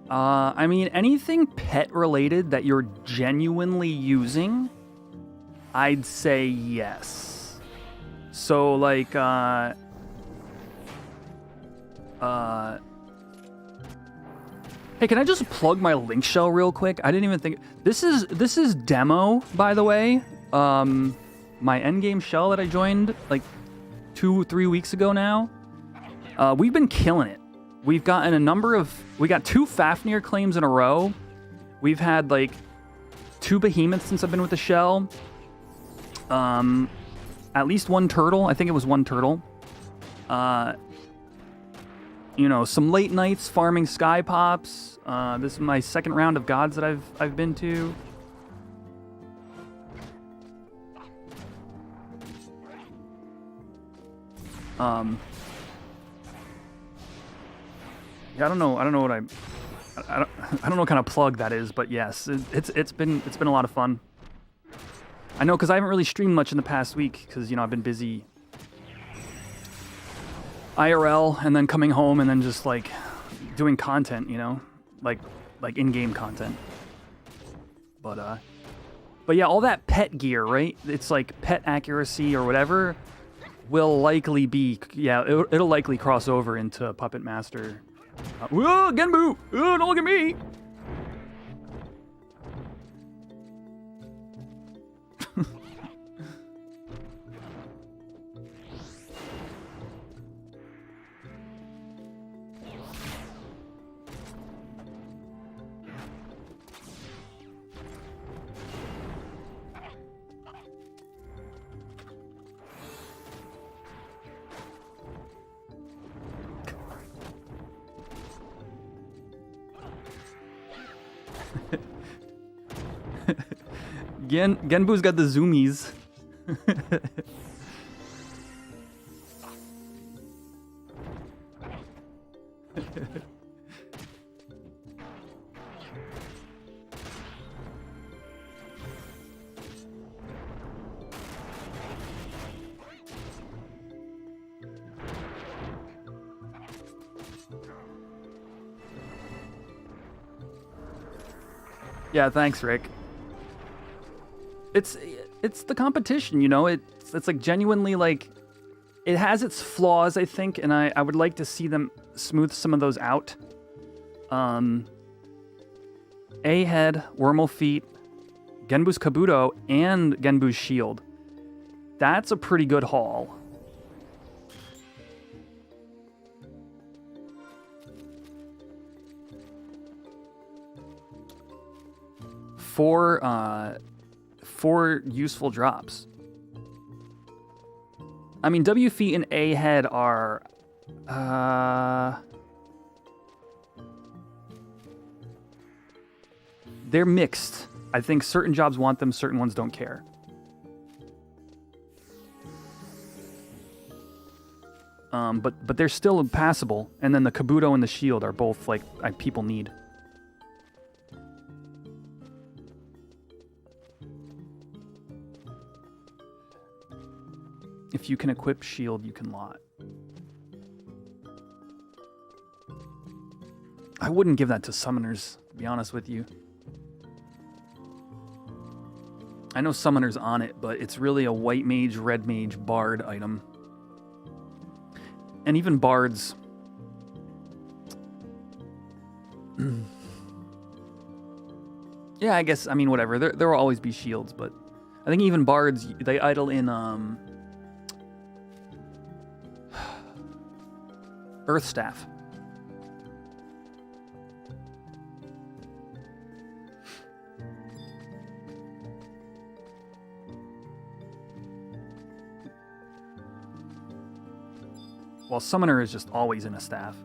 I mean, anything pet related that you're genuinely using, I'd say yes. So like, hey, can I just plug my Linkshell real quick? I didn't even think this is demo, by the way. My endgame shell that I joined like 2-3 weeks ago now. We've been killing it. We've gotten we got 2 Fafnir claims in a row. We've had like 2 behemoths since I've been with the shell. At least 1 turtle. I think it was 1 turtle. You know, some late nights farming sky pops. This is my 2nd round of gods that I've been to. Yeah, I don't know what I don't know what kind of plug that is, but yes, it's been a lot of fun. I know, because I haven't really streamed much in the past week because, you know, I've been busy IRL and then coming home and then just like doing content, you know, like in-game content. But yeah, all that pet gear, right? It's like pet accuracy or whatever will likely be, yeah, it'll likely cross over into Puppet Master. Whoa, Genbu! Oh, don't look at me! Genbu's got the zoomies. Yeah, thanks, Rick. It's the competition, you know. It's like genuinely like it has its flaws, I think, and I would like to see them smooth some of those out. A head, Wormhole Feet, Genbu's Kabuto, and Genbu's Shield. That's a pretty good haul. Four useful drops. I mean, W Feet and A head are they're mixed. I think certain jobs want them, certain ones don't care. But they're still passable. And then the Kabuto and the Shield are both like people need. If you can equip Shield, you can lot. I wouldn't give that to summoners, to be honest with you. I know summoners on it, but it's really a white mage, red mage, bard item. And even bards. Yeah, I guess, I mean, whatever. There will always be shields, but I think even bards, they idle in Earth Staff. While Summoner is just always in a staff.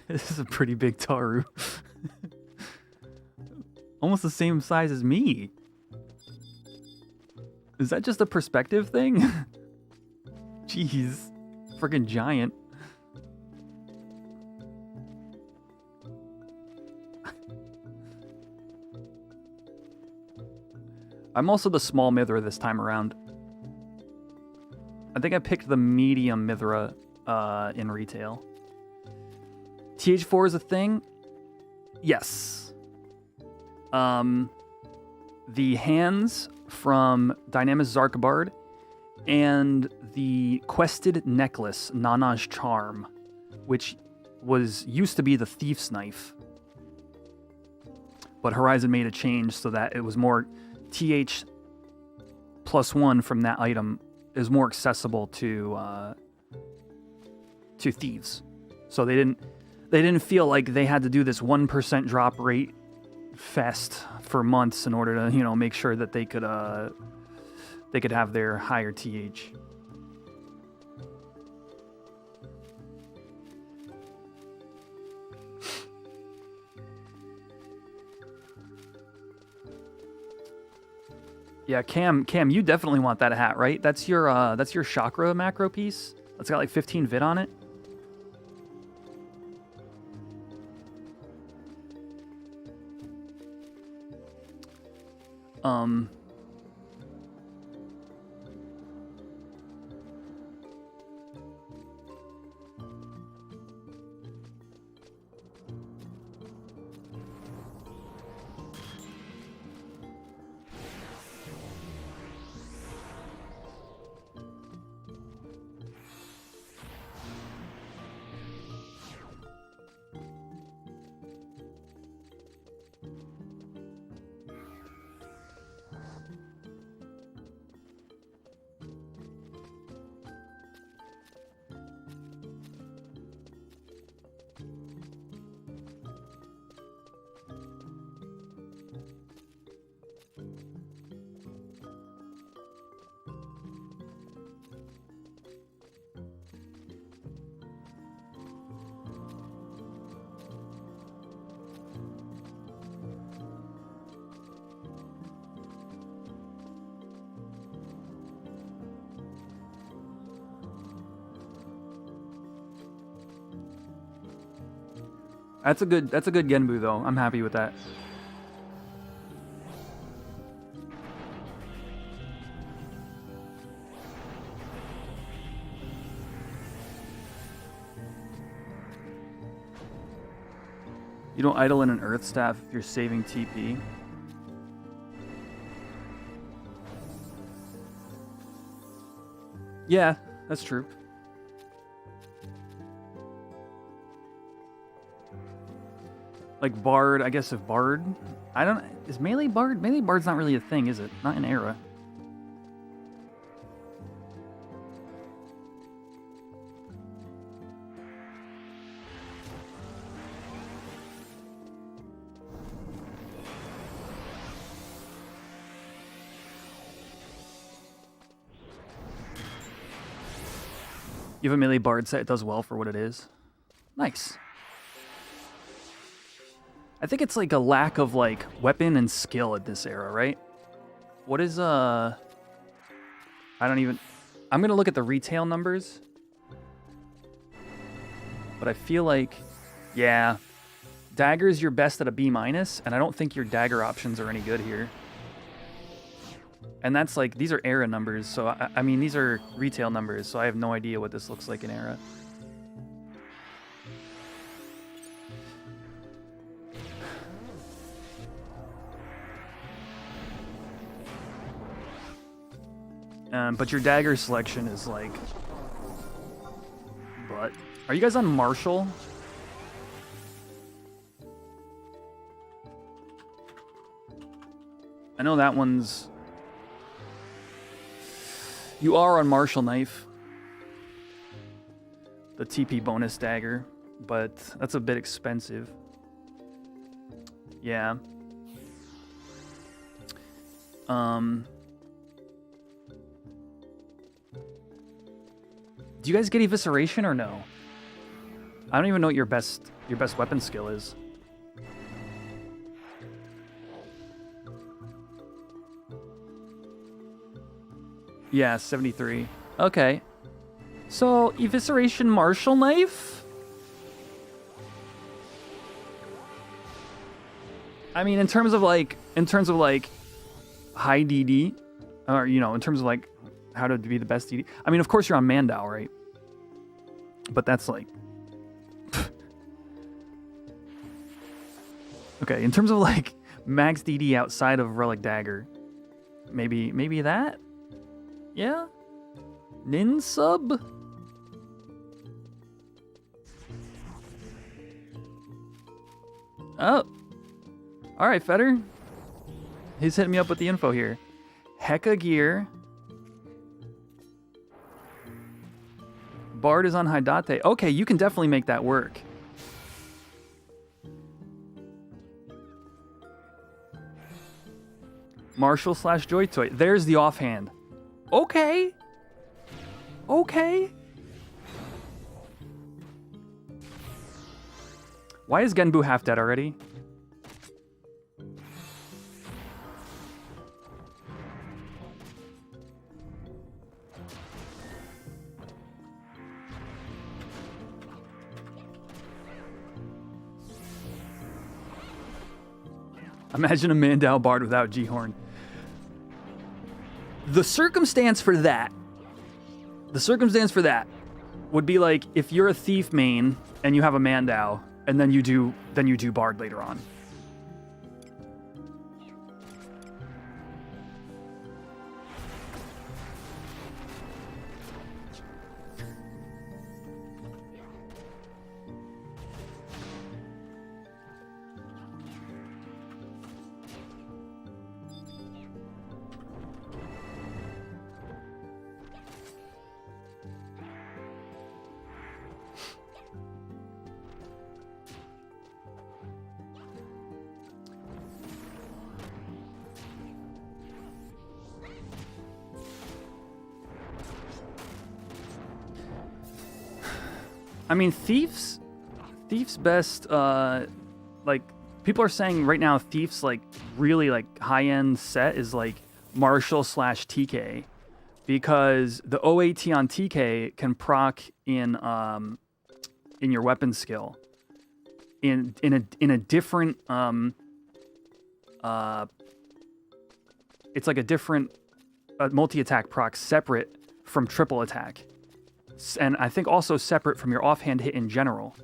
This is a pretty big Taru. Almost the same size as me. Is that just a perspective thing? Jeez. Freaking giant. I'm also the small Mithra this time around. I think I picked the medium Mithra in retail. TH4 is a thing? Yes. The hands from Dynamis Zarkabard and the quested necklace, Nana's Charm, which used to be the Thief's Knife. But Horizon made a change so that it was more TH +1 from that item is more accessible to thieves. So they didn't feel like they had to do this 1% drop rate fest for months in order to, make sure that they could have their higher TH. Yeah, Cam, you definitely want that hat, right? That's your chakra macro piece. That's got like 15 vid on it. That's a good Genbu though. I'm happy with that. You don't idle in an Earth Staff if you're saving TP. Yeah, that's true. Like Bard, I guess if Bard... I don't... Is Melee Bard? Melee Bard's not really a thing, is it? Not in Era. You have a Melee Bard set, it does well for what it is. Nice. I think it's like a lack of like weapon and skill at this era, right? What is I don't even... I'm gonna look at the retail numbers. But I feel like, yeah, Dagger's your best at a B-, and I don't think your Dagger options are any good here. And that's like, these are Era numbers, so I mean, these are retail numbers, so I have no idea what this looks like in Era. But your Dagger selection is like... But... Are you guys on Martial? I know that one's... You are on Martial Knife. The TP bonus dagger. But that's a bit expensive. Yeah. Do you guys get Evisceration or no? I don't even know what your best weapon skill is. Yeah, 73. Okay. So, Evisceration Martial Knife? I mean, in terms of like high DD, or, you know, in terms of like how to be the best DD. I mean, of course you're on Mandao, right? But that's like... Okay, in terms of like max DD outside of Relic Dagger, maybe that? Yeah? Nin sub? Oh. Alright, Feder. He's hitting me up with the info here. Heka gear. Bard is on Haidate. Okay, you can definitely make that work. Marshall / Joy Toy. There's the offhand. Okay. Okay. Why is Genbu half dead already? Imagine a Mandao Bard without G-Horn. The circumstance for that would be like if you're a Thief main and you have a Mandao, and then you do Bard later on. I mean, Thief's best, like, people are saying right now Thief's, like, really, like, high-end set is, like, Martial / TK. Because the OAT on TK can proc in your weapon skill. in a different it's like a different multi-attack proc separate from triple attack, and I think also separate from your offhand hit in general.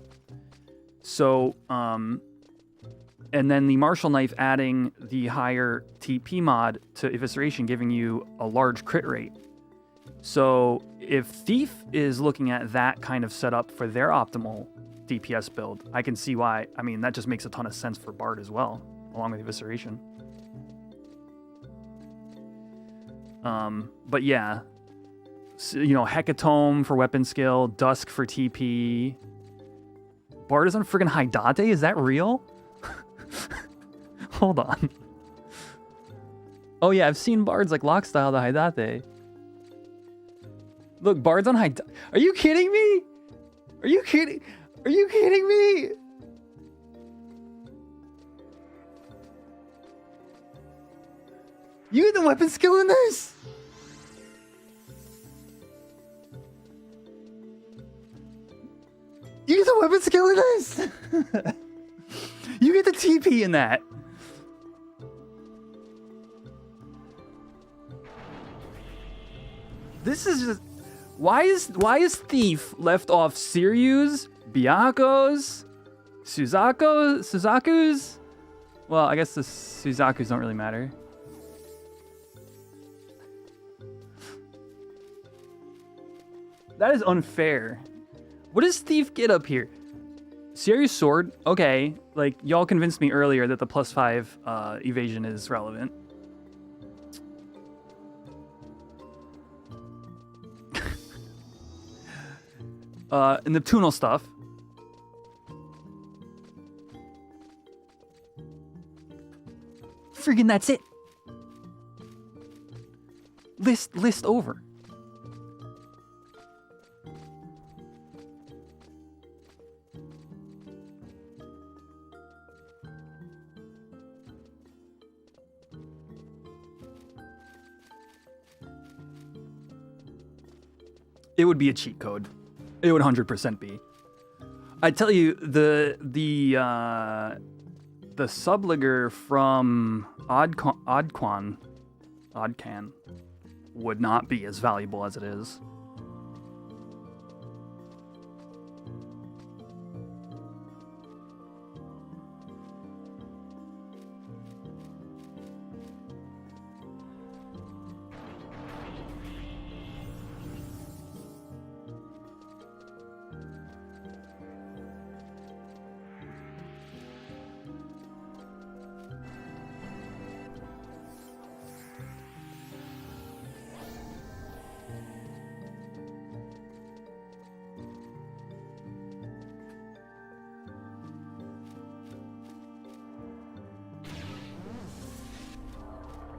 So and then the martial knife adding the higher TP mod to evisceration, giving you a large crit rate. So if Thief is looking at that kind of setup for their optimal DPS build, I can see why. I mean, that just makes a ton of sense for Bard as well, along with evisceration. But yeah, so, you know, Hecatomb for weapon skill, Dusk for TP. Bard is on friggin' Haidate? Is that real? Hold on. Oh yeah, I've seen Bards like Lockstyle to Haidate. Look, Bards on Haidate. Are you kidding me? Are you kidding? Are you kidding me? You get the weapon skill in this? You get the weapon skill in this? You get the TP in that. This is just... Why is Thief left off Siryu's, Byaku's, Suzaku's? Well, I guess the Suzaku's don't really matter. That is unfair. What does Thief get up here? Siryu's sword? Okay. Like, y'all convinced me earlier that the +5 evasion is relevant. And the Neptunal stuff. Friggin' that's it. List over. It would be a cheat code. It would 100% be. I tell you, the subliger from Oddcan would not be as valuable as it is.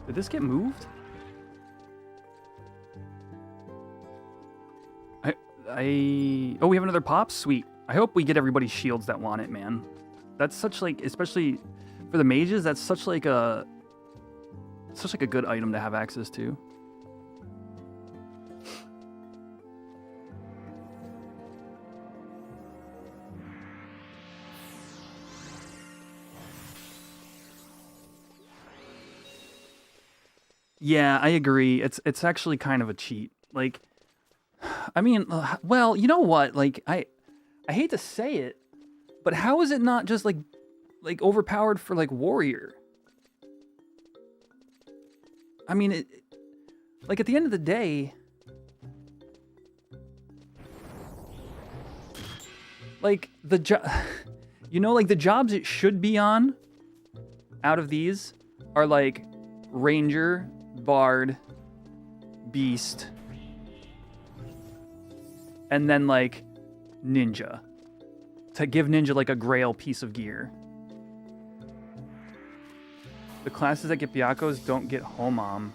Did this get moved? Oh, we have another pop? Sweet. I hope we get everybody's shields that want it, man. That's such like, especially for the mages, that's such like a good item to have access to. Yeah, I agree. It's actually kind of a cheat. Like, I mean, well, you know what? Like, I hate to say it, but how is it not just like overpowered for like warrior? I mean, like at the end of the day, like you know, like the jobs it should be on out of these are like ranger, bard, beast, and then like ninja, to give ninja like a grail piece of gear. The classes that get Byakos don't get Homam.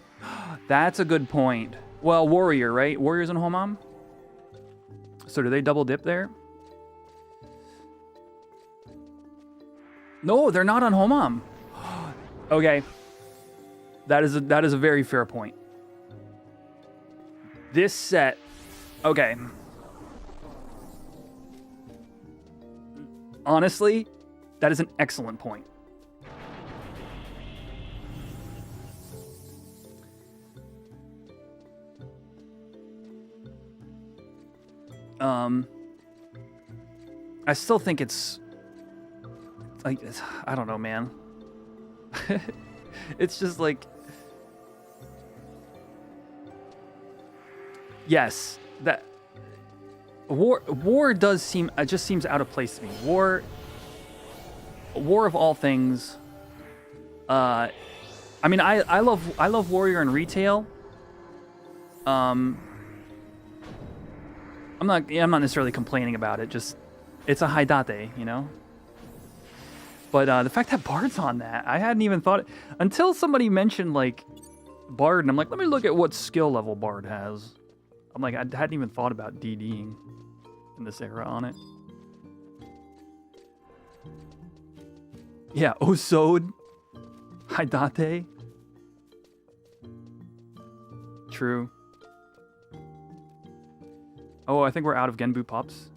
That's a good point. Well, warrior, right? Warriors and Homam? So do they double dip there? No, they're not on Homam. Okay. That is a very fair point. This set, okay. Honestly, That is an excellent point. I still think it's like, I don't know, man. It's just like, yes, that war does seem, it just seems out of place to me. War of all things. I mean, I love Warrior in retail. I'm not necessarily complaining about it. Just, it's a Haidate, you know. But the fact that Bard's on that, I hadn't even thought until somebody mentioned like Bard, and I'm like, let me look at what skill level Bard has. I'm like, I hadn't even thought about DDing in this era on it. Yeah, Osode, Haidate. True. Oh, I think we're out of Genbu Pops.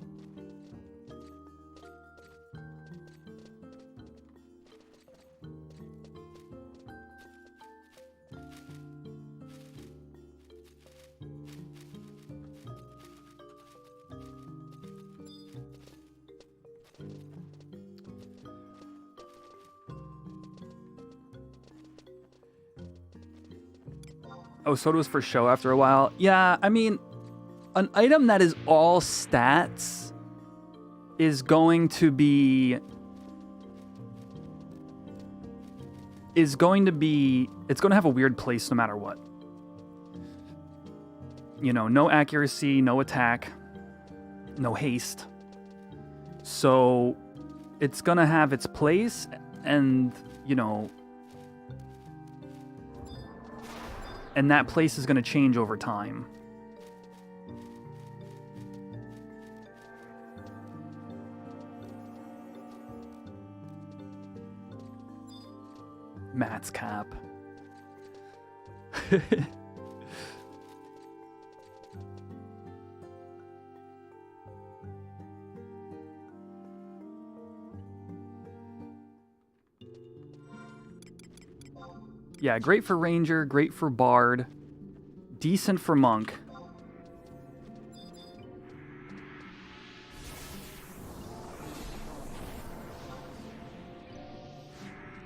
Oh, Soda was for show after a while. Yeah, I mean, an item that is all stats is going to be... it's going to have a weird place no matter what. You know, no accuracy, no attack, no haste. So it's going to have its place and, you know... and that place is going to change over time. Matt's cap. Yeah, great for Ranger, great for Bard, decent for Monk.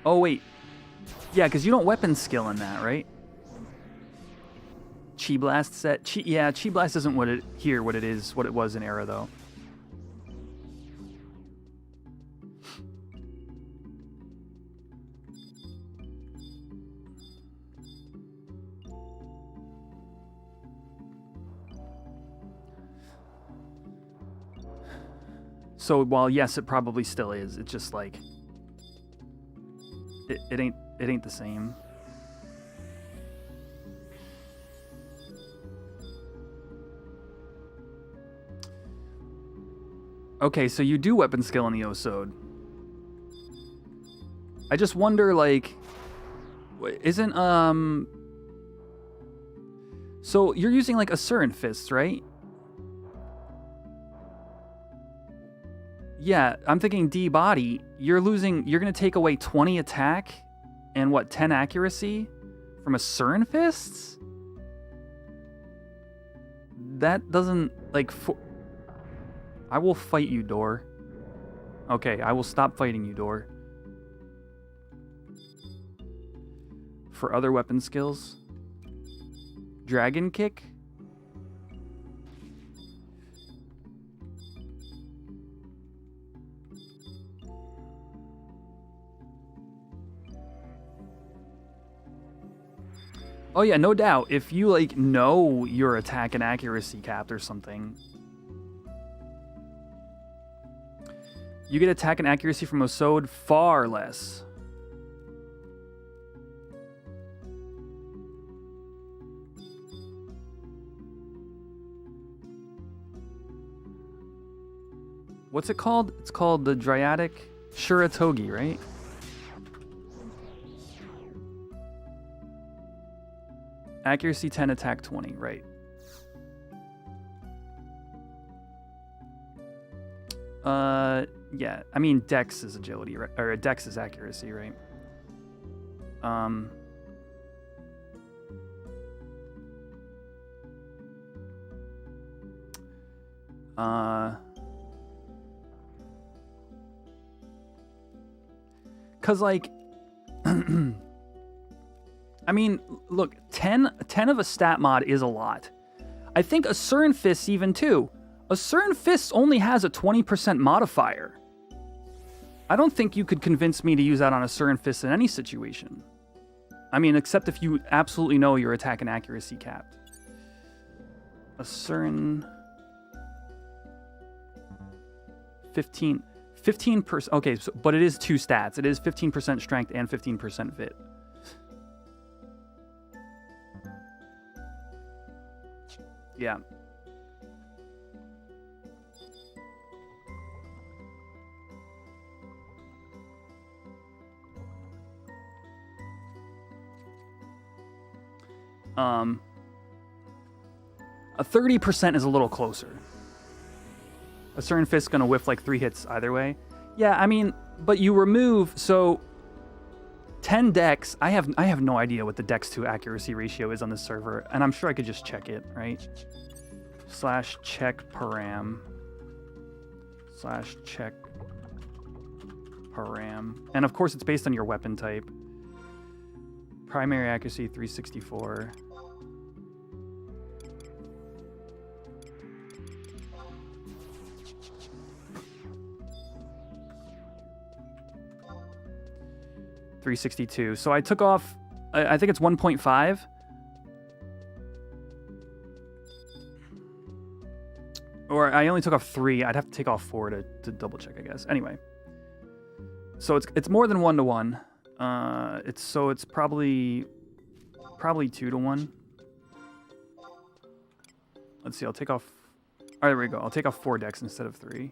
Oh, wait. Yeah, because you don't weapon skill in that, right? Chi Blast set. Yeah, Chi Blast isn't what it was in Era, though. So while yes, it probably still is, it's just like it ain't the same. Okay, so you do weapon skill in the Osode. I just wonder, like, isn't so you're using like Asuran Fists, right? Yeah, I'm thinking D body. You're gonna take away 20 attack and what, 10 accuracy from Asuran Fists? That doesn't like. I will fight you, Door. Okay, I will stop fighting you, Door. For other weapon skills, Dragon Kick. Oh yeah, no doubt. If you like know your attack and accuracy capped or something, you get attack and accuracy from Osode far less. What's it called? It's called the Dryadic Shuratogi, right? Accuracy 10, attack 20, right. Yeah, I mean Dex is agility, right? Or Dex is accuracy, right? Cause like, I mean, look, 10 of a stat mod is a lot. I think a Surin Fist even too. A Surin Fist only has a 20% modifier. I don't think you could convince me to use that on a Surin Fist in any situation. I mean, except if you absolutely know your attack and accuracy capped. A Surin... 15%. Okay, so, but it is 2 stats. It is 15% strength and 15% fit. Yeah. A 30% is a little closer. A Surin Fist's gonna whiff like 3 hits either way. Yeah, I mean, but you remove, so 10 dex, I have no idea what the dex to accuracy ratio is on this server, and I'm sure I could just check it, right? /check param. /check param. And of course it's based on your weapon type. Primary accuracy 364. .362. So I took off, I think it's 1.5. Or I only took off 3. I'd have to take off 4 to double check, I guess. Anyway. So it's more than 1-to-1. It's probably 2-to-1. Let's see, I'll take off... Alright, there we go. I'll take off 4 decks instead of 3.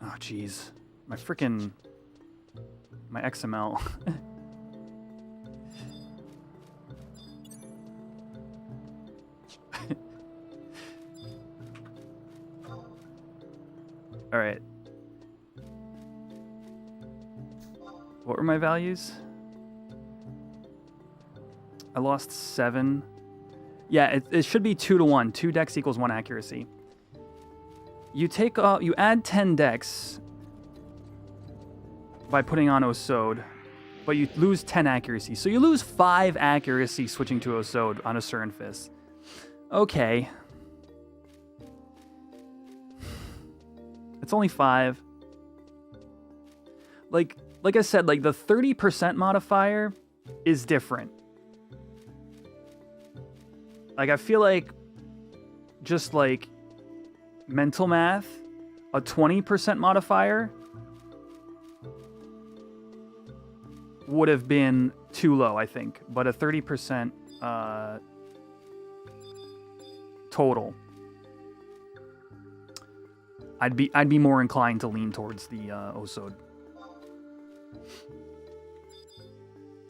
Oh, jeez. My XML. All right. What were my values? I lost 7. Yeah, it should be 2-to-1. 2 dex equals 1 accuracy. You add 10 dex by putting on Osode, but you lose 10 accuracy. So you lose 5 accuracy switching to Osode on a Surin Fist. Okay. It's only 5. Like I said, like the 30% modifier is different. Like I feel like just like mental math, a 20% modifier would have been too low, I think. But a 30% total, I'd be more inclined to lean towards the Osode.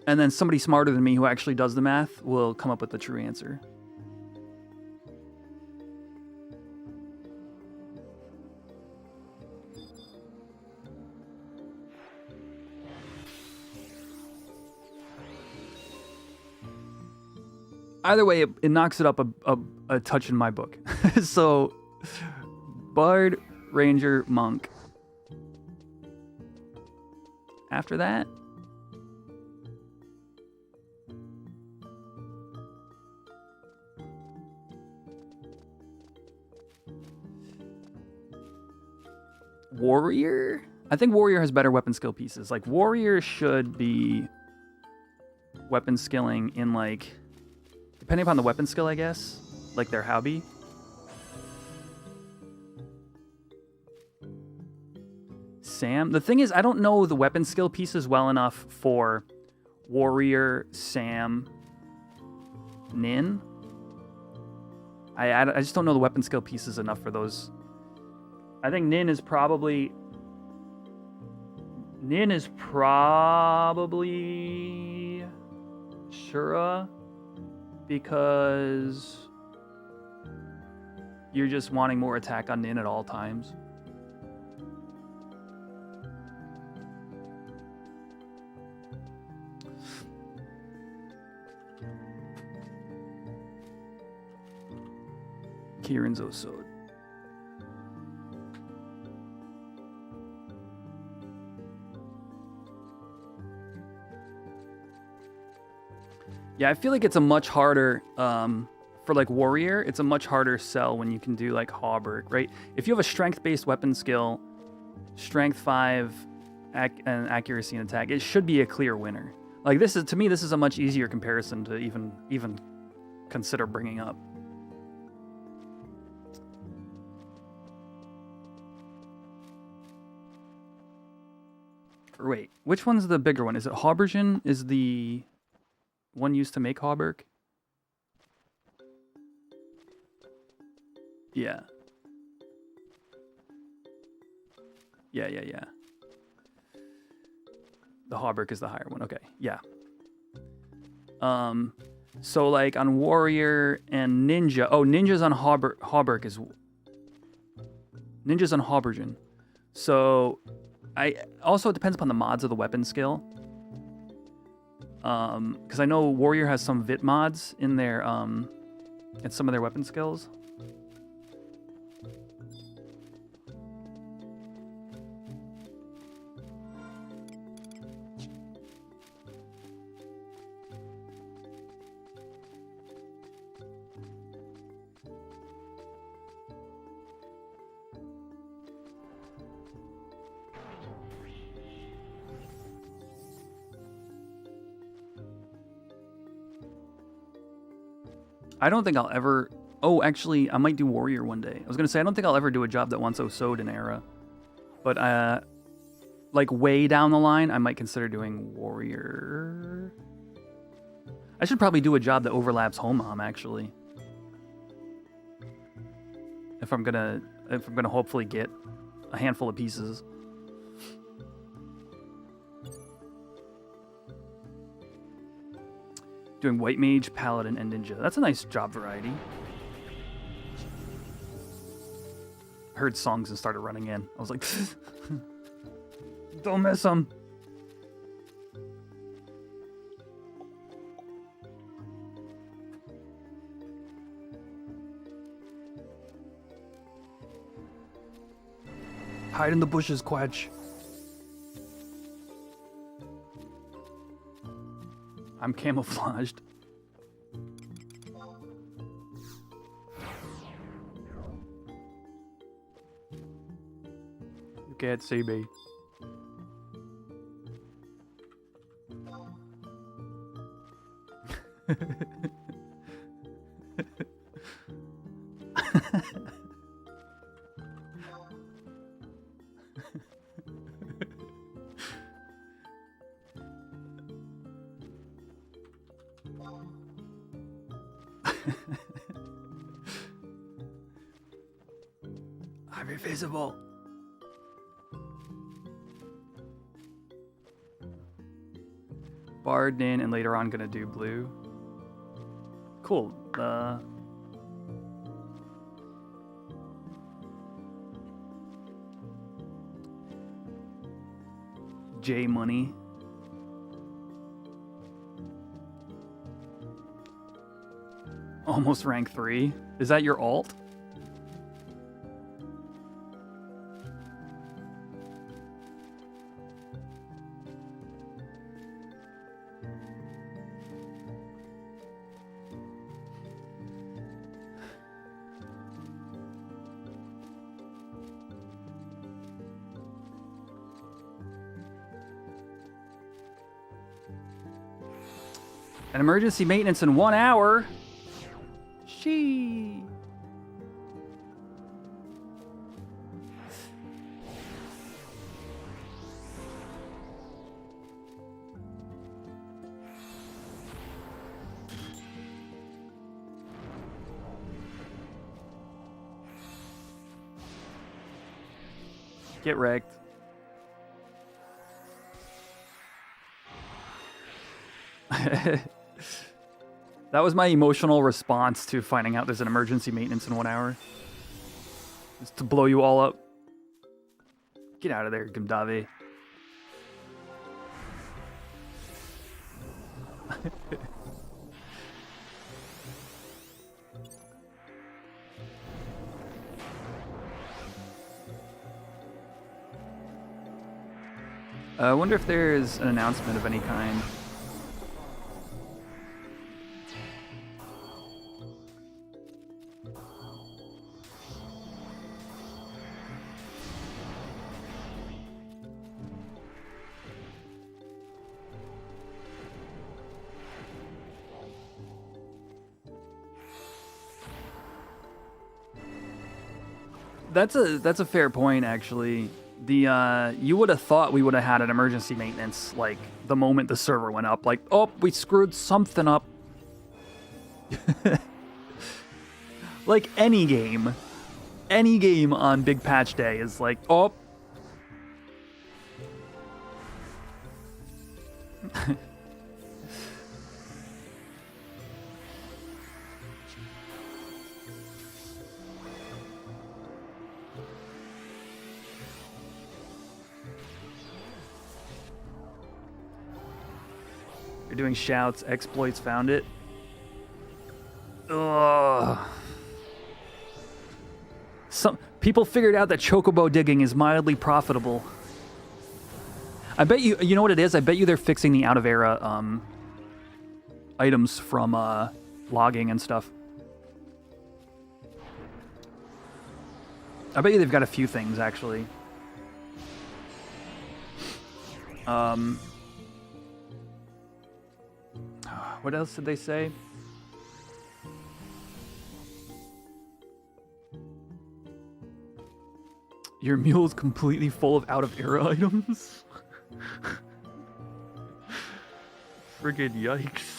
And then somebody smarter than me who actually does the math will come up with the true answer. Either way, it knocks it up a touch in my book. So, Bard, Ranger, Monk. After that, Warrior? I think Warrior has better weapon skill pieces. Like, Warrior should be weapon skilling in, like, depending upon the weapon skill, I guess, like their hobby. Sam. The thing is, I don't know the weapon skill pieces well enough for Warrior, Sam, Nin. I just don't know the weapon skill pieces enough for those. I think Nin is probably Shura. because you're just wanting more attack on Nin at all times. Kieran's Osod. Yeah, I feel like it's a much harder, for like warrior, it's a much harder sell when you can do like Hauberk, right? If you have a strength-based weapon skill, strength 5, and accuracy and attack, it should be a clear winner. Like this is, to me, this is a much easier comparison to even consider bringing up. Or wait, which one's the bigger one? Is it Haubergen? Is the one used to make Hauberk? Yeah. Yeah. The Hauberk is the higher one. Okay, yeah. So like on Warrior and Ninja. Oh, Ninja's on Hauberk is... Ninja's on Haubergen. So... Also, it depends upon the mods of the weapon skill. Because I know Warrior has some Vit mods in their, in some of their weapon skills. I don't think I'll ever... Oh, actually, I might do Warrior one day. I was going to say, I don't think I'll ever do a job that wants Osod in Era. But, like, way down the line, I might consider doing Warrior. I should probably do a job that overlaps Homam, actually. If I'm gonna hopefully get a handful of pieces. Doing White Mage, Paladin, and Ninja. That's a nice job variety. Heard songs and started running in. I was like, don't miss them. Hide in the bushes, Quetch. I'm camouflaged. You can't see me. I'm invisible. Bard, Nin, and later on gonna do blue. Cool. J Money. Almost rank 3. Is that your alt? An emergency maintenance in 1 hour. She. Get wrecked. That was my emotional response to finding out there's an emergency maintenance in 1 hour. Just to blow you all up. Get out of there, Gimdave. I wonder if there's an announcement of any kind. That's a fair point, actually. The you would have thought we would have had an emergency maintenance like the moment the server went up. Like, oh, we screwed something up. Like any game on Big Patch Day is like, oh. You're doing shouts, exploits found it. Ugh. Some people figured out that chocobo digging is mildly profitable. I bet you know what it is? I bet you they're fixing the out of era items from logging and stuff. I bet you they've got a few things actually. What else did they say? Your mule's completely full of out-of-era items? Friggin' yikes.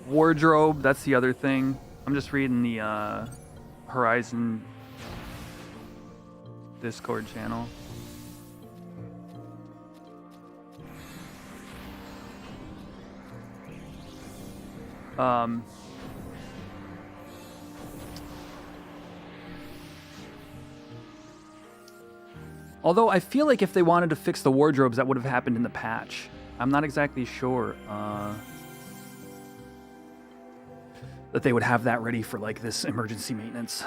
Wardrobe, that's the other thing. I'm just reading the Horizon Discord channel. Although I feel like if they wanted to fix the wardrobes, that would have happened in the patch. I'm not exactly sure that they would have that ready for like this emergency maintenance.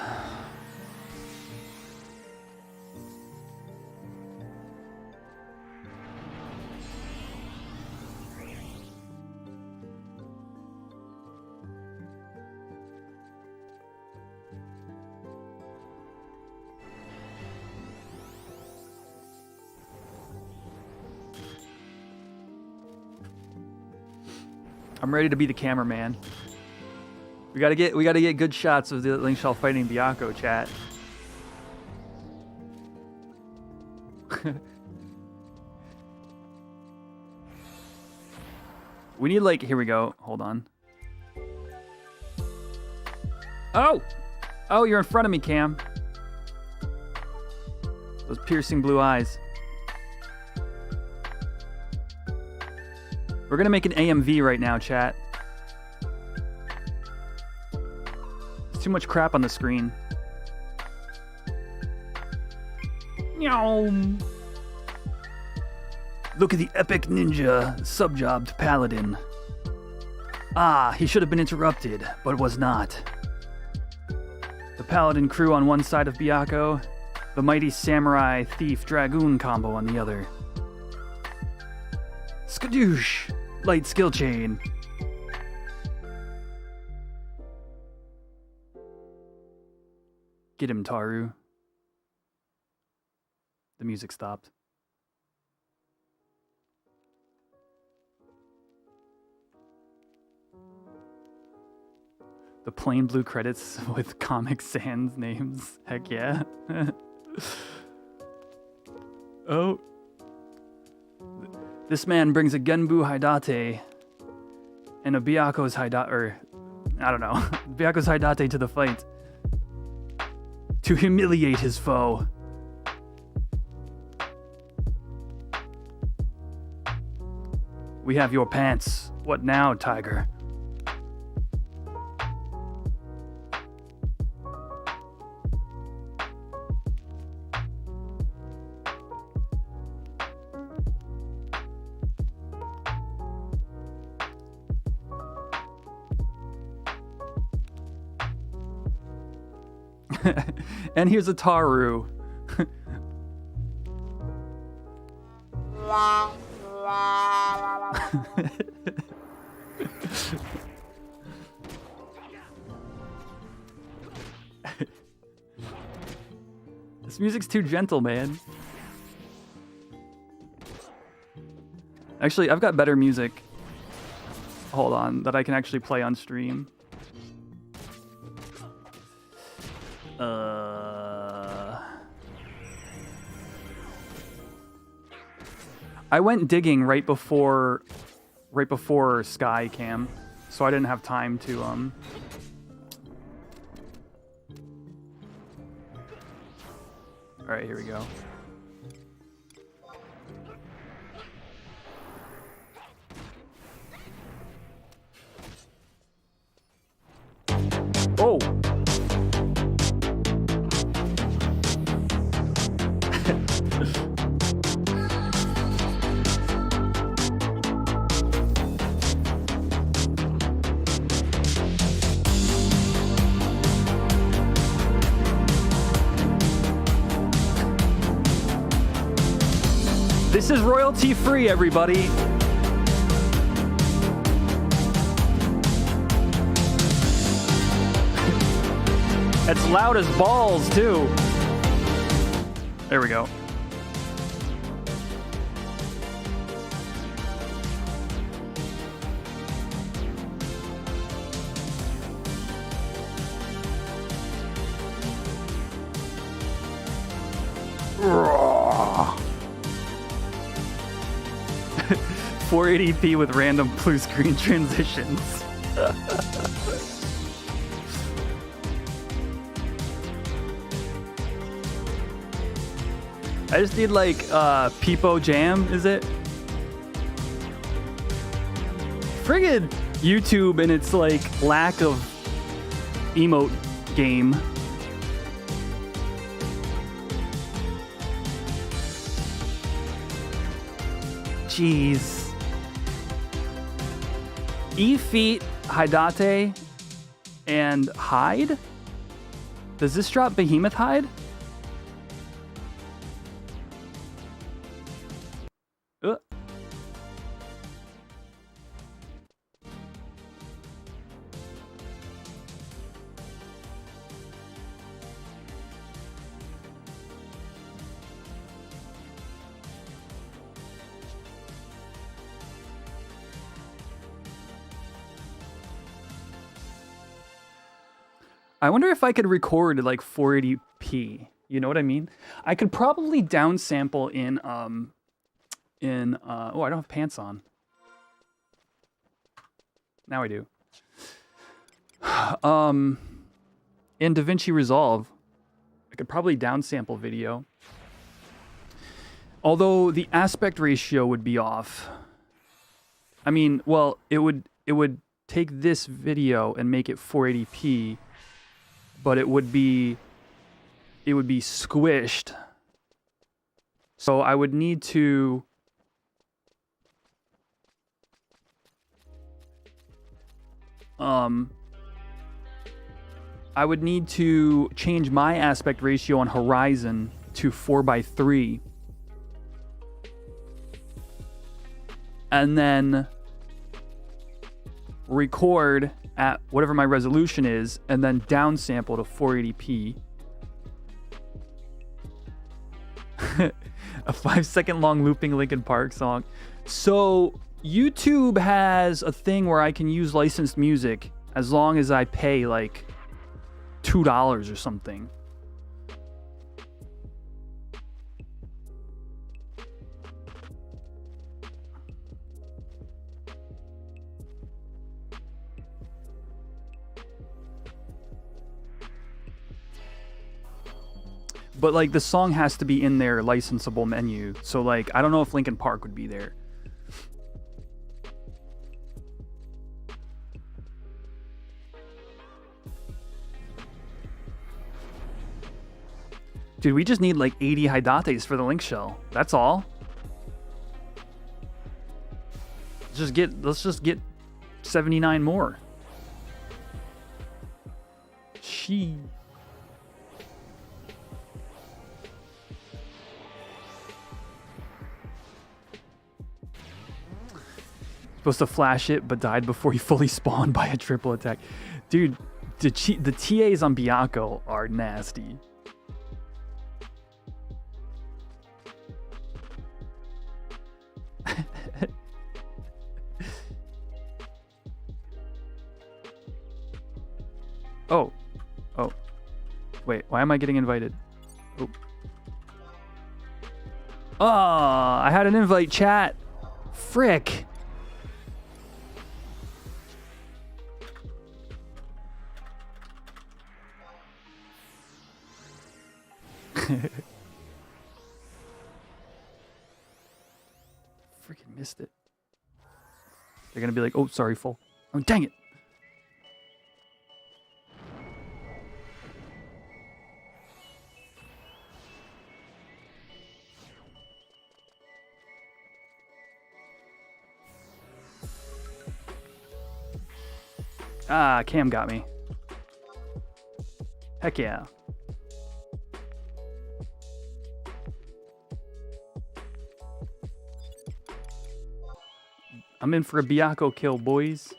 I'm ready to be the cameraman. We gotta get good shots of the Linkshell fighting Byakko, chat. We need like, here we go. Hold on. Oh, you're in front of me, Cam. Those piercing blue eyes. We're gonna make an AMV right now, chat. Too much crap on the screen. Meow. Look at the epic ninja subjobbed paladin. Ah, he should have been interrupted, but was not. The paladin crew on one side of Byakko, the mighty samurai thief dragoon combo on the other. Skadoosh! Light skill chain. Get him, Taru. The music stopped. The plain blue credits with Comic Sans names. Heck yeah. Oh. This man brings a Genbu Haidate and a Byaku's Haidate, or I don't know, Byaku's Haidate to the fight to humiliate his foe. We have your pants. What now, tiger? And here's a Taru. This music's too gentle, man. Actually, I've got better music. Hold on, that I can actually play on stream. I went digging right before Sky Cam, so I didn't have time to All right, here we go. Oh. This is royalty free, everybody. It's loud as balls, too. There we go. Raw. 480p with random blue screen transitions. I just need like Peepo Jam, is it? Friggin' YouTube and its like lack of emote game. Jeez. E-Feet, Haidate, and Hide? Does this drop Behemoth Hide? I wonder if I could record like 480p. You know what I mean? I could probably downsample in oh, I don't have pants on. Now I do. In DaVinci Resolve, I could probably downsample video. Although the aspect ratio would be off. I mean, well, it would take this video and make it 480p. But it would be squished. So I would need to change my aspect ratio on Horizon to 4:3. And then record at whatever my resolution is, and then downsample to 480p. A 5-second long looping Linkin Park song. So YouTube has a thing where I can use licensed music as long as I pay like $2 or something. but like the song has to be in their licensable menu. So like I don't know if Linkin Park would be there. Dude, we just need like 80 Hydates for the Linkshell. That's all. Let's just get 79 more. She. Supposed to flash it, but died before he fully spawned by a triple attack. Dude, the TAs on Byakuya are nasty. Oh. Wait, why am I getting invited? Oh. Oh, I had an invite, chat. Frick. Freaking missed it. They're gonna be like, oh, sorry, full. Oh, dang it. Ah, Cam got me. Heck yeah. I'm in for a Byakuya kill, boys.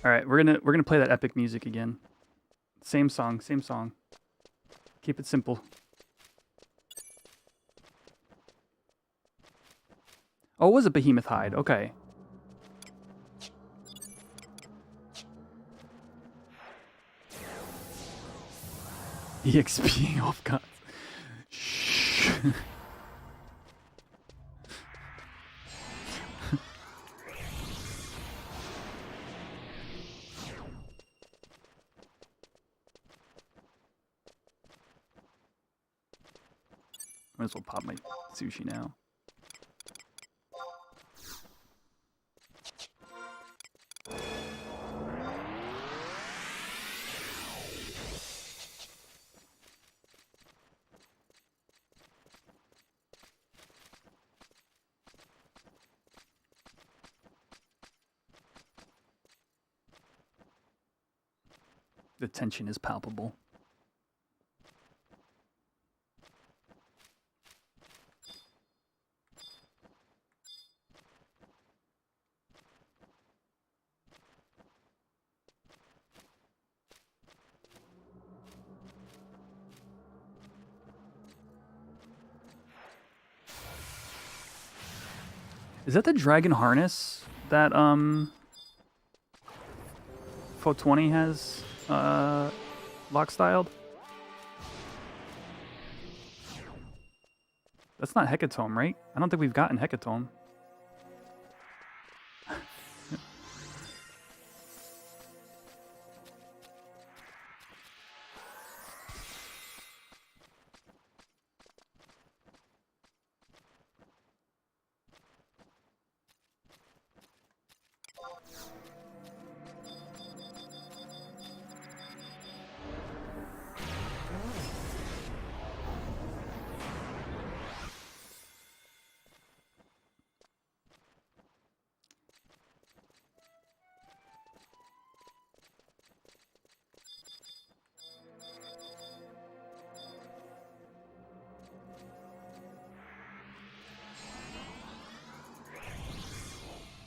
All right, we're gonna play that epic music again. Same song, same song. Keep it simple. Oh, it was a behemoth hide. Okay. EXP off gods. Shh. Might as well pop my sushi now. The tension is palpable. Is that the dragon harness that FO20 has lock styled? That's not Hecatome, right? I don't think we've gotten Hecatome.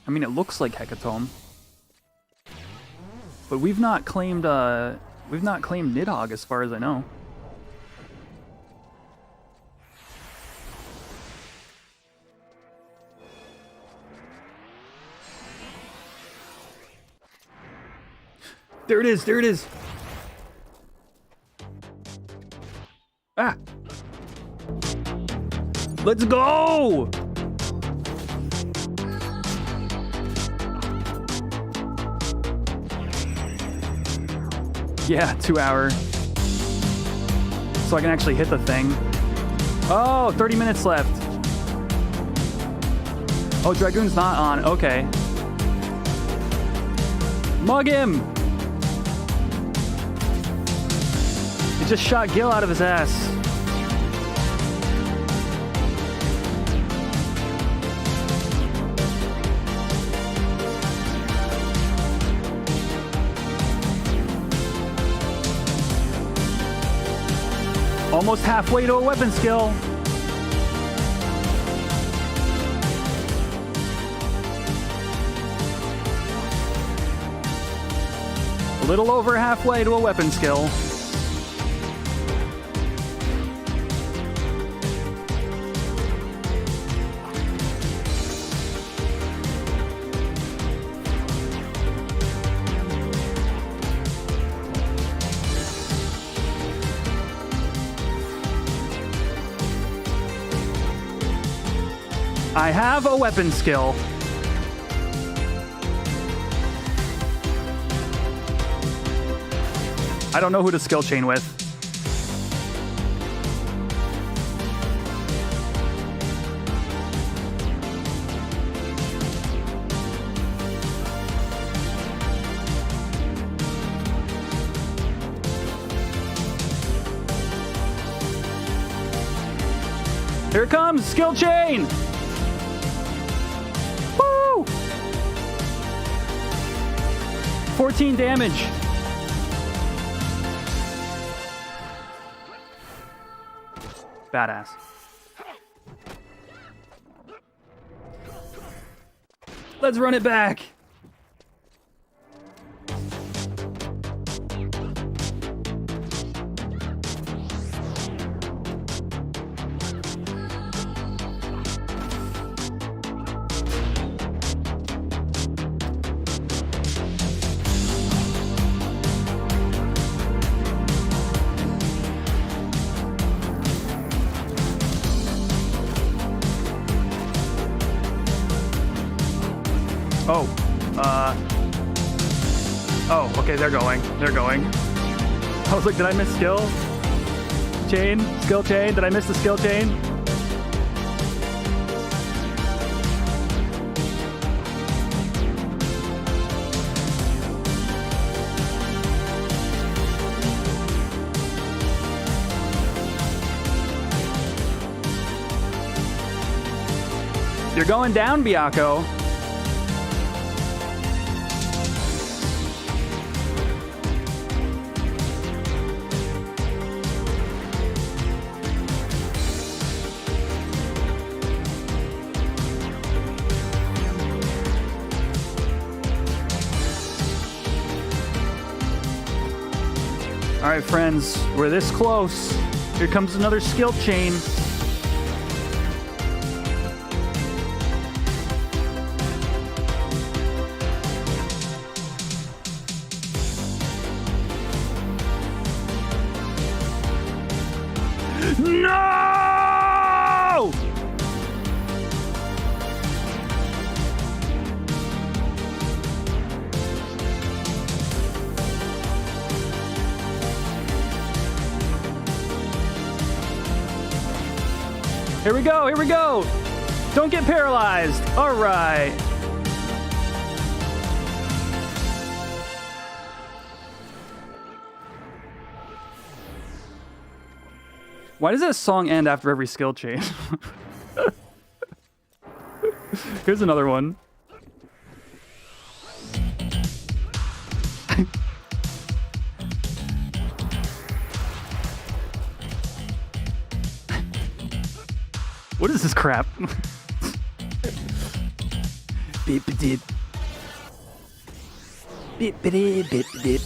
I mean, it looks like Hecatome, but we've not claimed Nidhogg as far as I know. There it is! There it is! Ah! Let's go! Yeah, 2 hour. So I can actually hit the thing. Oh, 30 minutes left. Oh, Dragoon's not on. Okay. Mug him! He just shot Gil out of his ass. Almost halfway to a weapon skill. A little over halfway to a weapon skill. I have a weapon skill. I don't know who to skill chain with. Here it comes, skill chain! Woo! 14 damage. Badass. Let's run it back. Oh, okay, they're going. They're going. I was like, did I miss skill? Chain? Skill chain? Did I miss the skill chain? You're going down, Biako. All right, friends, we're this close. Here comes another skill chain. No! Here we go, here we go. Don't get paralyzed. All right. Why does that song end after every skill chain? Here's another one. What is this crap? Beep dip. Beep dip beep dip.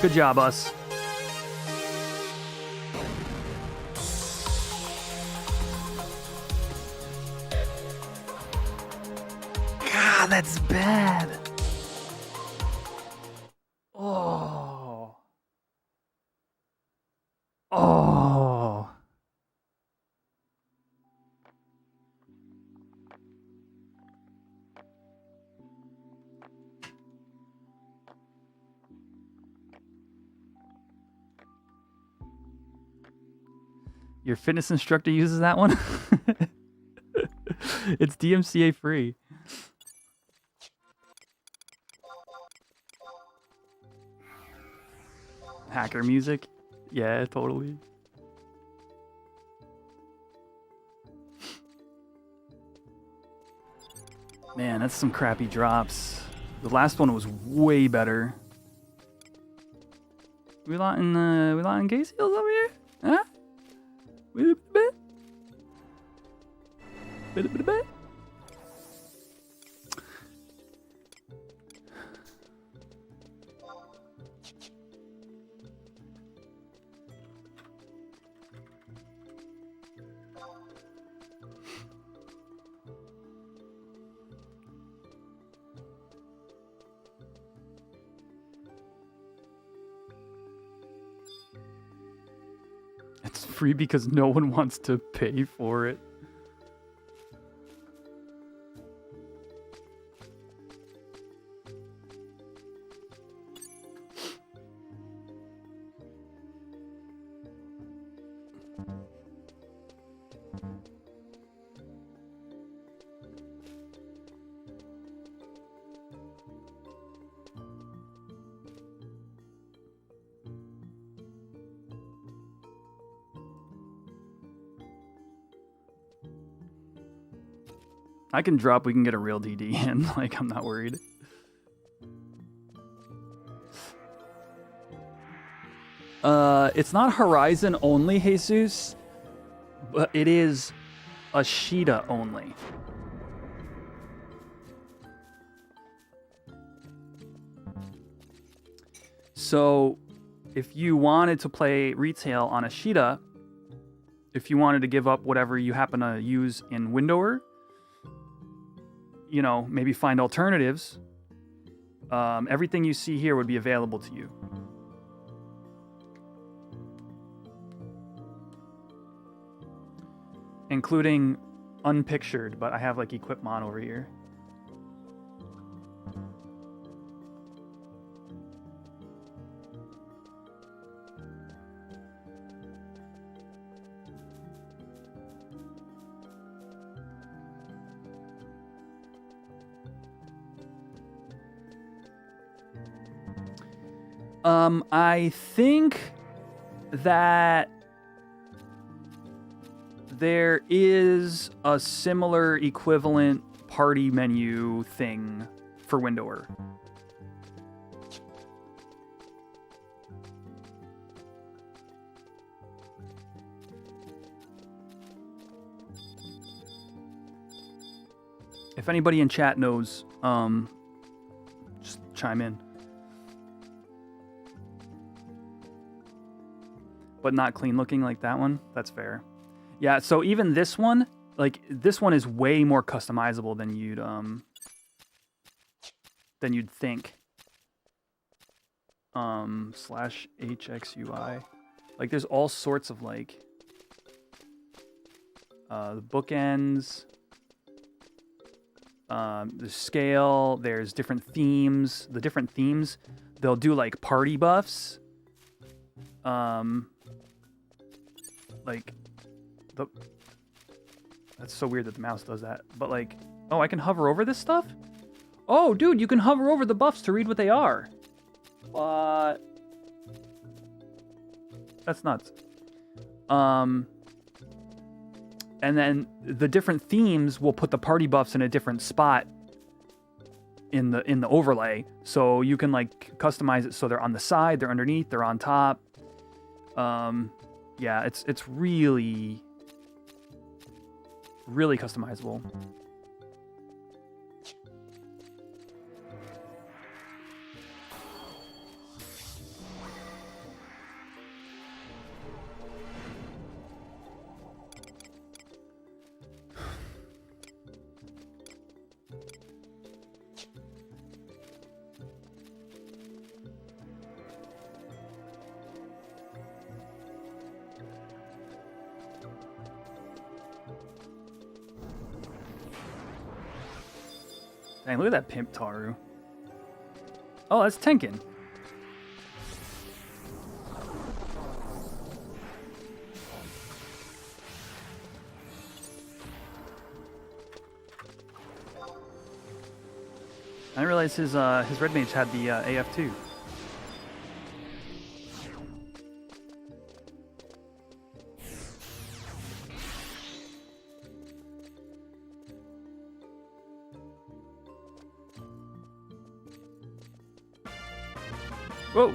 Good job, us. God, that's bad. Oh. Oh. Your fitness instructor uses that one? It's DMCA free. Hacker music? Yeah, totally. Man, that's some crappy drops. The last one was way better. We lot in case heals over here? Huh? Bit. It's free because no one wants to pay for it. I can drop, we can get a real DD in. Like, I'm not worried. It's not Horizon only, Jesus, but it is Ashita only. So, if you wanted to play retail on Ashita, if you wanted to give up whatever you happen to use in Windower, you know, maybe find alternatives, everything you see here would be available to you. Including unpictured, but I have like Equipmon over here. I think that there is a similar equivalent party menu thing for Windower. If anybody in chat knows, just chime in. But not clean looking like that one. That's fair. Yeah, so even this one, like this one is way more customizable than you'd think. Slash HXUI. Like there's all sorts of like the bookends, the scale, there's different themes. The different themes, they'll do like party buffs. Like that's so weird that the mouse does that. But like, oh, I can hover over this stuff? Oh, dude, you can hover over the buffs to read what they are. What? That's nuts. And then the different themes will put the party buffs in a different spot in the overlay. So you can like customize it so they're on the side, they're underneath, they're on top. Yeah, it's really customizable. Dang, look at that pimp Taru. Oh, that's Tenkin. I didn't realize his red mage had the AF too. Whoa!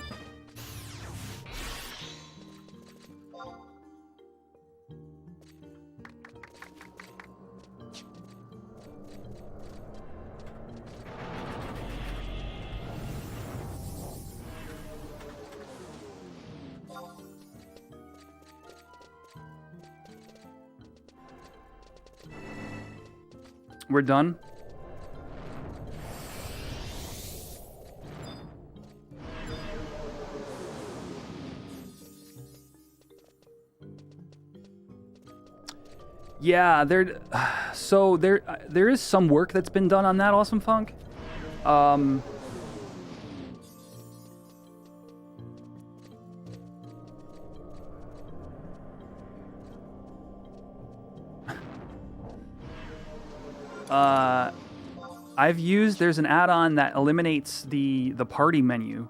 We're done. Yeah, there is some work that's been done on that, Awesome Funk. There's an add-on that eliminates the party menu,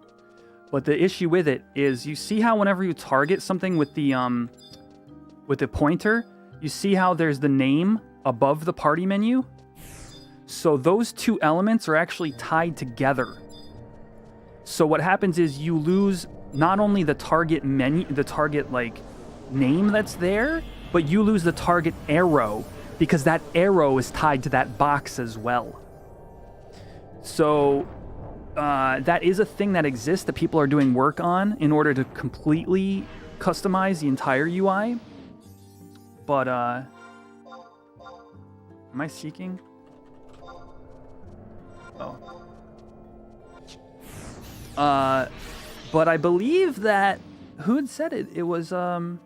but the issue with it is you see how whenever you target something with the pointer, you see how there's the name above the party menu? So those two elements are actually tied together. So what happens is you lose not only the target menu, the target like name that's there, but you lose the target arrow because that arrow is tied to that box as well. So that is a thing that exists that people are doing work on in order to completely customize the entire UI. But, am I seeking? Oh. But I believe that, who had said it? It was, I'm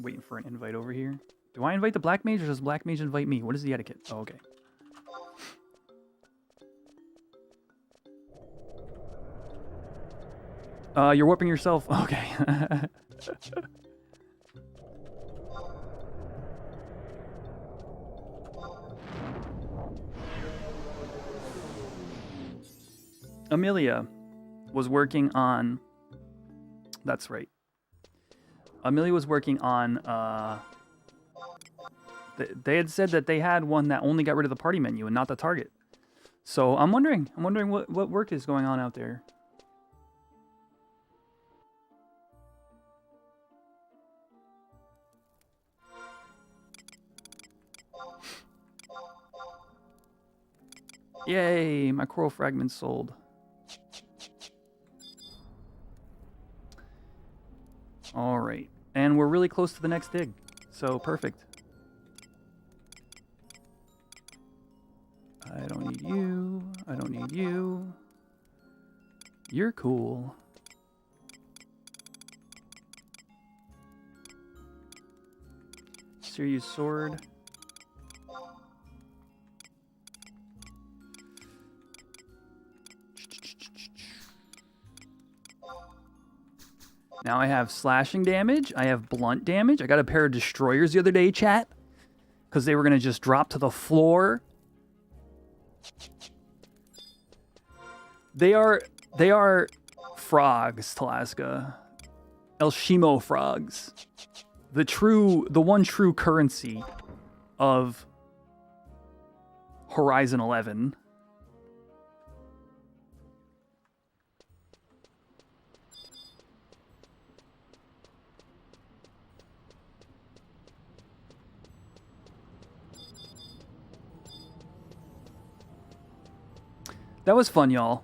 waiting for an invite over here. Do I invite the Black Mage or does Black Mage invite me? What is the etiquette? Oh, okay. You're whooping yourself? Okay. Amelia was working on... That's right. Amelia was working on... They had said that they had one that only got rid of the party menu and not the target. So I'm wondering what work is going on out there. Yay, my coral fragments sold. All right, and we're really close to the next dig, so perfect. I don't need you. I don't need you. You're cool. Serious sword. Now I have slashing damage. I have blunt damage. I got a pair of destroyers the other day, chat, because they were going to just drop to the floor. They are frogs, Talaska. Elshimo frogs. The one true currency of Horizon 11. That was fun, y'all.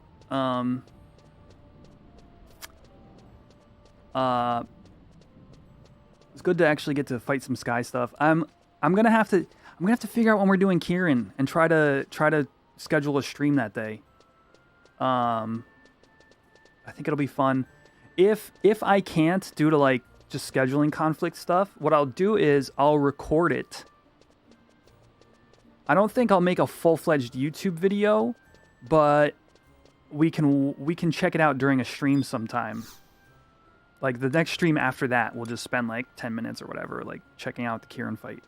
It's good to actually get to fight some sky stuff. I'm gonna have to figure out when we're doing Kieran and try to schedule a stream that day. I think it'll be fun. If I can't due to like just scheduling conflict stuff, what I'll do is I'll record it. I don't think I'll make a full-fledged YouTube video, but we can check it out during a stream sometime. Like, the next stream after that, we'll just spend, like, 10 minutes or whatever, like, checking out the Kieran fight.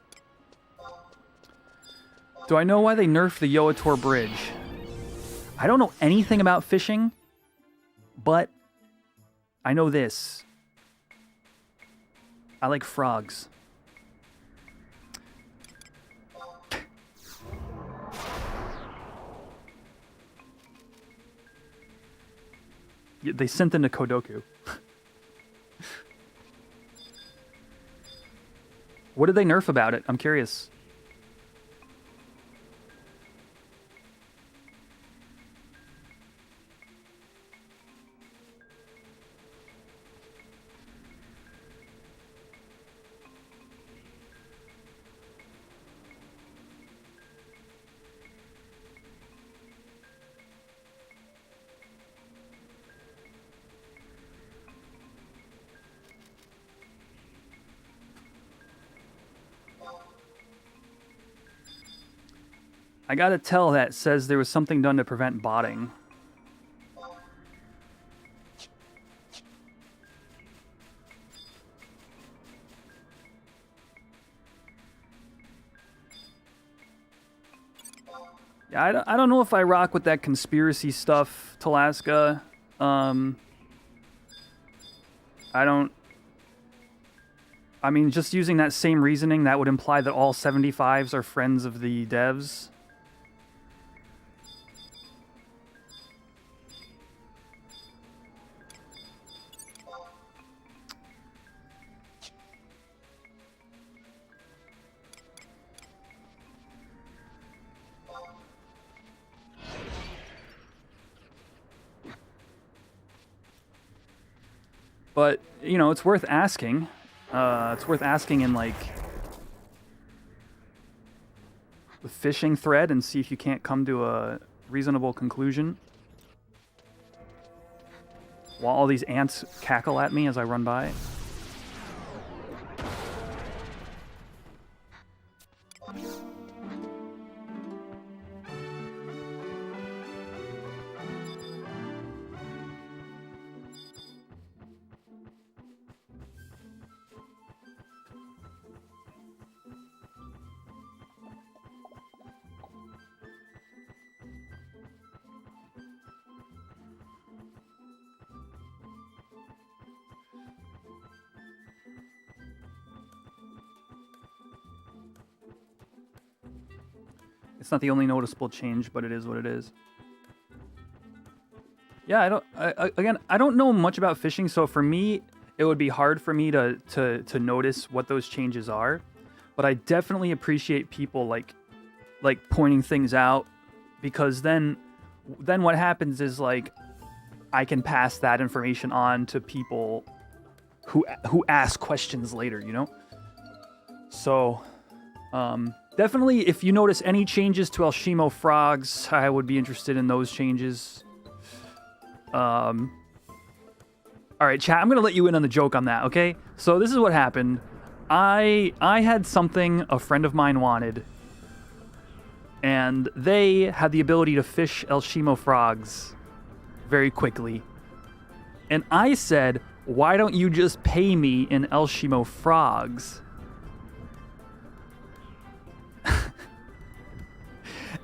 Do I know why they nerfed the Yoator Bridge? I don't know anything about fishing, but I know this. I like frogs. They sent into Kodoku. What did they nerf about it? I'm curious. I gotta tell that says there was something done to prevent botting. Yeah, I don't know if I rock with that conspiracy stuff, Talaska. I mean, just using that same reasoning, that would imply that all 75s are friends of the devs. But, you know, it's worth asking. It's worth asking in, like, the fishing thread and see if you can't come to a reasonable conclusion. While all these ants cackle at me as I run by. It's not the only noticeable change, but it is what it is. Yeah, I don't know much about fishing, so for me, it would be hard for me to notice what those changes are. But I definitely appreciate people like pointing things out, because then what happens is, like, I can pass that information on to people who ask questions later, you know? So, definitely, if you notice any changes to Elshimo frogs, I would be interested in those changes. All right, chat, I'm going to let you in on the joke on that, okay? So this is what happened. I had something a friend of mine wanted, and they had the ability to fish Elshimo frogs very quickly. And I said, why don't you just pay me in Elshimo frogs?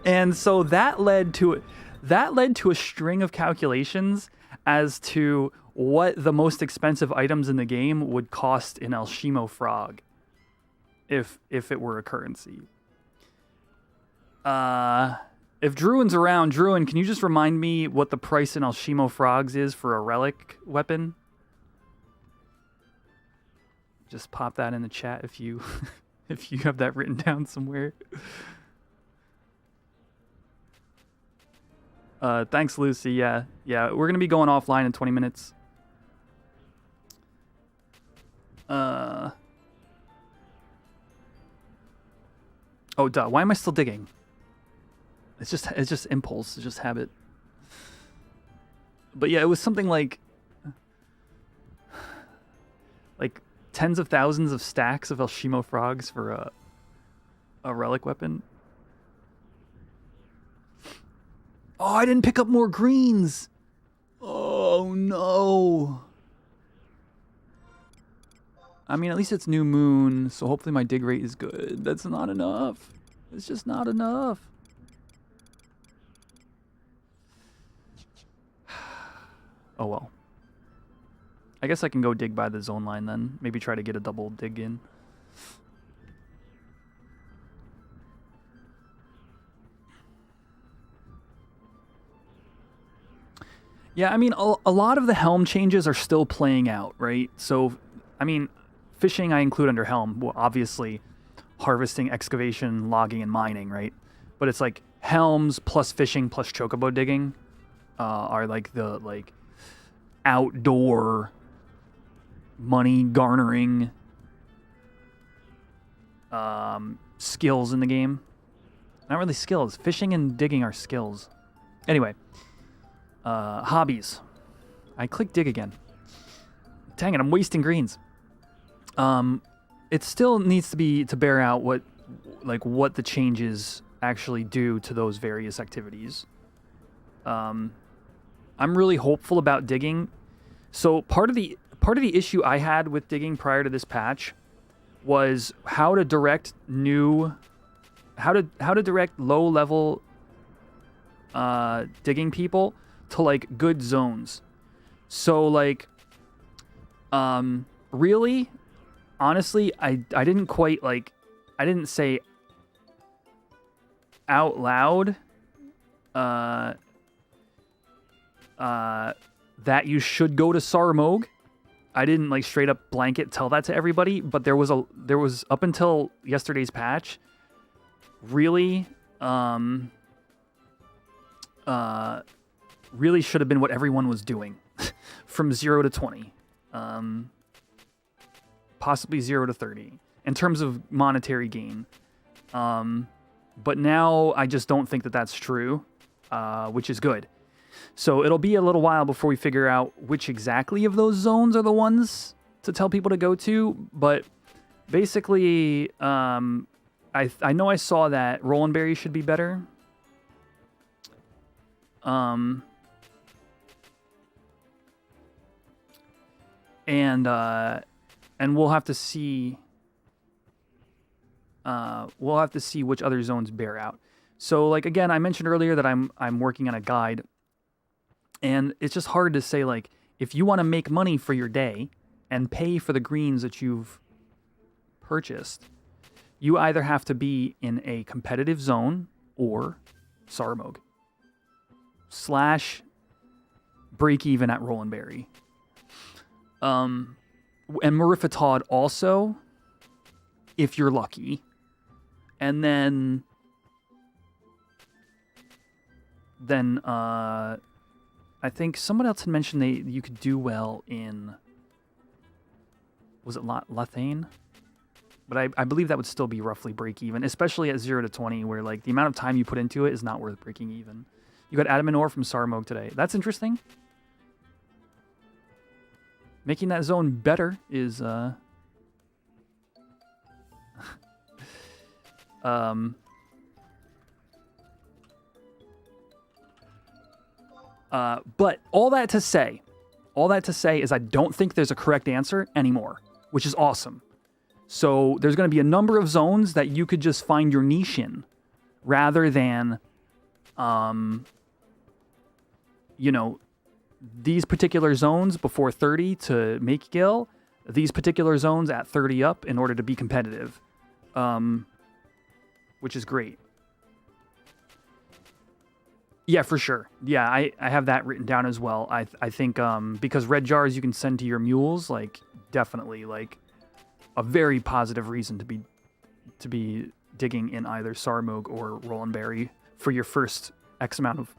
And so that led to a string of calculations as to what the most expensive items in the game would cost in Elshimo frog if it were a currency. If Druin's around, Druin, can you just remind me what the price in Elshimo frogs is for a relic weapon? Just pop that in the chat if you if you have that written down somewhere. Thanks, Lucy. Yeah, we're gonna be going offline in 20 minutes. Oh, duh. Why am I still digging? It's just impulse. It's just habit. But yeah, it was something like tens of thousands of stacks of Elshimo frogs for a relic weapon. Oh, I didn't pick up more greens. Oh no. I mean, at least it's new moon, so hopefully my dig rate is good. That's not enough. It's just not enough. Oh well. I guess I can go dig by the zone line then. Maybe try to get a double dig in. Yeah, I mean, a lot of the helm changes are still playing out, right? So, I mean, fishing I include under helm. Well, obviously, harvesting, excavation, logging, and mining, right? But it's like helms plus fishing plus chocobo digging are like the outdoor money garnering skills in the game. Not really skills. Fishing and digging are skills. Anyway. Hobbies. I click dig again. Dang it, I'm wasting greens. It still needs to bear out what the changes actually do to those various activities. I'm really hopeful about digging. So part of the issue I had with digging prior to this patch was how to direct low level digging people to like good zones. So like really honestly I didn't quite I didn't say out loud that you should go to Sarmog. I didn't like straight up blanket tell that to everybody, but there was up until yesterday's patch really really should have been what everyone was doing from 0 to 20, possibly 0 to 30 in terms of monetary gain. But now I just don't think that that's true, which is good. So it'll be a little while before we figure out which exactly of those zones are the ones to tell people to go to. But basically, I know I saw that Roland Berry should be better. And we'll have to see. We'll have to see which other zones bear out. So, like again, I mentioned earlier that I'm working on a guide, and it's just hard to say like if you want to make money for your day and pay for the greens that you've purchased, you either have to be in a competitive zone or Sarmog / break even at Roland Berry. And Marifatod also, if you're lucky. And then I think someone else had mentioned you could do well in, was it Lathane? But I believe that would still be roughly break even, especially at 0 to 20, where like the amount of time you put into it is not worth breaking even. You got Adam and Ore from Sarmog today. That's interesting. Making that zone better is but all that to say is I don't think there's a correct answer anymore, which is awesome. So there's going to be a number of zones that you could just find your niche in, rather than, these particular zones before 30 to make gil, these particular zones at 30 up in order to be competitive, which is great. Yeah, for sure. Yeah, I have that written down as well. I think because red jars you can send to your mules, like definitely like a very positive reason to be digging in either Sarmog or Roland Berry for your first X amount of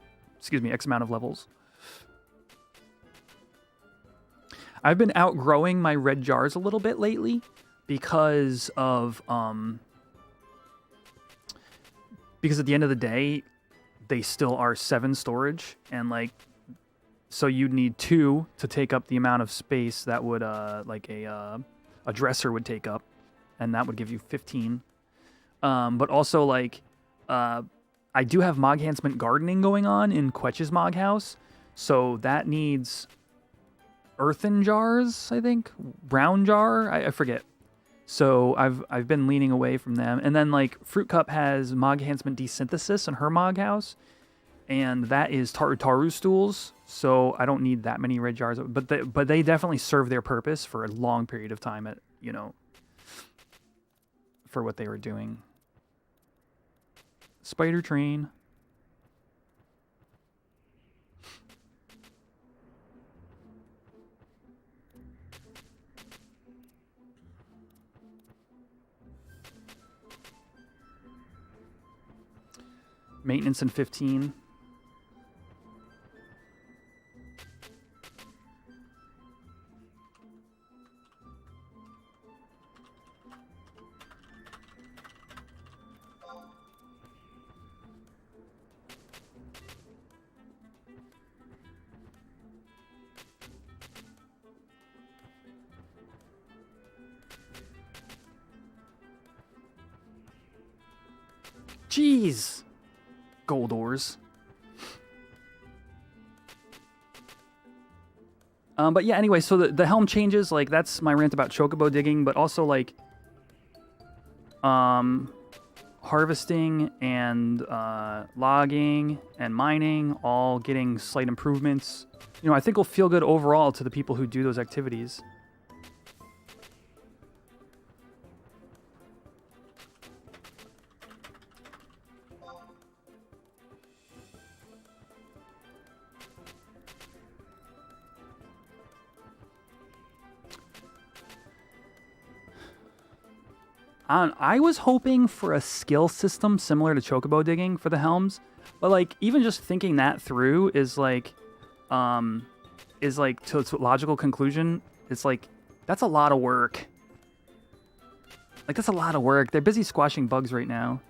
levels. I've been outgrowing my red jars a little bit lately because at the end of the day, they still are 7 storage, and like, so you'd need 2 to take up the amount of space that would like a dresser would take up, and that would give you 15. But also like, I do have Mog Enhancement gardening going on in Quetch's Mog House, so that needs earthen jars, I think. Brown jar, I forget. So I've been leaning away from them. And then like Fruit Cup has Mog Enhancement Desynthesis in her Mog house, and that is Tarutaru stools. So I don't need that many red jars, but they definitely serve their purpose for a long period of time. For what they were doing. Spider Train. Maintenance in 15. Jeez. Gold ores. But yeah, anyway, so the helm changes, like, that's my rant about chocobo digging, but also, like, harvesting and logging and mining, all getting slight improvements. I think will feel good overall to the people who do those activities. I was hoping for a skill system similar to chocobo digging for the helms, but like even just thinking that through is like to its logical conclusion. It's like that's a lot of work. Like that's a lot of work. They're busy squashing bugs right now.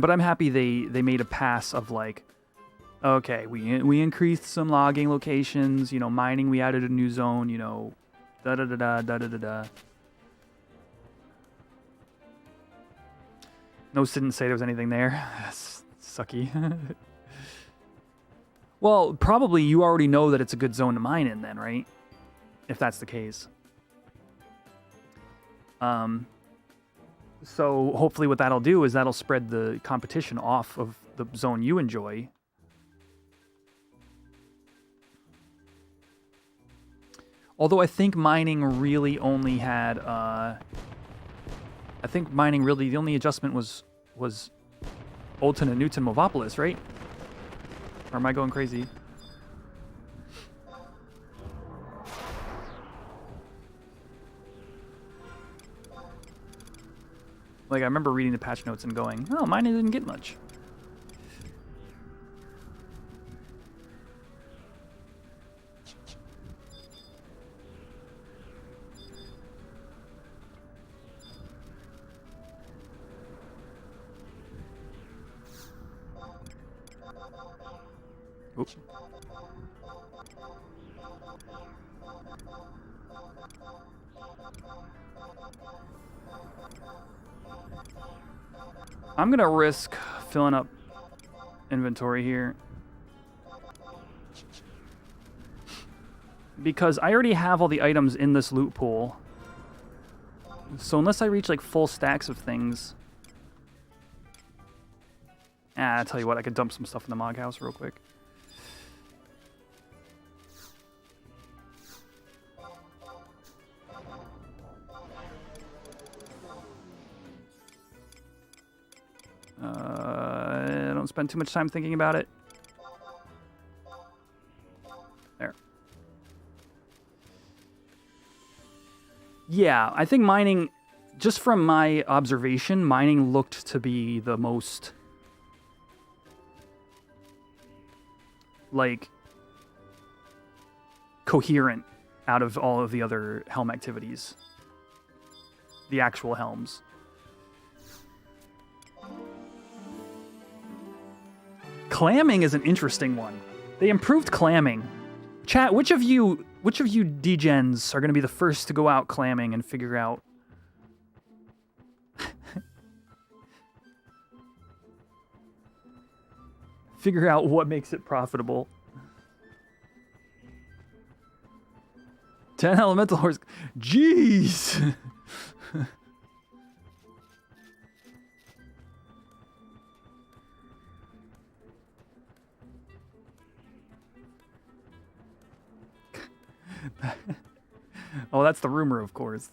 But I'm happy they made a pass of like, okay, we increased some logging locations, mining, we added a new zone, da-da-da-da. Nose didn't say there was anything there. Sucky. Well, probably you already know that it's a good zone to mine in then, right? If that's the case. So hopefully what that'll do is that'll spread the competition off of the zone you enjoy. Although I think mining really only had, the only adjustment was Olton and Newton Movopolis, right? Or am I going crazy? Like, I remember reading the patch notes and going, oh, mining didn't get much. Oops. I'm gonna risk filling up inventory here because I already have all the items in this loot pool. So unless I reach like full stacks of things, I'll tell you what, I could dump some stuff in the Mog house real quick. Don't spend too much time thinking about it. There. Yeah, I think mining, just from my observation, mining looked to be the most, like, coherent out of all of the other helm activities. The actual helms. Clamming is an interesting one. They improved clamming. Chat, which of you degens are going to be the first to go out clamming and figure out figure out what makes it profitable. 10 elemental horse. Jeez! Oh, that's the rumor, of course.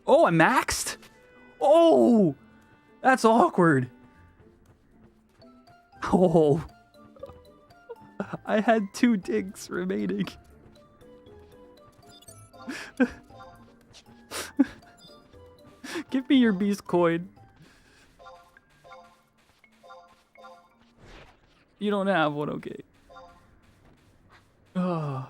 Oh, I maxed? Oh! That's awkward. Oh. I had 2 digs remaining. Give me your beast coin. You don't have one, okay. Oh.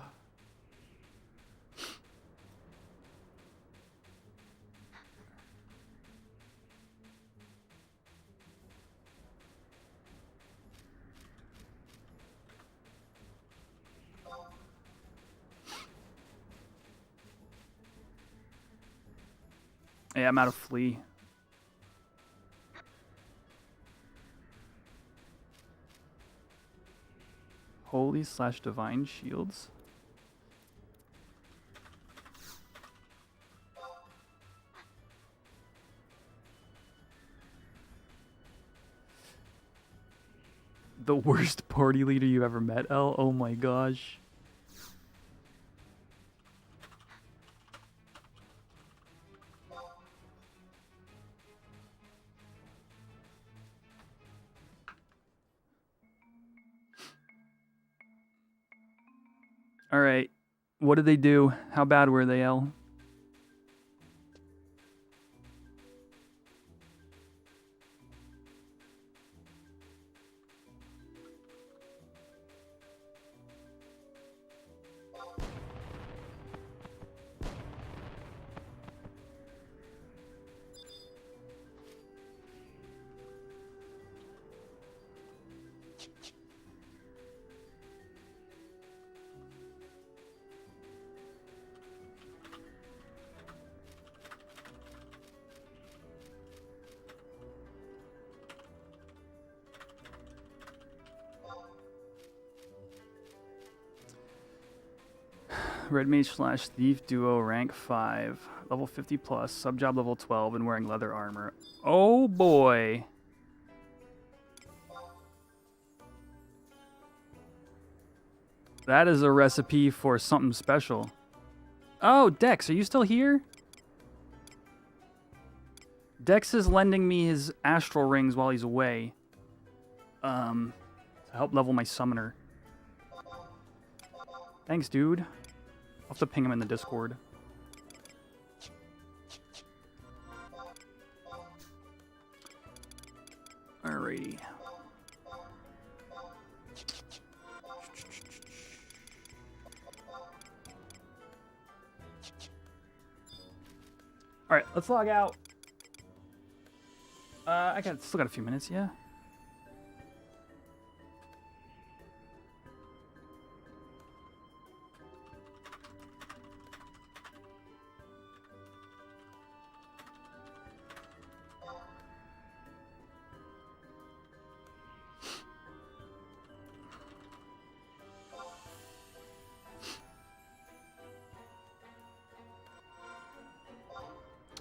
Yeah, I'm out of flea. Holy/divine shields. The worst party leader you've ever met, L? Oh my gosh. Alright. What did they do? How bad were they, L? Red Mage/Thief Duo rank 5, level 50 plus, subjob level 12, and wearing leather armor. Oh boy. That is a recipe for something special. Oh, Dex, are you still here? Dex is lending me his astral rings while he's away. To help level my summoner. Thanks, dude. I'll have to ping him in the Discord. Alrighty. Alright, let's log out. I still got a few minutes, yeah.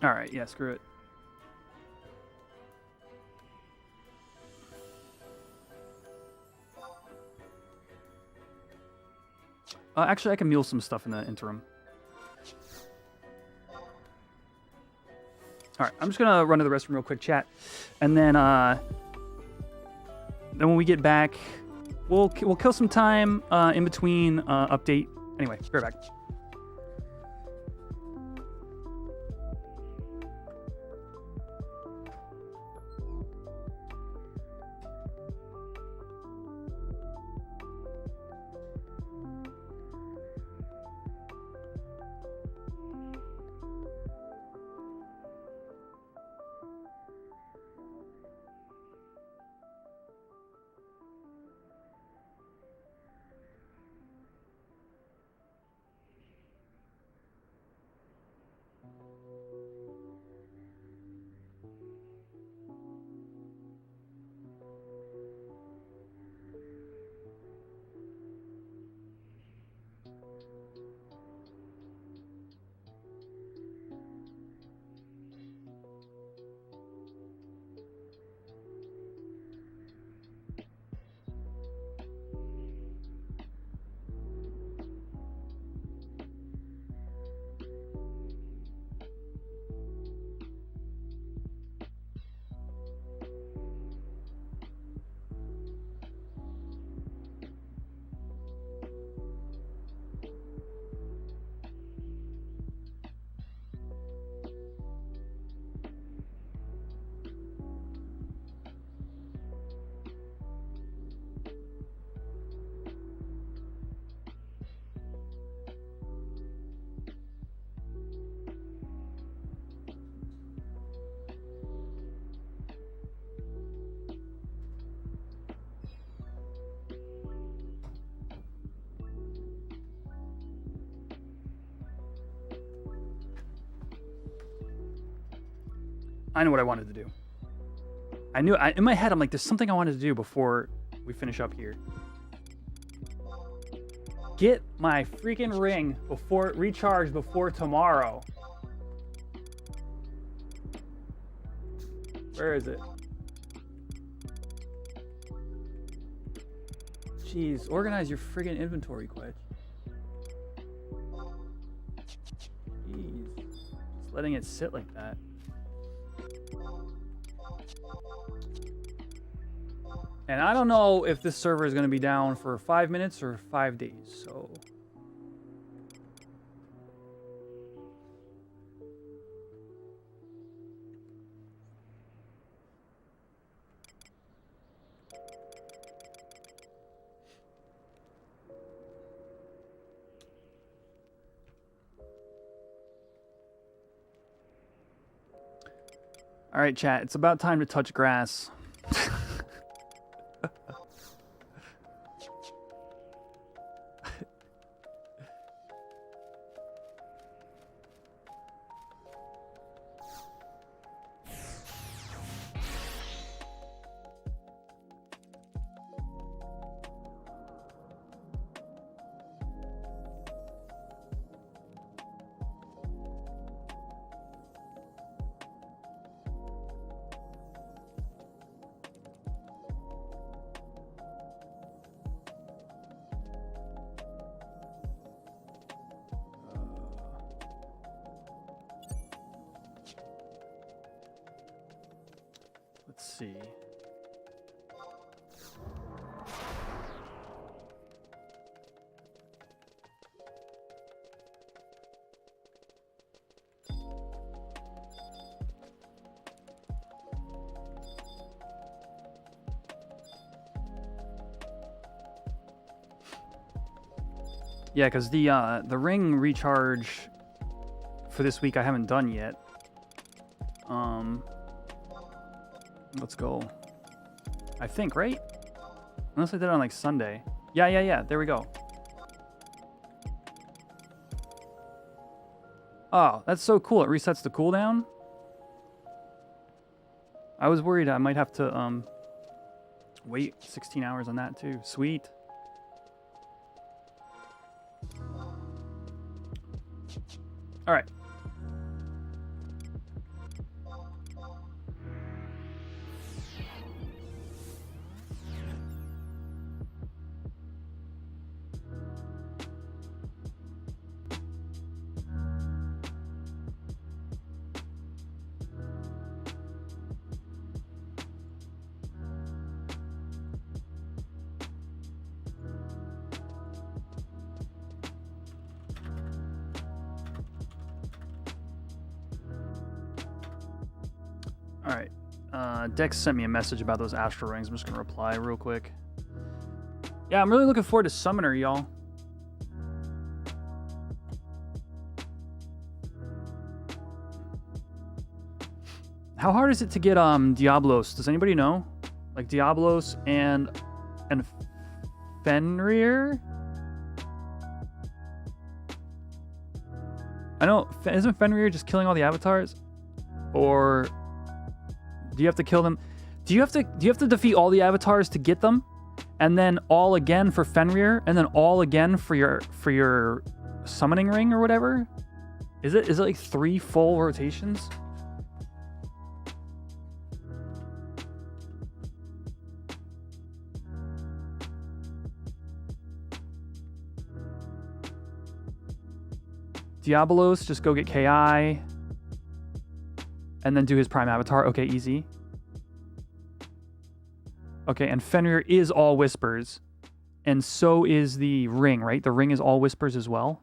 Alright, yeah, screw it. Actually, I can mule some stuff in the interim. Alright, I'm just gonna run to the restroom real quick, chat. And then when we get back, we'll kill some time in between update. Anyway, be right back. I know what I wanted to do. In my head, I'm like, there's something I wanted to do before we finish up here. Get my freaking ring recharged before tomorrow. Where is it? Jeez, organize your friggin' inventory quick. Jeez. Just letting it sit like that. And I don't know if this server is going to be down for 5 minutes or 5 days, so... All right, chat, it's about time to touch grass. Let's see. Yeah, because the ring recharge for this week I haven't done yet. Let's go. I think, right? Unless I did it on like Sunday. Yeah. There we go. Oh, that's so cool. It resets the cooldown. I was worried I might have to wait 16 hours on that too. Sweet. All right. All right. Dex sent me a message about those astral rings. I'm just going to reply real quick. Yeah, I'm really looking forward to Summoner, y'all. How hard is it to get Diablos? Does anybody know? Like Diablos and Fenrir? I know, isn't Fenrir just killing all the avatars? Or do you have to kill them? Do you have to defeat all the avatars to get them? And then all again for Fenrir, and then all again for your summoning ring or whatever? Is it like 3 full rotations? Diabolos, just go get KI. And then do his prime avatar. Okay, easy. Okay, and Fenrir is all whispers. And so is the ring, right? The ring is all whispers as well.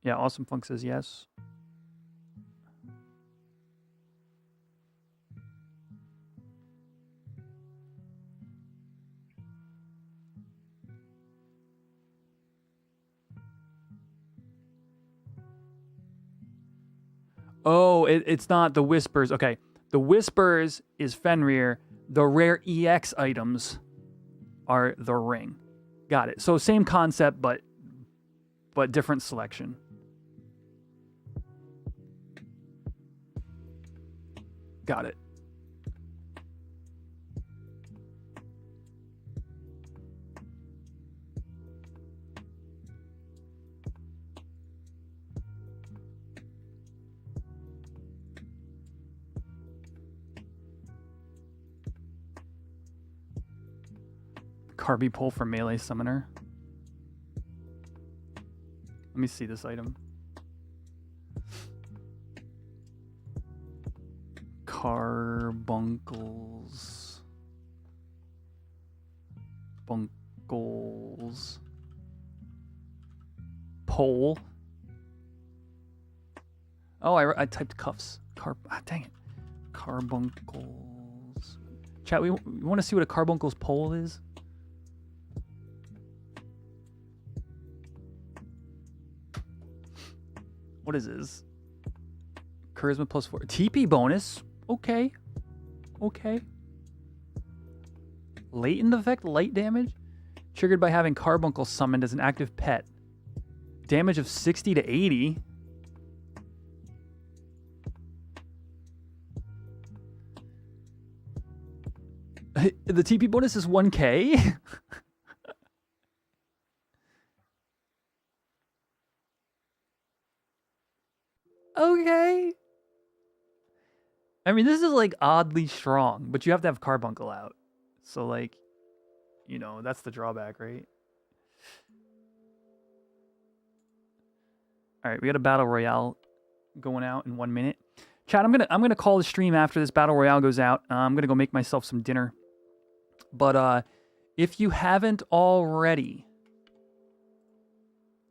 Yeah, Awesome Funk says yes. Oh, it's not the whispers. Okay. The whispers is Fenrir. The rare EX items are the ring. Got it. So same concept, but different selection. Got it. Carby pull for melee summoner. Let me see this item. Carbuncles. Bunkles. Pole. Oh, I typed cuffs. Dang it. Carbuncles. Chat, we want to see what a carbuncles pole is? What is this? Charisma +4. TP bonus. Okay. Okay. Latent effect, light damage. Triggered by having Carbuncle summoned as an active pet. Damage of 60 to 80. The TP bonus is 1k? Okay. I mean, this is like oddly strong, but you have to have Carbuncle out. So like, you know, that's the drawback, right? All right, we got a battle royale going out in 1 minute. Chat, I'm gonna call the stream after this battle royale goes out. I'm gonna go make myself some dinner. But if you haven't already,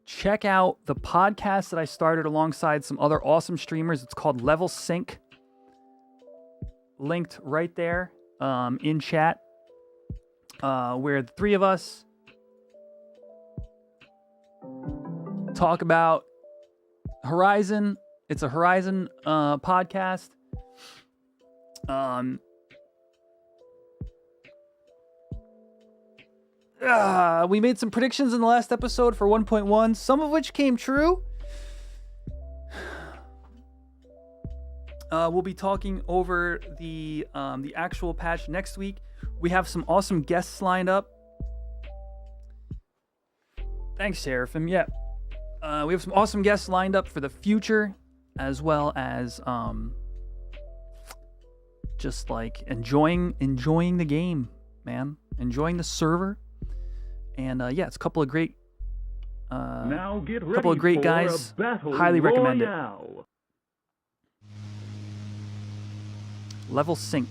check out the podcast that I started alongside some other awesome streamers. It's called Level Sync. Linked right there in chat. Where the three of us talk about Horizon. It's a Horizon podcast. We made some predictions in the last episode for 1.1, some of which came true. We'll be talking over the actual patch next week. We have some awesome guests lined up. Thanks, Seraphim. Yeah, we have some awesome guests lined up for the future, as well as just like enjoying the game, man. Enjoying the server. And yeah, it's a couple of great, now get ready couple of great for guys. a battle Highly recommend it. royale. Level Sync,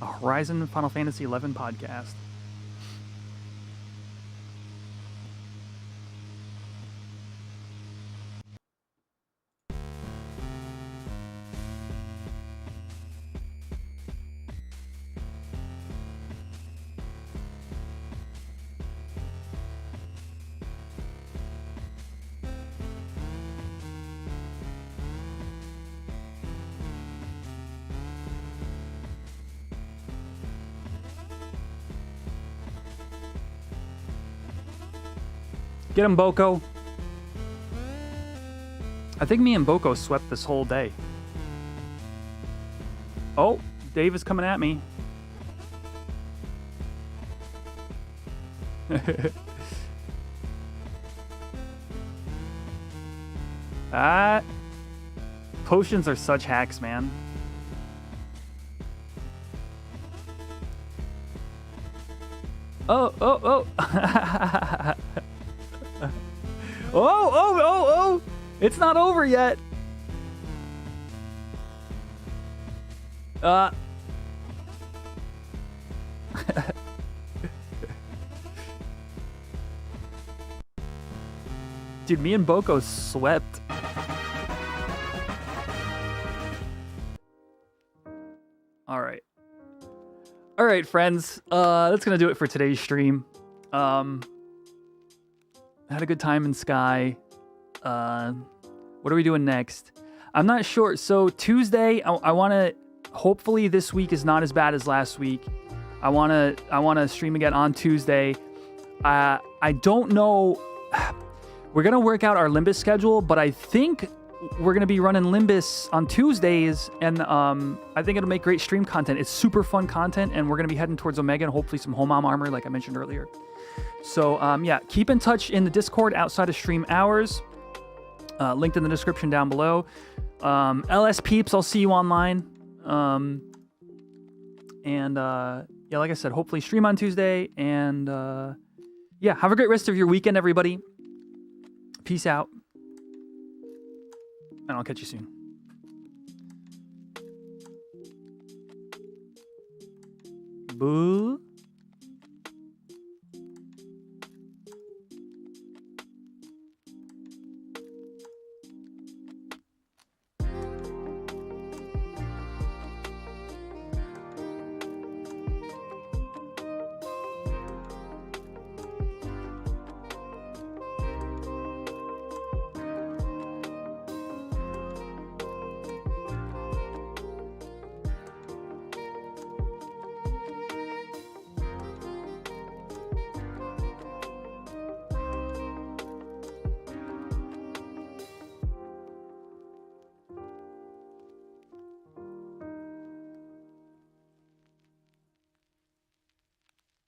a Horizon Final Fantasy XI podcast. Get him, Boko. I think me and Boko swept this whole day. Oh, Dave is coming at me. Potions are such hacks, man. Oh. Oh! It's not over yet. Dude, me and Boko swept. All right, friends. That's gonna do it for today's stream. Had a good time in Sky. What are we doing next? I'm not sure. So Tuesday, I want to. Hopefully, this week is not as bad as last week. I want to stream again on Tuesday. I don't know. We're gonna work out our Limbus schedule, but I think we're gonna be running Limbus on Tuesdays, and I think it'll make great stream content. It's super fun content, and we're gonna be heading towards Omega and hopefully some home armor, like I mentioned earlier. So yeah, keep in touch in the Discord outside of stream hours. Linked in the description down below. LS peeps, I'll see you online. Yeah, like I said, hopefully stream on Tuesday, and yeah, have a great rest of your weekend, everybody. Peace out, and I'll catch you soon. Boo.